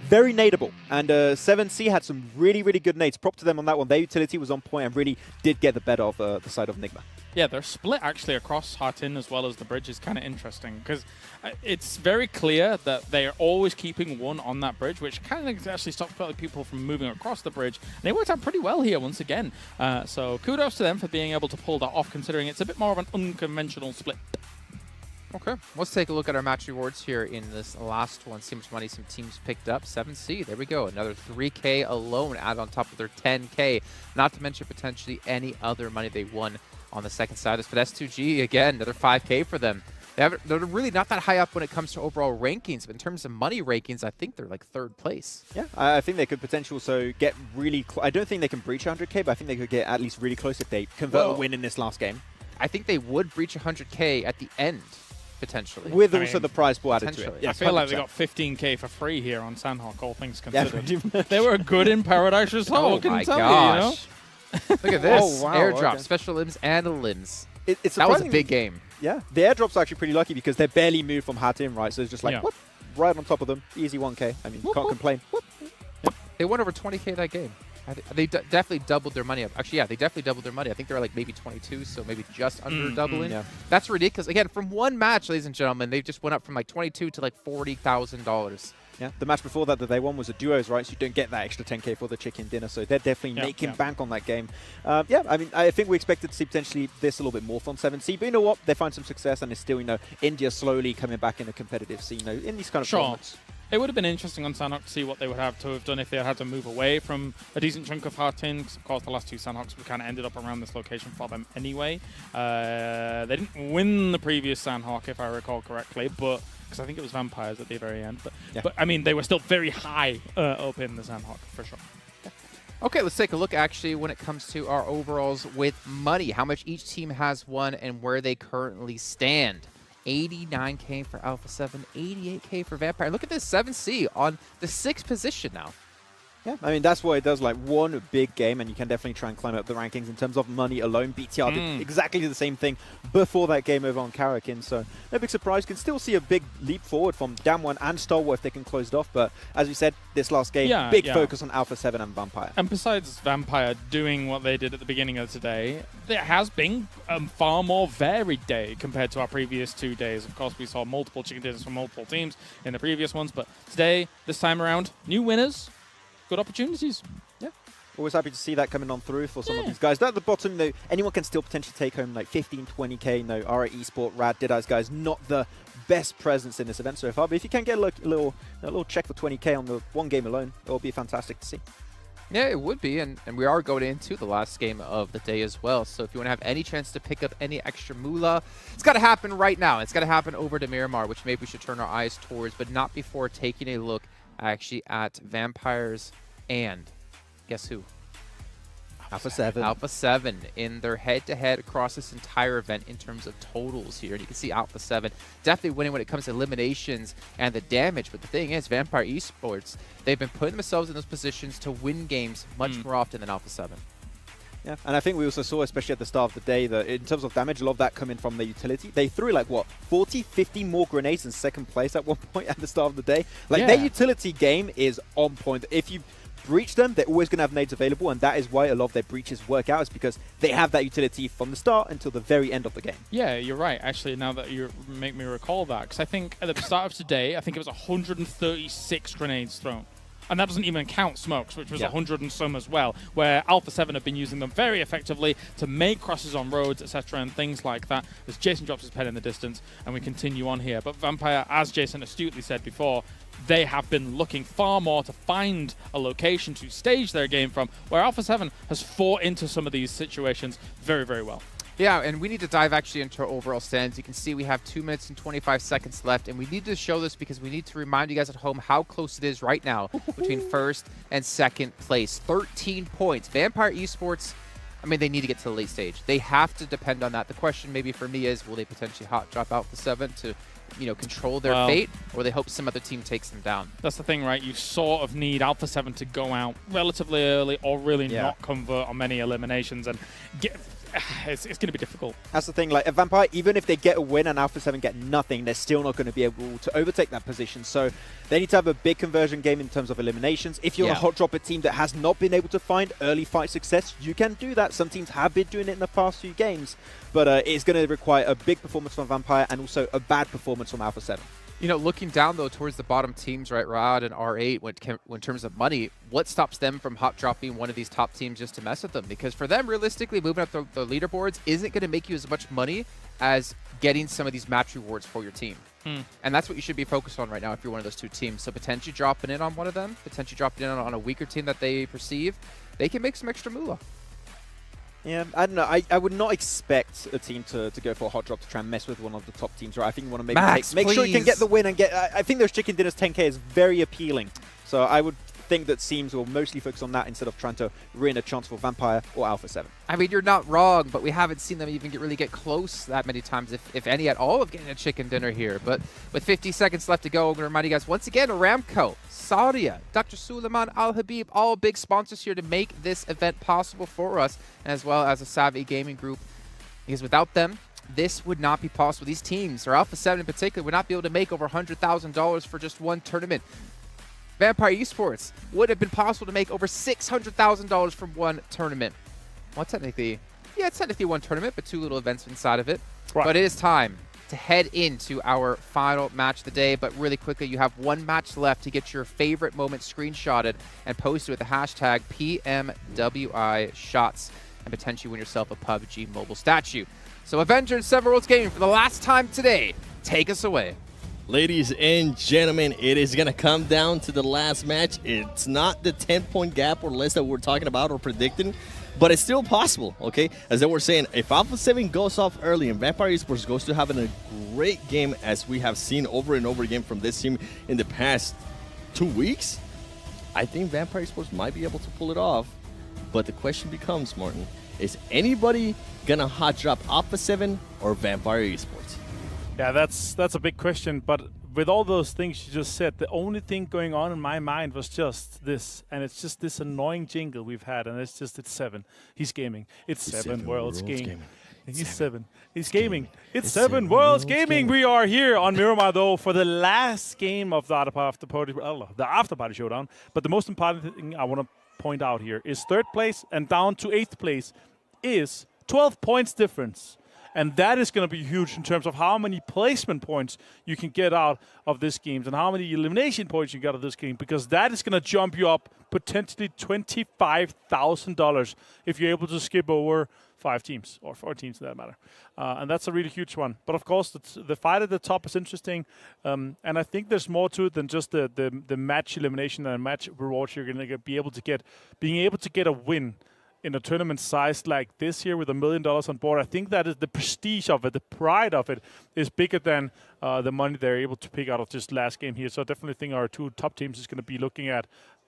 very nadeable, and 7C had some really, really good nades. Prop to them on that one. Their utility was on point and really did get the better of the side of Enigma. Yeah, they're split actually across Hartin as well as the bridge is kind of interesting, because it's very clear that they are always keeping one on that bridge, which kind of actually stops people from moving across the bridge. And they worked out pretty well here once again. So kudos to them for being able to pull that off, considering it's a bit more of an unconventional split. Okay, let's take a look at our match rewards here in this last one. See how much money some teams picked up. 7C, there we go. Another 3K alone added on top of their 10K. Not to mention potentially any other money they won on the second side of this. But S2G, again, another 5K for them. They're really not that high up when it comes to overall rankings, but in terms of money rankings, I think they're like 3rd place. Yeah, I think they could potentially also get really close. I don't think they can breach 100K, but I think they could get at least really close if they convert a win in this last game. I think they would breach 100K at the end. Potentially. With also the prize pool added to it. Yes, I feel 100%. Like they got 15K for free here on Sanhok, all things considered. They were good in Paradise Resort, my gosh. You know? Look at this. Airdrop, special limbs and limbs. That was a big game. Yeah, the airdrops are actually pretty lucky because they're barely moved from Hatim, right? So it's just like, whoop, right on top of them. Easy 1K. I mean, can't complain. They won over 20K that game. They definitely doubled their money up. Actually, yeah, they definitely doubled their money. I think they were like maybe 22, so maybe just under doubling. Yeah. That's ridiculous. Again, from one match, ladies and gentlemen, they just went up from like 22 to like $40,000. Yeah, the match before that they won was a duos, right? So you don't get that extra 10K for the chicken dinner. So they're definitely making bank on that game. Yeah, I mean, I think we expected to see potentially this a little bit more from 7C. But you know what? They find some success, and it's still, India slowly coming back in a competitive scene, in these kind of tournaments. It would have been interesting on Sanhok to see what they would have to have done if they had to move away from a decent chunk of Hartin, because of course the last two Sanhoks we kind of ended up around this location for them anyway. They didn't win the previous Sanhok, if I recall correctly, but because I think it was Vampires at the very end. But I mean, they were still very high up in the Sanhok, for sure. Okay, let's take a look actually when it comes to our overalls with money, how much each team has won and where they currently stand. 89K for Alpha 7, 88K for Vampire. Look at this, 7C on the 6th position now. Yeah, I mean, that's what it does. Like, one big game, and you can definitely try and climb up the rankings in terms of money alone. BTR did exactly the same thing before that game over on Karakin, so no big surprise. Can still see a big leap forward from Damwon and Stalwart if they can close it off, but as we said, this last game, big focus on Alpha 7 and Vampire. And besides Vampire doing what they did at the beginning of today, there has been a far more varied day compared to our previous 2 days. Of course, we saw multiple chicken dinners from multiple teams in the previous ones, but today, this time around, new winners, good opportunities. Yeah. Always happy to see that coming on through for some of these guys. Down at the bottom, though, anyone can still potentially take home like 15, 20k. No, RA Esport, Rad, Deadeye's guys, not the best presence in this event so far. But if you can get a little check for 20k on the one game alone, it will be fantastic to see. Yeah, it would be, and we are going into the last game of the day as well. So if you want to have any chance to pick up any extra moolah, it's got to happen right now. It's got to happen over to Miramar, which maybe we should turn our eyes towards, but not before taking a look actually at Vampires and guess who? Alpha 7. Alpha 7 in their head-to-head across this entire event in terms of totals here. And you can see Alpha 7 definitely winning when it comes to eliminations and the damage. But the thing is, Vampire Esports, they've been putting themselves in those positions to win games much more often than Alpha 7. Yeah, and I think we also saw, especially at the start of the day, that in terms of damage, a lot of that coming from the utility. They threw like, what, 40, 50 more grenades in second place at one point at the start of the day. Like, their utility game is on point. If you breach them, they're always going to have nades available, and that is why a lot of their breaches work out, is because they have that utility from the start until the very end of the game. Yeah, you're right. Actually, now that you make me recall that, because I think at the start of today, I think it was 136 grenades thrown. And that doesn't even count smokes, which was 100 and some as well, where Alpha 7 have been using them very effectively to make crosses on roads, etc., and things like that, as Jason drops his pen in the distance, and we continue on here. But Vampire, as Jason astutely said before, they have been looking far more to find a location to stage their game from, where Alpha 7 has fought into some of these situations very, very well. Yeah, and we need to dive actually into our overall stands. You can see we have 2 minutes and 25 seconds left, and we need to show this because we need to remind you guys at home how close it is right now between first and second place. 13 points. Vampire Esports, I mean, they need to get to the late stage. They have to depend on that. The question maybe for me is, will they potentially hot drop Alpha 7 to, you know, control their fate, or they hope some other team takes them down? That's the thing, right? You sort of need Alpha 7 to go out relatively early or really not convert on many eliminations and get... It's going to be difficult. That's the thing, like a Vampire, even if they get a win and Alpha 7 get nothing, they're still not going to be able to overtake that position. So they need to have a big conversion game in terms of eliminations. If you're a hot dropper team that has not been able to find early fight success, you can do that. Some teams have been doing it in the past few games, but it's going to require a big performance from Vampire and also a bad performance from Alpha 7. You know, looking down, though, towards the bottom teams, right, Rod and R8, in terms of money, what stops them from hot dropping one of these top teams just to mess with them? Because for them, realistically, moving up the leaderboards isn't going to make you as much money as getting some of these match rewards for your team. And that's what you should be focused on right now if you're one of those two teams. So potentially dropping in on one of them, potentially dropping in on a weaker team that they perceive, they can make some extra moolah. Yeah, I don't know. I would not expect a team to go for a hot drop to try and mess with one of the top teams, right? I think you want to maybe make sure you can get the win and get... I think those chicken dinners 10k is very appealing. So I would think that teams will mostly focus on that instead of trying to ruin a chance for Vampire or Alpha 7. I mean, you're not wrong, but we haven't seen them even really get close that many times, if any at all, of getting a chicken dinner here. But with 50 seconds left to go, I'm going to remind you guys once again, Aramco, Saudia, Dr. Suleiman Al Habib, all big sponsors here to make this event possible for us, as well as a Savvy Gaming Group, because without them, this would not be possible. These teams, or Alpha 7 in particular, would not be able to make over $100,000 for just one tournament. Vampire Esports would have been possible to make over $600,000 from one tournament. Well, technically, yeah, it's technically one tournament, but two little events inside of it. Right. But it is time to head into our final match of the day. But really quickly, you have one match left to get your favorite moment screenshotted and posted with the hashtag PMWI shots and potentially win yourself a PUBG Mobile statue. So Avenger and Seven Worlds Gaming for the last time today, take us away. Ladies and gentlemen, it is going to come down to the last match. It's not the 10-point gap or less that we're talking about or predicting, but it's still possible, okay? As they were saying, if Alpha 7 goes off early and Vampire Esports goes to having a great game, as we have seen over and over again from this team in the past 2 weeks, I think Vampire Esports might be able to pull it off. But the question becomes, Martin, is anybody going to hot drop Alpha 7 or Vampire Esports? Yeah, that's a big question, but with all those things you just said, the only thing going on in my mind was just this, and it's just this annoying jingle we've had, and it's 7. He's gaming. It's 7 Worlds Gaming. He's 7. He's gaming. It's 7 Worlds Gaming. We are here on Miramar, though, for the last game of the after party showdown. But the most important thing I want to point out here is 3rd place and down to 8th place is 12 points difference. And that is going to be huge in terms of how many placement points you can get out of this game and how many elimination points you get out of this game, because that is going to jump you up potentially $25,000 if you're able to skip over 5 teams, or 4 teams for that matter. And that's a really huge one. But of course, the fight at the top is interesting. And I think there's more to it than just the match elimination and match rewards you're going to be able to get. Being able to get a win in a tournament size like this here with $1 million on board, I think that is the prestige of it, the pride of it is bigger than the money they're able to pick out of this last game here. So I definitely think our 2 top teams is going to be looking at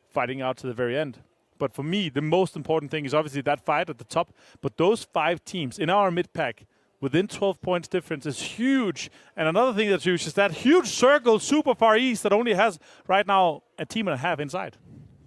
fighting out to the very end. But for me, the most important thing is obviously that fight at the top. But those 5 teams in our mid-pack within 12 points difference is huge. And another thing that's huge is that huge circle super far east that only has right now a team and a half inside.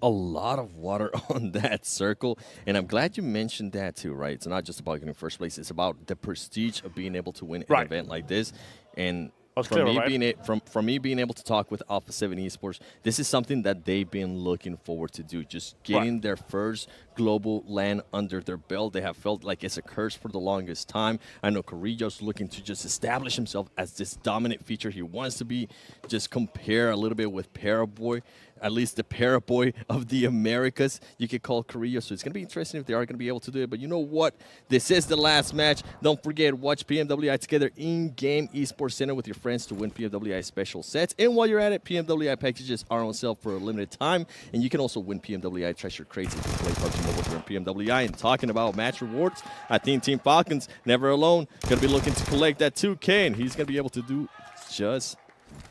A lot of water on that circle, and I'm glad you mentioned that too, right? It's not just about getting first place, it's about the prestige of being able to win an event like this. And from me being able to talk with Alpha 7 Esports, this is something that they've been looking forward to do, just getting their first global LAN under their belt. They have felt like it's a curse for the longest time. I know Carrillo's looking to just establish himself as this dominant feature. He wants to be, just compare a little bit with Paraboy, at least the Paraboy of the Americas, you could call Carrillo. So it's going to be interesting if they are going to be able to do it. But you know what? This is the last match. Don't forget, watch PMWI together in-game esports center with your friends to win PMWI special sets. And while you're at it, PMWI packages are on sale for a limited time. And you can also win PMWI treasure crates if you play PUBG Mobile during PMWI. And talking about match rewards, I think Team Falcons, never alone, going to be looking to collect that 2K. And he's going to be able to do just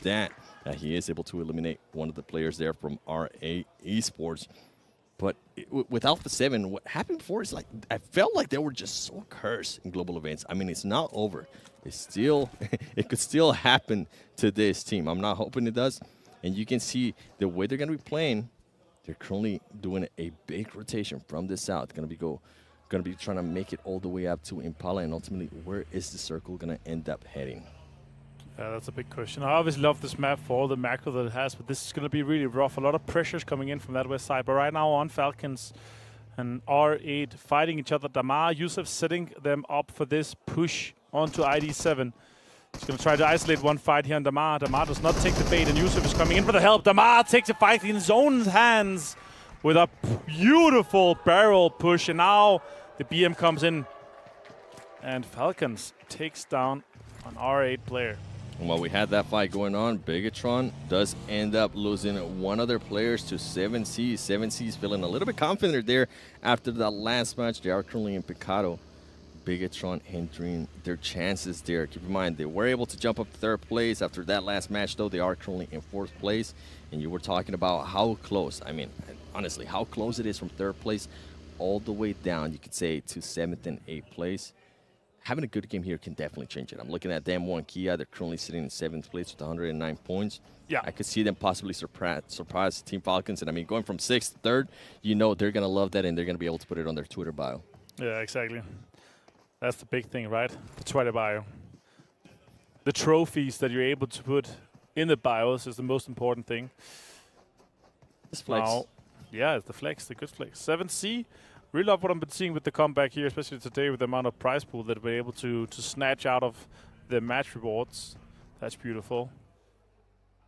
that. He is able to eliminate one of the players there from RA Esports. But with Alpha 7, what happened before is like, I felt like they were just so cursed in global events. I mean, it's not over. It's still, it could still happen to this team. I'm not hoping it does. And you can see the way they're going to be playing, they're currently doing a big rotation from the south. Going to be trying to make it all the way up to Impala. And ultimately, where is the circle going to end up heading? That's a big question. I obviously love this map for all the macro that it has, but this is going to be really rough. A lot of pressures coming in from that west side. But right now on Falcons and R8 fighting each other. Damar, Yusuf setting them up for this push onto ID7. He's going to try to isolate one fight here on Damar. Damar does not take the bait, and Yusuf is coming in for the help. Damar takes the fight in his own hands with a beautiful barrel push. And now the BM comes in, and Falcons takes down an R8 player. And while we had that fight going on, Bigatron does end up losing one of their players to 7C. 7C is feeling a little bit confident there after that last match. They are currently in Picado. Bigatron hindering their chances there. Keep in mind, they were able to jump up to 3rd place after that last match, though. They are currently in 4th place. And you were talking about how close, I mean, honestly, how close it is from 3rd place all the way down, you could say, to 7th and 8th place. Having a good game here can definitely change it. I'm looking at them one Kia. They're currently sitting in 7th place with 109 points. Yeah, I could see them possibly surprise Team Falcons. And I mean, going from 6th to 3rd, you know they're going to love that, and they're going to be able to put it on their Twitter bio. Yeah, exactly. That's the big thing, right? The Twitter bio. The trophies that you're able to put in the bios is the most important thing. This flex. Now, yeah, it's the flex, the good flex. 7C. Really love what I've been seeing with the comeback here, especially today with the amount of prize pool that we're able to snatch out of the match rewards. That's beautiful.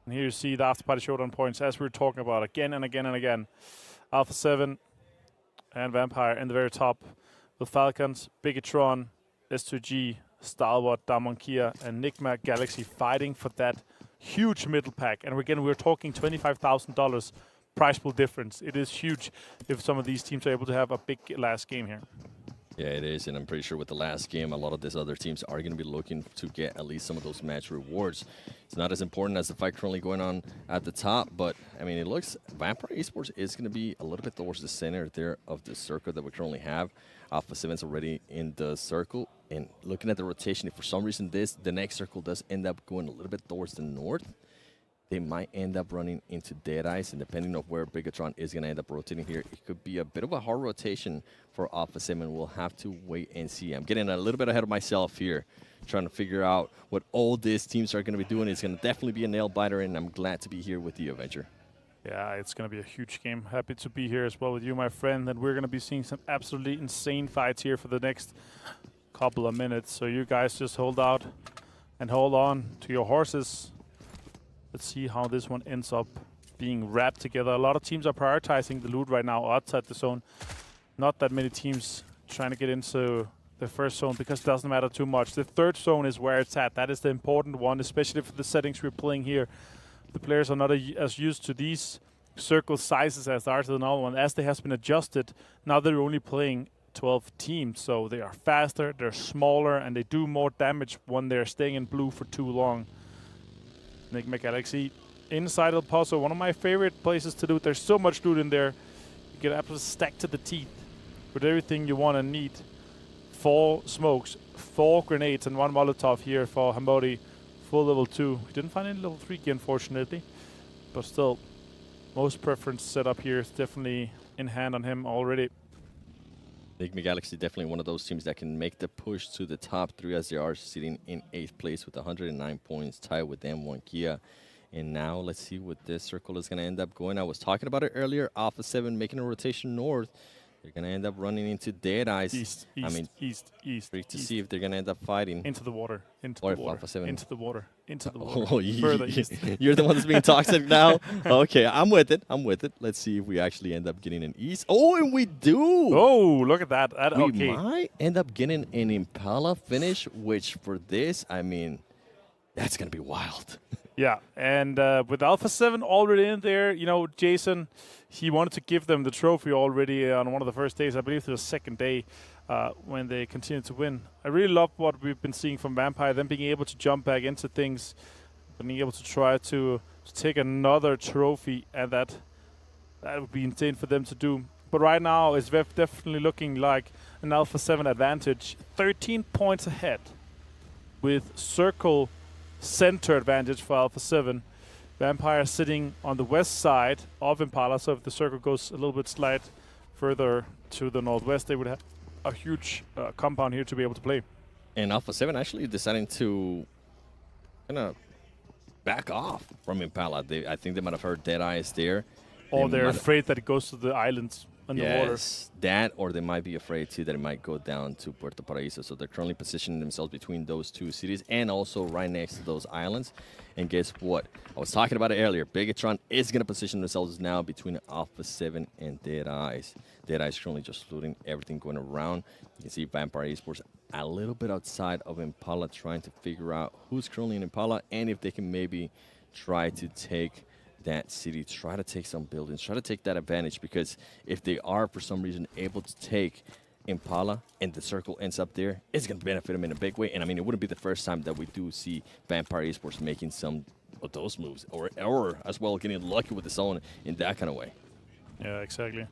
And here you see the after party showdown points as we were talking about again and again and again. Alpha 7 and Vampire in the very top with Falcons, Bigatron, S2G, Stalwart, Damonkia, and Nigma Galaxy fighting for that huge middle pack. And again, we're talking $25,000 prize pool difference. It is huge if some of these teams are able to have a big last game here. Yeah, it is, and I'm pretty sure with the last game, a lot of these other teams are going to be looking to get at least some of those match rewards. It's not as important as the fight currently going on at the top, but, I mean, it looks Vampire Esports is going to be a little bit towards the center there of the circle that we currently have. Alpha 7's already in the circle, and looking at the rotation, if for some reason the next circle does end up going a little bit towards the north, they might end up running into Deadeyes, and depending on where Bigatron is going to end up rotating here, it could be a bit of a hard rotation for Alpha 7. We'll have to wait and see. I'm getting a little bit ahead of myself here, trying to figure out what all these teams are going to be doing. It's going to definitely be a nail-biter, and I'm glad to be here with you, Avenger. Yeah, it's going to be a huge game. Happy to be here as well with you, my friend, and we're going to be seeing some absolutely insane fights here for the next couple of minutes. So you guys just hold out and hold on to your horses. Let's see how this one ends up being wrapped together. A lot of teams are prioritizing the loot right now outside the zone. Not that many teams trying to get into the first zone because it doesn't matter too much. The third zone is where it's at. That is the important one, especially for the settings we're playing here. The players are not as used to these circle sizes as they are to the normal one. As they have been adjusted, now they're only playing 12 teams, so they are faster, they're smaller, and they do more damage when they're staying in blue for too long. Enigma Galaxy inside El Paso, one of my favorite places to loot. There's so much loot in there. You get absolutely stacked to the teeth with everything you want and need. 4 smokes, 4 grenades, and 1 Molotov here for Hamodi. Full level 2. We didn't find any level 3 key, unfortunately. But still, most preference setup here is definitely in hand on him already. Enigma Galaxy definitely one of those teams that can make the push to the top 3 as they are sitting in 8th place with 109 points, tied with M1 Kia. And now let's see what this circle is going to end up going. I was talking about it earlier. Alpha 7 making a rotation north. They're going to end up running into Deadeyes. East. Great to see if they're going to end up fighting. Into the water. Into or the water. Alpha 7. Into the water. Into the water. Oh, Further east. You're the one that's being toxic now? Okay, I'm with it. I'm with it. Let's see if we actually end up getting an East. Oh, and we do. Oh, look at that. We might end up getting an Impala finish, which for this, I mean, that's going to be wild. Yeah, and with Alpha 7 already in there, you know, Jason, he wanted to give them the trophy already on one of the first days. I believe the second day when they continued to win. I really love what we've been seeing from Vampire, them being able to jump back into things, being able to try to take another trophy, and that would be insane for them to do. But right now, it's definitely looking like an Alpha 7 advantage. 13 points ahead with Circle center advantage for Alpha 7. Vampire sitting on the west side of Impala, so if the circle goes a little bit slight further to the northwest, they would have a huge compound here to be able to play. And Alpha 7 actually deciding to kind of back off from Impala. I think they might have heard Deadeyes there. Or they're afraid that it goes to the islands and the water. That, or they might be afraid too that it might go down to Puerto Paraíso. So they're currently positioning themselves between those 2 cities and also right next to those islands. And guess what? I was talking about it earlier. Bigatron is going to position themselves now between Alpha 7 and Deadeyes. Deadeyes currently just looting everything going around. You can see Vampire Esports a little bit outside of Impala, trying to figure out who's currently in Impala and if they can maybe try to take that city, try to take some buildings, try to take that advantage, because if they are for some reason able to take Impala and the circle ends up there, it's going to benefit them in a big way. And I mean, it wouldn't be the first time that we do see Vampire Esports making some of those moves, or as well getting lucky with the zone in that kind of way. Yeah, exactly.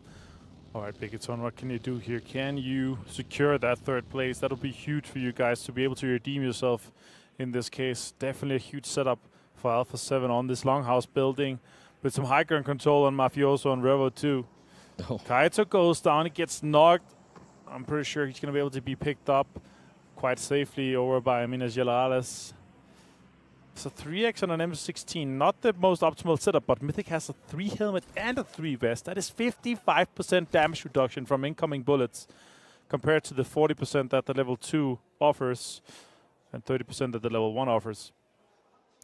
All right, Bigatron, what can you do here? Can you secure that 3rd place? That'll be huge for you guys to be able to redeem yourself in this case. Definitely a huge setup for Alpha 7 on this longhouse building with some high ground control on Mafioso and Revo too. Kaito goes down, he gets knocked. I'm pretty sure he's going to be able to be picked up quite safely over by Minas Gerais. It's a 3x on an M16, not the most optimal setup, but Mythic has a 3 helmet and a 3 vest. That is 55% damage reduction from incoming bullets compared to the 40% that the level 2 offers and 30% that the level 1 offers.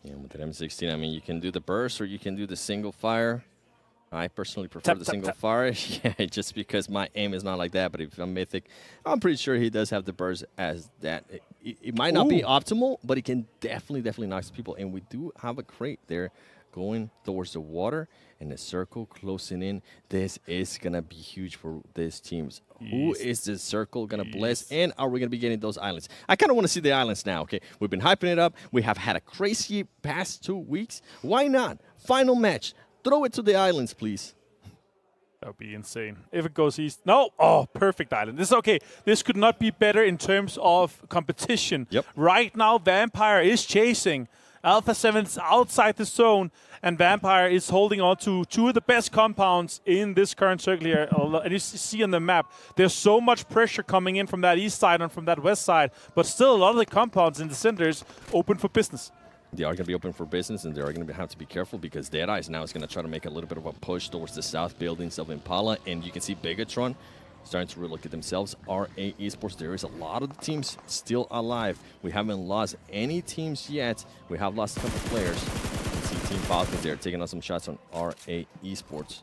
Yeah, with that M16, I mean, you can do the burst or you can do the single fire. I personally prefer the single fire, yeah, just because my aim is not like that. But if I'm Mythic, I'm pretty sure he does have the burst as that. It might not be optimal, but he can definitely knock people. And we do have a crate there going towards the water and the circle closing in. This is going to be huge for these teams. Who is this circle going to bless? And are we going to be getting those islands? I kind of want to see the islands now, okay? We've been hyping it up. We have had a crazy past 2 weeks. Why not? Final match. Throw it to the islands, please. That would be insane. If it goes east. No. Oh, perfect island. This is okay. This could not be better in terms of competition. Yep. Right now, Vampire is chasing Alpha 7's outside the zone, and Vampire is holding on to two of the best compounds in this current circle here. And you see on the map, there's so much pressure coming in from that east side and from that west side, but still a lot of the compounds in the centers open for business. They are going to be open for business, and they are going to have to be careful because Deadeyes now is going to try to make a little bit of a push towards the south buildings of Impala, and you can see Bigatron starting to relook at themselves. RA Esports, there is a lot of the teams still alive. We haven't lost any teams yet. We have lost a couple players. You can see Team Falcons there taking on some shots on RA Esports.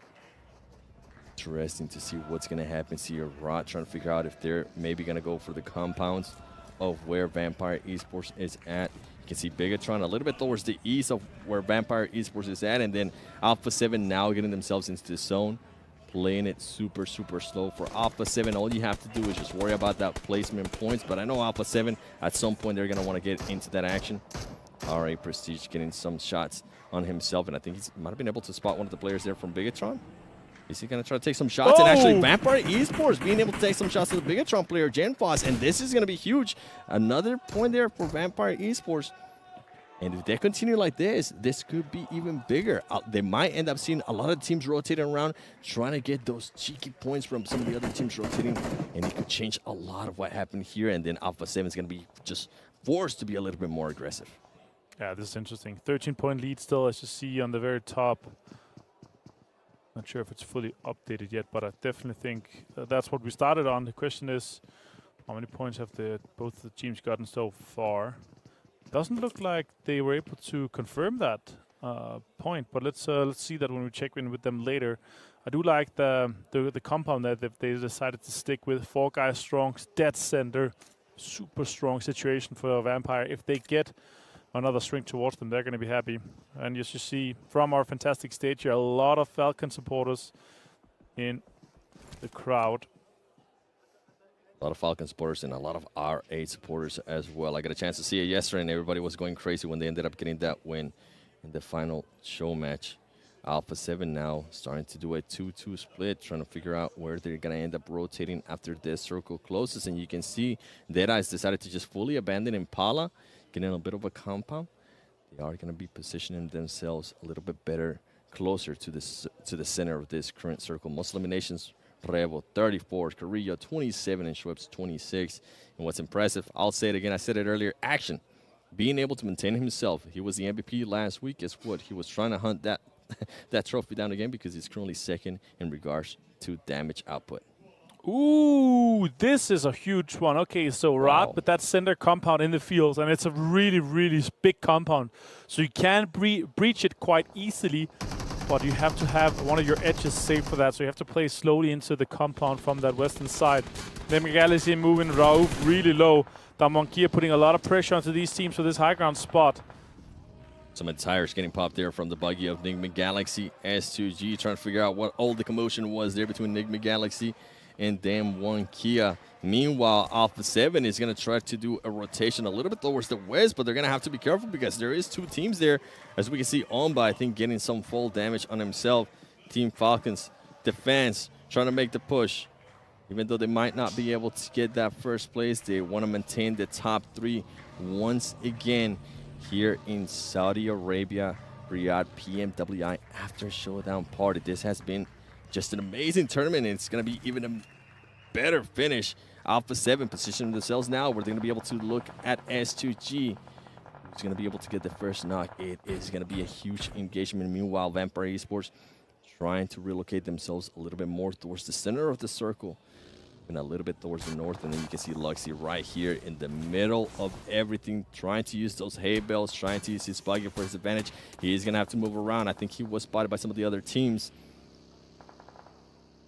Interesting to see what's going to happen. See Rod trying to figure out if they're maybe going to go for the compounds of where Vampire Esports is at. You can see Bigatron a little bit towards the east of where Vampire Esports is at, and then Alpha 7 now getting themselves into the zone, playing it super, super slow. For Alpha 7, all you have to do is just worry about that placement points, but I know Alpha 7, at some point, they're going to want to get into that action. RA Prestige getting some shots on himself, and I think he might have been able to spot one of the players there from Bigatron. Is he going to try to take some shots? And actually, Vampire Esports being able to take some shots to the Bigatron player, Genfos. And this is going to be huge. Another point there for Vampire Esports. And if they continue like this could be even bigger. They might end up seeing a lot of teams rotating around, trying to get those cheeky points from some of the other teams rotating. And it could change a lot of what happened here. And then Alpha 7 is going to be just forced to be a little bit more aggressive. Yeah, this is interesting. 13-point lead still, as you see on the very top. Not sure if it's fully updated yet, but I definitely think that's what we started on. The question is, how many points have both the teams gotten so far? Doesn't look like they were able to confirm that point, but let's see that when we check in with them later. I do like the compound that they decided to stick with. 4 guys strong, dead center, super strong situation for Vampire. If they get another string towards them, they're going to be happy. And as you see from our fantastic stage here, a lot of Falcon supporters in the crowd. A lot of Falcon supporters and a lot of RA supporters as well. I got a chance to see it yesterday, and everybody was going crazy when they ended up getting that win in the final show match. Alpha 7 now starting to do a 2-2 split, trying to figure out where they're going to end up rotating after this circle closes. And you can see Deadeyes decided to just fully abandon Impala, getting a bit of a compound. They are going to be positioning themselves a little bit better, closer to the center of this current circle. Most eliminations, Revo 34, Carrillo 27, and Schweppes 26. And what's impressive, I'll say it again, I said it earlier, Action, being able to maintain himself. He was the MVP last week. Guess what? He was trying to hunt that that trophy down again because he's currently second in regards to damage output. Ooh, this is a huge one. Okay, so Rod with that center compound in the fields, and it's a really, really big compound. So you can breach it quite easily, but you have to have one of your edges safe for that. So you have to play slowly into the compound from that western side. Then Galaxy moving Rauf really low. Damonkia putting a lot of pressure onto these teams for this high ground spot. Some tires getting popped there from the buggy of Nigma Galaxy. S2G trying to figure out what all the commotion was there between Nigma Galaxy and Dam 1 Kia. Meanwhile, Alpha 7 is going to try to do a rotation a little bit towards the west, but they're going to have to be careful because there is 2 teams there. As we can see, Omba, I think, getting some fall damage on himself. Team Falcons, defense, trying to make the push. Even though they might not be able to get that first place, they want to maintain the top 3 once again here in Saudi Arabia. Riyadh PMWI after showdown party. This has been just an amazing tournament, and it's going to be even a better finish. Alpha 7 positioning themselves now where they're going to be able to look at S2G, who's going to be able to get the first knock. It is going to be a huge engagement. Meanwhile, Vampire Esports trying to relocate themselves a little bit more towards the center of the circle and a little bit towards the north. And then you can see Luxy right here in the middle of everything, trying to use those hay bales, trying to use his buggy for his advantage. He's going to have to move around. I think he was spotted by some of the other teams.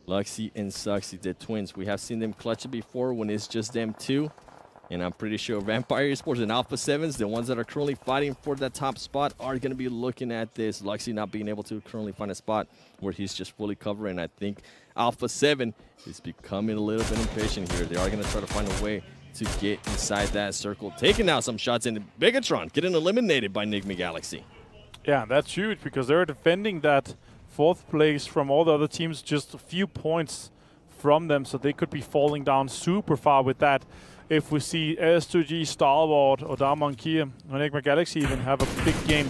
Luxy and Suxy, the twins. We have seen them clutch it before when it's just them two. And I'm pretty sure Vampire Esports and Alpha 7s, the ones that are currently fighting for that top spot, are going to be looking at this. Luxy not being able to currently find a spot where he's just fully covering. I think Alpha 7 is becoming a little bit impatient here. They are going to try to find a way to get inside that circle. Taking out some shots in Bigatron, getting eliminated by Nigma Galaxy. Yeah, that's huge because they're defending that 4th place from all the other teams, just a few points from them, so they could be falling down super far with that. if we see S2G, Stalwart, or Darmonkia, or Enigma Galaxy even have a big game,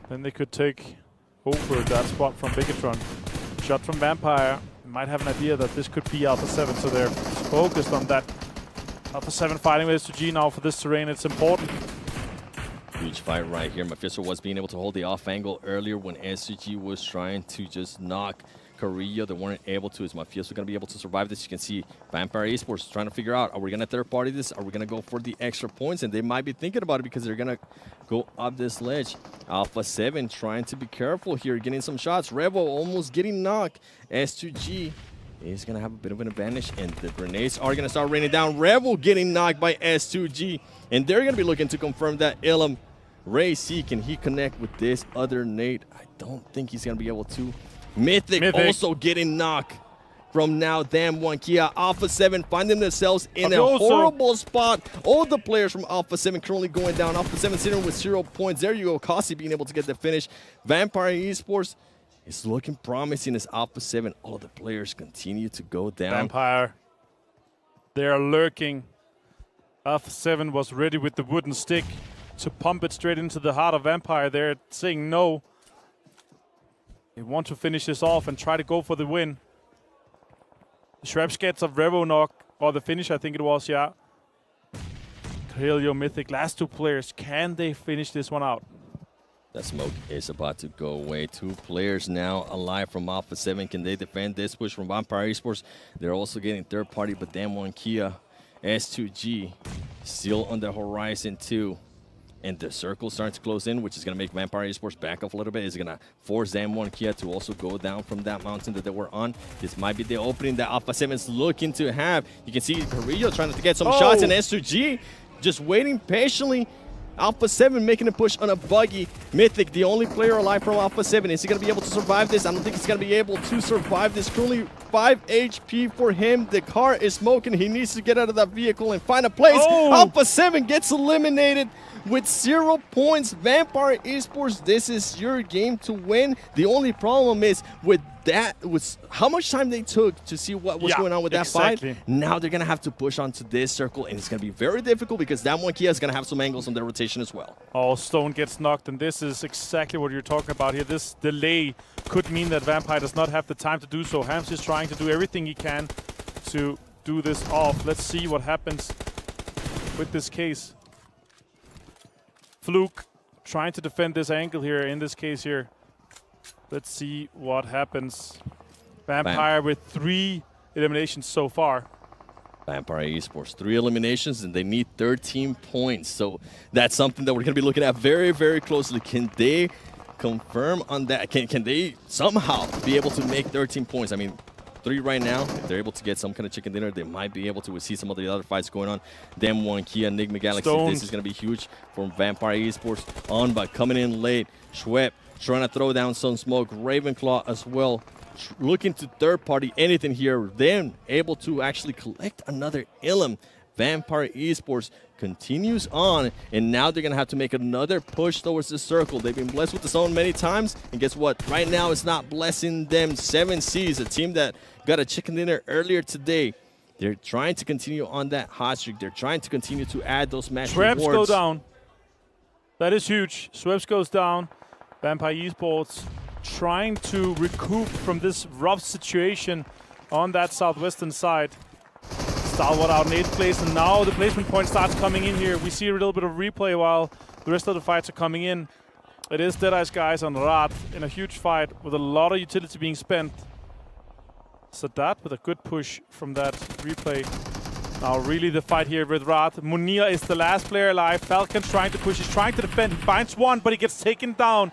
then they could take over that spot from Bigatron. Shot from Vampire. Might have an idea that this could be Alpha 7, so they're focused on that. Alpha 7 fighting with S2G now for this terrain. It's important. Huge fight right here. Mephisto was being able to hold the off angle earlier when S2G was trying to just knock Korea. They weren't able to. Is Mephisto going to be able to survive this? You can see Vampire Esports trying to figure out, are we going to third party this? Are we going to go for the extra points? And they might be thinking about it because they're going to go up this ledge. Alpha 7 trying to be careful here, getting some shots. Revo almost getting knocked. S2G is going to have a bit of an advantage, and the grenades are going to start raining down. Revo getting knocked by S2G, and they're going to be looking to confirm that Ilum. Ray C, can he connect with this other nade? I don't think he's going to be able to. Mythic also getting knocked from now Damn1 Kia. Alpha 7 finding themselves in a horrible spot. All the players from Alpha 7 currently going down. Alpha 7 sitting with 0 points. There you go. Kasi being able to get the finish. Vampire Esports is looking promising as Alpha 7. All of the players continue to go down. Vampire, they are lurking. Alpha 7 was ready with the wooden stick to pump it straight into the heart of Vampire. They're saying no. They want to finish this off and try to go for the win. The Shrapes gets a Revo knock, or the finish I think it was, yeah. Krilio, Mythic, last two players. Can they finish this one out? That smoke is about to go away. 2 players now alive from Alpha 7. Can they defend this push from Vampire Esports? They're also getting third party, but Damn1 Kia, S2G, still on the horizon too. And the circle starts to close in, which is going to make Vampire Esports back off a little bit. It's going to force Damn1 Kia to also go down from that mountain that they were on. This might be the opening that Alpha 7 is looking to have. You can see Carrillo trying to get some shots, and S2G just waiting patiently. Alpha 7 making a push on a buggy. Mythic, the only player alive from Alpha 7. Is he going to be able to survive this? I don't think he's going to be able to survive this. Currently 5 HP for him. The car is smoking. He needs to get out of that vehicle and find a place. Alpha 7 gets eliminated with 0 points. Vampire Esports, this is your game to win. The only problem is with that was how much time they took to see what was going on with that fight. Now they're going to have to push onto this circle, and it's going to be very difficult because Damn1 Kia is going to have some angles on their rotation as well. Oh, Stone gets knocked, and this is exactly what you're talking about here. This delay could mean that Vampire does not have the time to do so. Hams is trying to do everything he can to do this off. Let's see what happens with this case. Fluke trying to defend this angle here, in this case here. Let's see what happens. Vampire with 3 eliminations so far. Vampire Esports, 3 eliminations, and they need 13 points. So that's something that we're going to be looking at very, very closely. Can they confirm on that? Can they somehow be able to make 13 points? I mean, 3 right now. If they're able to get some kind of chicken dinner, they might be able to. We see some of the other fights going on. Damn1 Kia, Enigma Galaxy. This is going to be huge for Vampire Esports. On, but coming in late. Schwepp trying to throw down some smoke. Ravenclaw as well. Looking to third party anything here. Then able to actually collect another Ilum. Vampire Esports continues on, and now they're going to have to make another push towards the circle. They've been blessed with the zone many times, and guess what? Right now it's not blessing them. 7Cs, a team that got a chicken dinner earlier today. They're trying to continue on that hot streak. They're trying to continue to add those match rewards. Sweps go down. That is huge. Sweps goes down. Vampire Esports trying to recoup from this rough situation on that southwestern side. Stalwart out in 8th place, and now the placement point starts coming in here. We see a little bit of replay while the rest of the fights are coming in. It is Deadeye's guys on Rat in a huge fight with a lot of utility being spent. Sadat with a good push from that replay. Now really the fight here with Rat. Munir is the last player alive. Falcon trying to push, he's trying to defend. He finds one, but he gets taken down.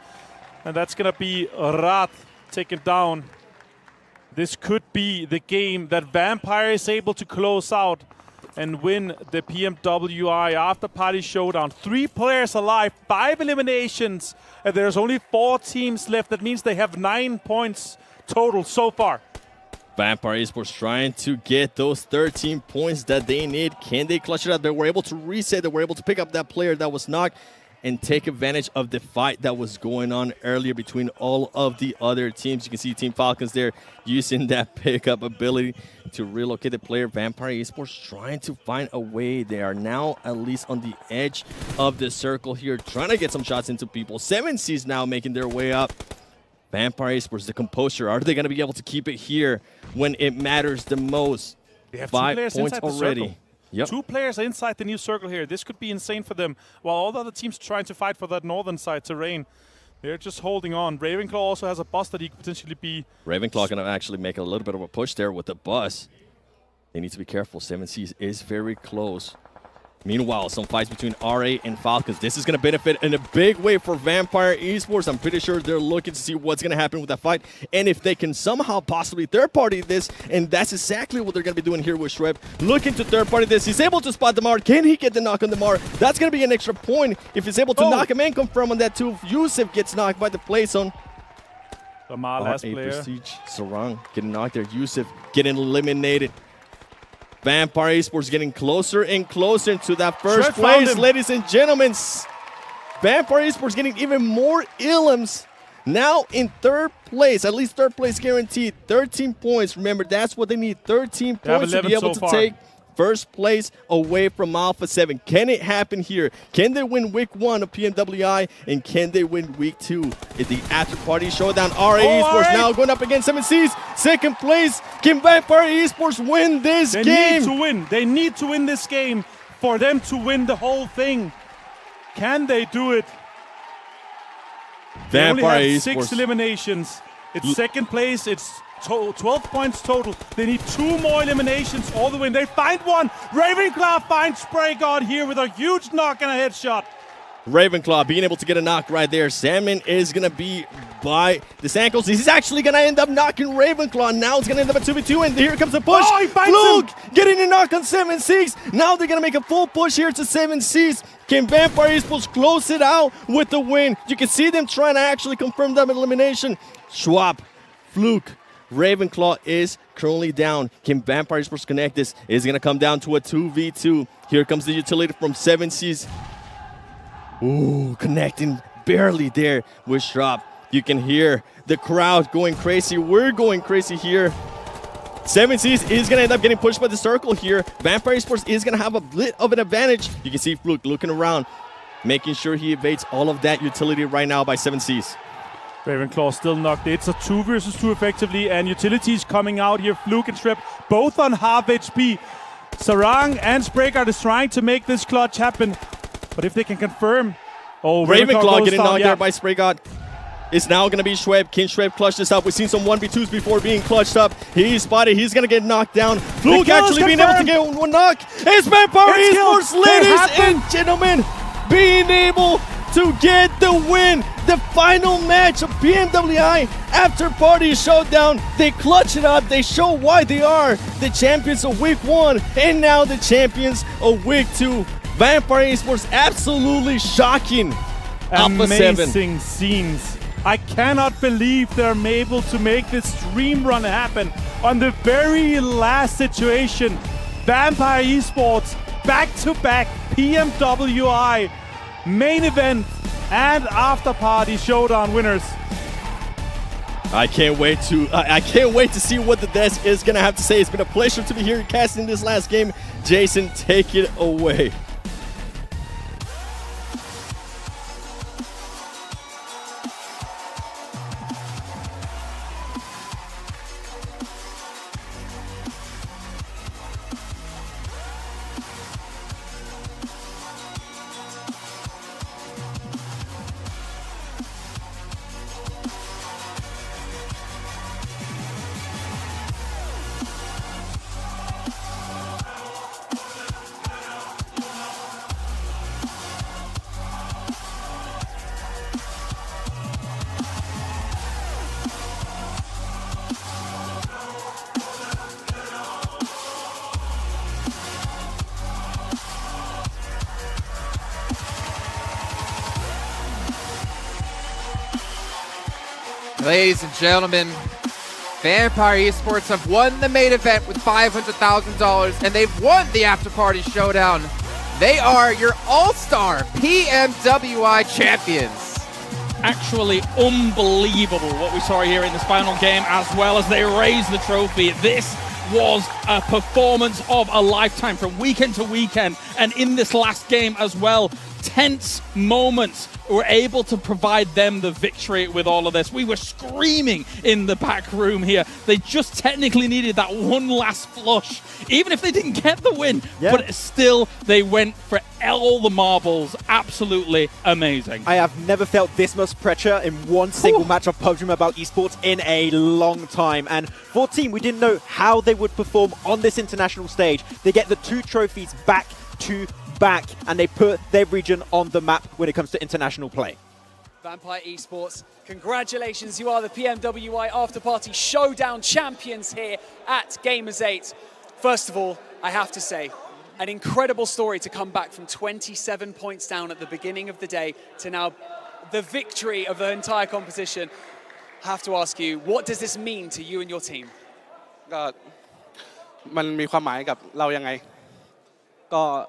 And that's going to be Rat taken down. This could be the game that Vampire is able to close out and win the PMWI After Party Showdown. 3 players alive, 5 eliminations, and there's only 4 teams left. That means they have 9 points total so far. Vampire Esports trying to get those 13 points that they need. Can they clutch it out? They were able to reset. They were able to pick up that player that was knocked. and take advantage of the fight that was going on earlier between all of the other teams. You can see Team Falcons there using that pickup ability to relocate the player. Vampire Esports trying to find a way. They are now at least on the edge of the circle here, trying to get some shots into people. 7Cs now making their way up. Vampire Esports, the composure. Are they going to be able to keep it here when it matters the most? They have 5 2 players points inside the already. circle. Yep. 2 players inside the new circle here. This could be insane for them. While all the other teams trying to fight for that northern side terrain, they're just holding on. Ravenclaw also has a bus that he could potentially be... Ravenclaw going to actually make a little bit of a push there with the bus. They need to be careful. 7Cs is very close. Meanwhile, some fights between RA and Falcons. This is going to benefit in a big way for Vampire Esports. I'm pretty sure they're looking to see what's going to happen with that fight and if they can somehow possibly third-party this, and that's exactly what they're going to be doing here with Shreb. Looking to third-party this. He's able to spot Damar. Can he get the knock on Damar? That's going to be an extra point if he's able to knock him and confirm on that too. Yusuf gets knocked by the play zone. Damar, last RA player. Prestige. Sarang getting knocked there. Yusuf getting eliminated. Vampire Esports getting closer and closer to that first place, ladies and gentlemen. Vampire Esports getting even more elims. Now in third place, at least third place guaranteed. 13 points. Remember, that's what they need. 13 points to be able to take first place away from Alpha 7. Can it happen here? Can they win week 1 of PMWI? And can they win week 2 in the after party showdown? RA Esports now going up against 7Cs. Second place. Can Vampire Esports win this game? They need to win. They need to win this game for them to win the whole thing. Can they do it? They only Vampire have Esports. 6 eliminations. It's second place. It's 12 points total. They need 2 more eliminations all the way. They find one. Ravenclaw finds Spray God here with a huge knock and a headshot. Ravenclaw being able to get a knock right there. Salmon is going to be by the ankles. He's actually going to end up knocking Ravenclaw. Now it's going to end up at 2v2, and here comes the push. Oh, he finds Fluke getting a knock on 7Cs. Now they're going to make a full push here to 7Cs. Can Vampire Esports close it out with the win? You can see them trying to actually confirm that elimination. Schwab, Fluke, Ravenclaw is currently down. Can Vampire Esports connect this? It's going to come down to a 2v2. Here comes the utility from 7Cs. Ooh, connecting barely there with Schwab. You can hear the crowd going crazy. We're going crazy here. 7Cs is going to end up getting pushed by the circle here. Vampire Esports is going to have a bit of an advantage. You can see Fluke looking around, making sure he evades all of that utility right now by 7Cs. Ravenclaw still knocked. It's a 2 versus 2 effectively, and utilities coming out here. Fluke and Shreb both on half HP. Sarang and Spraygard is trying to make this clutch happen, but if they can confirm... Oh, Ravenclaw getting knocked there by Spraygard. It's now going to be Schweb. Can Schweb clutch this up? We've seen some 1v2s before being clutched up. He's spotted. He's going to get knocked down. Fluke actually being able to get one knock. It's Vampire Esports, ladies and gentlemen, being able to get the win. The final match of PMWI After Party Showdown. They clutch it up. They show why they are the champions of Week 1 and now the champions of Week 2. Vampire Esports absolutely shocking. Alpha 7. Amazing scenes. I cannot believe they're able to make this stream run happen on the very last situation. Vampire Esports back-to-back PMWI main event and after party showdown winners. I can't wait to see what the desk is gonna have to say. It's been a pleasure to be here casting this last game. Jason, take it away. Ladies and gentlemen, Vampire Esports have won the main event with $500,000, and they've won the After Party Showdown They are your all-star PMWI champions. Actually unbelievable what we saw here in this final game, as well as they raised the trophy. This was a performance of a lifetime from weekend to weekend, and in this last game as well, tense moments were able to provide them the victory with all of this. We were screaming in the back room here. They just technically needed that one last flush, even if they didn't get the win, but still they went for all the marbles. Absolutely amazing. I have never felt this much pressure in one single match of PUBG Mobile Esports in a long time. And for Team, we didn't know how they would perform on this international stage. They get the 2 trophies back to back, and they put their region on the map when it comes to international play. Vampire Esports, congratulations. You are the PMWI After Party Showdown champions here at Gamers 8. First of all, I have to say, an incredible story to come back from 27 points down at the beginning of the day to now the victory of the entire competition. I have to ask you, what does this mean to you and your team? ก็มันมีความหมายกับเรายังไงก็